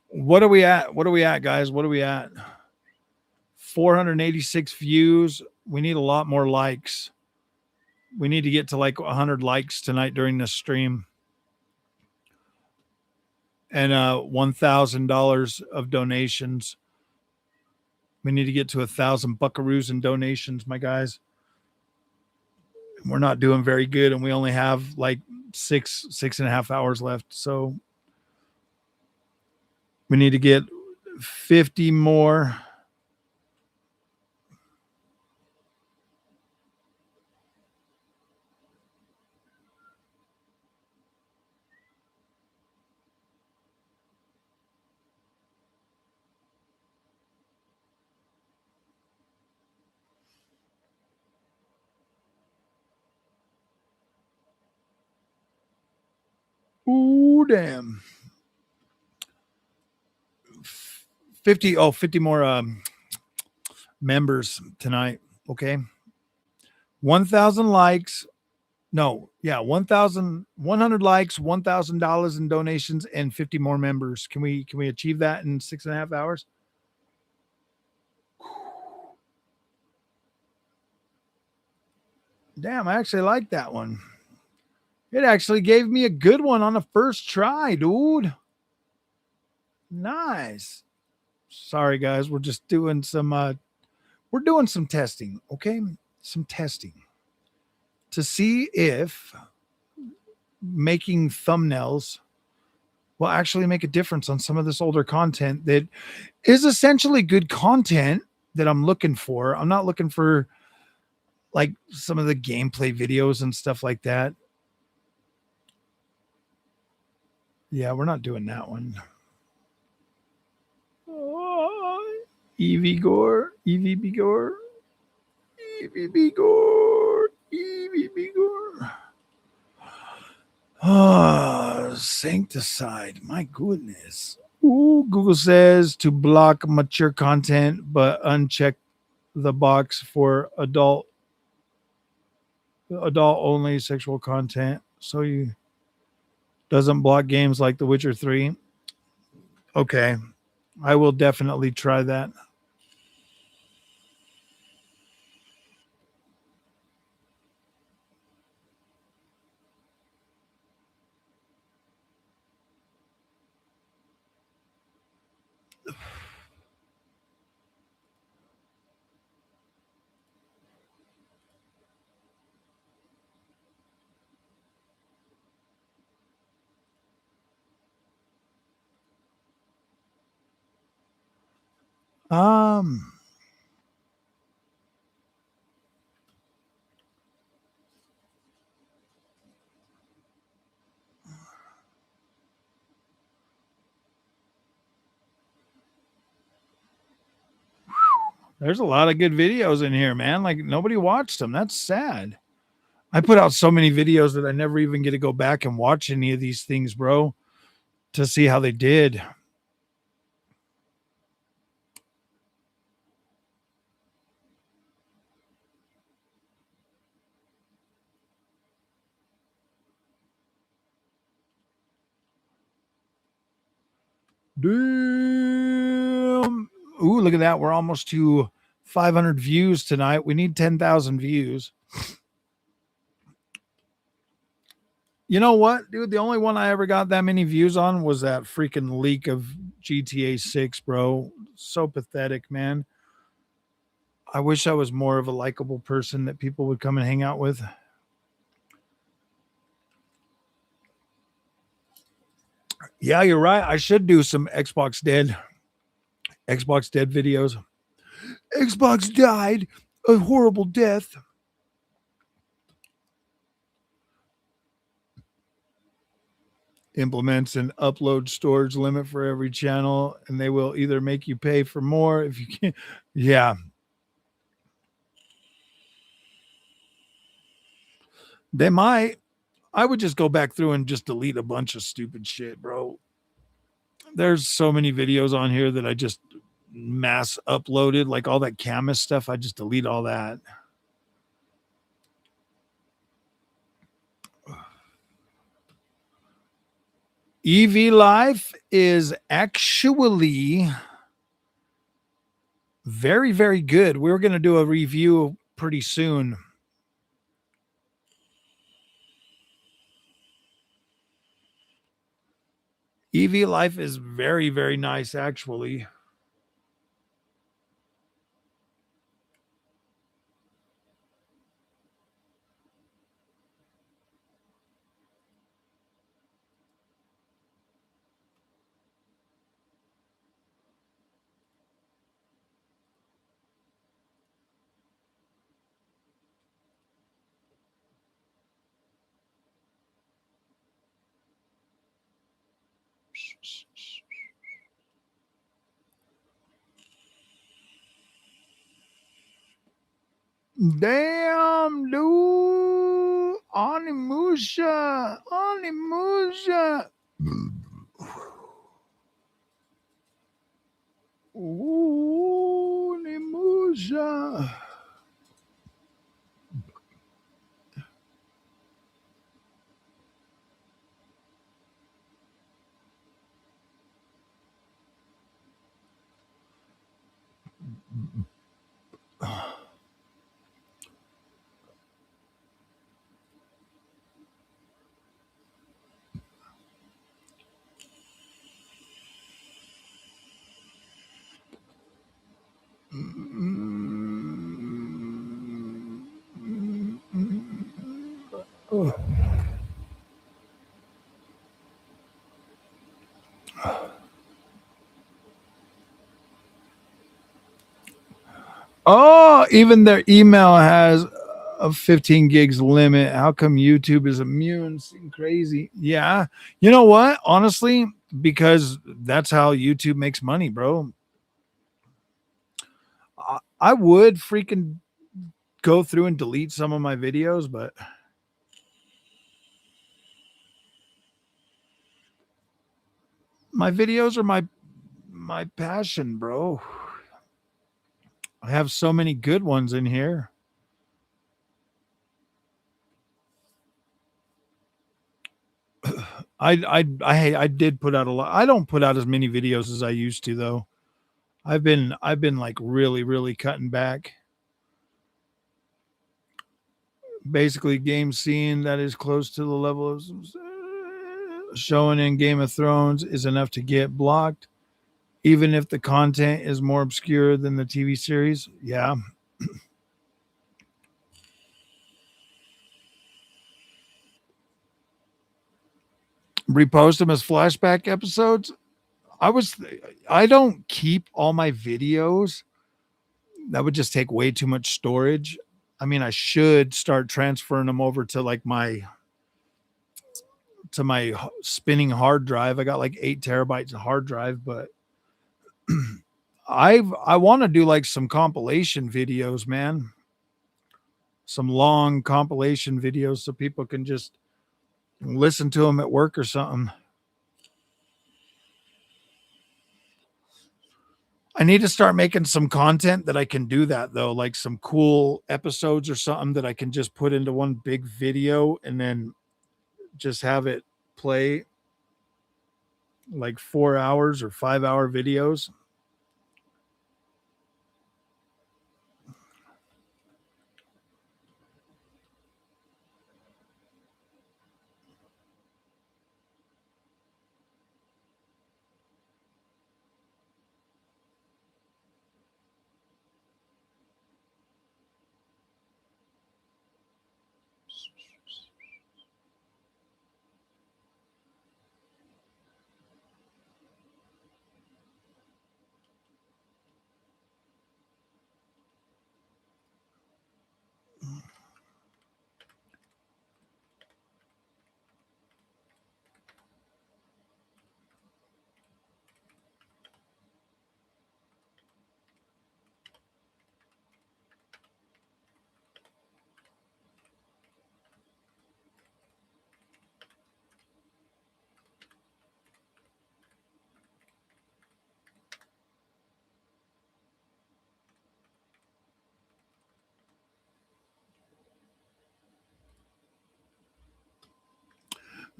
What are we at? What are we at, guys? What are we at? 486 views. We need a lot more likes. We need to get to like 100 likes tonight during this stream. And $1,000 of donations. We need to get to 1,000 buckaroos in donations, my guys. We're not doing very good, and we only have like 6.5 hours left. So we need to get 50 more. Ooh, damn. 50 more members tonight. Okay. 1,000 likes. No, yeah, 1,100 likes, $1,000 in donations, and 50 more members. Can we achieve that in 6.5 hours? Damn, I actually like that one. It actually gave me a good one on the first try, dude. Nice. Sorry, guys. We're just doing some testing, okay? Some testing to see if making thumbnails will actually make a difference on some of this older content that is essentially good content that I'm looking for. I'm not looking for like some of the gameplay videos and stuff like that. Yeah, we're not doing that one. Oh, Evie Gore, Evie Bigore, Evie Bigore, Evie Bigore. Ah, Sancticide. My goodness. Ooh, Google says to block mature content, but uncheck the box for adult only sexual content. So you doesn't block games like The Witcher 3. Okay. I will definitely try that. Um There's a lot of good videos in here, man. Like nobody watched them. That's sad. I put out so many videos that I never even get to go back and watch any of these things, bro, to see how they did. Damn. Ooh, look at that. We're almost to 500 views tonight. We need 10,000 views. You know what, dude? The only one I ever got that many views on was that freaking leak of GTA 6, bro. So pathetic, man. I wish I was more of a likable person that people would come and hang out with. Yeah, you're right. I should do some Xbox Dead videos. Xbox died a horrible death. Implements an upload storage limit for every channel, and they will either make you pay for more if you can. Yeah. They might. I would just go back through and just delete a bunch of stupid shit, bro. There's so many videos on here that I just mass uploaded, like all that Camus stuff. I just delete all that. EV Life is actually very, very good. We're going to do a review pretty soon. EV Life is very, very nice, actually. Damn, dude. Onimusha. Onimusha. Ooh, Onimusha. Oh, even their email has a 15 gigs limit. How come YouTube is immune? Seem crazy. Yeah. You know what? Honestly, because that's how YouTube makes money, bro. I would freaking go through and delete some of my videos, but my videos are my passion, bro. I have so many good ones in here. I did put out a lot. I don't put out as many videos as I used to though. I've been like really cutting back. Basically, game scene that is close to the level of showing in Game of Thrones is enough to get blocked, even if the content is more obscure than the TV series. Yeah. Repost them as flashback episodes. I was I don't keep all my videos. That would just take way too much storage. I mean, I should start transferring them over to like my spinning hard drive. I got like 8 terabytes of hard drive, but I want to do like some compilation videos, man. Some long compilation videos so people can just listen to them at work or something. I need to start making some content that I can do that though, like some cool episodes or something that I can just put into one big video and then just have it play like 4 hours or 5 hour videos.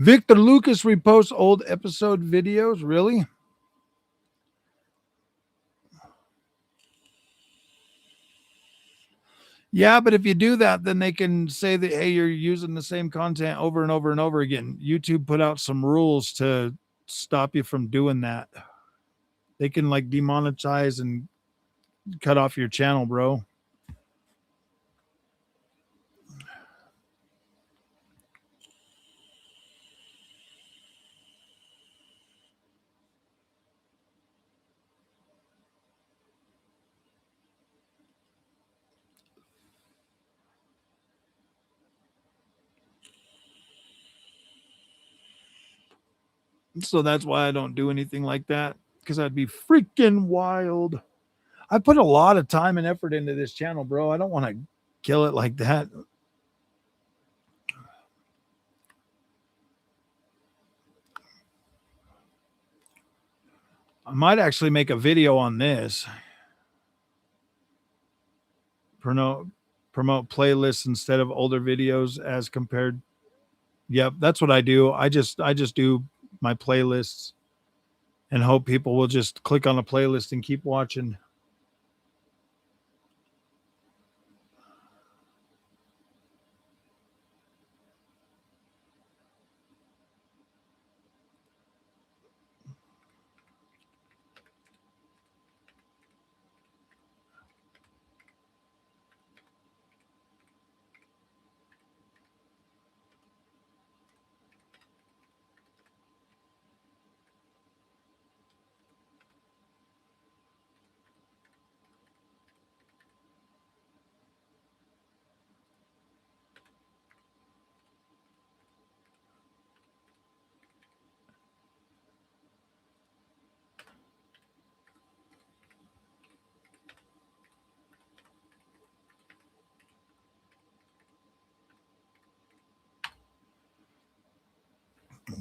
Victor Lucas reposts old episode videos. Really? Yeah, but if you do that, then they can say that, hey, you're using the same content over and over and over again. YouTube put out some rules to stop you from doing that. They can like demonetize and cut off your channel, bro. So that's why I don't do anything like that, because I'd be freaking wild. I put a lot of time and effort into this channel, bro. I don't want to kill it like that. I might actually make a video on this. Promote playlists instead of older videos as compared. Yep, that's what I do. I just do my playlists and hope people will just click on a playlist and keep watching.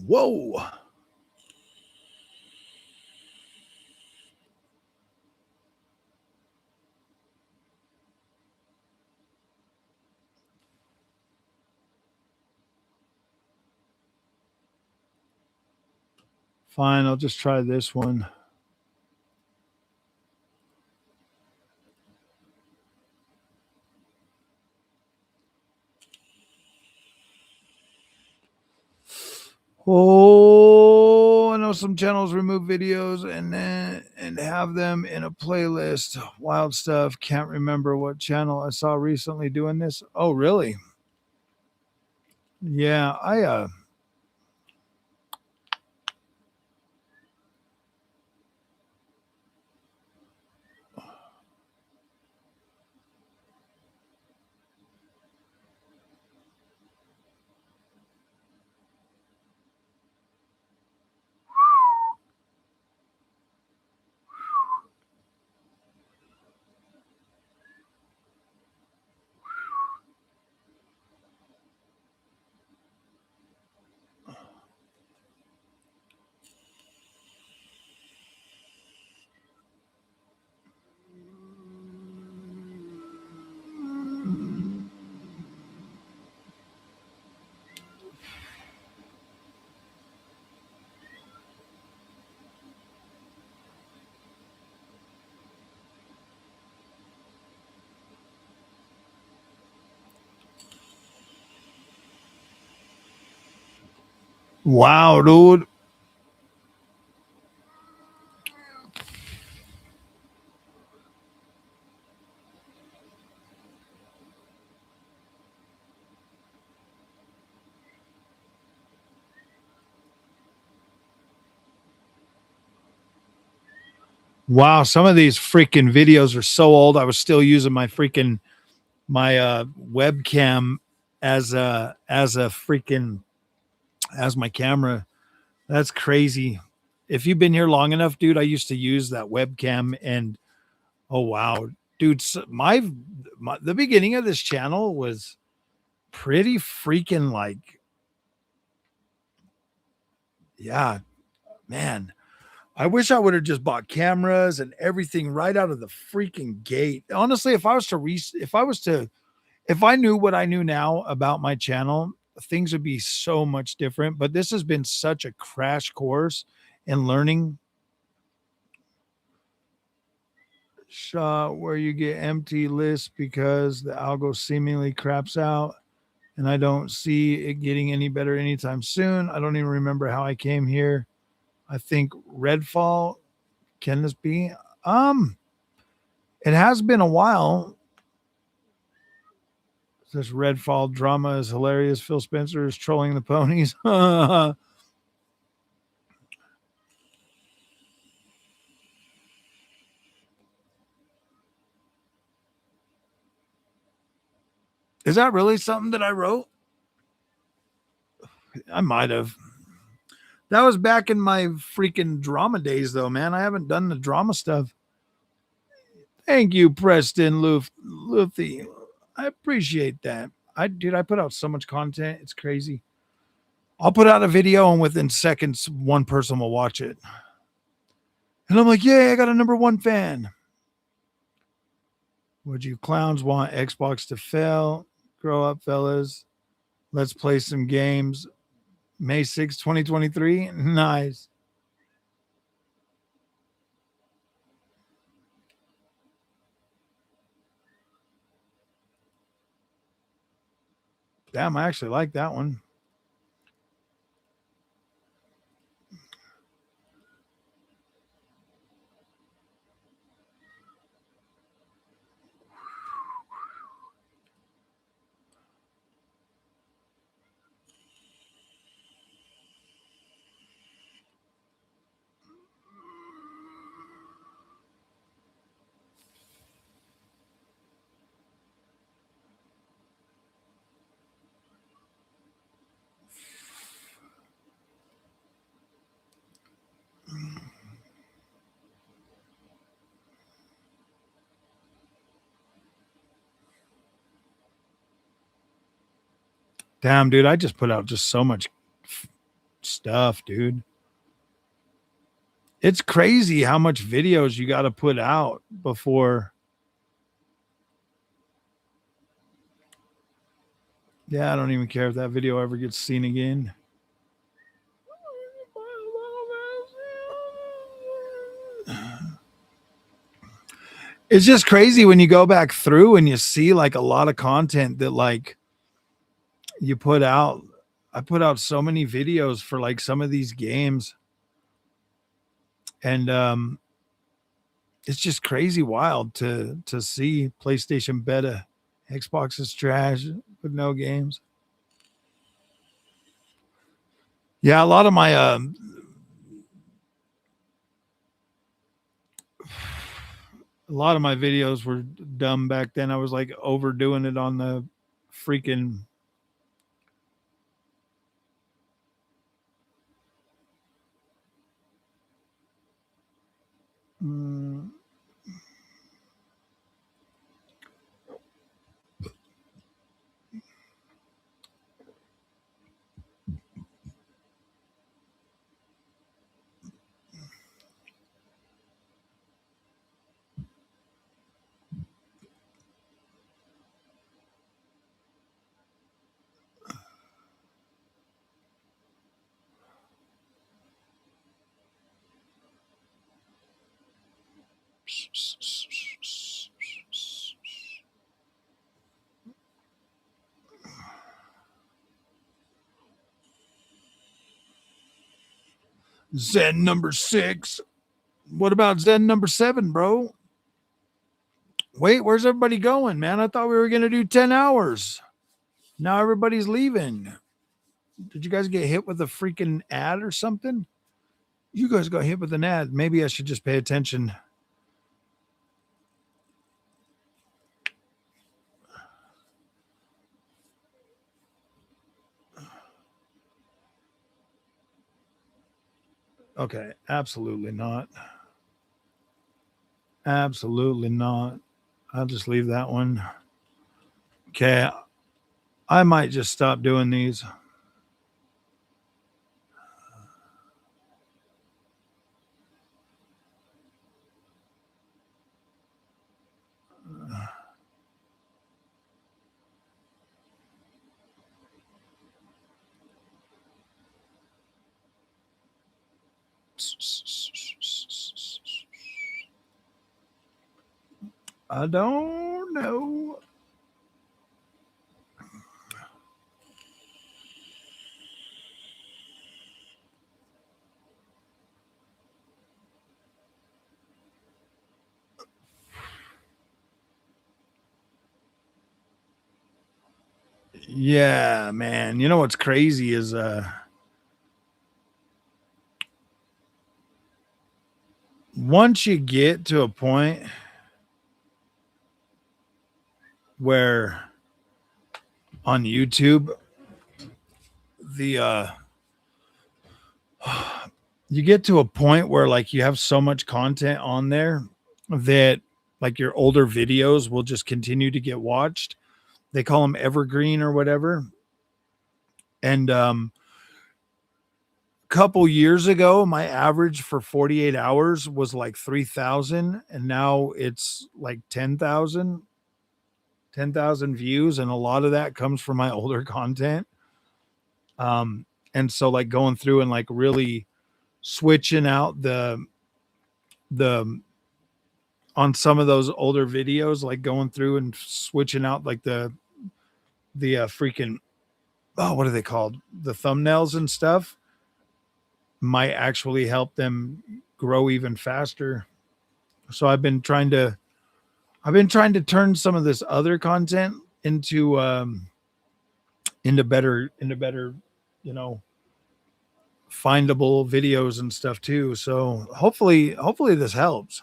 Whoa. Fine, I'll just try this one. Oh, I know some channels remove videos and have them in a playlist. Wild stuff. Can't remember what channel I saw recently doing this. Oh, really? Yeah, wow, dude. Wow, some of these freaking videos are so old. I was still using my freaking webcam as a freaking as my camera. That's crazy. If you've been here long enough, dude, I used to use that webcam and oh wow, dude, my the beginning of this channel was pretty freaking like yeah, man. I wish I would have just bought cameras and everything right out of the freaking gate. Honestly, if I knew what I knew now about my channel, things would be so much different. But this has been such a crash course in learning shot where you get empty lists because the algo seemingly craps out, and I don't see it getting any better anytime soon. I don't even remember how I came here. I think Redfall. Can this be? It has been a while. This Redfall drama is hilarious. Phil Spencer is trolling the ponies. Is that really something that I wrote? I might have. That was back in my freaking drama days, though, man. I haven't done the drama stuff. Thank you, Preston Luffy. I appreciate that. I put out so much content. It's crazy. I'll put out a video and within seconds, one person will watch it. And I'm like, yay, I got a #1 fan. Would you clowns want Xbox to fail? Grow up, fellas. Let's play some games. May 6, 2023. Nice. Damn, I actually like that one. Damn, dude, I just put out just so much stuff, dude. It's crazy how much videos you got to put out before. Yeah, I don't even care if that video ever gets seen again. It's just crazy when you go back through and you see like a lot of content that like you put out. I put out so many videos for like some of these games, and it's just crazy wild to see PlayStation beta. Xbox is trash with no games. Yeah, a lot of my videos were dumb back then. I was like overdoing it on the freaking Zen #6. What about Zen #7, bro? Wait, where's everybody going, man? I thought we were going to do 10 hours. Now everybody's leaving. Did you guys get hit with a freaking ad or something? You guys got hit with an ad. Maybe I should just pay attention. Okay, absolutely not. Absolutely not. I'll just leave that one. Okay, I might just stop doing these. I don't know. Yeah, man. You know what's crazy is once you get to a point where on YouTube the you get to a point where like you have so much content on there that like your older videos will just continue to get watched. They call them evergreen or whatever. And couple years ago my average for 48 hours was like 3,000 and now it's like 10,000 views, and a lot of that comes from my older content. And so like going through and like really switching out the on some of those older videos, like going through and switching out like the freaking, oh, what are they called, the thumbnails and stuff, might actually help them grow even faster. So I've been trying to turn some of this other content into better, you know, findable videos and stuff too. So hopefully this helps.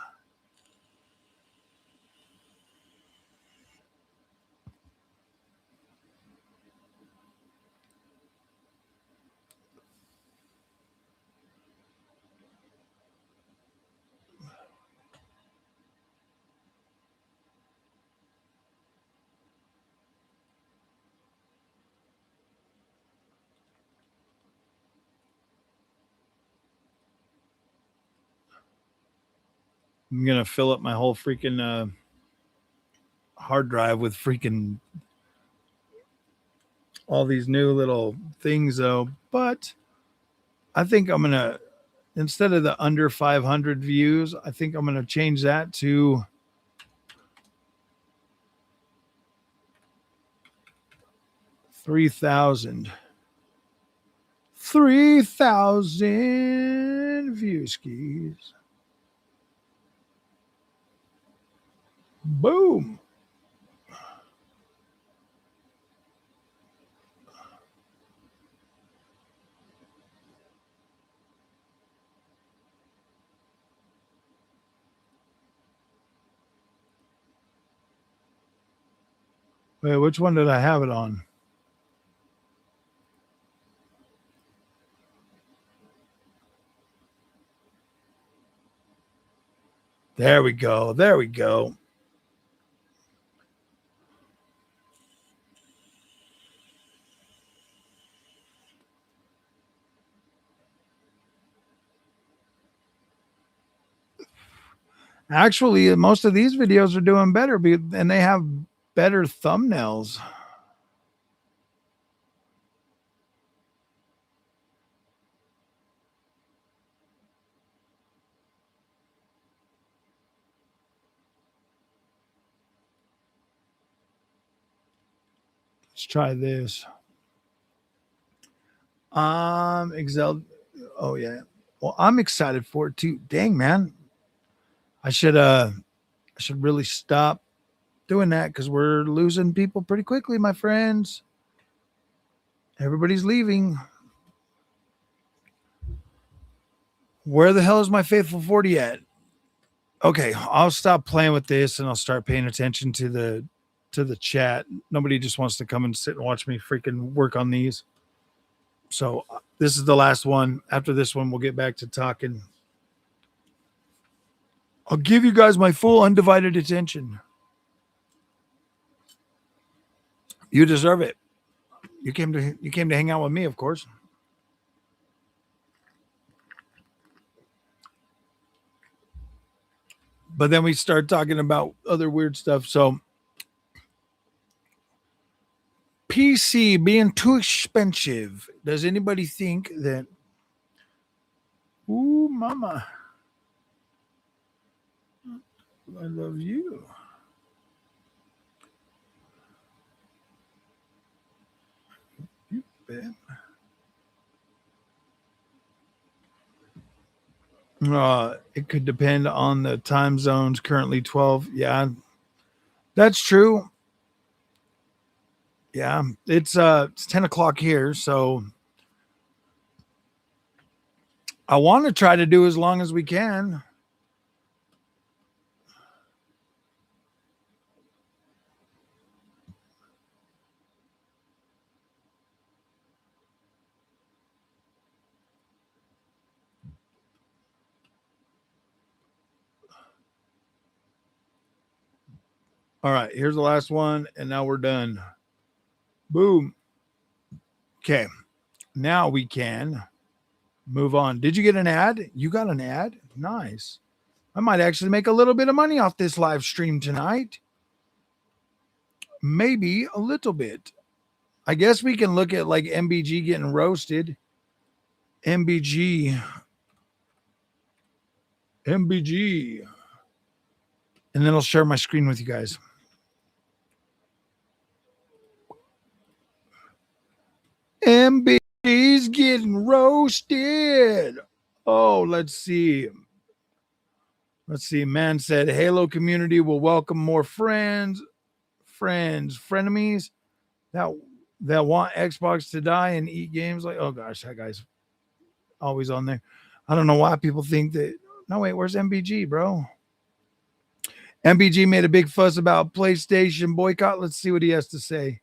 I'm gonna fill up my whole freaking hard drive with freaking all these new little things though. But I think I'm gonna, instead of the under 500 views, I think I'm gonna change that to 3,000. 3,000 view skis. Boom. Wait, which one did I have it on? There we go. There we go. Actually, most of these videos are doing better and they have better thumbnails. Let's try this. Excel. Oh yeah. Well, I'm excited for it too. Dang, man. I should really stop doing that because we're losing people pretty quickly, my friends. Everybody's leaving. Where the hell is my faithful 40 at? Okay, I'll stop playing with this and I'll start paying attention to the chat. Nobody just wants to come and sit and watch me freaking work on these. So this is the last one. After this one, we'll get back to talking. I'll give you guys my full undivided attention. You deserve it. You came to hang out with me, of course. But then we start talking about other weird stuff. So PC being too expensive. Does anybody think that Ooh, mama. I love you. You bet. It could depend on the time zones. Currently 12. Yeah, that's true. Yeah, it's 10 o'clock here, so I want to try to do as long as we can. All right, here's the last one, and now we're done. Boom. Okay, now we can move on. Did you get an ad? You got an ad? Nice. I might actually make a little bit of money off this live stream tonight. Maybe a little bit. I guess we can look at like MBG getting roasted. MBG. MBG. And then I'll share my screen with you guys. MBG's getting roasted. Oh, let's see. Let's see. Man said Halo community will welcome more frenemies that want Xbox to die and eat games like, oh gosh, that guy's always on there. I don't know why people think that. No, wait, where's MBG, bro? MBG made a big fuss about PlayStation boycott. Let's see what he has to say.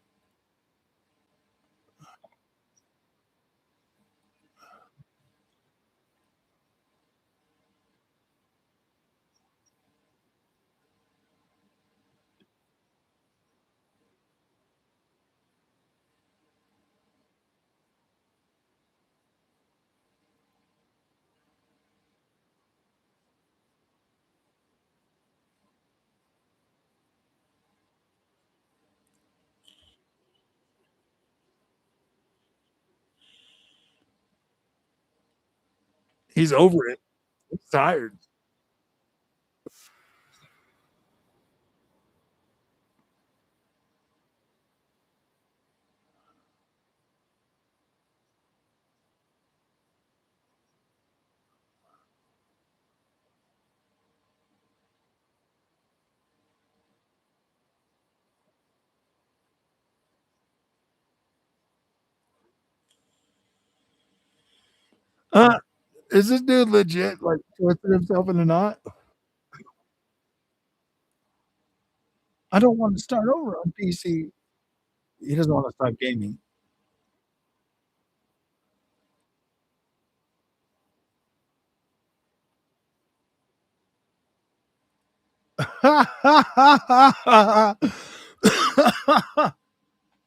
He's over it. He's tired. Is this dude legit like twisted himself in a knot? I don't want to start over on PC. He doesn't want to stop gaming.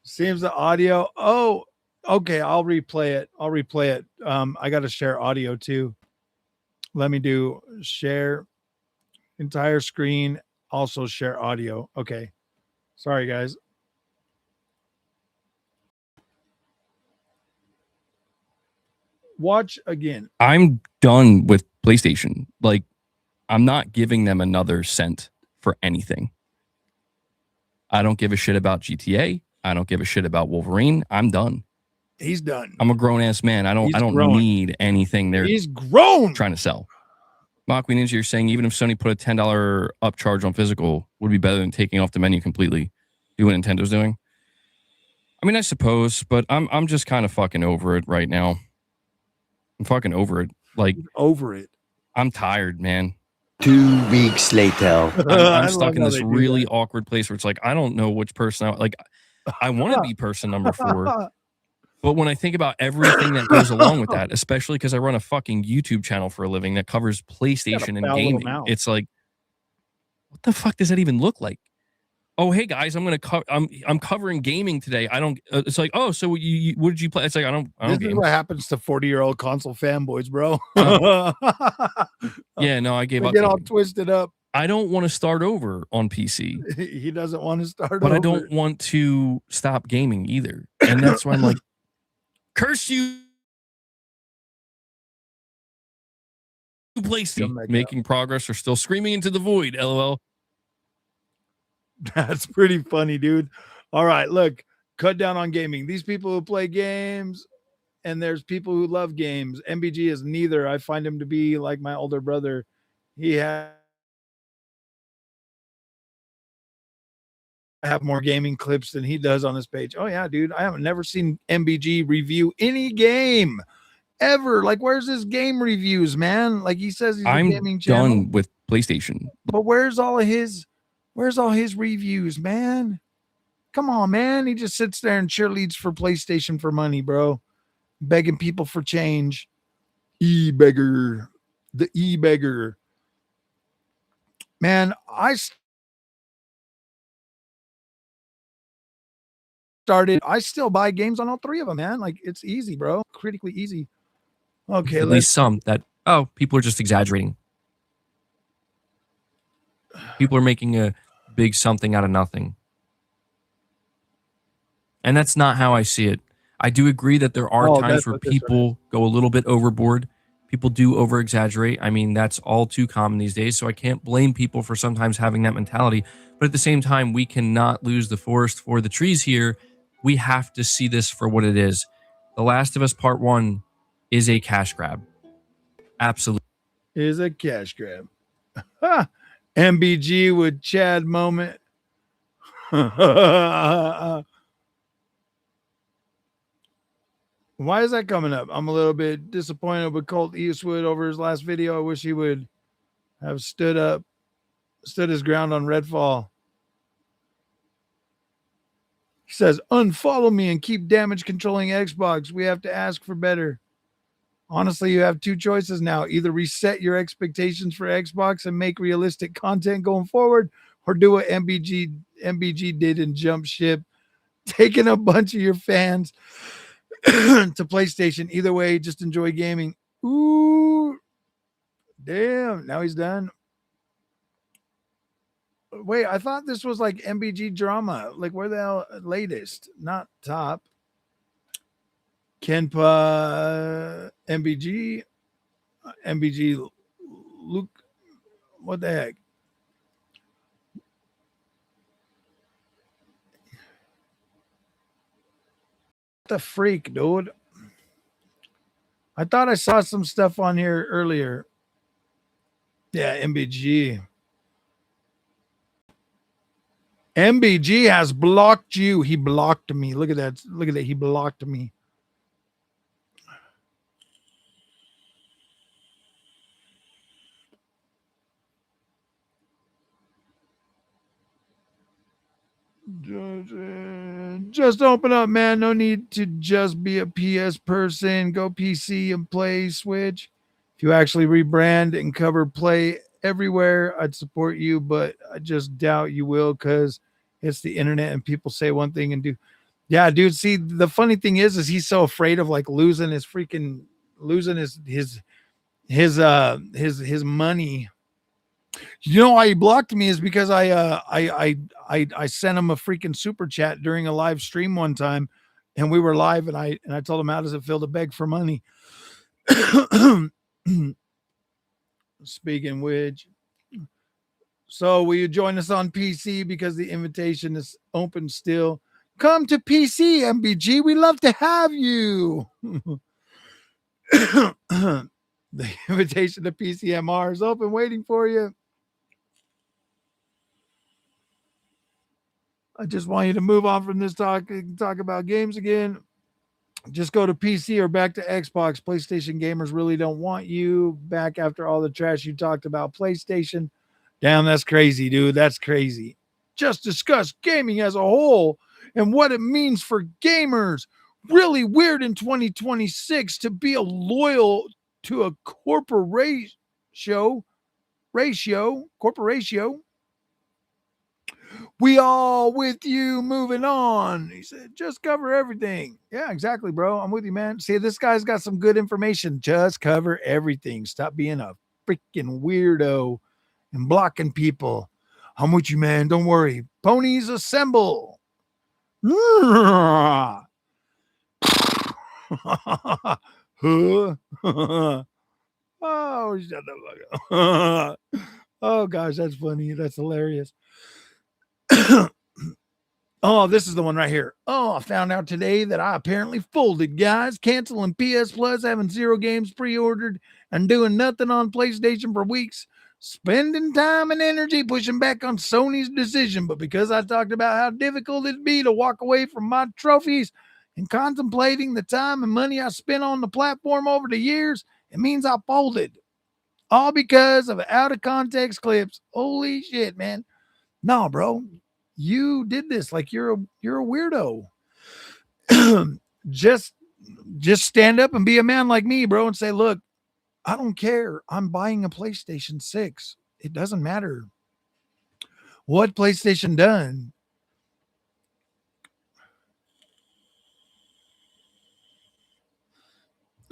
Seems the audio. Oh, okay. I'll replay it. I got to share audio too. Let me do share entire screen. Also share audio. Okay. Sorry, guys. Watch again.
I'm done with PlayStation. Like, I'm not giving them another cent for anything. I don't give a shit about GTA. I don't give a shit about Wolverine. I'm done.
He's done.
I'm a grown ass man. I don't need anything they're
He's grown.
trying to sell. Mach Ninja, you're saying even if Sony put a $10 upcharge on physical, would be better than taking off the menu completely. Do what Nintendo's doing. I mean, I suppose, but I'm just kind of fucking over it right now. I'm fucking over it. Like,
over it.
I'm tired, man.
2 weeks later.
I'm stuck in this really awkward place where it's like, I don't know which person I want to be person number 4. But when I think about everything that goes along with that, especially because I run a fucking YouTube channel for a living that covers PlayStation and gaming, it's like, what the fuck does that even look like? Oh, hey guys, I'm covering gaming today. I don't. It's like, oh, so you what did you play? It's like I don't.
This is what happens to 40-year-old console fanboys, bro.
Yeah, no, I gave up.
Get all twisted up.
I don't want to start over on PC.
He doesn't want to start
but
over.
I don't want to stop gaming either, and that's why I'm like, curse you. PlayStation making progress or still screaming into the void. LOL.
That's pretty funny, dude. All right, look, cut down on gaming. These people who play games, and there's people who love games. MBG is neither. I find him to be like my older brother. He have more gaming clips than he does on his page. Oh yeah, dude. I haven't never seen MBG review any game ever. Like, where's his game reviews, man? Like, he says he's a gaming channel.
Done with PlayStation.
But where's all his reviews, man? Come on, man. He just sits there and cheerleads for PlayStation for money, bro. Begging people for change. E-beggar. The e-beggar. Man, I still buy games on all three of them, man. Like, it's easy, bro. Critically easy. Okay,
at least some that, oh, people are just exaggerating. People are making a big something out of nothing. And that's not how I see it. I do agree that there are times where people go a little bit overboard. People do over exaggerate. I mean, that's all too common these days. So I can't blame people for sometimes having that mentality. But at the same time, we cannot lose the forest for the trees here. We have to see this for what it is. The Last of Us Part 1 is a cash grab. Absolutely.
Is a cash grab. MBG with Chad moment. Why is that coming up? I'm a little bit disappointed with Colt Eastwood over his last video. I wish he would have stood his ground on Redfall. He says, unfollow me and keep damage controlling Xbox. We have to ask for better. Honestly, you have two choices now. Either reset your expectations for Xbox and make realistic content going forward, or do what MBG did and jump ship, taking a bunch of your fans to PlayStation. Either way, just enjoy gaming. Ooh, damn. Now he's done. Wait, I thought this was like MBG drama. Like, where the hell? Latest, not top. Kenpa, MBG, Luke. What the heck? What the freak, dude? I thought I saw some stuff on here earlier. Yeah, MBG. MBG has blocked you. He blocked me. Look at that. Look at that. He blocked me. Just open up, man. No need to just be a PS person. Go PC and play Switch. If you actually rebrand and cover play everywhere, I'd support you, but I just doubt you will because it's the internet and people say one thing and do. Yeah, dude. See, the funny thing is he's so afraid of like losing his money. You know why he blocked me is because I sent him a freaking super chat during a live stream one time, and we were live, and I told him, how does it feel to beg for money? Speaking which, so will you join us on PC because the invitation is open still? Come to PC, MBG. We love to have you. The invitation to PCMR is open, waiting for you. I just want you to move on from this talk about games again. Just go to PC or back to Xbox. PlayStation gamers really don't want you back after all the trash you talked about PlayStation. Damn, that's crazy, dude. That's crazy. Just discuss gaming as a whole and what it means for gamers. Really weird in 2026 to be loyal to a corporation. We all with you, moving on. He said, just cover everything. Yeah, exactly, bro. I'm with you, man. See, this guy's got some good information. Just cover everything. Stop being a freaking weirdo and blocking people. I'm with you, man. Don't worry. Ponies assemble. Huh? Oh, shut the fuck up. Oh gosh, that's funny. That's hilarious. Oh, this is the one right here. Oh, I found out today that I apparently folded, guys. Canceling PS Plus, having 0 games pre-ordered, and doing nothing on PlayStation for weeks. Spending time and energy pushing back on Sony's decision. But because I talked about how difficult it'd be to walk away from my trophies and contemplating the time and money I spent on the platform over the years, it means I folded. All because of out of context clips. Holy shit, man. No, bro. You did this like you're a weirdo. just stand up and be a man like me, bro, and say, look, I don't care. I'm buying a PlayStation 6. It doesn't matter what PlayStation done.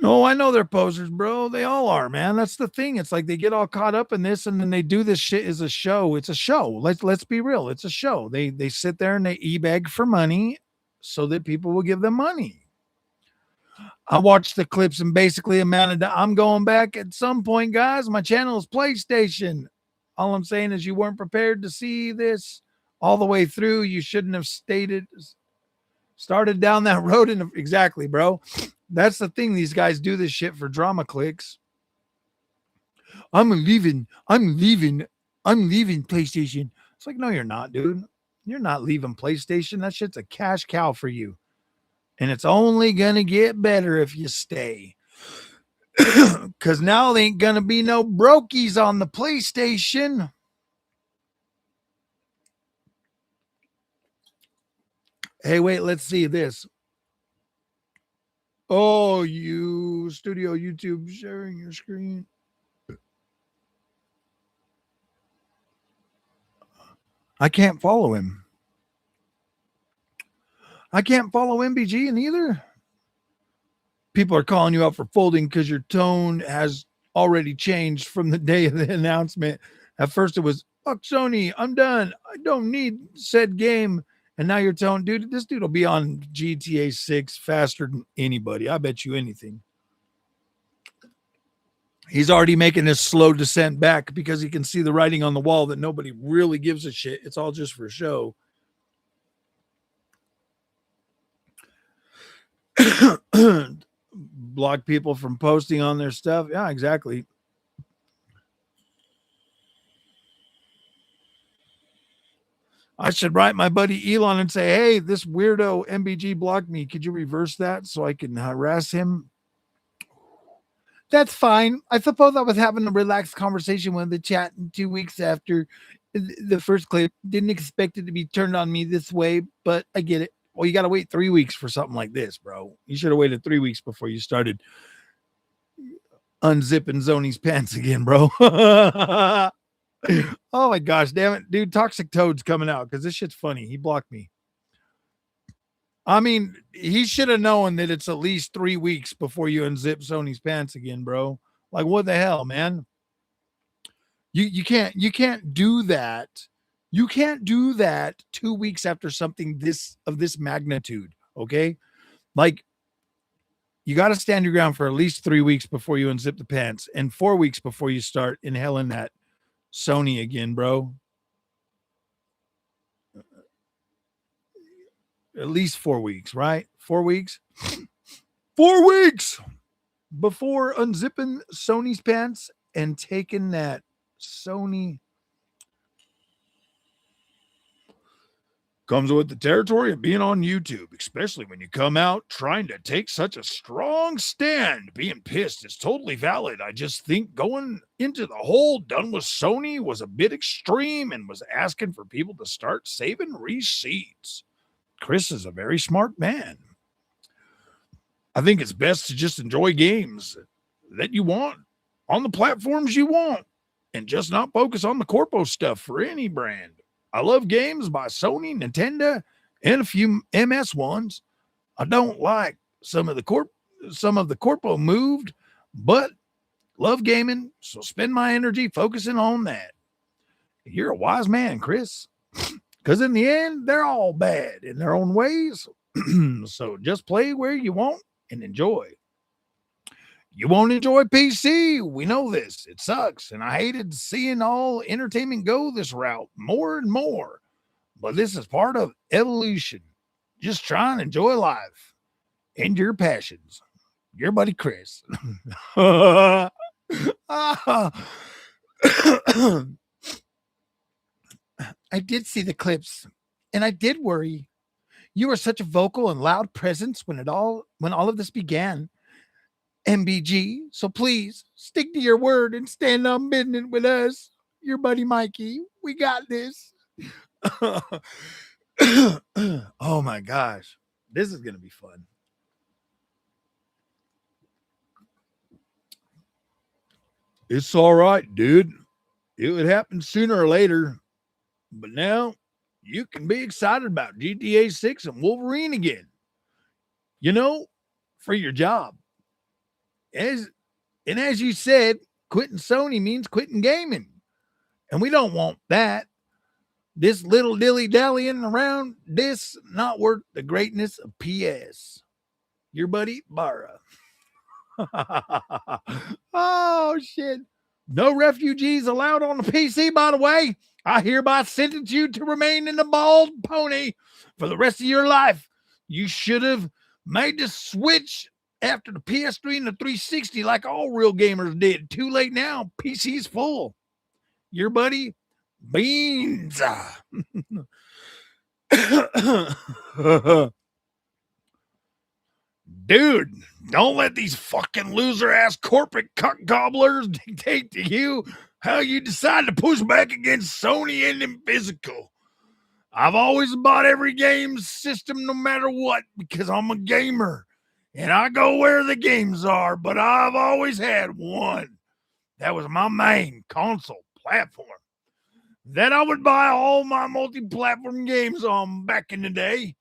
Oh, I know they're posers, bro. They all are, man. That's the thing. It's like they get all caught up in this, and then they do this shit as a show. It's a show. Let's be real. It's a show. They sit there and they e-beg for money so that people will give them money. I watched the clips and basically amounted to I'm going back at some point, guys. My channel is PlayStation. All I'm saying is you weren't prepared to see this all the way through. You shouldn't have started down that road. Exactly, bro. That's the thing. These guys do this shit for drama clicks. I'm leaving PlayStation. It's like, no, you're not, dude. You're not leaving PlayStation. That shit's a cash cow for you. And it's only going to get better if you stay. Because now there ain't going to be no brokies on the PlayStation. Hey, wait, let's see this. Oh, you studio YouTube sharing your screen. I can't follow him. I can't follow MBG in either. People are calling you out for folding because your tone has already changed from the day of the announcement. At first it was, fuck Sony, I'm done. I don't need said game. And now your tone, dude, this dude will be on GTA 6 faster than anybody. I bet you anything. He's already making this slow descent back because he can see the writing on the wall that nobody really gives a shit. It's all just for show. Block people from posting on their stuff. Yeah, exactly. I should write my buddy Elon and say, hey, this weirdo MBG blocked me. Could you reverse that so I can harass him? That's fine. I suppose I was having a relaxed conversation with the chat 2 weeks after the first clip. Didn't expect it to be turned on me this way, but I get it. Well, you got to wait 3 weeks for something like this, bro. You should have waited 3 weeks before you started unzipping Zony's pants again, bro. Oh my gosh, damn it, dude. Toxic Toad's coming out because this shit's funny. He blocked me. I mean, he should have known that it's at least 3 weeks before you unzip Sony's pants again, bro. Like, what the hell, man? You can't do that. You can't do that 2 weeks after something this magnitude. Okay, like you got to stand your ground for at least 3 weeks before you unzip the pants, and 4 weeks before you start inhaling that Sony again, bro. At least 4 weeks, right? 4 weeks. 4 weeks before unzipping Sony's pants and taking that Sony. Comes with the territory of being on YouTube, especially when you come out trying to take such a strong stand. Being pissed is totally valid. I just think going into the whole done with Sony was a bit extreme and was asking for people to start saving receipts. Chris is a very smart man. I think it's best to just enjoy games that you want on the platforms you want and just not focus on the corpo stuff for any brand. I love games by Sony, Nintendo, and a few MS ones. I don't like some of the corpo moved, but love gaming, so spend my energy focusing on that. You're a wise man, Chris, because in the end, they're all bad in their own ways. So just play where you want and enjoy. You won't enjoy PC. We know this. It sucks. And I hated seeing all entertainment go this route more and more. But this is part of evolution. Just try and enjoy life and your passions. Your buddy Chris. I did see the clips, and I did worry. You were such a vocal and loud presence when all of this began. MBG, so please stick to your word and stand on business with us. Your buddy Mikey. We got this. Oh my gosh. This is gonna be fun. It's all right, dude. It would happen sooner or later. But now you can be excited about GTA 6 and Wolverine again. You know, for your job. As you said, quitting Sony means quitting gaming. And we don't want that. This little dilly-dallying around, this not worth the greatness of PS. Your buddy, Barra. Oh, shit. No refugees allowed on the PC, by the way. I hereby sentence you to remain in the bald pony for the rest of your life. You should have made the switch after the PS3 and the 360 like all real gamers did. Too late now. PC's full. Your buddy, Beans. Dude, don't let these fucking loser-ass corporate cuck gobblers dictate to you how you decide to push back against Sony and them physical. I've always bought every game system no matter what because I'm a gamer. And I go where the games are, but I've always had one. That was my main console platform. That I would buy all my multi-platform games on back in the day.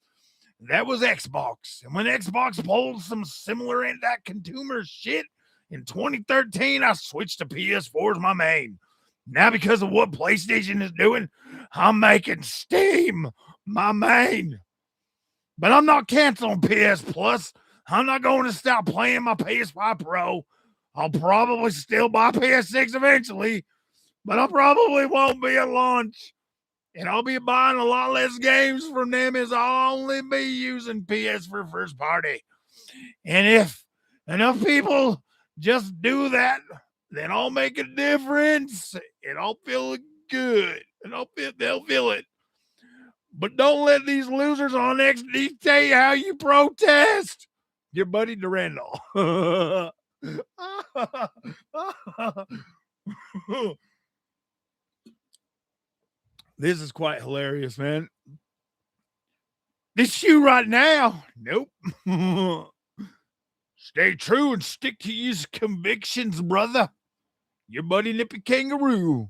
That was Xbox. And when Xbox pulled some similar anti-consumer shit in 2013, I switched to PS4 as my main. Now because of what PlayStation is doing, I'm making Steam my main. But I'm not canceling PS Plus. I'm not going to stop playing my PS5 Pro. I'll probably still buy PS6 eventually, but I probably won't be at launch. And I'll be buying a lot less games from them as I'll only be using PS for first party. And if enough people just do that, then I'll make a difference and I'll feel good and they'll feel it. But don't let these losers on X dictate how you protest. Your buddy Durandal. This is quite hilarious, man. This you right now? Nope. Stay true and stick to your convictions, brother. Your buddy Nippy Kangaroo.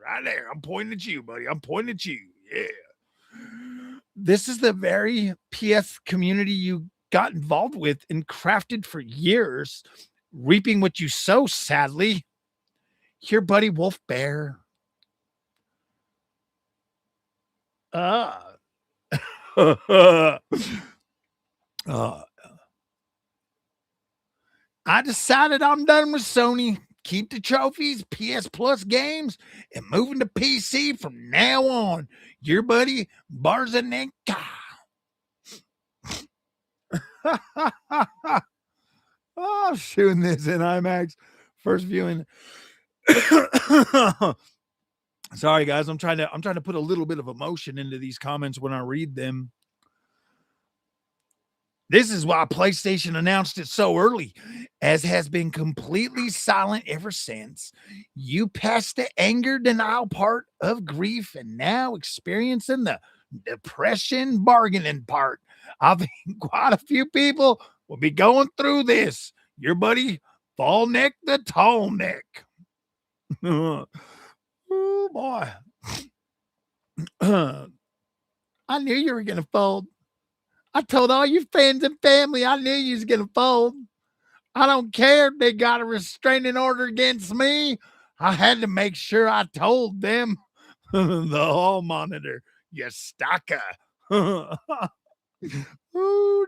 Right there. I'm pointing at you, buddy. I'm pointing at you. Yeah. This is the very PS community you got involved with and crafted for years, reaping what you sow, sadly. Your buddy Wolf Bear. I decided I'm done with Sony. Keep the trophies, PS Plus games, and moving to PC from now on. Your buddy Barzanenka. Oh, I'm shooting this in IMAX. First viewing. Sorry, guys. I'm trying to put a little bit of emotion into these comments when I read them. This is why PlayStation announced it so early, as has been completely silent ever since. You passed the anger denial part of grief and now experiencing the depression bargaining part. I think quite a few people will be going through this. Your buddy, Fall Neck the Tall Neck. Oh, boy. I knew you were going to fold. I told all your friends and family I knew you was going to fold. I don't care if they got a restraining order against me. I had to make sure I told them. The hall monitor, you stalker. Oh,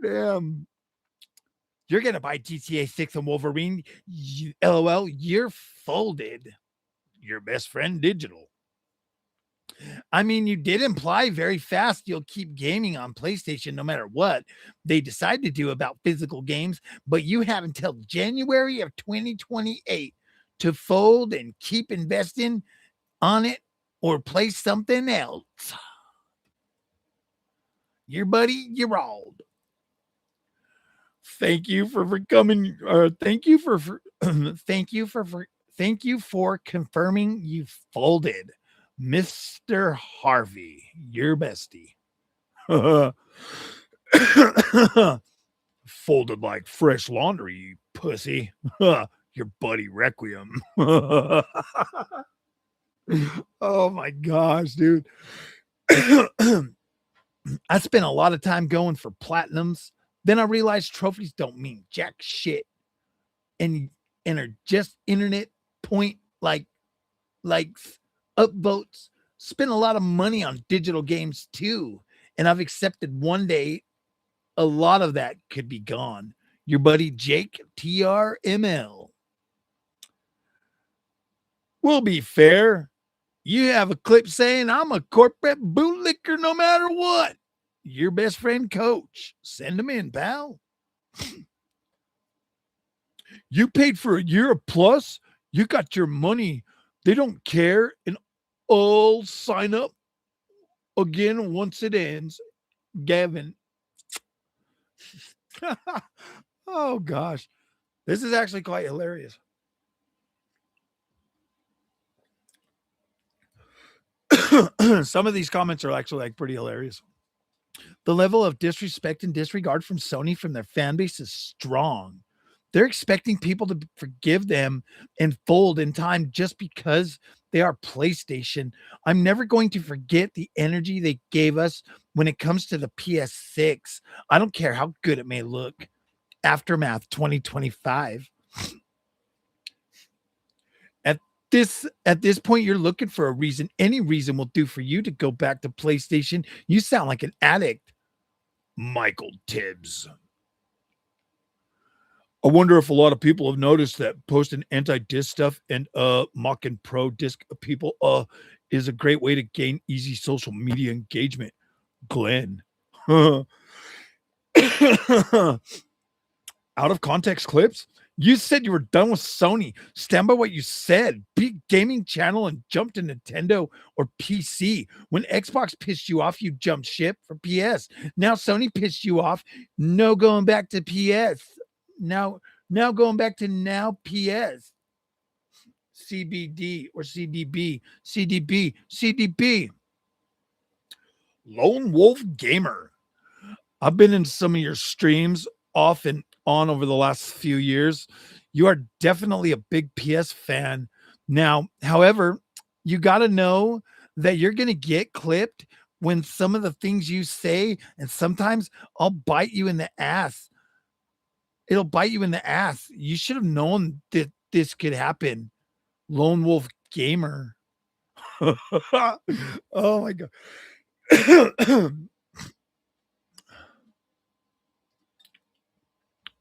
damn. You're going to buy GTA 6 and Wolverine. LOL, you're folded. Your best friend digital. I mean, you did imply very fast you'll keep gaming on PlayStation no matter what they decide to do about physical games, but you have until January of 2028 to fold and keep investing on it or play something else. Your buddy, Gerald. Thank you for coming. Thank you for thank you for confirming you folded, Mr. Harvey, your bestie. Folded like fresh laundry, you pussy. Your buddy Requiem. Oh my gosh, dude. I spent a lot of time going for platinums. Then I realized trophies don't mean jack shit and are just internet point likes, upvotes. Spent a lot of money on digital games too. And I've accepted one day a lot of that could be gone. Your buddy Jake TRML. We'll be fair. You have a clip saying I'm a corporate bootlicker no matter what. Your best friend Coach. Send them in, pal. You paid for a year plus. You got your money. They don't care. And I'll sign up again once it ends. Gavin. Oh, gosh. This is actually quite hilarious. Some of these comments are actually like pretty hilarious. The level of disrespect and disregard from Sony from their fan base is strong. They're expecting people to forgive them and fold in time just because they are PlayStation. I'm never going to forget the energy they gave us when it comes to the PS6. I don't care how good it may look. Aftermath 2025. At this point, you're looking for a reason. Any reason will do for you to go back to PlayStation. You sound like an addict. Michael Tibbs. I wonder if a lot of people have noticed that posting anti-disc stuff and mocking pro-disc people is a great way to gain easy social media engagement. Glenn. Out of context clips? You said you were done with Sony. Stand by what you said. Be gaming channel and jump to Nintendo or PC. When Xbox pissed you off, you jumped ship for PS. Now Sony pissed you off. No going back to PS. Now going back to now PS. CBD or CDB. CDB. Lone Wolf Gamer. I've been in some of your streams off and on over the last few years. You are definitely a big PS fan. Now, however, you got to know that you're going to get clipped when some of the things you say, and sometimes I'll bite you in the ass. It'll bite you in the ass. You should have known that this could happen. Lone Wolf Gamer. Oh my God.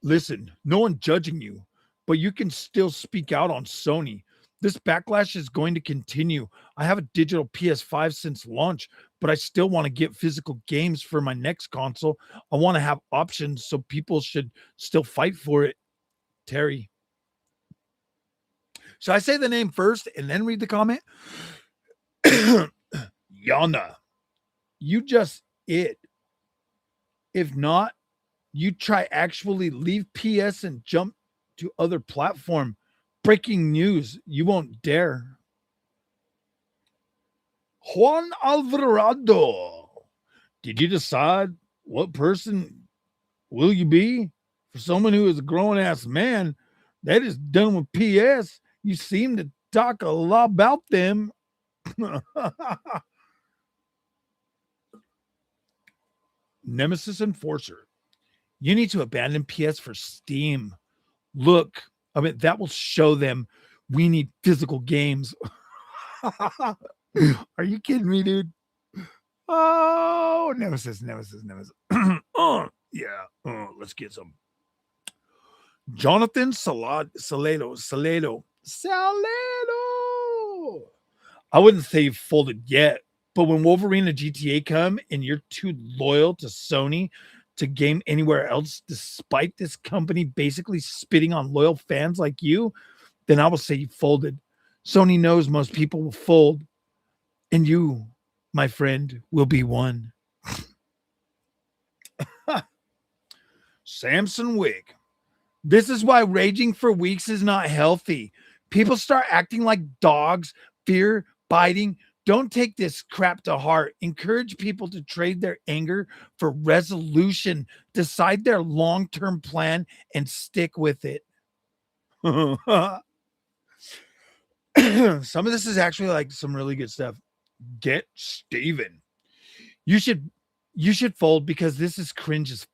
Listen, no one judging you, but you can still speak out on Sony. This backlash is going to continue. I have a digital PS5 since launch, but I still want to get physical games for my next console. I want to have options, so people should still fight for it. Terry. Should I say the name first and then read the comment? Yana. You just it. If not, you try actually leave PS and jump to other platform. Breaking news. You won't dare. Juan Alvarado. Did you decide what person will you be? For someone who is a grown-ass man that is done with PS, you seem to talk a lot about them. Nemesis Enforcer. You need to abandon PS for Steam. Look, I mean, that will show them we need physical games. Are you kidding me, dude? Oh, Nemesis. Oh, yeah. Oh, let's get some. Jonathan Salado. I wouldn't say you've folded yet, but when Wolverine and GTA come and you're too loyal to Sony to game anywhere else, despite this company basically spitting on loyal fans like you, then I will say you folded. Sony knows most people will fold, and you, my friend, will be one. Samson Wick. This is why raging for weeks is not healthy. People start acting like dogs, fear, biting. Don't take this crap to heart. Encourage people to trade their anger for resolution. Decide their long-term plan and stick with it. Some of this is actually like some really good stuff. Get Steven. You should fold because this is cringe as fuck.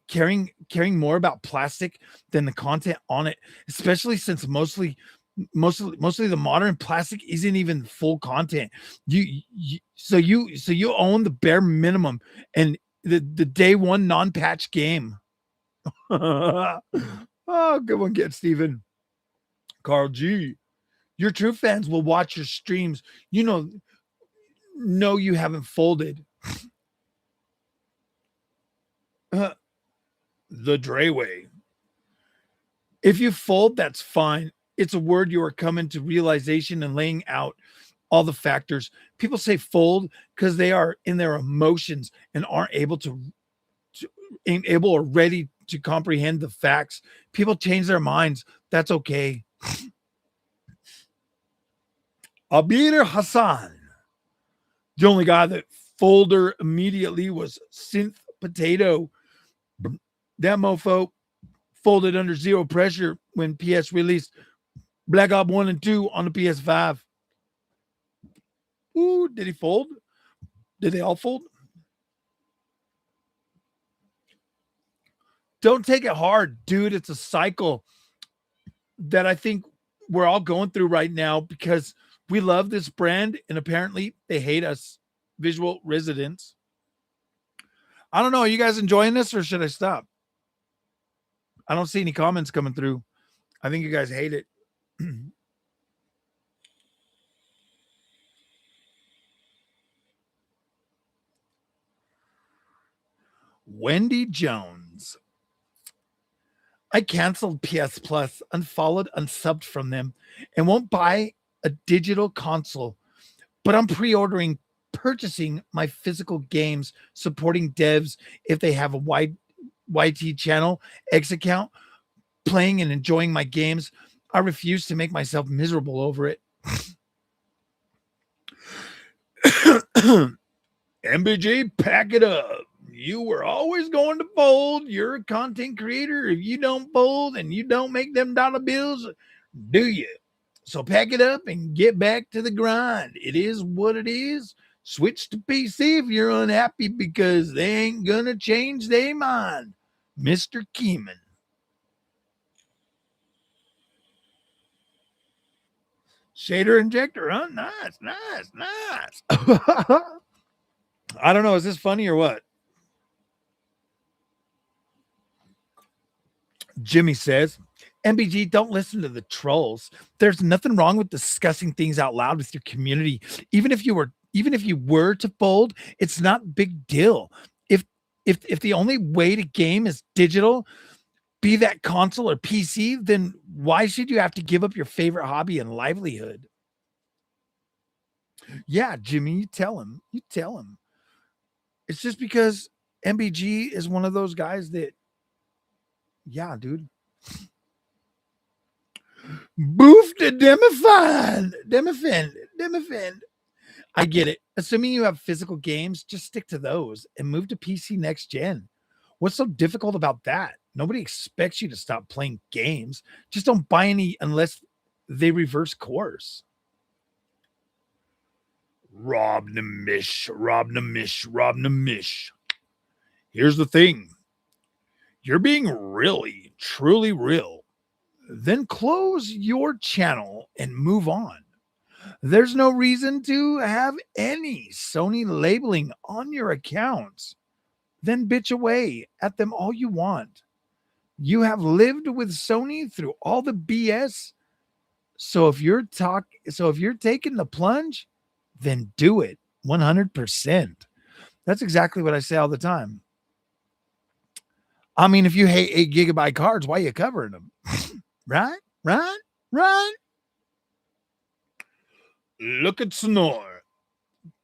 Caring more about plastic than the content on it, especially since mostly the modern plastic isn't even full content. So you own the bare minimum and the day one non-patch game. Oh, good one, Get Steven. Carl G. Your true fans will watch your streams. You know you haven't folded. The Dre way. If you fold, that's fine. It's a word you are coming to realization and laying out all the factors. People say fold because they are in their emotions and aren't able or ready to comprehend the facts. People change their minds. That's okay. Abir Hassan. The only guy that folder immediately was Synth Potato. That mofo folded under zero pressure when PS released Black Ops 1 and 2 on the PS5. Ooh, did he fold? Did they all fold? Don't take it hard, dude. It's a cycle that I think we're all going through right now because we love this brand and apparently they hate us, visual residents. I don't know. Are you guys enjoying this or should I stop? I don't see any comments coming through. I think you guys hate it. Wendy Jones. I canceled PS Plus, unfollowed, unsubbed from them, and won't buy a digital console. But I'm purchasing my physical games, supporting devs if they have a wide YT channel, X account, playing and enjoying my games. I refuse to make myself miserable over it. MBJ, pack it up. You were always going to fold. You're a content creator. If you don't fold and you don't make them dollar bills, do you? So pack it up and get back to the grind. It is what it is. Switch to PC if you're unhappy because they ain't gonna change their mind. Mr. Keeman. Shader injector, huh? Nice. I don't know. Is this funny or what? Jimmy says, MBG, don't listen to the trolls. There's nothing wrong with discussing things out loud with your community. Even if you were to fold, it's not a big deal. If the only way to game is digital, be that console or PC, then why should you have to give up your favorite hobby and livelihood? Yeah, Jimmy, you tell him. It's just because MBG is one of those guys that, yeah, dude. Boof to Demifend. I get it. Assuming you have physical games, just stick to those and move to PC next gen. What's so difficult about that? Nobody expects you to stop playing games. Just don't buy any unless they reverse course. Rob Namish. Here's the thing. You're being really, truly real. Then close your channel and move on. There's no reason to have any Sony labeling on your accounts. Then bitch away at them all you want. You have lived with Sony through all the BS. So if you're taking the plunge, then do it 100%. That's exactly what I say all the time. I mean, if you hate 8 GB cards, why are you covering them? Right? Look at Snore.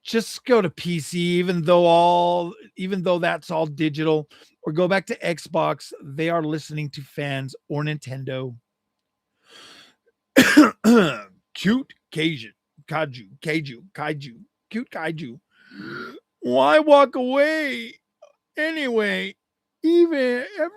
Just go to PC, even though that's all digital, or go back to Xbox. They are listening to fans or Nintendo. Cute Kaiju, cute kaiju. Why walk away? Anyway, even every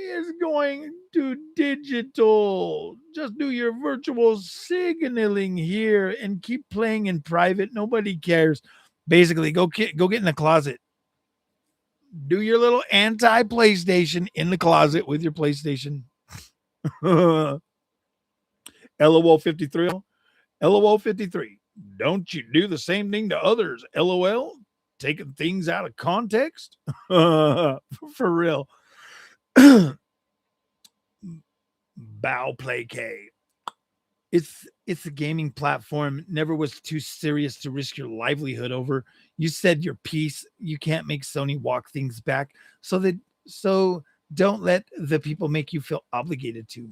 is going to digital. Just do your virtual signaling here and keep playing in private. Nobody cares. Basically, go get in the closet. Do your little anti-PlayStation in the closet with your PlayStation. LOL 53. LOL 53. Don't you do the same thing to others? LOL. Taking things out of context. For real. Bow Play K. It's a gaming platform. Never was too serious to risk your livelihood over. You said your piece. You can't make Sony walk things back. So don't let the people make you feel obligated to.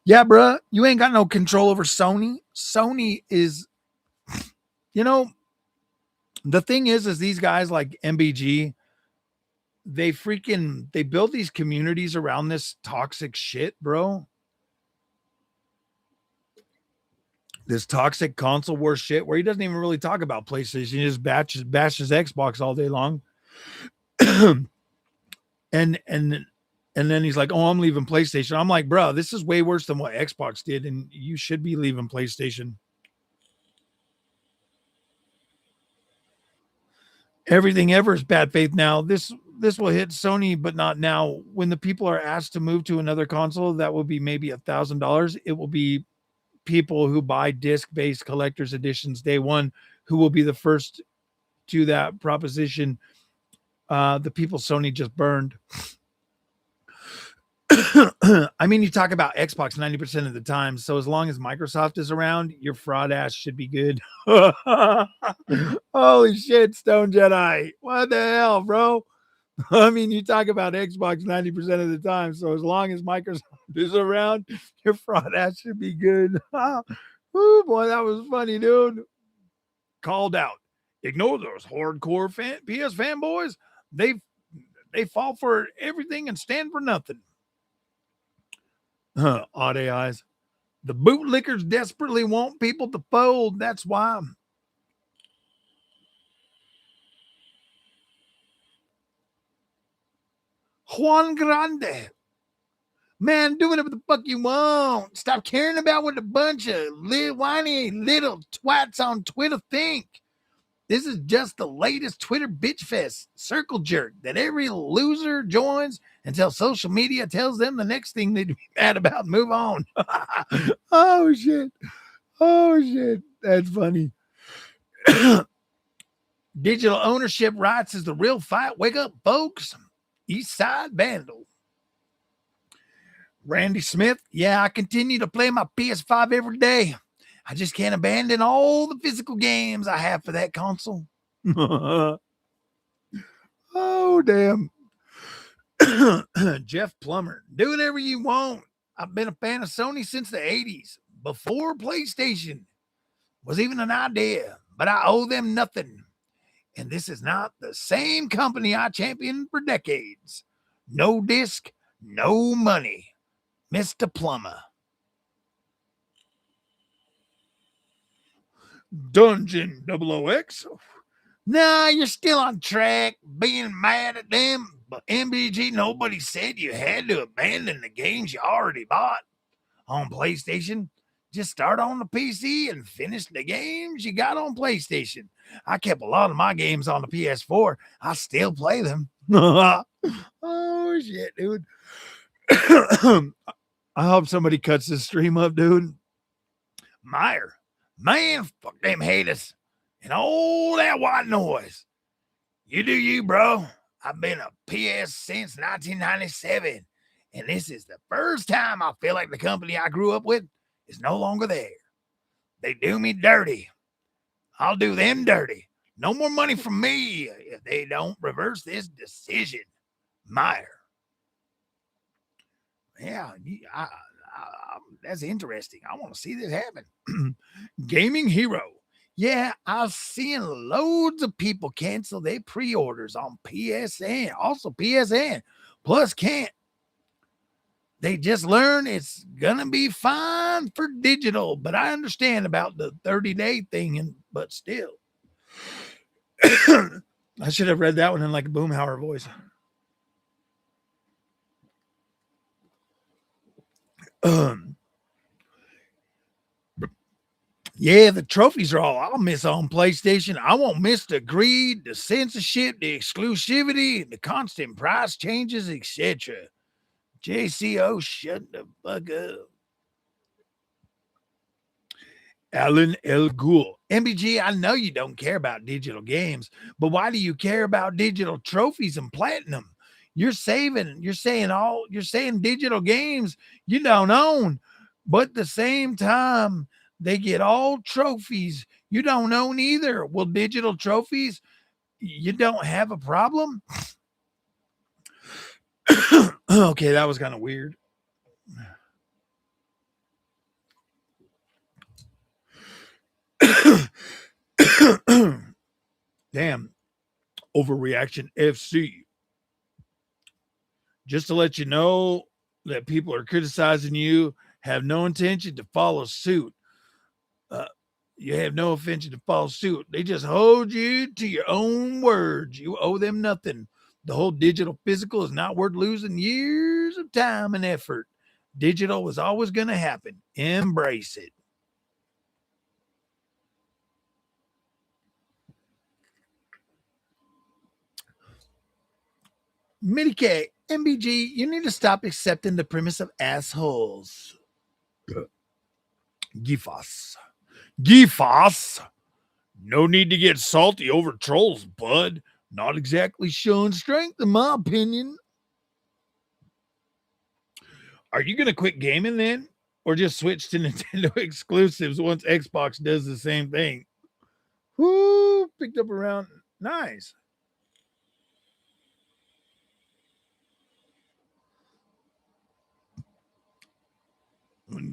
Yeah, bruh, you ain't got no control over Sony. Sony is, the thing is these guys like MBG, they build these communities around this toxic shit, bro. This toxic console war shit where he doesn't even really talk about PlayStation. He just bashes Xbox all day long. and then he's like, oh, I'm leaving PlayStation. I'm like, bro, this is way worse than what Xbox did, and you should be leaving PlayStation. Everything ever is bad faith now. This will hit Sony, but not now. When the people are asked to move to another console, that will be maybe $1,000. It will be people who buy disc-based collector's editions day one who will be the first to that proposition. The people Sony just burned. I mean, you talk about Xbox 90% of the time. So as long as Microsoft is around, your fraud ass should be good. Holy shit, Stone Jedi. What the hell, bro? I mean, you talk about Xbox 90% of the time. So as long as Microsoft is around, your fraud ass should be good. Ooh, boy, that was funny, dude. Called out. Ignore those hardcore PS fanboys. They fall for everything and stand for nothing. Odd AIs. The bootlickers desperately want people to fold. That's why. Juan Grande. Man, do whatever the fuck you want. Stop caring about what a bunch of whiny little twats on Twitter think. This is just the latest Twitter bitch fest circle jerk that every loser joins until social media tells them the next thing they'd be mad about and move on. Oh, shit. That's funny. Digital ownership rights is the real fight. Wake up, folks. East Side Vandal. Randy Smith. Yeah, I continue to play my PS5 every day. I just can't abandon all the physical games I have for that console. Oh, damn. Jeff Plummer. Do whatever you want. I've been a fan of Sony since the 80s, before PlayStation was even an idea, but I owe them nothing. And this is not the same company I championed for decades. No disc, no money. Mr. Plummer. Dungeon 00X. Nah, you're still on track, being mad at them. But MBG, nobody said you had to abandon the games you already bought on PlayStation. Just start on the PC and finish the games you got on PlayStation. I kept a lot of my games on the PS4. I still play them. Oh, shit, dude. I hope somebody cuts this stream up, dude. Meyer. Man, fuck them haters and all that white noise. You do you, bro. I've been a PS since 1997, And this is the first time I feel like the company I grew up with is no longer there. They do me dirty. I'll do them dirty. No more money from me if they don't reverse this decision. Meyer. Yeah, that's interesting. I want to see this happen. Gaming Hero. Yeah, I've seen loads of people cancel their pre-orders on PSN. Also PSN. Plus can't. They just learn it's going to be fine for digital. But I understand about the 30-day thing, but still. I should have read that one in like a Boomhauer voice. Yeah, the trophies are all I'll miss on PlayStation. I won't miss the greed, the censorship, the exclusivity, the constant price changes, etc. JCO, shut the fuck up. Alan L. Ghoul. MBG, I know you don't care about digital games, but why do you care about digital trophies and platinum? You're saying digital games you don't own, but at the same time, they get all trophies you don't own either. Well, digital trophies, you don't have a problem? Okay, that was kind of weird. Damn. Overreaction FC. Just to let you know that people are criticizing you, have no intention to follow suit. You have no intention to follow suit. They just hold you to your own words. You owe them nothing. The whole digital physical is not worth losing years of time and effort. Digital is always going to happen. Embrace it. Mitty K, MBG, you need to stop accepting the premise of assholes. Gifas. No need to get salty over trolls, bud. Not exactly showing strength, in my opinion. Are you going to quit gaming then? Or just switch to Nintendo exclusives once Xbox does the same thing? Whoo, picked up around. Nice.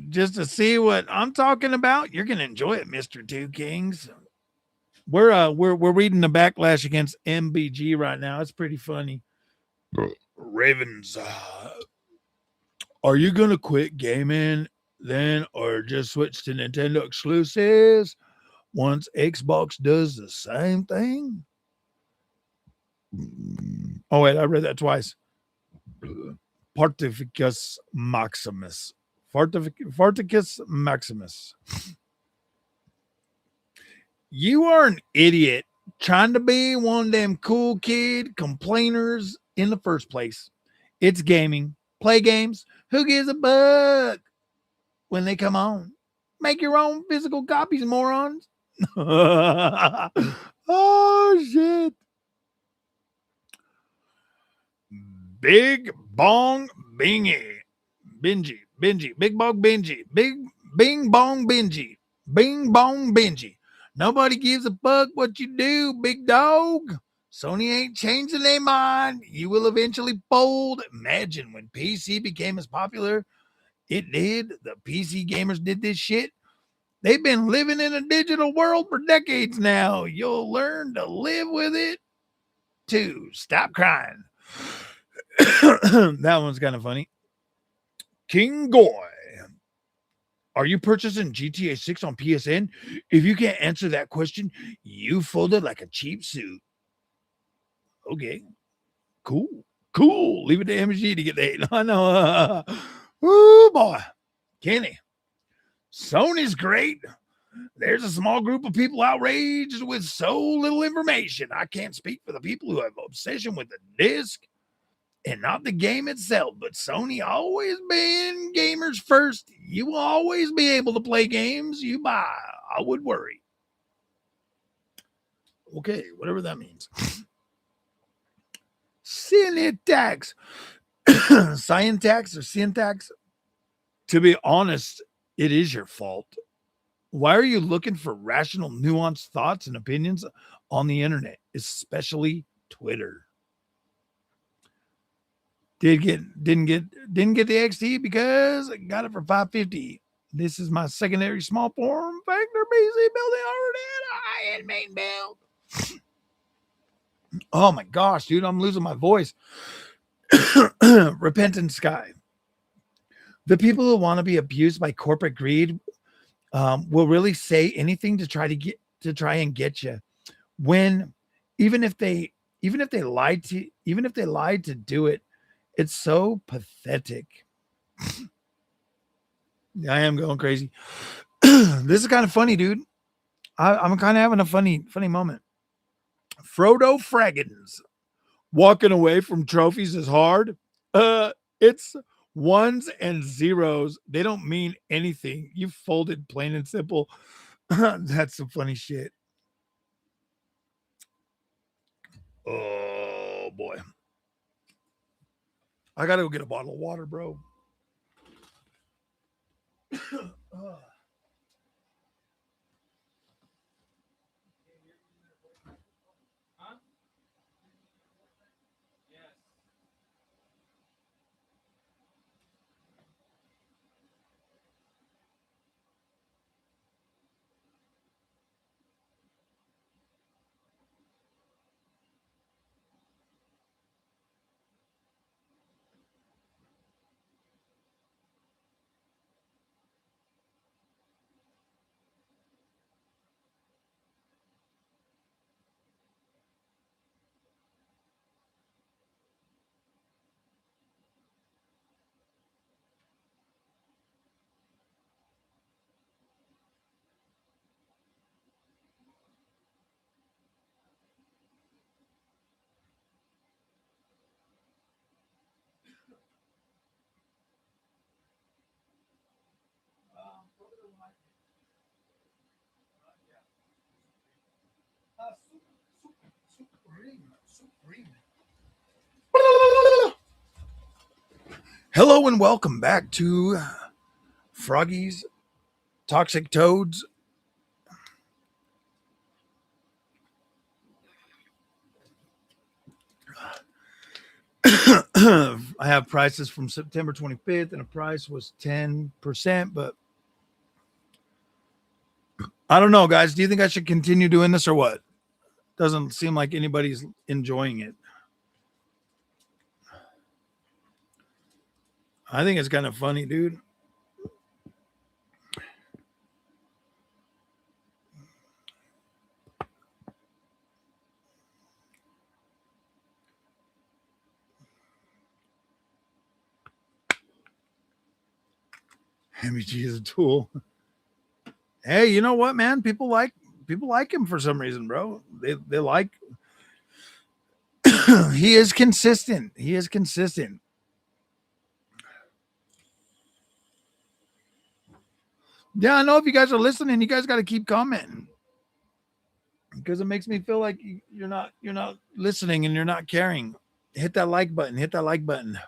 Just to see what I'm talking about, you're gonna enjoy it, Mr. Two Kings. We're reading the backlash against MBG right now. It's pretty funny. Ravens, are you gonna quit gaming then, or just switch to Nintendo exclusives once Xbox does the same thing? Oh wait, I read that twice. Partificus Maximus. Farticus Maximus. You are an idiot trying to be one of them cool kid complainers in the first place. It's gaming. Play games. Who gives a fuck when they come on? Make your own physical copies, morons. Oh, shit. Big Bong Bingy. Benji, Big Bong Benji, Bing Bong Benji, Bing Bong Benji. Nobody gives a fuck what you do, big dog. Sony ain't changing their mind. You will eventually fold. Imagine when PC became as popular. It did. The PC gamers did this shit. They've been living in a digital world for decades now. You'll learn to live with it too. Stop crying. That one's kind of funny. King Goy, are you purchasing GTA 6 on PSN? If you can't answer that question, you folded like a cheap suit. Okay, cool. Leave it to MG to get the hate. I know. Oh boy, Kenny. Sony's great. There's a small group of people outraged with so little information. I can't speak for the people who have obsession with the disc and not the game itself, but Sony always been gamers first. You will always be able to play games you buy. I would worry. Okay, whatever that means. Silly tax. syntax or syntax. To be honest, it is your fault. Why are you looking for rational, nuanced thoughts and opinions on the internet, especially Twitter? Didn't get the XT because I got it for $5.50. This is my secondary small form factor BC building already at a high-end main build. Oh my gosh, dude, I'm losing my voice. Repentant Sky. The people who want to be abused by corporate greed will really say anything to try and get you. When even if they lied to do it, it's so pathetic. I am going crazy. This is kind of funny, dude. I'm kind of having a funny moment. Frodo Fraggins. Walking away from trophies is hard. It's ones and zeros. They don't mean anything. You folded, plain and simple. That's some funny shit. Oh boy. I gotta go get a bottle of water, bro. Hello and welcome back to Froggy's Toxic Toads. I have prices from September 25th, and the price was 10%, but I don't know, guys. Do you think I should continue doing this or what? Doesn't seem like anybody's enjoying it. I think it's kind of funny, dude. MEG is a tool. Hey, you know what, man? People like him for some reason, bro. They like he is consistent. He is consistent. Yeah, I know if you guys are listening, you guys got to keep commenting because it makes me feel like you're not listening and you're not caring. Hit that like button. Hit that like button.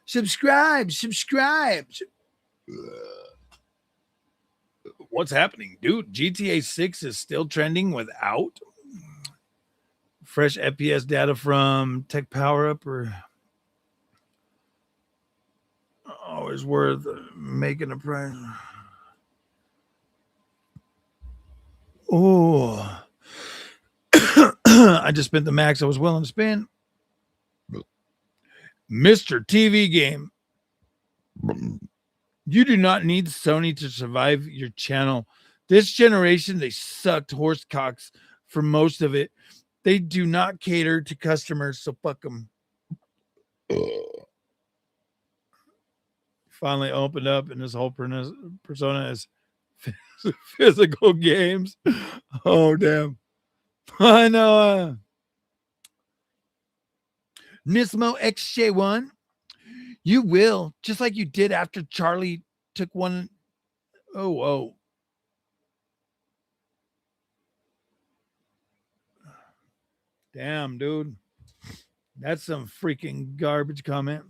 Subscribe. What's happening, dude? GTA 6 is still trending without fresh FPS data from Tech Power Up, or always worth making a price. Oh, I just spent the max I was willing to spend. Mr. TV Game. You do not need Sony to survive your channel. This generation, they sucked horse cocks for most of it. They do not cater to customers, so fuck them. Finally opened up, and this whole persona is physical games. Oh, damn. I know. Nismo XJ1. You will, just like you did after Charlie took one. Oh, whoa. Damn, dude. That's some freaking garbage comment.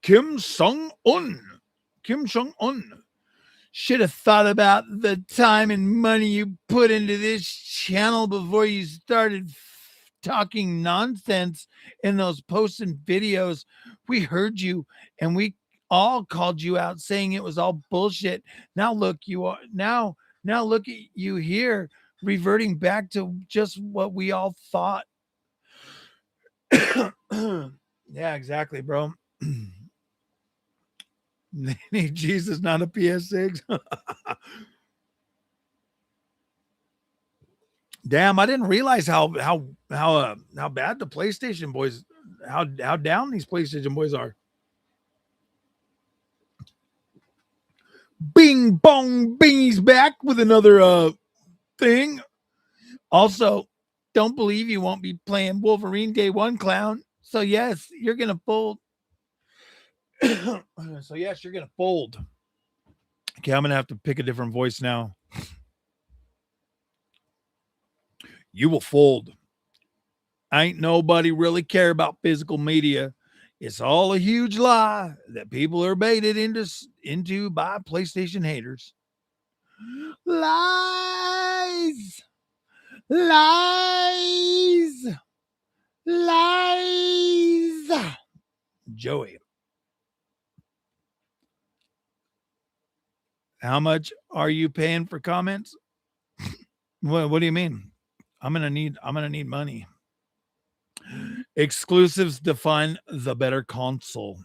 Kim Sung-un. Kim Jong-un. Should have thought about the time and money you put into this channel before you started talking nonsense in those posts and videos. We heard you and we all called you out saying it was all bullshit. Now look, you are now look at you here reverting back to just what we all thought. Yeah, exactly, bro. They need Jesus, not a PS6. Damn, I didn't realize how bad the PlayStation boys, how down these PlayStation boys are. Bing bong bingy's back with another thing. Also, don't believe you won't be playing Wolverine Day One, clown. So yes, you're gonna fold. So yes, you're gonna fold. Okay, I'm gonna have to pick a different voice now. You will fold. Ain't nobody really care about physical media. It's all a huge lie that people are baited into by PlayStation haters. Lies. Lies. Lies. Joey. How much are you paying for comments? What do you mean? I'm gonna need money. Exclusives define the better console.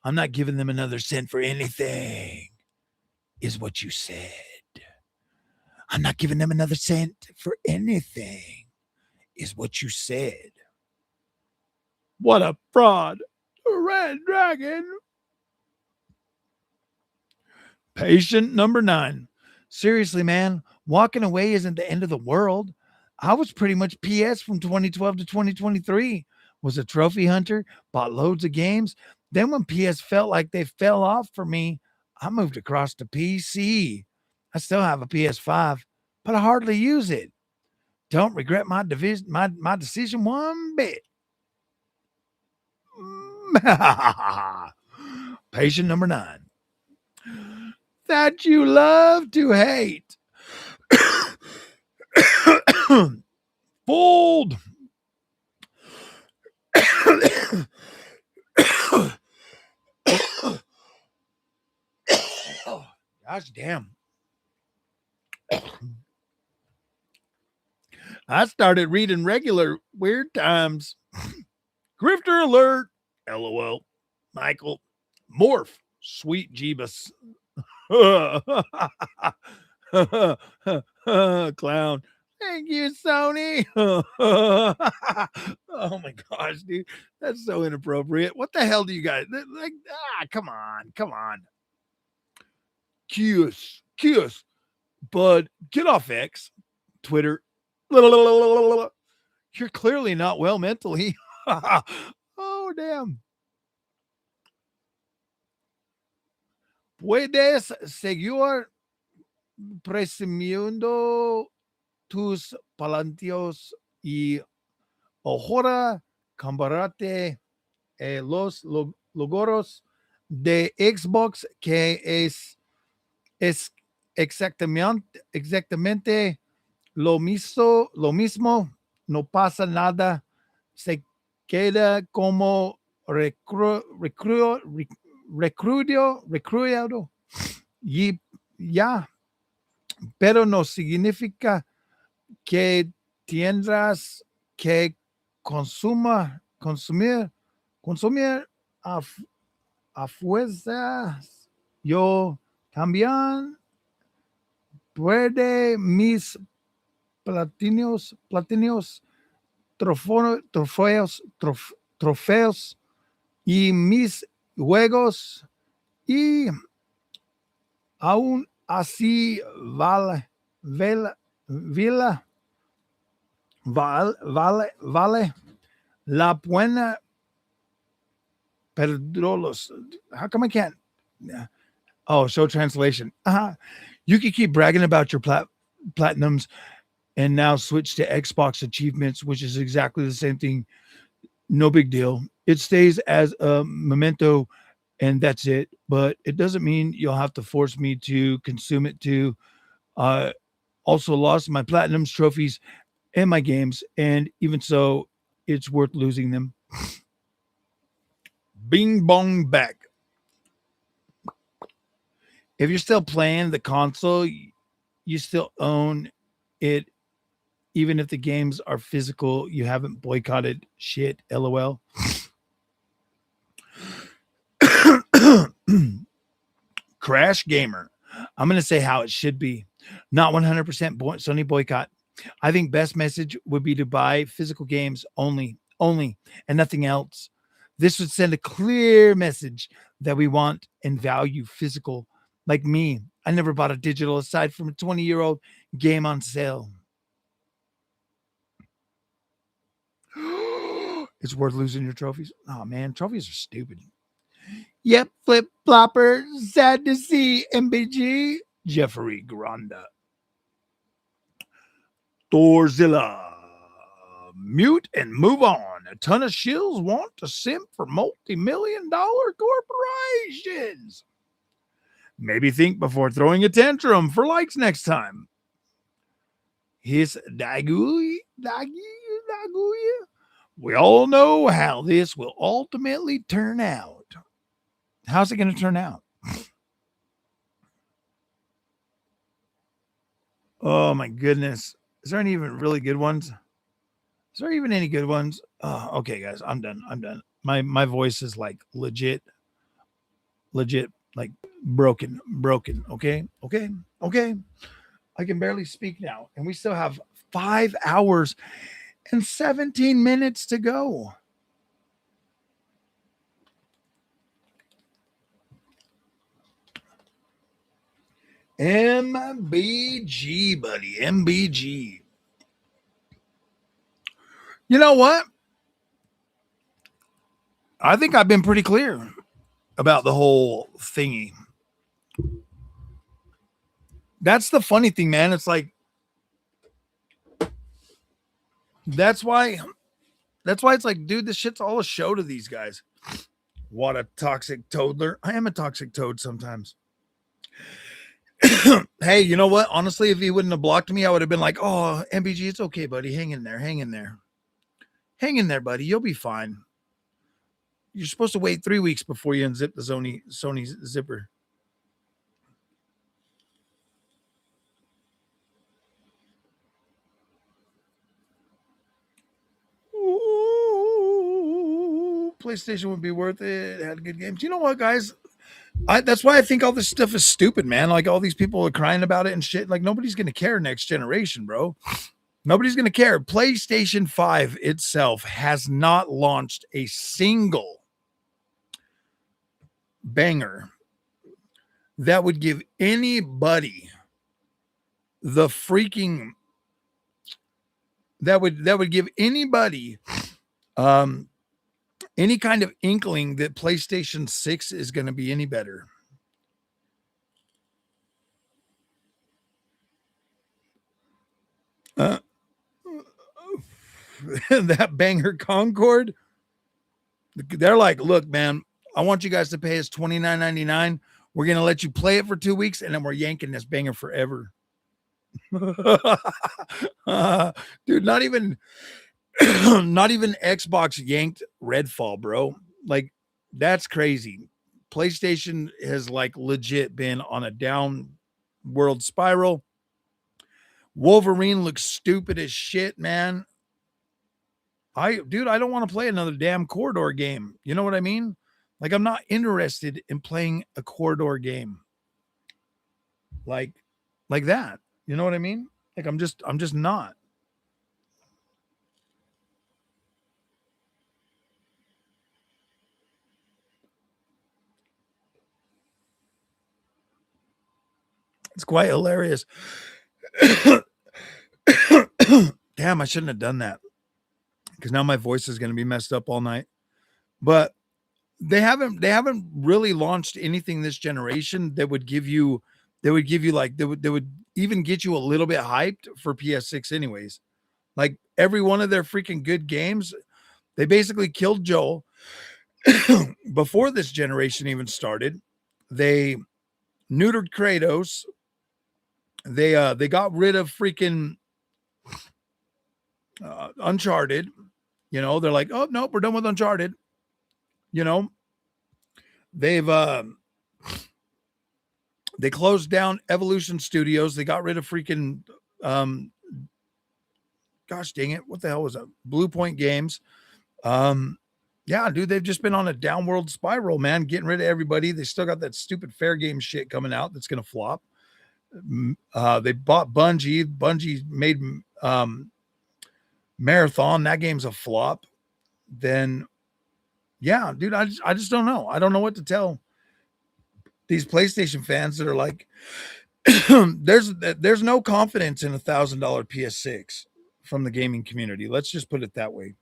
I'm not giving them another cent for anything, is what you said. I'm not giving them another cent for anything, is what you said. What a fraud. Red Dragon. Patient number 9. Seriously, man, walking away isn't the end of the world. I was pretty much PS from 2012 to 2023. Was a trophy hunter, bought loads of games. Then when PS felt like they fell off for me, I moved across to PC. I still have a PS5, but I hardly use it. Don't regret my decision one bit. Patient number 9. That you love to hate. Fold. Gosh damn. I started reading regular Weird Times. Grifter alert. LOL. Michael. Morph. Sweet Jeebus. Clown. Thank you, Sony. Oh my gosh, dude. That's so inappropriate. What the hell do you guys like? Come on. Kiss. Bud, get off X, Twitter. You're clearly not well mentally. Oh, damn. Puedes seguir presumiendo tus palantios y ahora comparate los logros de Xbox que es exactamente lo mismo, no pasa nada, se queda como recrudo y ya, pero no significa que tendrás que consumir a fuerzas. Yo también puede mis platinos, trofeos y mis juegos, y aún así vale la pena perderlos. How come I can't? Oh, show translation. You can keep bragging about your platinums and now switch to Xbox achievements, which is exactly the same thing No big deal. It stays as a memento and that's it. But it doesn't mean you'll have to force me to consume it too. Uh, also lost my platinums, trophies, and my games. And even so, it's worth losing them. Bing bong back. If you're still playing the console, you still own it. Even if the games are physical, you haven't boycotted shit. LOL. Crash Gamer. I'm going to say how it should be. Not 100% Sony boycott. I think best message would be to buy physical games only, and nothing else. This would send a clear message that we want and value physical. Like me, I never bought a digital aside from a 20-year-old game on sale. It's worth losing your trophies. Oh man, trophies are stupid. Yep, flip flopper. Sad to see. MBG. Jeffrey Granda. Thorzilla. Mute and move on. A ton of shills want to simp for multi-million-dollar corporations. Maybe think before throwing a tantrum for likes next time. His Daguya. We all know how this will ultimately turn out. How's it going to turn out? Oh my goodness. Is there any even really good ones? Is there even any good ones? Okay, guys, I'm done. My voice is like legit, like broken. Okay. I can barely speak now. And we still have 5 hours and 17 minutes to go. MBG, buddy. MBG. You know what? I think I've been pretty clear about the whole thingy. That's the funny thing, man. It's like, that's why it's like, dude, this shit's all a show to these guys. What a toxic toadler. I am a toxic toad sometimes. Hey, you know what? Honestly, if he wouldn't have blocked me, I would have been like, oh, MBG, it's okay, buddy. Hang in there, buddy. You'll be fine. You're supposed to wait 3 weeks before you unzip the Sony zipper. Ooh, PlayStation would be worth it. It had good games. You know what, guys? That's why I think all this stuff is stupid, man. Like all these people are crying about it and shit. Like nobody's going to care next generation, bro. Nobody's going to care. PlayStation 5 itself has not launched a single banger that would give anybody the freaking that would give anybody any kind of inkling that PlayStation 6 is going to be any better. That banger Concord, they're like, look, man, I want you guys to pay us $29.99. We're going to let you play it for 2 weeks, and then we're yanking this banger forever. Dude, not even Xbox yanked Redfall, bro. Like, that's crazy. PlayStation has like legit been on a downward spiral. Wolverine looks stupid as shit, man. I don't want to play another damn corridor game. You know what I mean? Like, I'm not interested in playing a corridor game. Like that. You know what I mean? Like, I'm just not. It's quite hilarious. Damn, I shouldn't have done that. Because now my voice is going to be messed up all night. But they haven't really launched anything this generation that would give you like that would even get you a little bit hyped for PS6 anyways. Like every one of their freaking good games, They basically killed Joel before this generation even started. They neutered Kratos. They got rid of freaking Uncharted. You know, they're like, oh no, we're done with Uncharted. You know, they've they closed down Evolution Studios. They got rid of freaking gosh dang it, what the hell was that? Blue Point Games. Yeah, dude, they've just been on a downward spiral, man, getting rid of everybody. They still got that stupid fair game shit coming out that's gonna flop. They bought Bungie. Bungie made Marathon. That game's a flop. Then, yeah, dude, I just don't know. I don't know what to tell these PlayStation fans that are like, there's no confidence in $1,000 PS6 from the gaming community. Let's just put it that way.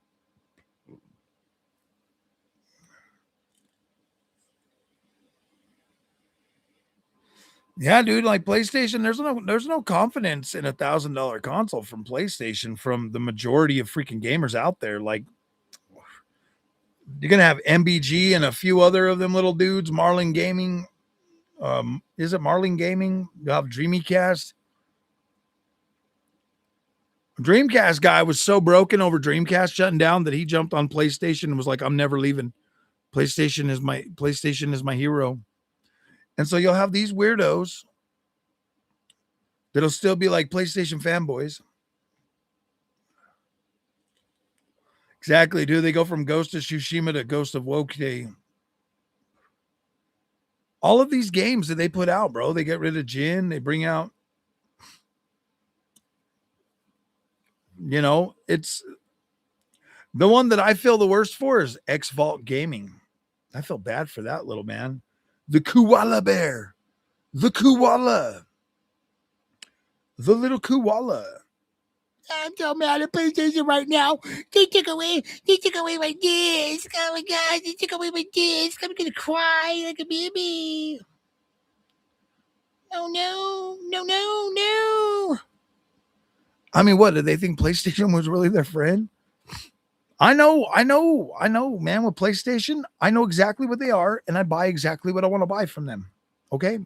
Yeah, dude, like PlayStation, there's no confidence in $1,000 console from PlayStation from the majority of freaking gamers out there. Like, you're gonna have MBG and a few other of them little dudes, Marlin Gaming. Is it Marlin Gaming? You have Dreamcast. Dreamcast guy was so broken over Dreamcast shutting down that he jumped on PlayStation and was like, I'm never leaving. PlayStation is my hero. And so you'll have these weirdos that'll still be like PlayStation fanboys. Exactly, dude. They go from Ghost of Tsushima to Ghost of Woke. All of these games that they put out, bro, they get rid of Jin. They bring out, you know, it's the one that I feel the worst for is X Vault Gaming. I feel bad for that little man. The koala bear. The koala. The little koala.
I'm so mad at PlayStation right now. They took away my disc. Oh my god, they took away my disc. I'm gonna cry like a baby. Oh no.
I mean, what did they think PlayStation was really their friend? I know, man, with PlayStation, I know exactly what they are, and I buy exactly what I want to buy from them. Okay.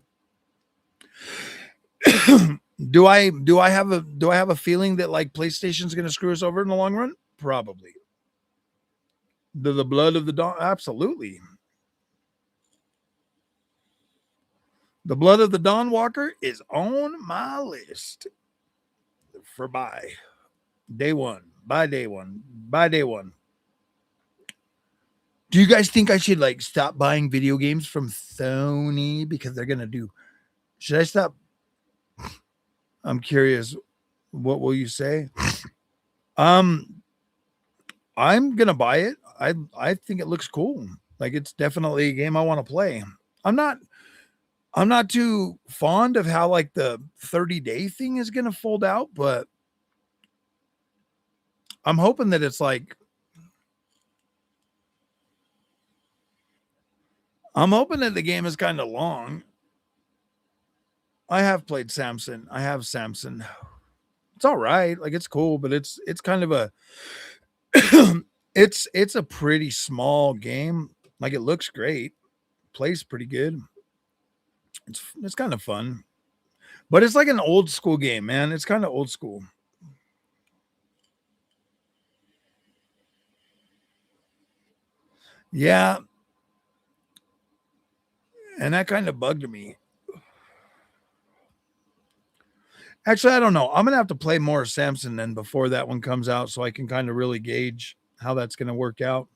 Do I have a feeling that like PlayStation's gonna screw us over in the long run? Probably. The blood of the dawn, absolutely. The blood of the Dawn Walker is on my list for buy. Day one. By day one. Do you guys think I should like stop buying video games from Sony because they're gonna do? Should I stop? I'm curious. What will you say? I'm gonna buy it. I think it looks cool. Like it's definitely a game I want to play. I'm not too fond of how like the 30-day thing is gonna fold out, but I'm hoping that it's like I'm hoping that the game is kind of long. I have played Samson. I have Samson. It's all right. Like it's cool, but it's kind of a it's a pretty small game. Like it looks great. Plays pretty good. It's kind of fun. But it's like an old school game, man. It's kind of old school. Yeah. And that kind of bugged me. Actually, I don't know. I'm going to have to play more Samson then before that one comes out so I can kind of really gauge how that's going to work out.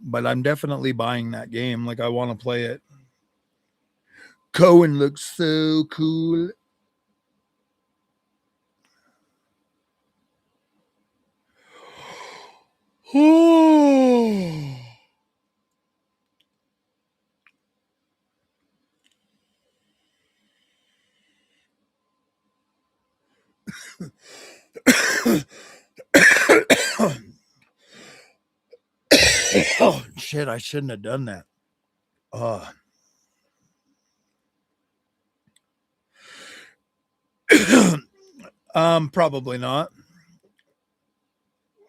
But I'm definitely buying that game. Like I want to play it. Cohen looks so cool. Oh. Oh shit, I shouldn't have done that. Probably not.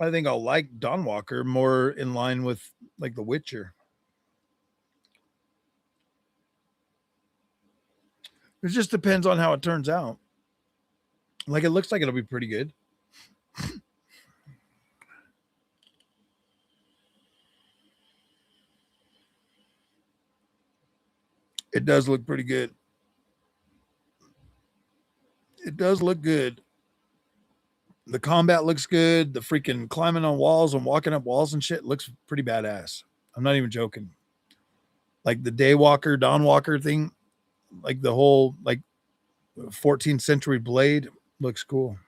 I think I'll like Dawn Walker more in line with like The Witcher. It just depends on how it turns out. Like it looks like it'll be pretty good. It does look pretty good. It does look good. The combat looks good. The freaking climbing on walls and walking up walls and shit looks pretty badass. I'm not even joking. Like the Daywalker, Dawn Walker thing, like the whole like 14th century blade looks cool.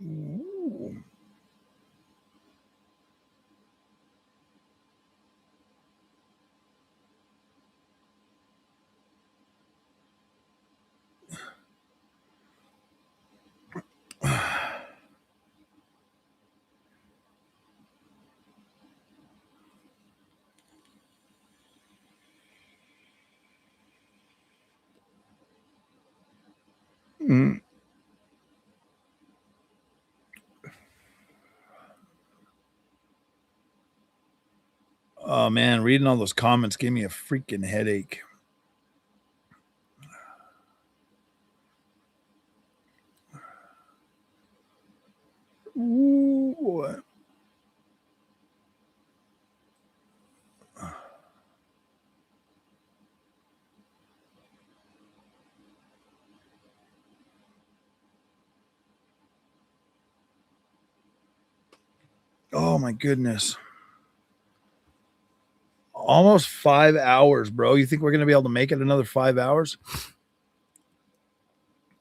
Ooh. Mm. Oh man, reading all those comments gave me a freaking headache. Ooh. Oh my goodness. Almost 5 hours, bro. You think we're gonna be able to make it another 5 hours?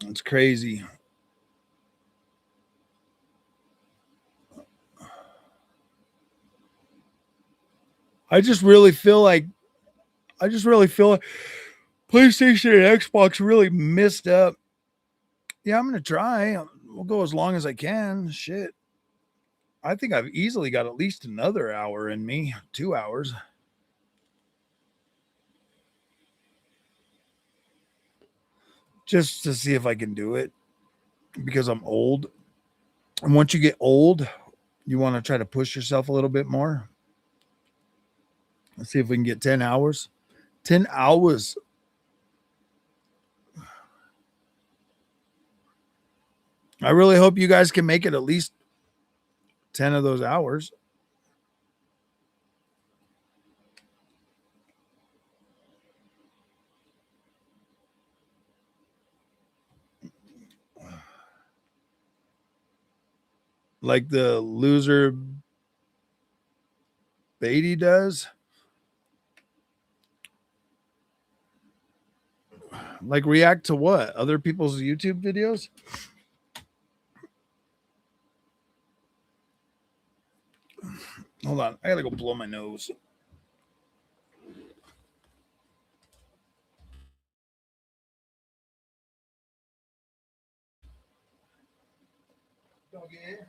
It's crazy. I just really feel like PlayStation and Xbox really missed up. Yeah, I'm gonna try. We'll go as long as I can. Shit. I think I've easily got at least another hour in me, 2 hours. Just to see if I can do it because I'm old. And once you get old, you want to try to push yourself a little bit more. Let's see if we can get 10 hours. 10 hours. I really hope you guys can make it at least 10 of those hours. Like the loser Beatty does. Like react to what? Other people's YouTube videos? Hold on. I gotta go blow my nose. Okay.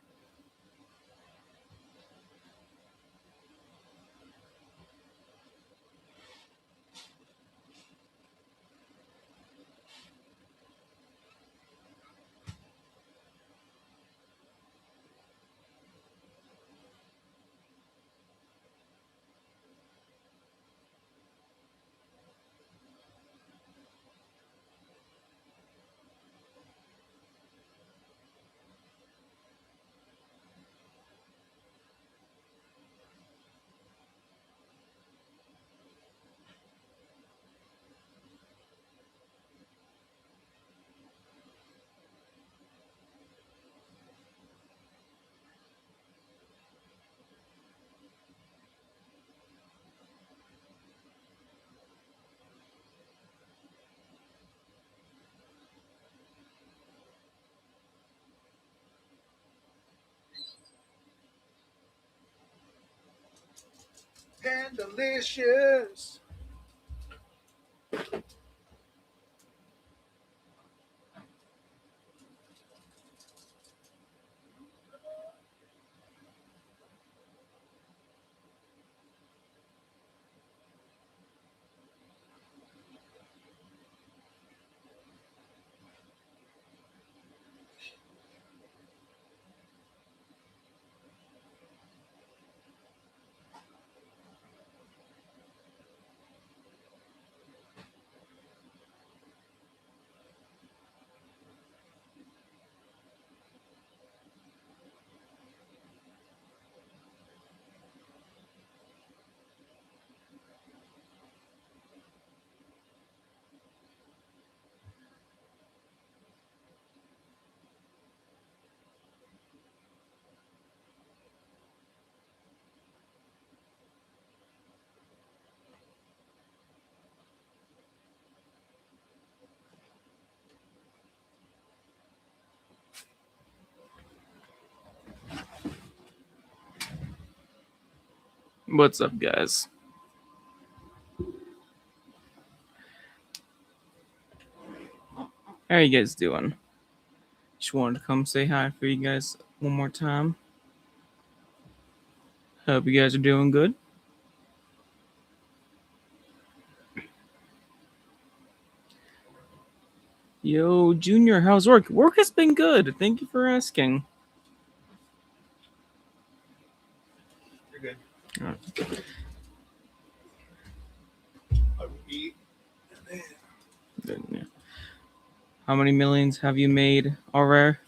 And delicious.
What's up, guys? How are you guys doing? Just wanted to come say hi for you guys one more time. Hope you guys are doing good. Yo, Junior, how's work? Work has been good. Thank you for asking.
You're good.
All right.
I will eat.
Good, yeah. How many millions have you made already?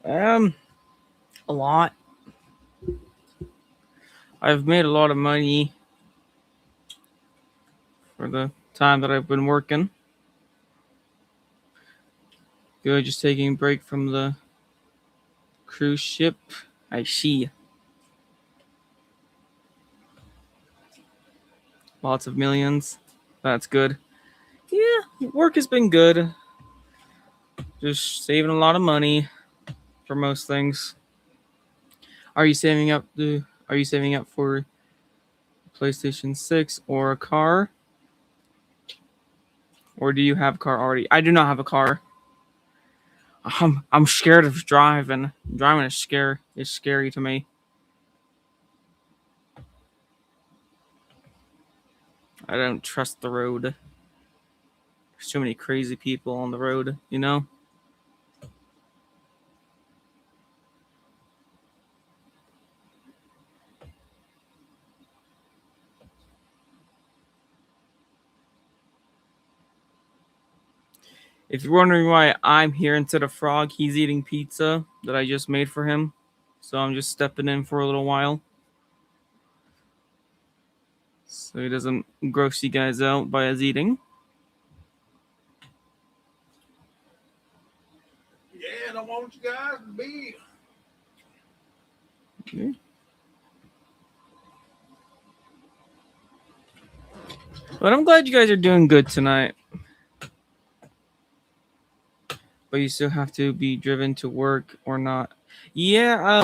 A lot. I've made a lot of money for the time that I've been working. Good, just taking a break from the cruise ship. I see. Lots of millions. That's good. Yeah, work has been good. Just saving a lot of money for most things. Are you saving up for PlayStation 6 or a car? Or do you have a car already? I do not have a car. I'm scared of driving. Driving is scary to me. I don't trust the road. There's too many crazy people on the road, you know? If you're wondering why I'm here instead of Frog, he's eating pizza that I just made for him. So I'm just stepping in for a little while. So he doesn't gross you guys out by his eating.
Yeah, and I want you guys to be.
Okay. But I'm glad you guys are doing good tonight. But you still have to be driven to work or not. Yeah,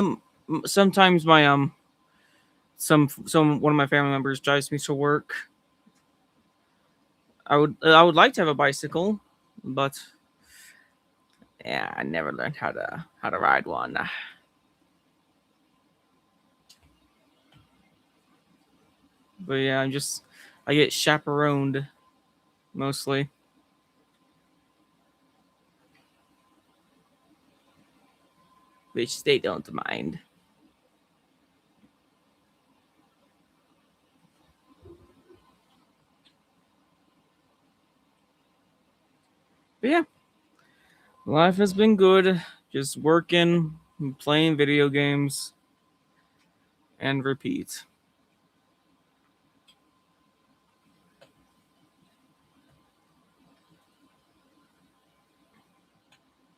sometimes my some one of my family members drives me to work. I would like to have a bicycle, but yeah, I never learned how to ride one. But yeah, I get chaperoned mostly. Which they don't mind. But yeah, life has been good. Just working, playing video games, and repeat.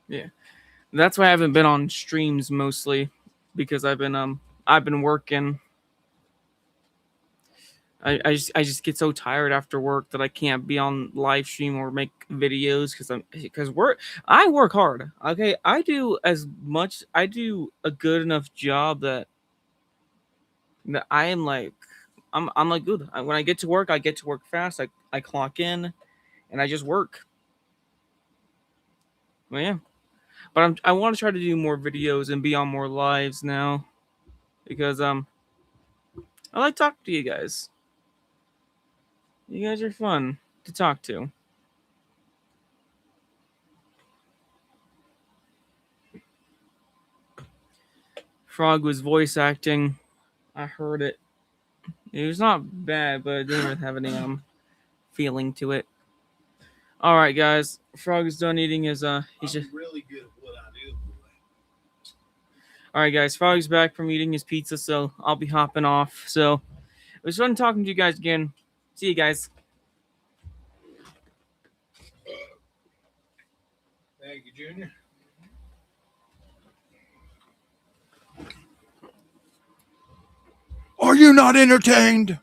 Yeah, that's why I haven't been on streams mostly because I've been working. I just get so tired after work that I can't be on live stream or make videos I work hard. Okay, I do a good enough job that I am like I'm like good. When I get to work, I get to work fast. I clock in and I just work. Well, yeah, but I want to try to do more videos and be on more lives now because I like talking to you guys. You guys are fun to talk to. Frog was voice acting. I heard it. It was not bad, but it didn't really have any feeling to it. All right, guys. Frog is done eating his He's just
really good at what I do.
all right, guys. Frog's back from eating his pizza, so I'll be hopping off. So it was fun talking to you guys again. See you guys.
Thank you, Junior. Are you not entertained?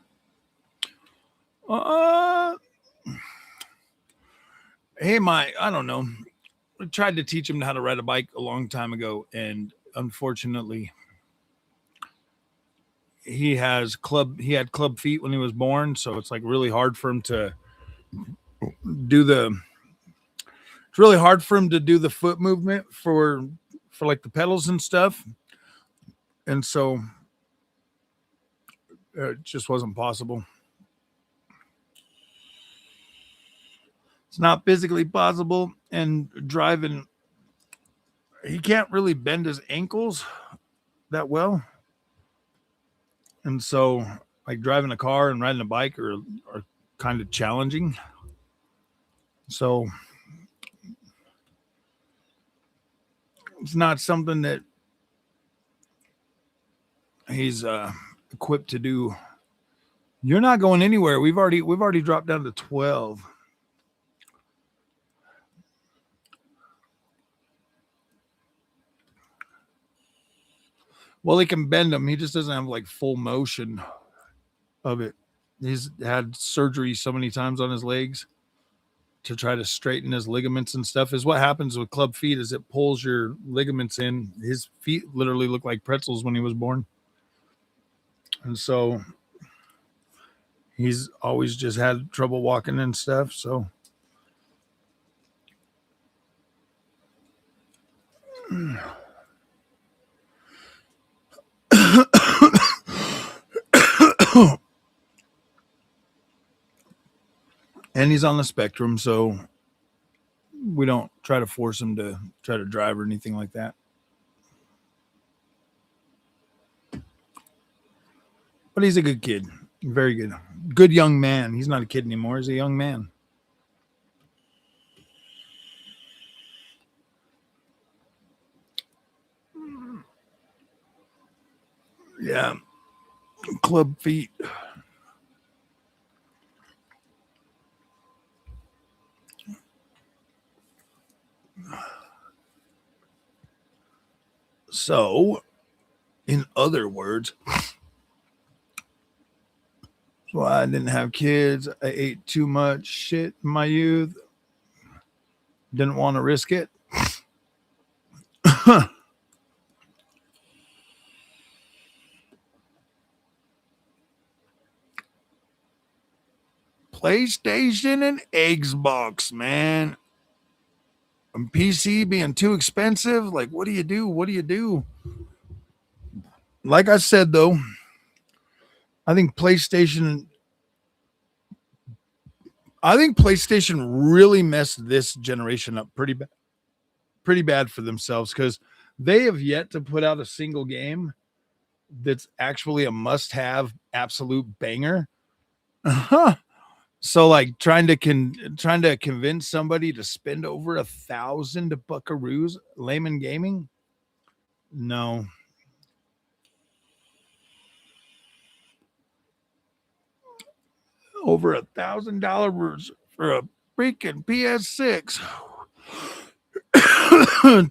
Hey, I don't know. I tried to teach him how to ride a bike a long time ago, and unfortunately, he had club feet when he was born, so it's like really hard for him to do the it's really hard for him to do the foot movement for like the pedals and stuff. And so it just wasn't possible. It's not physically possible, and driving, he can't really bend his ankles that well. And so like driving a car and riding a bike are kind of challenging. So it's not something that he's equipped to do. You're not going anywhere. We've already dropped down to 12. Well, he can bend them. He just doesn't have like full motion of it. He's had surgery so many times on his legs to try to straighten his ligaments and stuff. Is what happens with club feet is it pulls your ligaments in. His feet literally look like pretzels when he was born. And so he's always just had trouble walking and stuff. So and he's on the spectrum, so we don't try to force him to try to drive or anything like that. But he's a good kid. Very good. Good young man. He's not a kid anymore. He's a young man. Yeah. Club feet. So, in other words, so I didn't have kids. I ate too much shit in my youth. Didn't want to risk it. PlayStation and Xbox, man. And PC being too expensive. Like, what do you do? What do you do? Like I said, though, I think PlayStation really messed this generation up pretty bad for themselves, because they have yet to put out a single game that's actually a must-have absolute banger. So like trying to convince somebody to spend over 1,000 buckaroos, Layman Gaming, no. Over $1,000 for a freaking PS6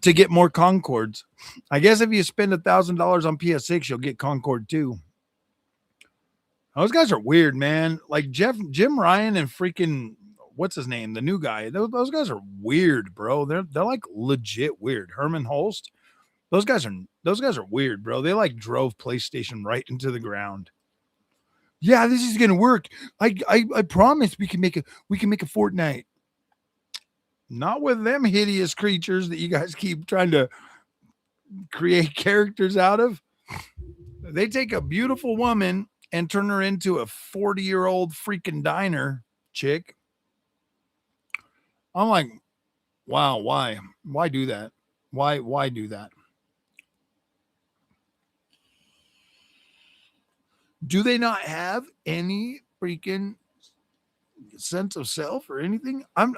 to get more Concords. I guess if you spend $1,000 on PS6, you'll get Concord too. Those guys are weird, man. Like Jim Ryan and freaking what's his name, the new guy. Those guys are weird, bro. They're like legit weird. Herman Holst. Those guys are weird, bro. They like drove PlayStation right into the ground. Yeah, this is gonna work. I promise we can make a Fortnite. Not with them hideous creatures that you guys keep trying to create characters out of. They take a beautiful woman and turn her into a 40-year-old freaking diner chick. I'm like, wow, why? Why do that? Why do that? Do they not have any freaking sense of self or anything? I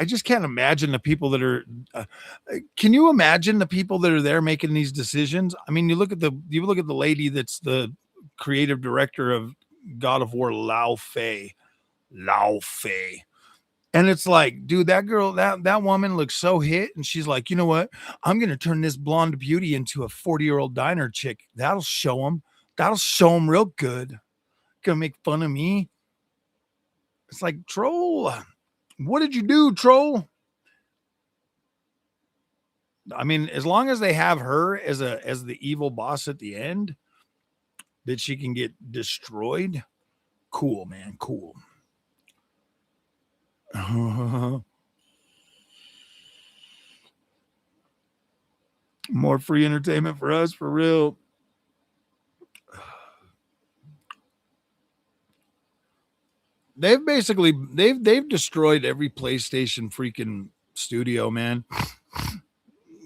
just can't imagine the people that are can you imagine the people that are there making these decisions? I mean, you look at the lady that's the creative director of God of War, Lao Fei. And it's like, dude, that girl, that woman looks so hit, and she's like, you know what? I'm gonna turn this blonde beauty into a 40-year-old diner chick. That'll show them real good. Gonna make fun of me. It's like, troll, what did you do, troll? I mean, as long as they have her as the evil boss at the end, that she can get destroyed. Cool, man. Cool. More free entertainment for us, for real. They've destroyed every PlayStation freaking studio, man.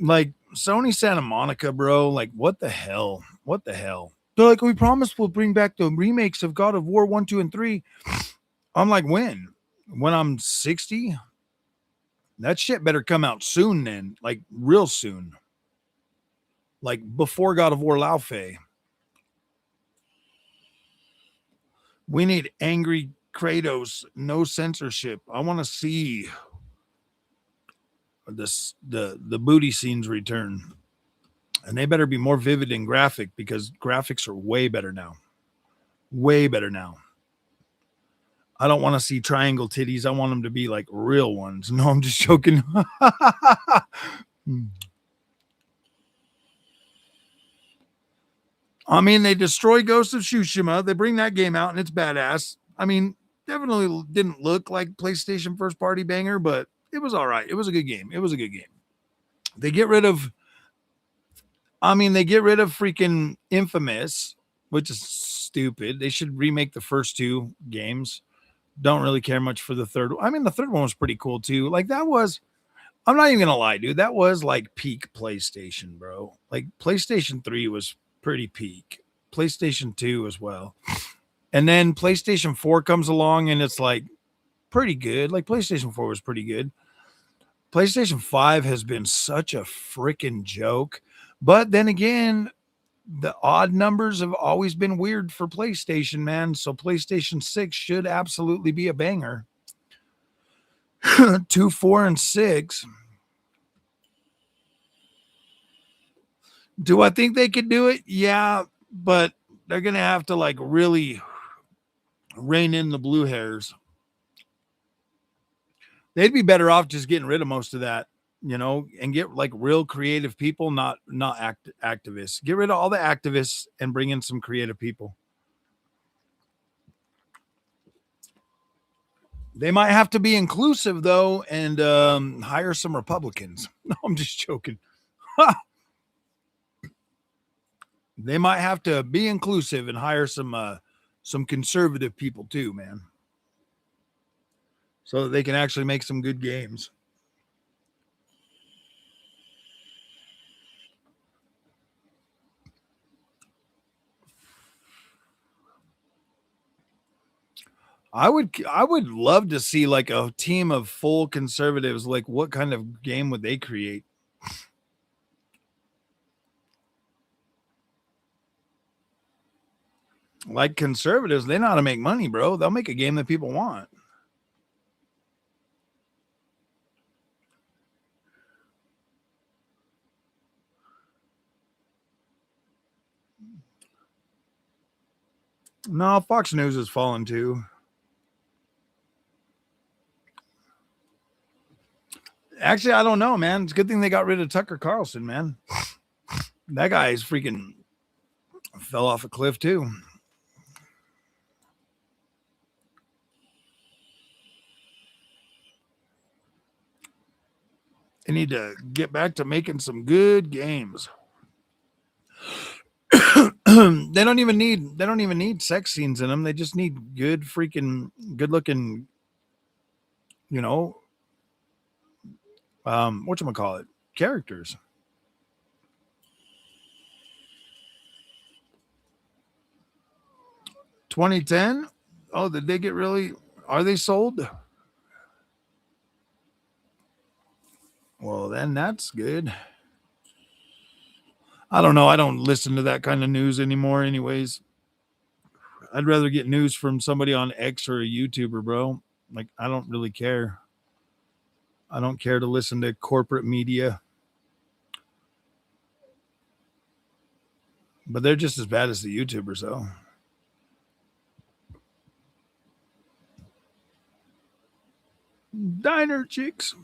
Like Sony Santa Monica, bro. Like what the hell? What the hell? They're like, we promise we'll bring back the remakes of God of War 1, 2, and 3. I'm like, when? When I'm 60? That shit better come out soon then. Like real soon. Like before God of War Laufey. We need angry Kratos, no censorship. I want to see the booty scenes return. And they better be more vivid and graphic because graphics are way better now. Way better now. I don't want to see triangle titties. I want them to be like real ones. No, I'm just joking. I mean, they destroy Ghost of Tsushima. They bring that game out and it's badass. I mean, definitely didn't look like PlayStation first party banger, but it was all right. It was a good game. It was a good game. They get rid of freaking Infamous, which is stupid. They should remake the first two games. Don't really care much for the third. I mean, the third one was pretty cool too. Like that was, I'm not even gonna lie, dude. That was like peak PlayStation, bro. Like PlayStation 3 was pretty peak. PlayStation 2 as well. And then PlayStation 4 comes along and it's like pretty good. Like PlayStation 4 was pretty good. PlayStation 5 has been such a freaking joke. But then again, the odd numbers have always been weird for PlayStation, man. So PlayStation 6 should absolutely be a banger. 2, 4, and 6. Do I think they could do it? Yeah, but they're going to have to like really rein in the blue hairs. They'd be better off just getting rid of most of that, you know, and get like real creative people, not activists. Get rid of all the activists and bring in some creative people. They might have to be inclusive though and hire some Republicans. No, I'm just joking. They might have to be inclusive and hire some conservative people too, man. So that they can actually make some good games. I would love to see like a team of full conservatives. Like what kind of game would they create? Like conservatives, they know how to make money, bro. They'll make a game that people want. No, Fox News has fallen too. Actually, I don't know, man. It's a good thing they got rid of Tucker Carlson, man. That guy is freaking fell off a cliff too. They need to get back to making some good games. They don't even need sex scenes in them. They just need good freaking good looking, you know, whatchamacallit, characters. $2010? Oh, did they get really, are they sold? Well, then that's good. I don't know. I don't listen to that kind of news anymore, anyways. I'd rather get news from somebody on X or a YouTuber, bro. Like, I don't really care. I don't care to listen to corporate media. But they're just as bad as the YouTubers, though. Diner chicks.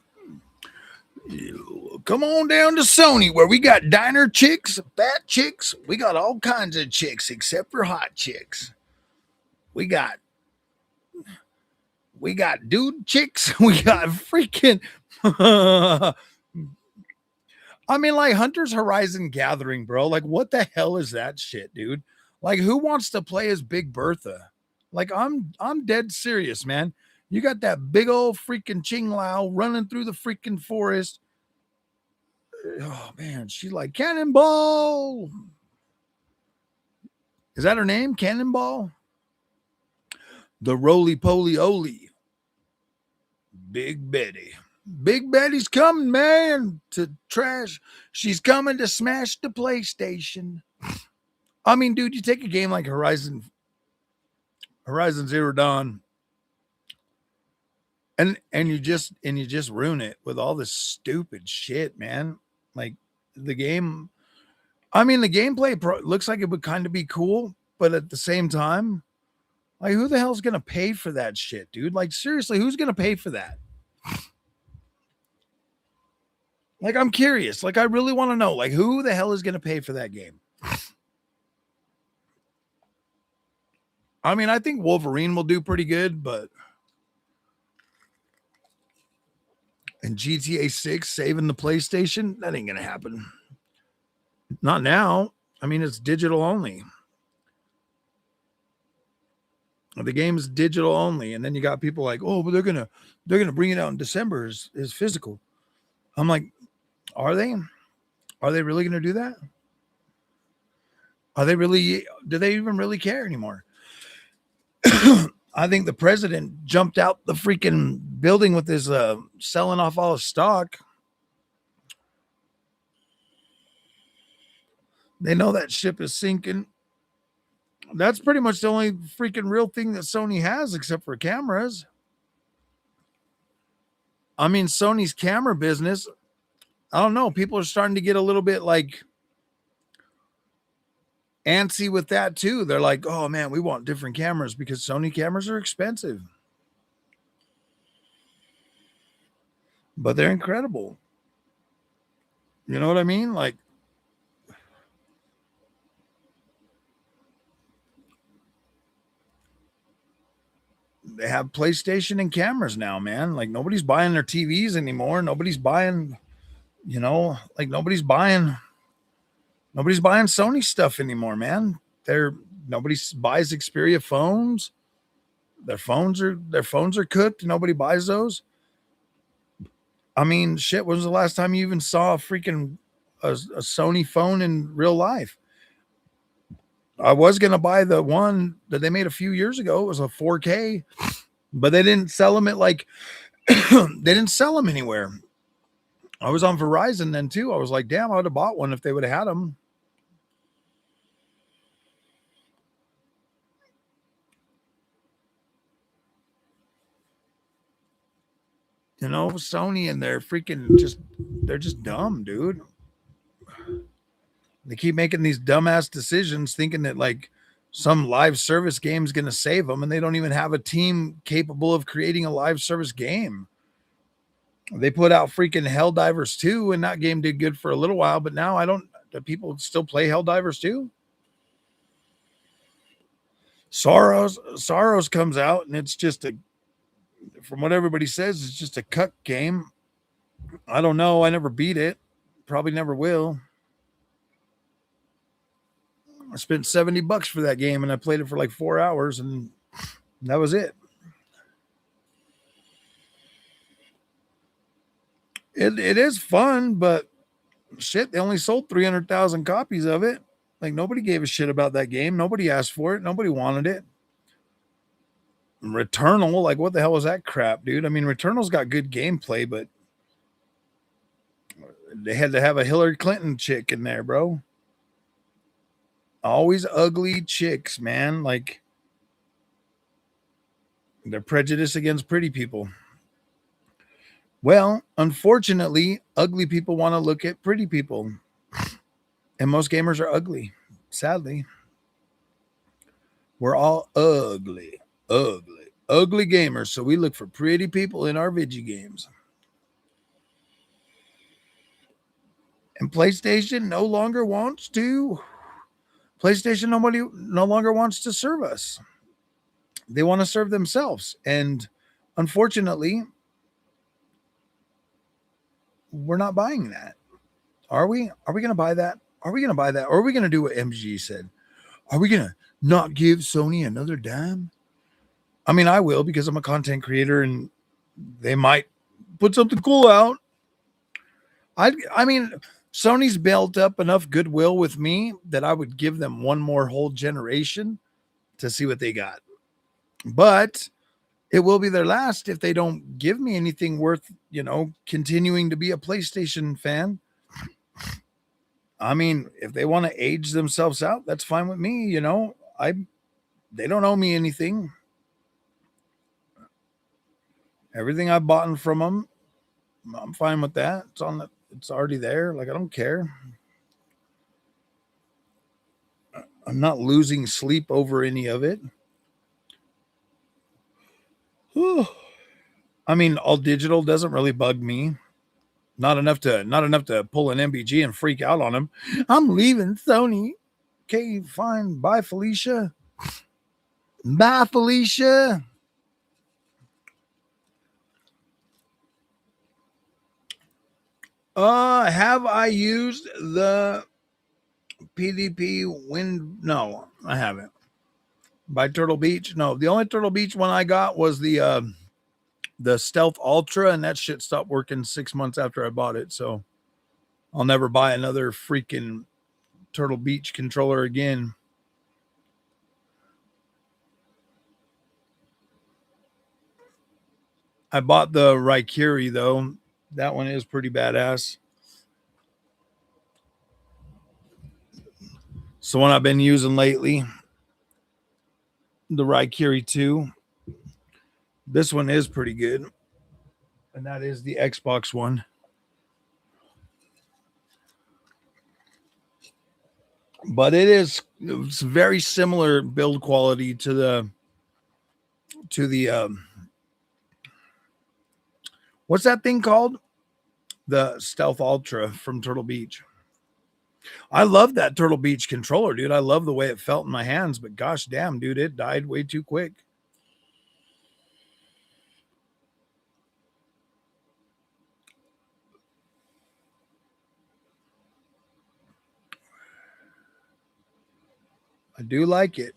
Come on down to Sony where we got diner chicks, fat chicks. We got all kinds of chicks except for hot chicks. We got dude chicks. We got freaking I mean, like Hunter's Horizon Gathering, bro. Like, what the hell is that shit, dude? Like, who wants to play as Big Bertha? Like, I'm dead serious, man. You got that big old freaking Ching Lao running through the freaking forest. Oh man, she's like Cannonball. Is that her name? Cannonball? The roly poly oly. Big Betty. Big Betty's coming, man, to trash. She's coming to smash the PlayStation. I mean, dude, you take a game like Horizon Zero Dawn, and you just ruin it with all this stupid shit, man. Like the game, I mean, the gameplay looks like it would kind of be cool, but at the same time, like, who the hell's gonna pay for that shit, dude? Like, seriously, who's gonna pay for that? Like, I'm curious. Like, I really want to know, like, who the hell is going to pay for that game? I mean, I think Wolverine will do pretty good, but and GTA 6 saving the PlayStation, that ain't going to happen. Not now. I mean, it's digital only. The game is digital only, and then you got people like, oh, but they're gonna bring it out in December as physical. I'm like, are they? Are they really gonna do that? Are they really? Do they even really care anymore? I think the president jumped out the freaking building with his selling off all his stock. They know that ship is sinking. That's pretty much the only freaking real thing that Sony has, except for cameras. I mean, Sony's camera business, I don't know. People are starting to get a little bit like antsy with that too. They're like, oh man, we want different cameras because Sony cameras are expensive. But they're incredible. You know what I mean? Like, they have PlayStation and cameras now, man. Like, nobody's buying their TVs anymore. Nobody's buying, like nobody's buying Sony stuff anymore, man. Nobody buys Xperia phones. Their phones are cooked. Nobody buys those. I mean, shit, when was the last time you even saw a freaking a Sony phone in real life? I was going to buy the one that they made a few years ago. It was a 4K, but they didn't sell them at like, they didn't sell them anywhere. I was on Verizon then too. I was like, damn, I would have bought one if they would have had them. Sony and they're just dumb, dude. They keep making these dumbass decisions thinking that like some live service game is going to save them, and they don't even have a team capable of creating a live service game. They put out freaking Helldivers 2, and that game did good for a little while, but now do people still play Helldivers 2? Sorrows comes out, and it's just from what everybody says, it's just a cuck game. I don't know. I never beat it. Probably never will. I spent $70 for that game and I played it for like 4 hours and that was it. It is fun, but shit, they only sold 300,000 copies of it. Like, nobody gave a shit about that game. Nobody asked for it. Nobody wanted it. Returnal, like, what the hell was that crap, dude? I mean, Returnal's got good gameplay, but they had to have a Hillary Clinton chick in there, bro. Always ugly chicks, man. Like, they're prejudiced against pretty people. Well, unfortunately, ugly people want to look at pretty people. And most gamers are ugly, sadly. We're all ugly gamers. So we look for pretty people in our video games. And PlayStation no longer wants to. PlayStation no longer wants to serve us. They want to serve themselves. And unfortunately, we're not buying that. Are we? Are we going to buy that? Are we going to buy that? Or are we going to do what MG said? Are we going to not give Sony another dime? I mean, I will because I'm a content creator and they might put something cool out. I mean, Sony's built up enough goodwill with me that I would give them one more whole generation to see what they got. But it will be their last if they don't give me anything worth, continuing to be a PlayStation fan. I mean, if they want to age themselves out, that's fine with me. They don't owe me anything. Everything I bought from them, I'm fine with that. It's already there. Like, I don't care. I'm not losing sleep over any of it. Whew. I mean, all digital doesn't really bug me. Not enough to pull an MBG and freak out on him. I'm leaving Sony. Okay, fine. Bye, Felicia. Bye, Felicia. Have I used the PDP wind? No, I haven't. By Turtle Beach? No. The only Turtle Beach one I got was the Stealth Ultra, and that shit stopped working 6 months after I bought it. So I'll never buy another freaking Turtle Beach controller again. I bought the Raikiri though. That one is pretty badass. It's the one I've been using lately. The Raikiri 2. This one is pretty good. And that is the Xbox one. But it's very similar build quality to the what's that thing called? The Stealth Ultra from Turtle Beach. I love that Turtle Beach controller, dude. I love the way it felt in my hands, but gosh damn, dude, it died way too quick. I do like it.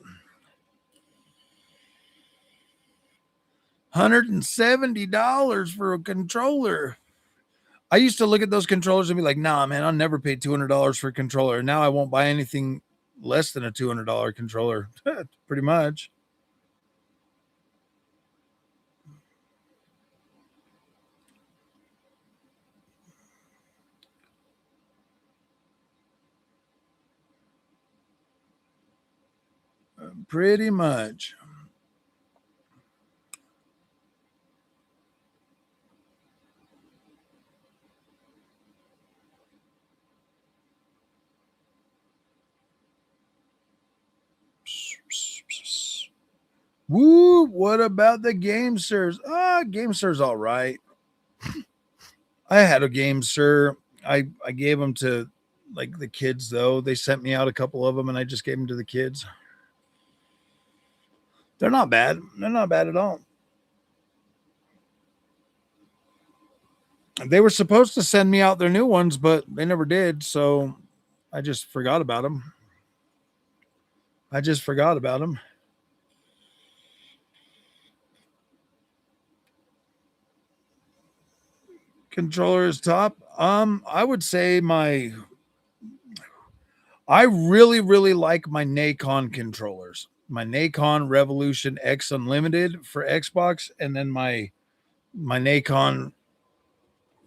$170 for a controller. I used to look at those controllers and be like, nah, man, I'll never pay $200 for a controller. Now I won't buy anything less than a $200 controller. Pretty much. Pretty much. Woo, what about the Game Sirs? Game Sir's all right. I had a Game Sir. I gave them to like the kids though. They sent me out a couple of them and I just gave them to the kids. They're not bad. They're not bad at all. They were supposed to send me out their new ones, but they never did. So I just forgot about them. Controller is top. I would say I really, really like my Nacon controllers. My Nacon Revolution X Unlimited for Xbox, and then my Nacon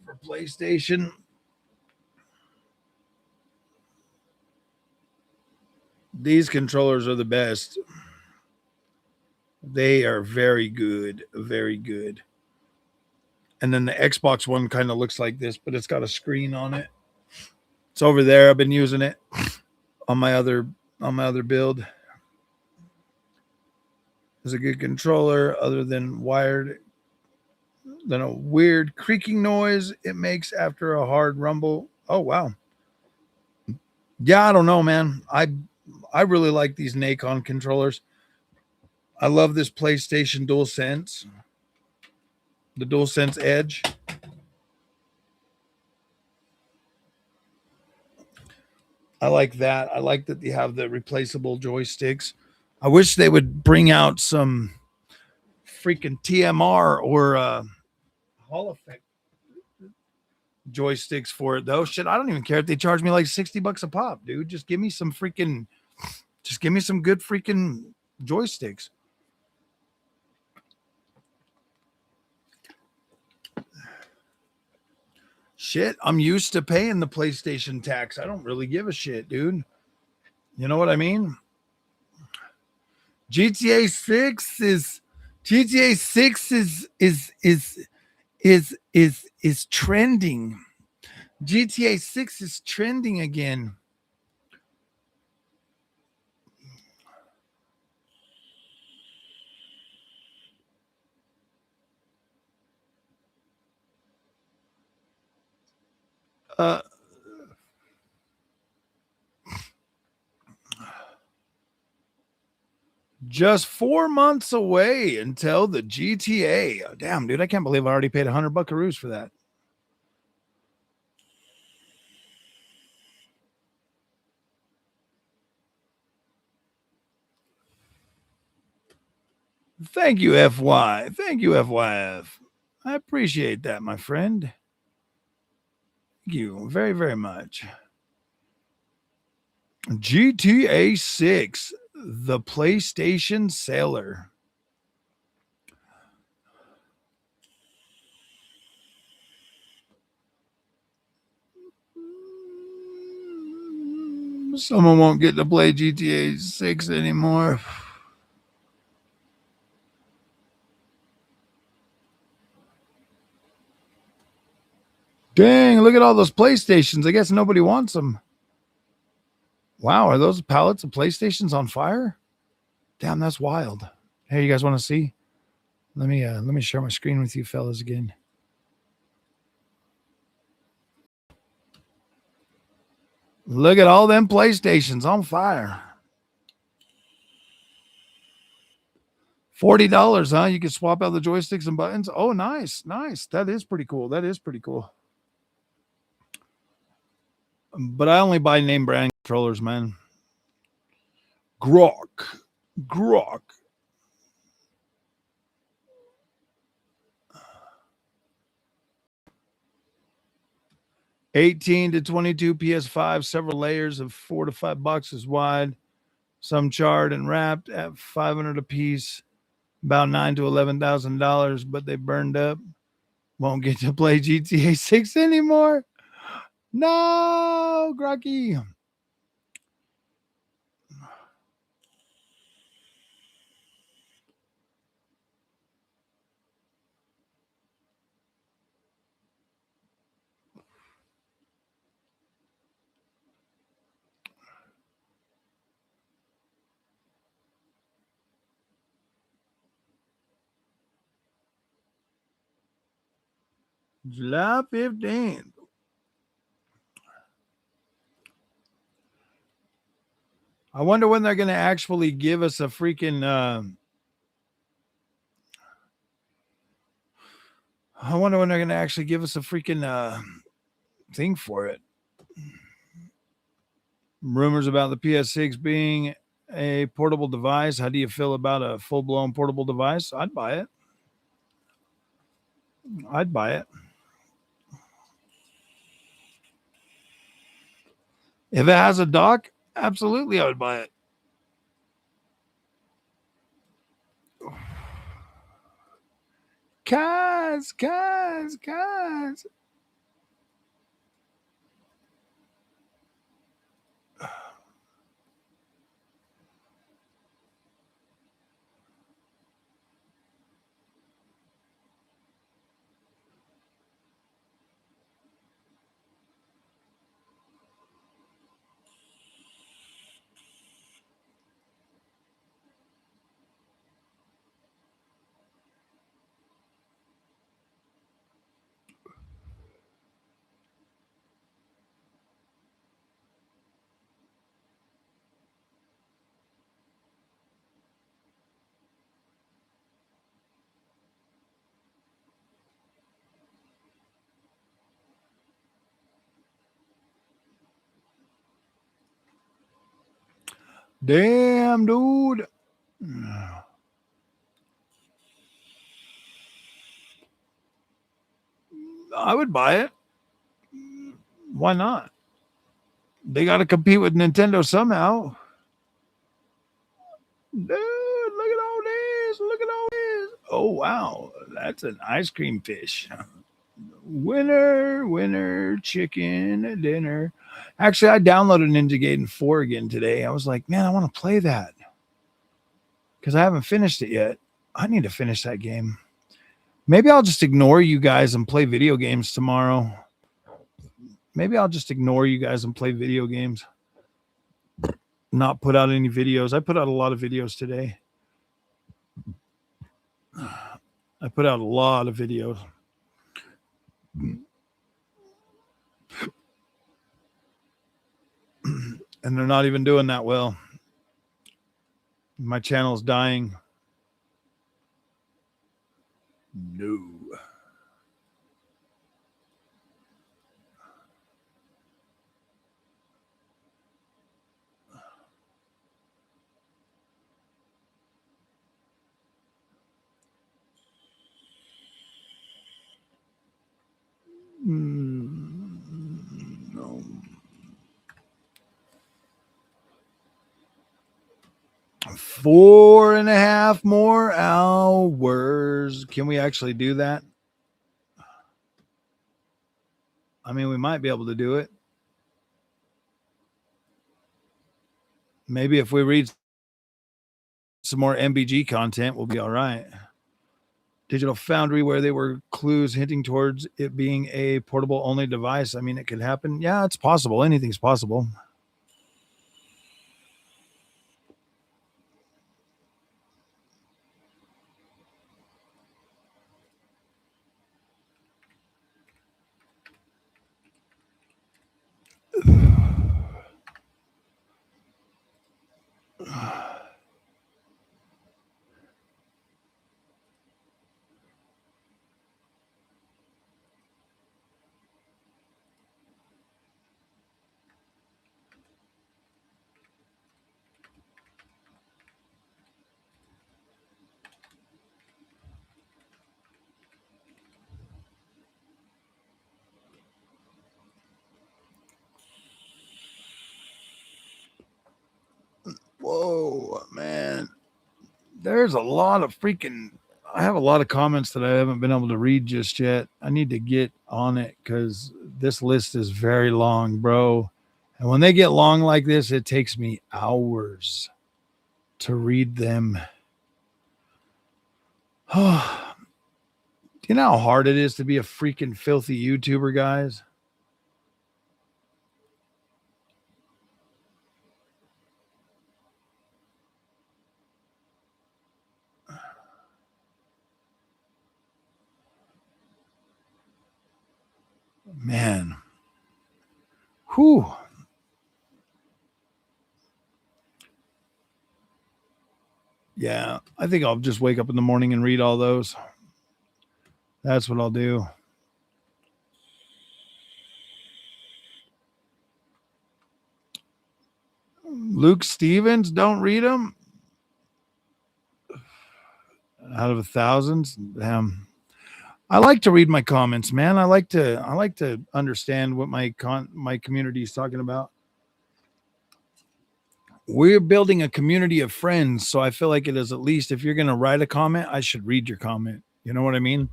for PlayStation. These controllers are the best. They are very good, very good. And then the Xbox one kind of looks like this, but it's got a screen on it. It's over there. I've been using it on my other build. It's a good controller, other than a weird creaking noise it makes after a hard rumble. Oh wow. Yeah, I don't know, man. I really like these Nacon controllers. I love this PlayStation DualSense, the DualSense Edge. I like that. I like that they have the replaceable joysticks. I wish they would bring out some freaking TMR or Hall Effect joysticks for it though. Shit, I don't even care if they charge me like $60 a pop, dude. Just give me some good freaking joysticks. Shit, I'm used to paying the PlayStation tax. I don't really give a shit, dude. You know what I mean? GTA 6 is GTA 6 is trending. GTA 6 is trending again. Uh just 4 months away until the GTA. Oh, damn, dude, I can't believe I already paid 100 buckaroos for that. Thank you, FY. Thank you, FYF. I appreciate that, my friend. Thank you very, very much. GTA 6, the PlayStation Sailor. Someone won't get to play GTA 6 anymore. Dang, look at all those PlayStations. I guess nobody wants them. Wow, are those pallets of PlayStations on fire? Damn, that's wild. Hey, you guys want to see? Let me share my screen with you fellas again. Look at all them PlayStations on fire. $40, huh? You can swap out the joysticks and buttons. Oh, nice, nice. That is pretty cool. That is pretty cool. But I only buy name brand controllers, man. Grok. 18 to 22 PS5, several layers of 4 to 5 boxes wide, some charred and wrapped at 500 a piece, about $9,000 to $11,000, but they burned up. Won't get to play GTA 6 anymore. No, Grocky. July 15th. I wonder when they're going to actually give us a freaking. I wonder when they're going to actually give us a freaking thing for it. Rumors about the PS6 being a portable device. How do you feel about a full blown portable device? I'd buy it. I'd buy it. If it has a dock, absolutely, I would buy it. Guys. Damn, dude. I would buy it. Why not? They got to compete with Nintendo somehow. Dude, look at all this. Look at all this. Oh, wow. That's an ice cream fish. Winner, chicken dinner. Actually, I downloaded Ninja Gaiden 4 again today. I was like, man, I want to play that because I haven't finished it yet. I need to finish that game. Maybe I'll just ignore you guys and play video games tomorrow. Maybe I'll just ignore you guys and play video games. Not put out any videos. I put out a lot of videos today. I put out a lot of videos. And they're not even doing that well. My channel's dying. No. No. 4.5 more hours. Can we actually do that? I mean, we might be able to do it. Maybe if we read some more MBG content, we'll be all right. Digital Foundry, where they were clues hinting towards it being a portable only device. I mean, it could happen. Yeah, it's possible. Anything's possible. Whoa, man. There's a lot of freaking. I have a lot of comments that I haven't been able to read just yet. I need to get on it because this list is very long, bro. And when they get long like this, it takes me hours to read them. Do you know how hard it is to be a freaking filthy YouTuber, guys? Man. Whew. Yeah, I think I'll just wake up in the morning and read all those. That's what I'll do. Luke Stevens, don't read them. Out of thousands. Damn. I like to read my comments, man. I like to understand what my community is talking about. We're building a community of friends, so I feel like it is at least if you're going to write a comment, I should read your comment. You know what I mean?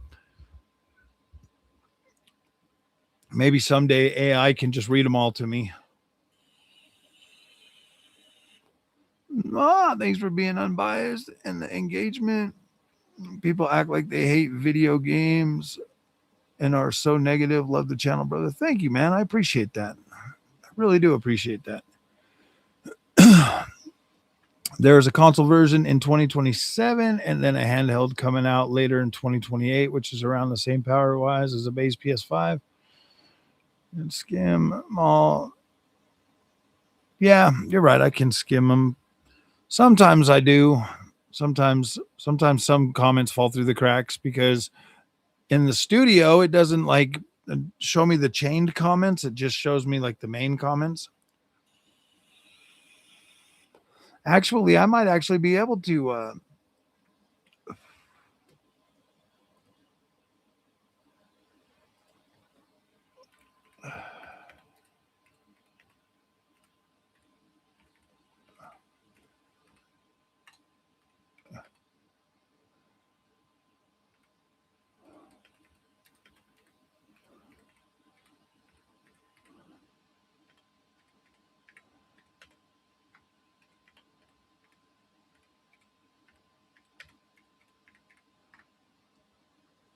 Maybe someday AI can just read them all to me. Thanks for being unbiased and the engagement. People act like they hate video games and are so negative. Love the channel, brother. Thank you, man. I appreciate that. I really do appreciate that. There's a console version in 2027 and then a handheld coming out later in 2028, which is around the same power wise as a base PS5. And skim them all. Yeah, you're right. I can skim them. Sometimes I do. Sometimes some comments fall through the cracks because in the studio, it doesn't like show me the chained comments. It just shows me like the main comments. Actually, I might actually be able to.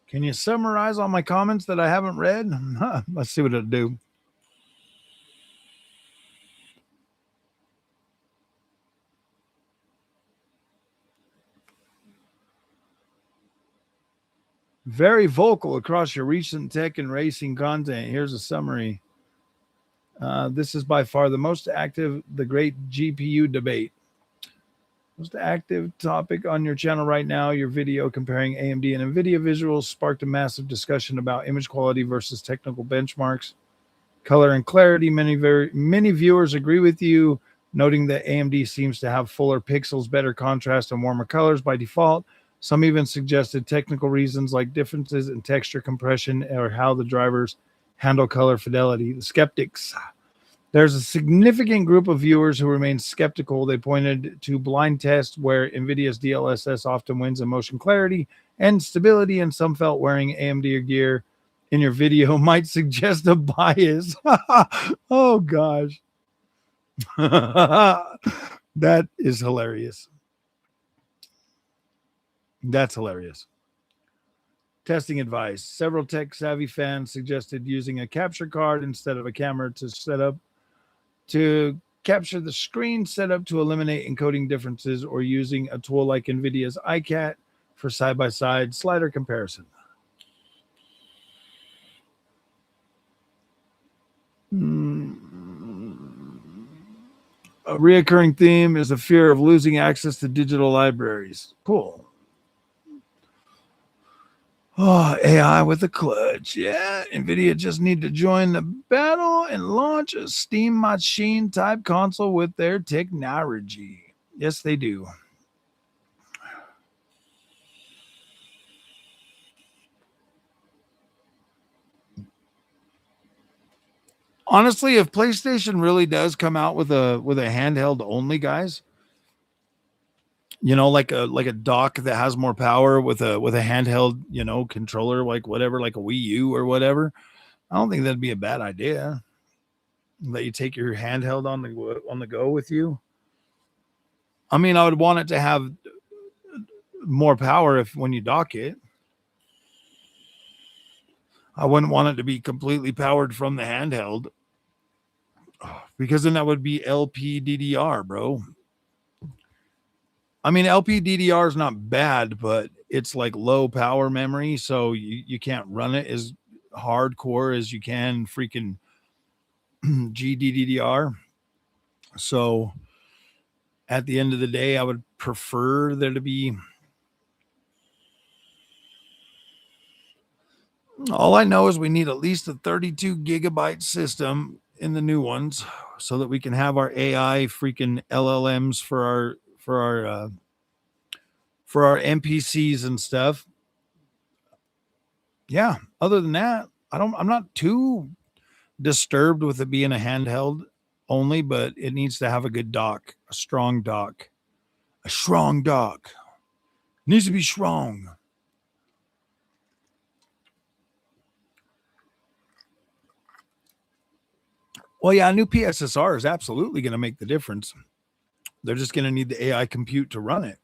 Can you summarize all my comments that I haven't read? Let's see what it'll do. Very vocal across your recent tech and racing content. Here's a summary. This is by far the most active, the great GPU debate. Most active topic on your channel right now. Your video comparing AMD and NVIDIA visuals sparked a massive discussion about image quality versus technical benchmarks. Color and clarity. Many viewers agree with you, noting that AMD seems to have fuller pixels, better contrast, and warmer colors by default. Some even suggested technical reasons like differences in texture compression or how the drivers handle color fidelity. The skeptics. There's a significant group of viewers who remain skeptical. They pointed to blind tests where NVIDIA's DLSS often wins in motion clarity and stability, and some felt wearing AMD gear in your video might suggest a bias. Oh, gosh. That is hilarious. That's hilarious. Testing advice. Several tech-savvy fans suggested using a capture card instead of a camera to capture the screen setup to eliminate encoding differences, or using a tool like NVIDIA's iCat for side-by-side slider comparison. A reoccurring theme is the fear of losing access to digital libraries. Cool. Oh, AI with a clutch. Yeah, NVIDIA just need to join the battle and launch a Steam Machine type console with their technology. Yes, they do. Honestly, if PlayStation really does come out with a handheld only, guys, like a dock that has more power with a handheld, controller, like whatever, like a Wii U or whatever, I don't think that'd be a bad idea. Let you take your handheld on the go with you. I mean, I would want it to have more power if when you dock it. I wouldn't want it to be completely powered from the handheld, because then that would be LPDDR, bro. I mean, LPDDR is not bad, but it's like low power memory, so you can't run it as hardcore as you can freaking GDDR. So at the end of the day, I would prefer there to be. All I know is we need at least a 32 gigabyte system in the new ones, so that we can have our AI freaking LLMs for our NPCs and stuff. Yeah. Other than that, I'm not too disturbed with it being a handheld only, but it needs to have a good dock, a strong dock. A strong dock. It needs to be strong. Well, yeah, a new PSSR is absolutely going to make the difference. They're just going to need the AI compute to run it.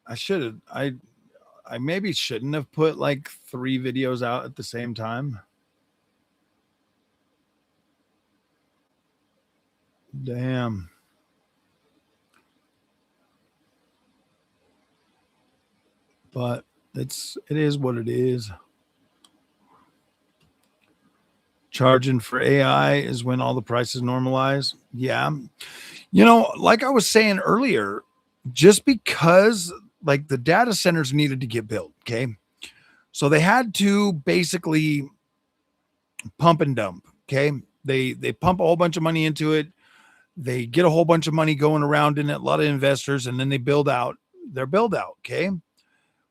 I maybe shouldn't have put like 3 videos out at the same time. Damn. But it is what it is. Charging for AI is when all the prices normalize. Yeah. You know, like I was saying earlier, just because like the data centers needed to get built, okay? So they had to basically pump and dump, okay? They pump a whole bunch of money into it. They get a whole bunch of money going around in it, a lot of investors, and then they build out their build out, okay?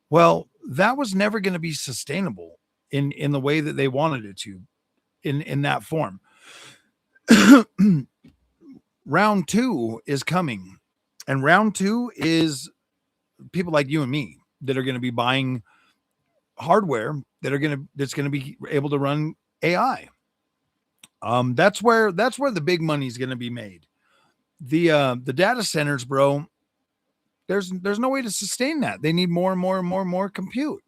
Well, that was never going to be sustainable in the way that they wanted it to in that form. Round 2 is coming, and round 2 is people like you and me that are going to be buying hardware that's going to be able to run AI. That's where the big money is going to be made. The data centers, bro, there's no way to sustain that. They need more and more and more and more compute.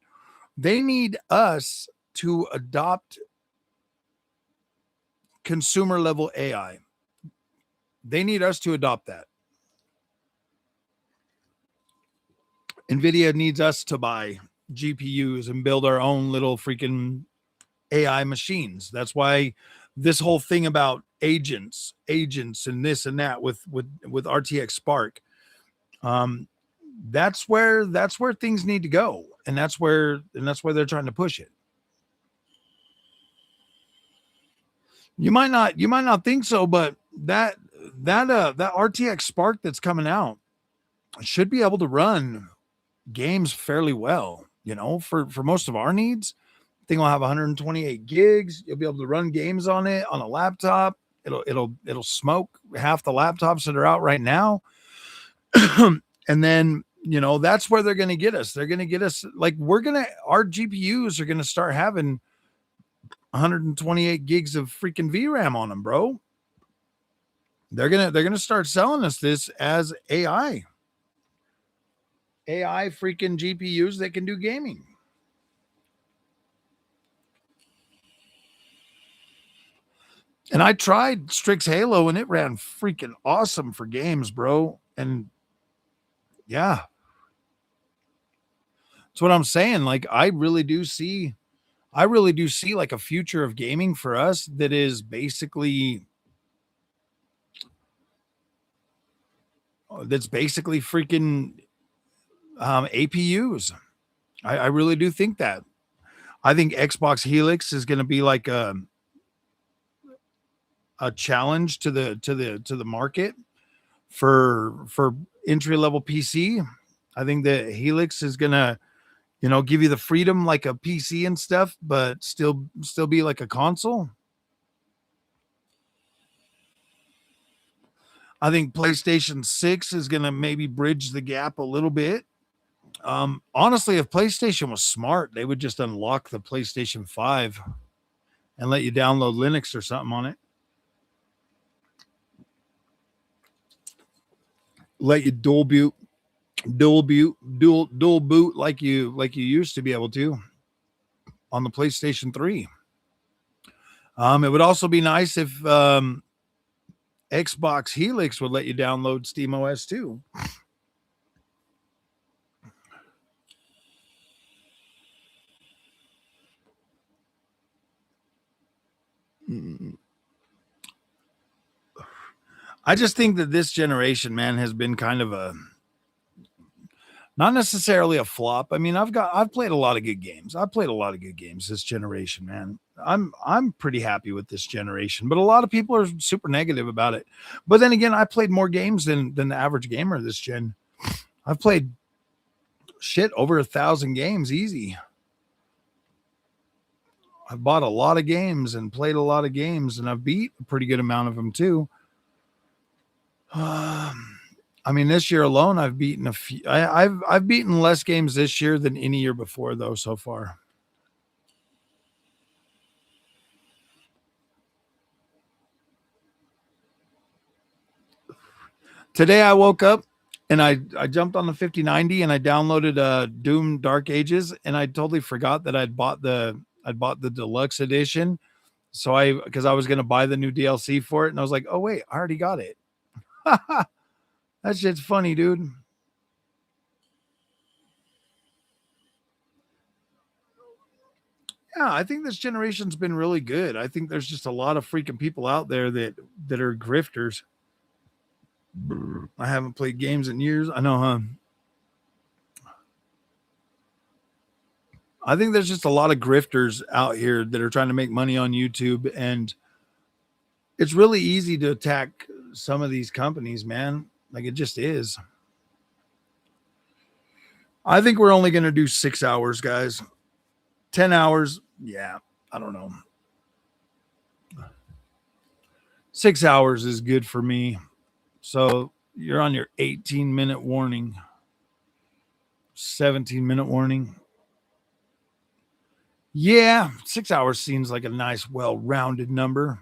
They need us to adopt consumer level AI. They need us to adopt that. NVIDIA needs us to buy GPUs and build our own little freaking AI machines. That's why this whole thing about agents and this and that with RTX Spark, that's where things need to go, and that's where they're trying to push it. You might not think so, but that RTX Spark that's coming out should be able to run games fairly well, you know, for most of our needs. I think I'll have 128 gigs. You'll be able to run games on it on a laptop. It'll smoke half the laptops that are out right now. And then, you know, that's where they're going to get us. They're going to get us like our GPUs are going to start having 128 gigs of freaking VRAM on them, bro. They're going to start selling us this as AI freaking GPUs that can do gaming. And I tried Strix Halo and it ran freaking awesome for games, bro. And yeah, that's what I'm saying. Like, I really do see like a future of gaming for us that is basically freaking APUs. I really do think that. I think Xbox Helix is going to be like a challenge to the market for entry level PC. I think that Helix is going to, you know, give you the freedom like a PC and stuff, but still be like a console. I think PlayStation 6 is going to maybe bridge the gap a little bit. Honestly, if PlayStation was smart, they would just unlock the PlayStation 5 and let you download Linux or something on it. Let you dual boot like you used to be able to on the PlayStation 3. It would also be nice if Xbox Helix would let you download SteamOS too. I just think that this generation, man, has been kind of a not necessarily a flop. I mean, I've played a lot of good games. I've played a lot of good games this generation, man. I'm pretty happy with this generation, but a lot of people are super negative about it. But then again, I played more games than the average gamer this gen. I've played shit over 1,000 games easy. I've bought a lot of games and played a lot of games, and I've beat a pretty good amount of them too. I mean, this year alone, I've beaten a few. I've beaten less games this year than any year before, though, so far. Today I woke up and I jumped on the 5090 and I downloaded Doom Dark Ages, and I totally forgot that I'd bought the deluxe edition. So because I was gonna buy the new DLC for it, and I was like, oh wait, I already got it. That shit's funny, dude. Yeah, I think this generation's been really good. I think there's just a lot of freaking people out there that are grifters. I haven't played games in years. I know, huh? I think there's just a lot of grifters out here that are trying to make money on YouTube, and it's really easy to attack some of these companies, man. Like, it just is. I think we're only going to do 6 hours, guys. 10 hours, yeah, I don't know. 6 hours is good for me. So you're on your 18-minute warning, 17-minute warning. Yeah, 6 hours seems like a nice, well-rounded number.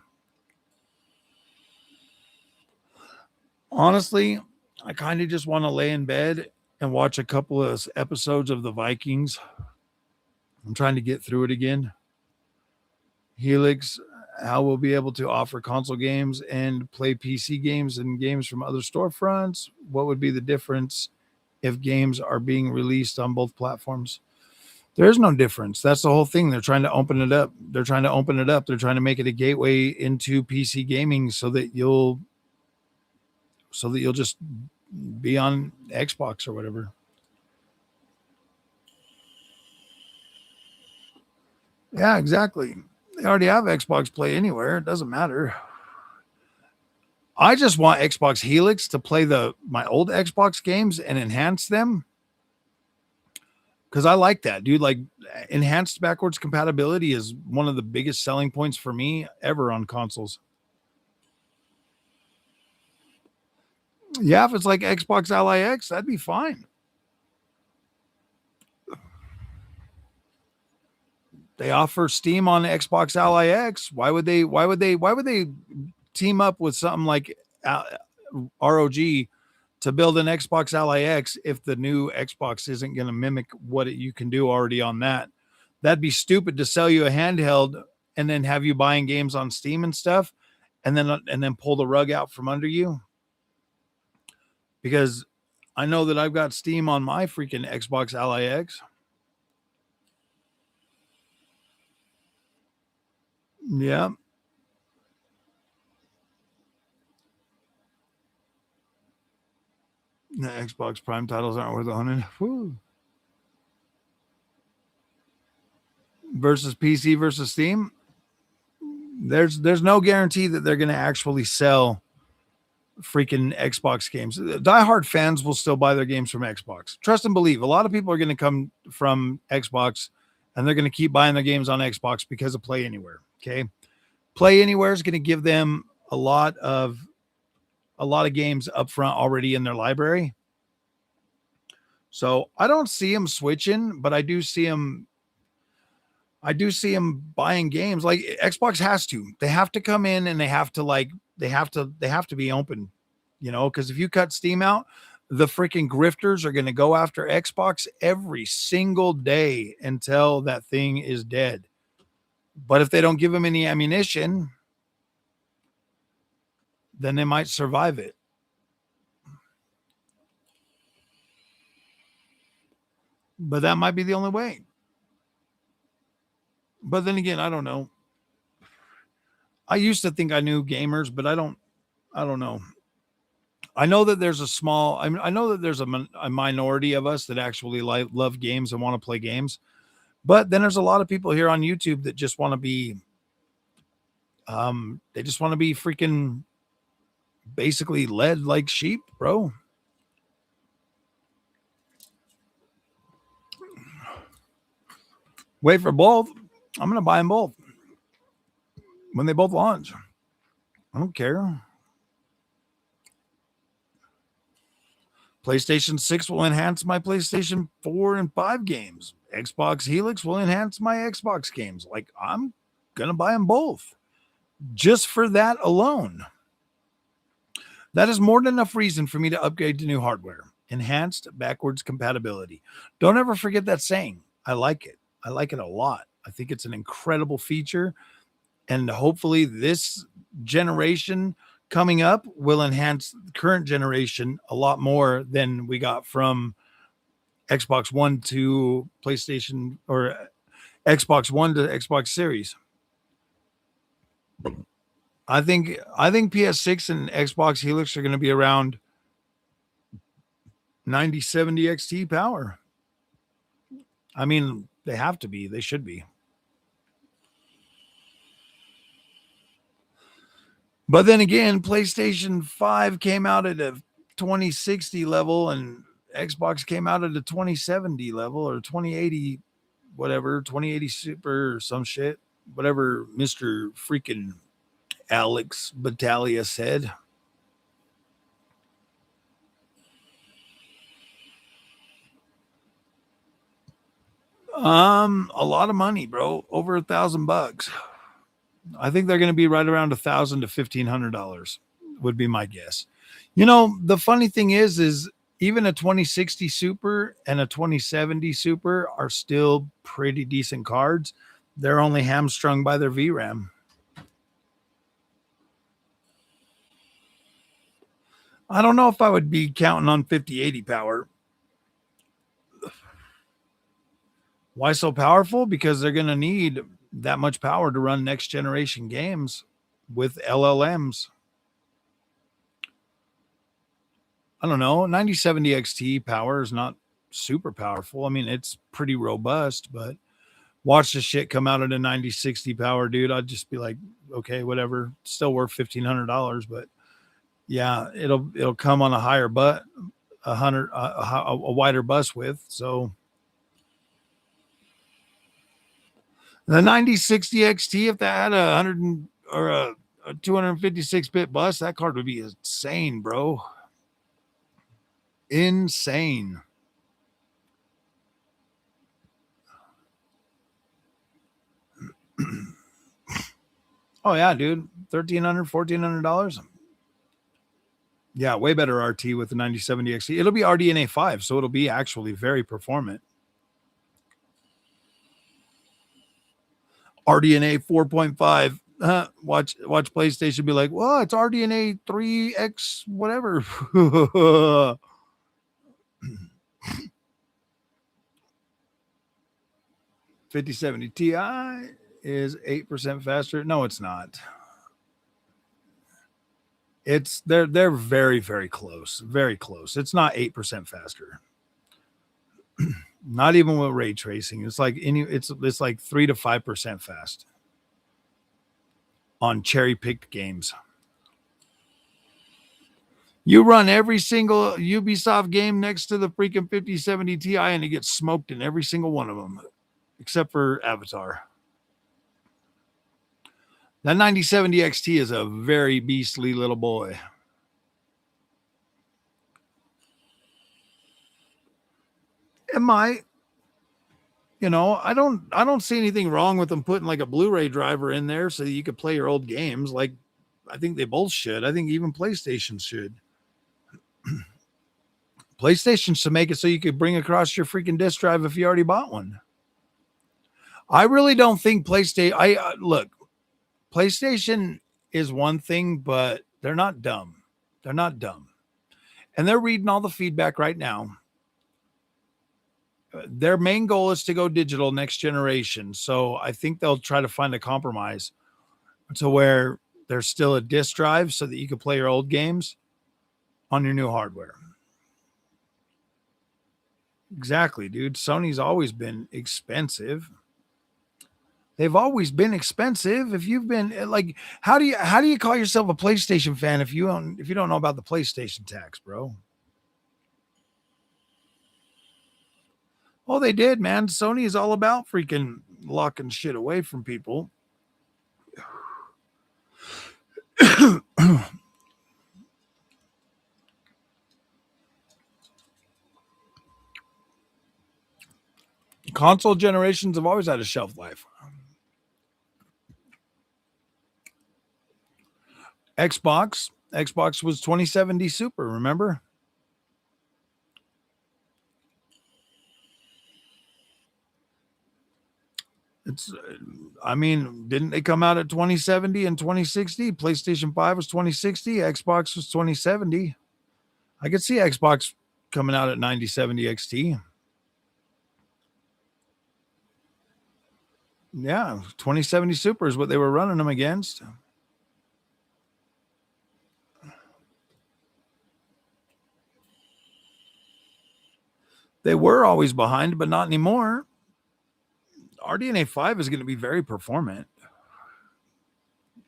Honestly, I kind of just want to lay in bed and watch a couple of episodes of the Vikings. I'm trying to get through it again. Helix, how we'll be able to offer console games and play PC games and games from other storefronts. What would be the difference if games are being released on both platforms? There's no difference. That's the whole thing. They're trying to open it up. They're trying to make it a gateway into PC gaming so that you'll just be on Xbox or whatever. Yeah, exactly. They already have Xbox Play Anywhere. It doesn't matter. I just want Xbox Helix to play my old Xbox games and enhance them. Because I like that, dude. Like, enhanced backwards compatibility is one of the biggest selling points for me ever on consoles. Yeah, if it's like Xbox Ally X, that'd be fine. They offer Steam on Xbox Ally X. Why would they team up with something like ROG to build an Xbox Ally X if the new Xbox isn't going to mimic what you can do already on that? That'd be stupid to sell you a handheld and then have you buying games on Steam and stuff, and then pull the rug out from under you. Because I know that I've got Steam on my freaking Xbox Ally X. Yeah. The Xbox Prime titles aren't worth 100. Whew. Versus PC versus Steam. There's no guarantee that they're going to actually sell freaking Xbox games. Diehard fans will still buy their games from Xbox. Trust and believe. A lot of people are going to come from Xbox and they're going to keep buying their games on Xbox because of Play Anywhere. Okay. Play Anywhere is going to give them a lot of games up front already in their library. So I don't see them switching, but I do see them buying games. Like, Xbox has to. They have to come in and they have to be open, because if you cut Steam out, the freaking grifters are going to go after Xbox every single day until that thing is dead. But if they don't give them any ammunition, then they might survive it. But that might be the only way. But then again, I don't know. I used to think I knew gamers, but I don't know. I know that there's I know that there's a minority of us that actually love games and want to play games. But then there's a lot of people here on YouTube that just want to be, they just want to be freaking basically led like sheep, bro. Wait for both. I'm going to buy them both when they both launch. I don't care. PlayStation 6 will enhance my PlayStation 4 and 5 games. Xbox Helix will enhance my Xbox games. Like, I'm going to buy them both just for that alone. That is more than enough reason for me to upgrade to new hardware. Enhanced backwards compatibility. Don't ever forget that saying. I like it. I like it a lot. I think it's an incredible feature. And hopefully this generation coming up will enhance the current generation a lot more than we got from Xbox One to PlayStation, or Xbox One to Xbox Series. I think PS6 and Xbox Helix are going to be around 9070 XT power. I mean, they have to be. They should be. But then again, PlayStation 5 came out at a 2060 level and Xbox came out at a 2070 level or 2080, whatever, 2080 Super or some shit. Whatever Mr. freaking Alex Battaglia said. A lot of money, bro. Over $1,000. I think they're going to be right around $1,000 to $1,500 would be my guess. You know, the funny thing is even a 2060 Super and a 2070 Super are still pretty decent cards. They're only hamstrung by their VRAM. I don't know if I would be counting on 5080 power. Why so powerful? Because they're going to need that much power to run next generation games with LLMs. I don't know. 9070 XT power is not super powerful. I mean, it's pretty robust, but watch the shit come out at a 9060 power, dude. I'd just be like, okay, whatever. Still worth $1,500, but yeah, it'll come on a higher butt, a wider bus width. So the 9060 XT, if that had a 100 or a 256-bit bus, that card would be insane, bro. Insane. Oh yeah, dude. $1,300, $1,400. Yeah, way better RT with the 9070 XT. It'll be RDNA 5, so it'll be actually very performant. RDNA 4.5. Watch PlayStation be like, well, it's RDNA 3X whatever. 5070 Ti is 8% faster. No, it's not. They're very, very close. Very close. It's not 8% faster. Not even with ray tracing. It's like it's like 3 to 5% fast on cherry-picked games. You run every single Ubisoft game next to the freaking 5070 Ti and it gets smoked in every single one of them, except for Avatar. That 9070 XT is a very beastly little boy. It might. You know, I don't see anything wrong with them putting like a Blu-ray driver in there so that you could play your old games. Like, I think they both should. I think even PlayStation should. PlayStation should make it so you could bring across your freaking disc drive if you already bought one. I really don't think PlayStation. Look, PlayStation is one thing, but they're not dumb. They're not dumb, and they're reading all the feedback right now. Their main goal is to go digital next generation. So I think they'll try to find a compromise to where there's still a disc drive so that you can play your old games on your new hardware. Exactly, dude. Sony's always been expensive. They've always been expensive. If you've been like, how do you call yourself a PlayStation fan if you don't know about the PlayStation tax, bro? Oh, they did, man. Sony is all about freaking locking shit away from people. Console generations have always had a shelf life. Xbox was 2070 Super, remember? Didn't they come out at 2070 and 2060? PlayStation 5 was 2060, Xbox was 2070. I could see Xbox coming out at 9070 XT. Yeah, 2070 Super is what they were running them against. They were always behind, but not anymore. RDNA 5 is going to be very performant.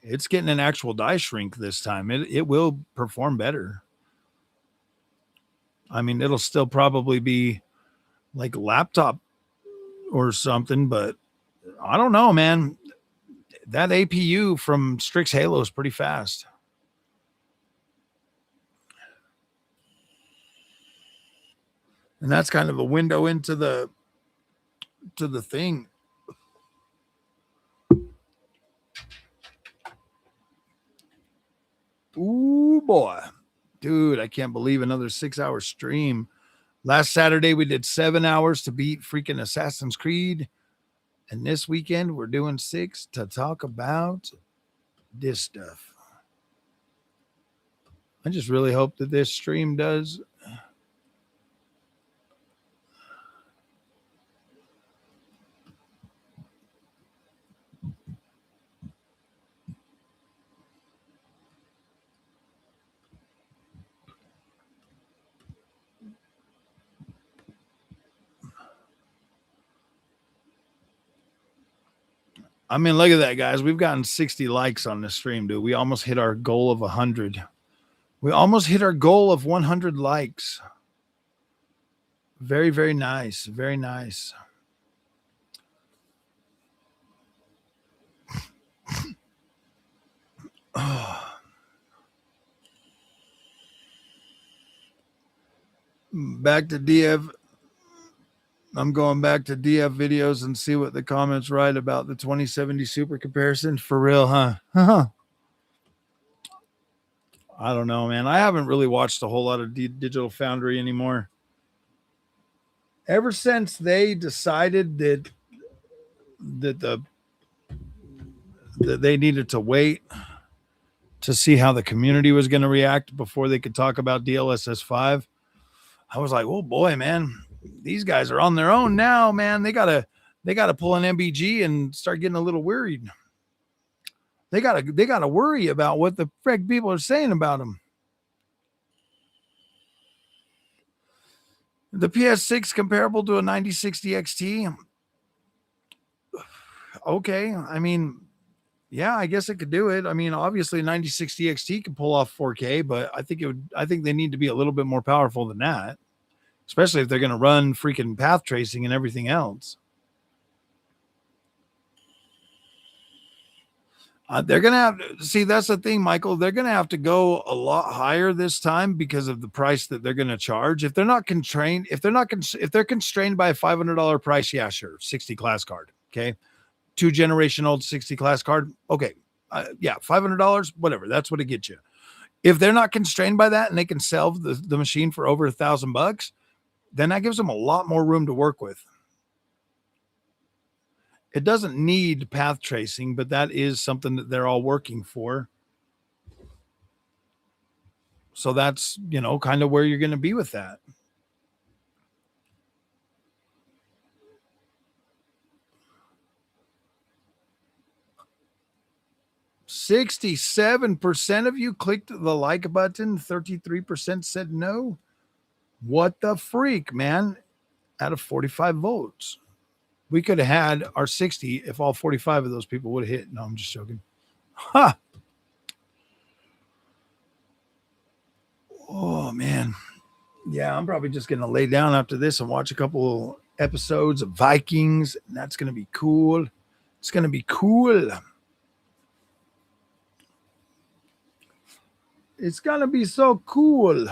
It's getting an actual die shrink this time. It will perform better. I mean, it'll still probably be like laptop or something, but I don't know, man. That APU from Strix Halo is pretty fast. And that's kind of a window into the thing. Ooh boy. Dude, I can't believe another 6-hour stream. Last Saturday we did 7 hours to beat freaking Assassin's Creed. And this weekend we're doing 6 to talk about this stuff. I just really hope that this stream does. I mean, look at that, guys. We've gotten 60 likes on this stream, dude. We almost hit our goal of 100. We almost hit our goal of 100 likes. Very, very nice. Very nice. Back to DF. I'm going back to DF videos and see what the comments write about the 2070 Super comparison. For real, huh? I don't know, man. I haven't really watched a whole lot of Digital Foundry anymore. Ever since they decided that they needed to wait to see how the community was going to react before they could talk about DLSS 5, I was like, oh boy, man, these guys are on their own now, man. They gotta pull an MBG and start getting a little worried. They gotta worry about what the frick people are saying about them. The PS6 comparable to a 9060 XT. Okay, I mean, yeah, I guess it could do it. I mean, obviously 9060 XT can pull off 4K, but I think they need to be a little bit more powerful than that, especially if they're going to run freaking path tracing and everything else. They're going to have to see, that's the thing, Michael. They're going to have to go a lot higher this time because of the price that they're going to charge. If they're not constrained, if they're constrained by a $500 price, yeah, sure. 60 class card. Okay. 2 generation old 60 class card. Okay. Yeah. $500, whatever. That's what it gets you. If they're not constrained by that and they can sell the machine for over $1,000, then that gives them a lot more room to work with. It doesn't need path tracing, but that is something that they're all working for. So that's, kind of where you're going to be with that. %67% of you clicked the like button. 33% said no. What the freak, man? Out of 45 votes. We could have had our 60 if all 45 of those people would have hit. No, I'm just joking. Ha! Oh, man. Yeah, I'm probably just going to lay down after this and watch a couple episodes of Vikings. And that's going to be cool. It's going to be cool. It's going to be so cool.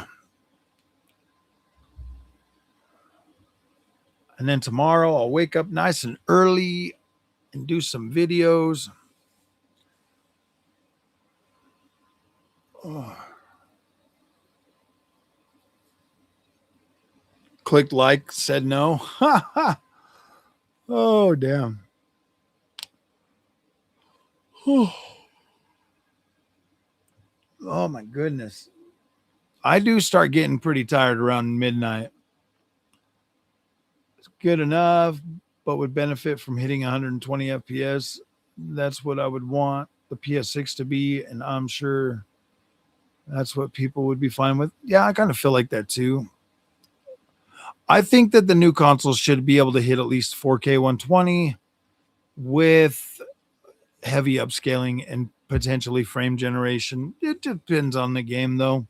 And then tomorrow I'll wake up nice and early and do some videos. Oh. Clicked like, said no. Ha ha. Oh, damn. Oh, my goodness. I do start getting pretty tired around midnight. It's good enough. but would benefit from hitting 120 FPS. That's what I would want the PS6 to be, and I'm sure that's what people would be fine with. Yeah, I kind of feel like that too. I think that the new consoles should be able to hit at least 4K 120 with heavy upscaling and potentially frame generation. It depends on the game, though.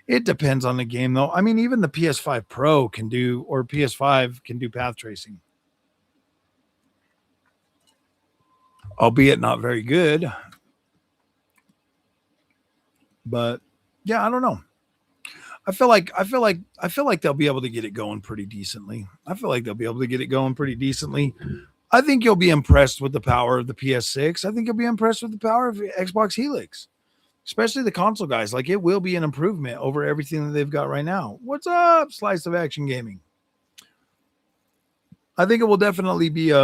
It depends on the game, though. I mean, even the PS5 Pro can do, or PS5 can do path tracing, albeit not very good. But yeah, I don't know. I feel like they'll be able to get it going pretty decently. I think you'll be impressed with the power of the PS6. I think you'll be impressed with the power of Xbox Helix, especially the console guys. Like, it will be an improvement over everything that they've got right now. What's up, Slice of Action Gaming? I think it will definitely be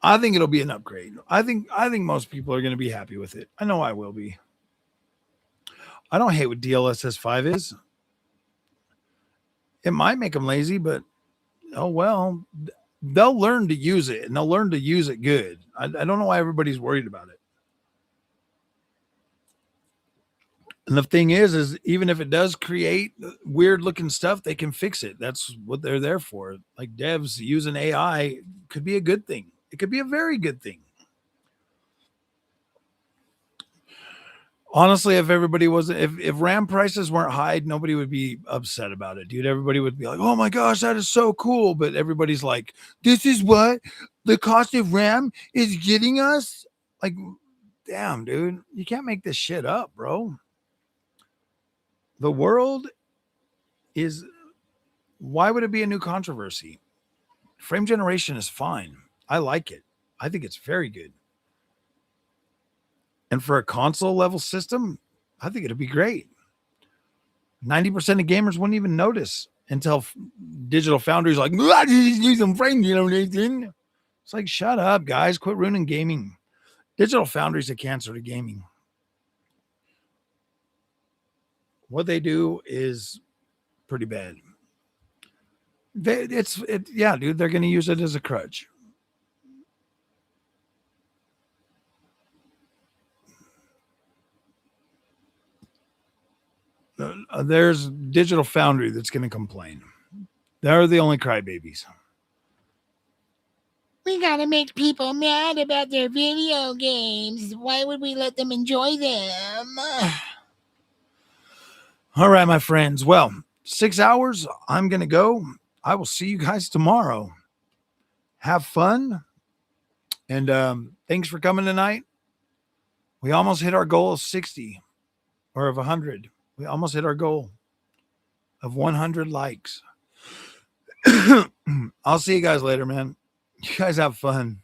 I think it'll be an upgrade. I think most people are going to be happy with it. I know I will be. I don't hate what DLSS 5 is. It might make them lazy, but oh well. They'll learn to use it, and they'll learn to use it good. I don't know why everybody's worried about it. And the thing is even if it does create weird looking stuff, they can fix it. That's what they're there for. Like, devs using AI could be a good thing. It could be a very good thing. Honestly, if everybody wasn't, if RAM prices weren't high, nobody would be upset about it, dude. Everybody would be like, oh my gosh, that is so cool. But everybody's like, this is what the cost of RAM is getting us. Like, damn, dude, you can't make this shit up, bro. The world is, why would it be a new controversy? Frame generation is fine. I like it. I think it's very good. And for a console level system, I think it'd be great. 90% of gamers wouldn't even notice until Digital Foundry's like, I just need some frame generation. It's like, shut up, guys. Quit ruining gaming. Digital Foundry's a cancer to gaming. What they do is pretty bad. Yeah, dude, they're going to use it as a crutch. There's Digital Foundry that's going to complain. They're the only crybabies.
We gotta make people mad about their video games. Why would we let them enjoy them?
All right, my friends. Well, 6 hours. I'm going to go. I will see you guys tomorrow. Have fun. And thanks for coming tonight. We almost hit our goal of 60 or of 100. We almost hit our goal of 100 likes. I'll see you guys later, man. You guys have fun.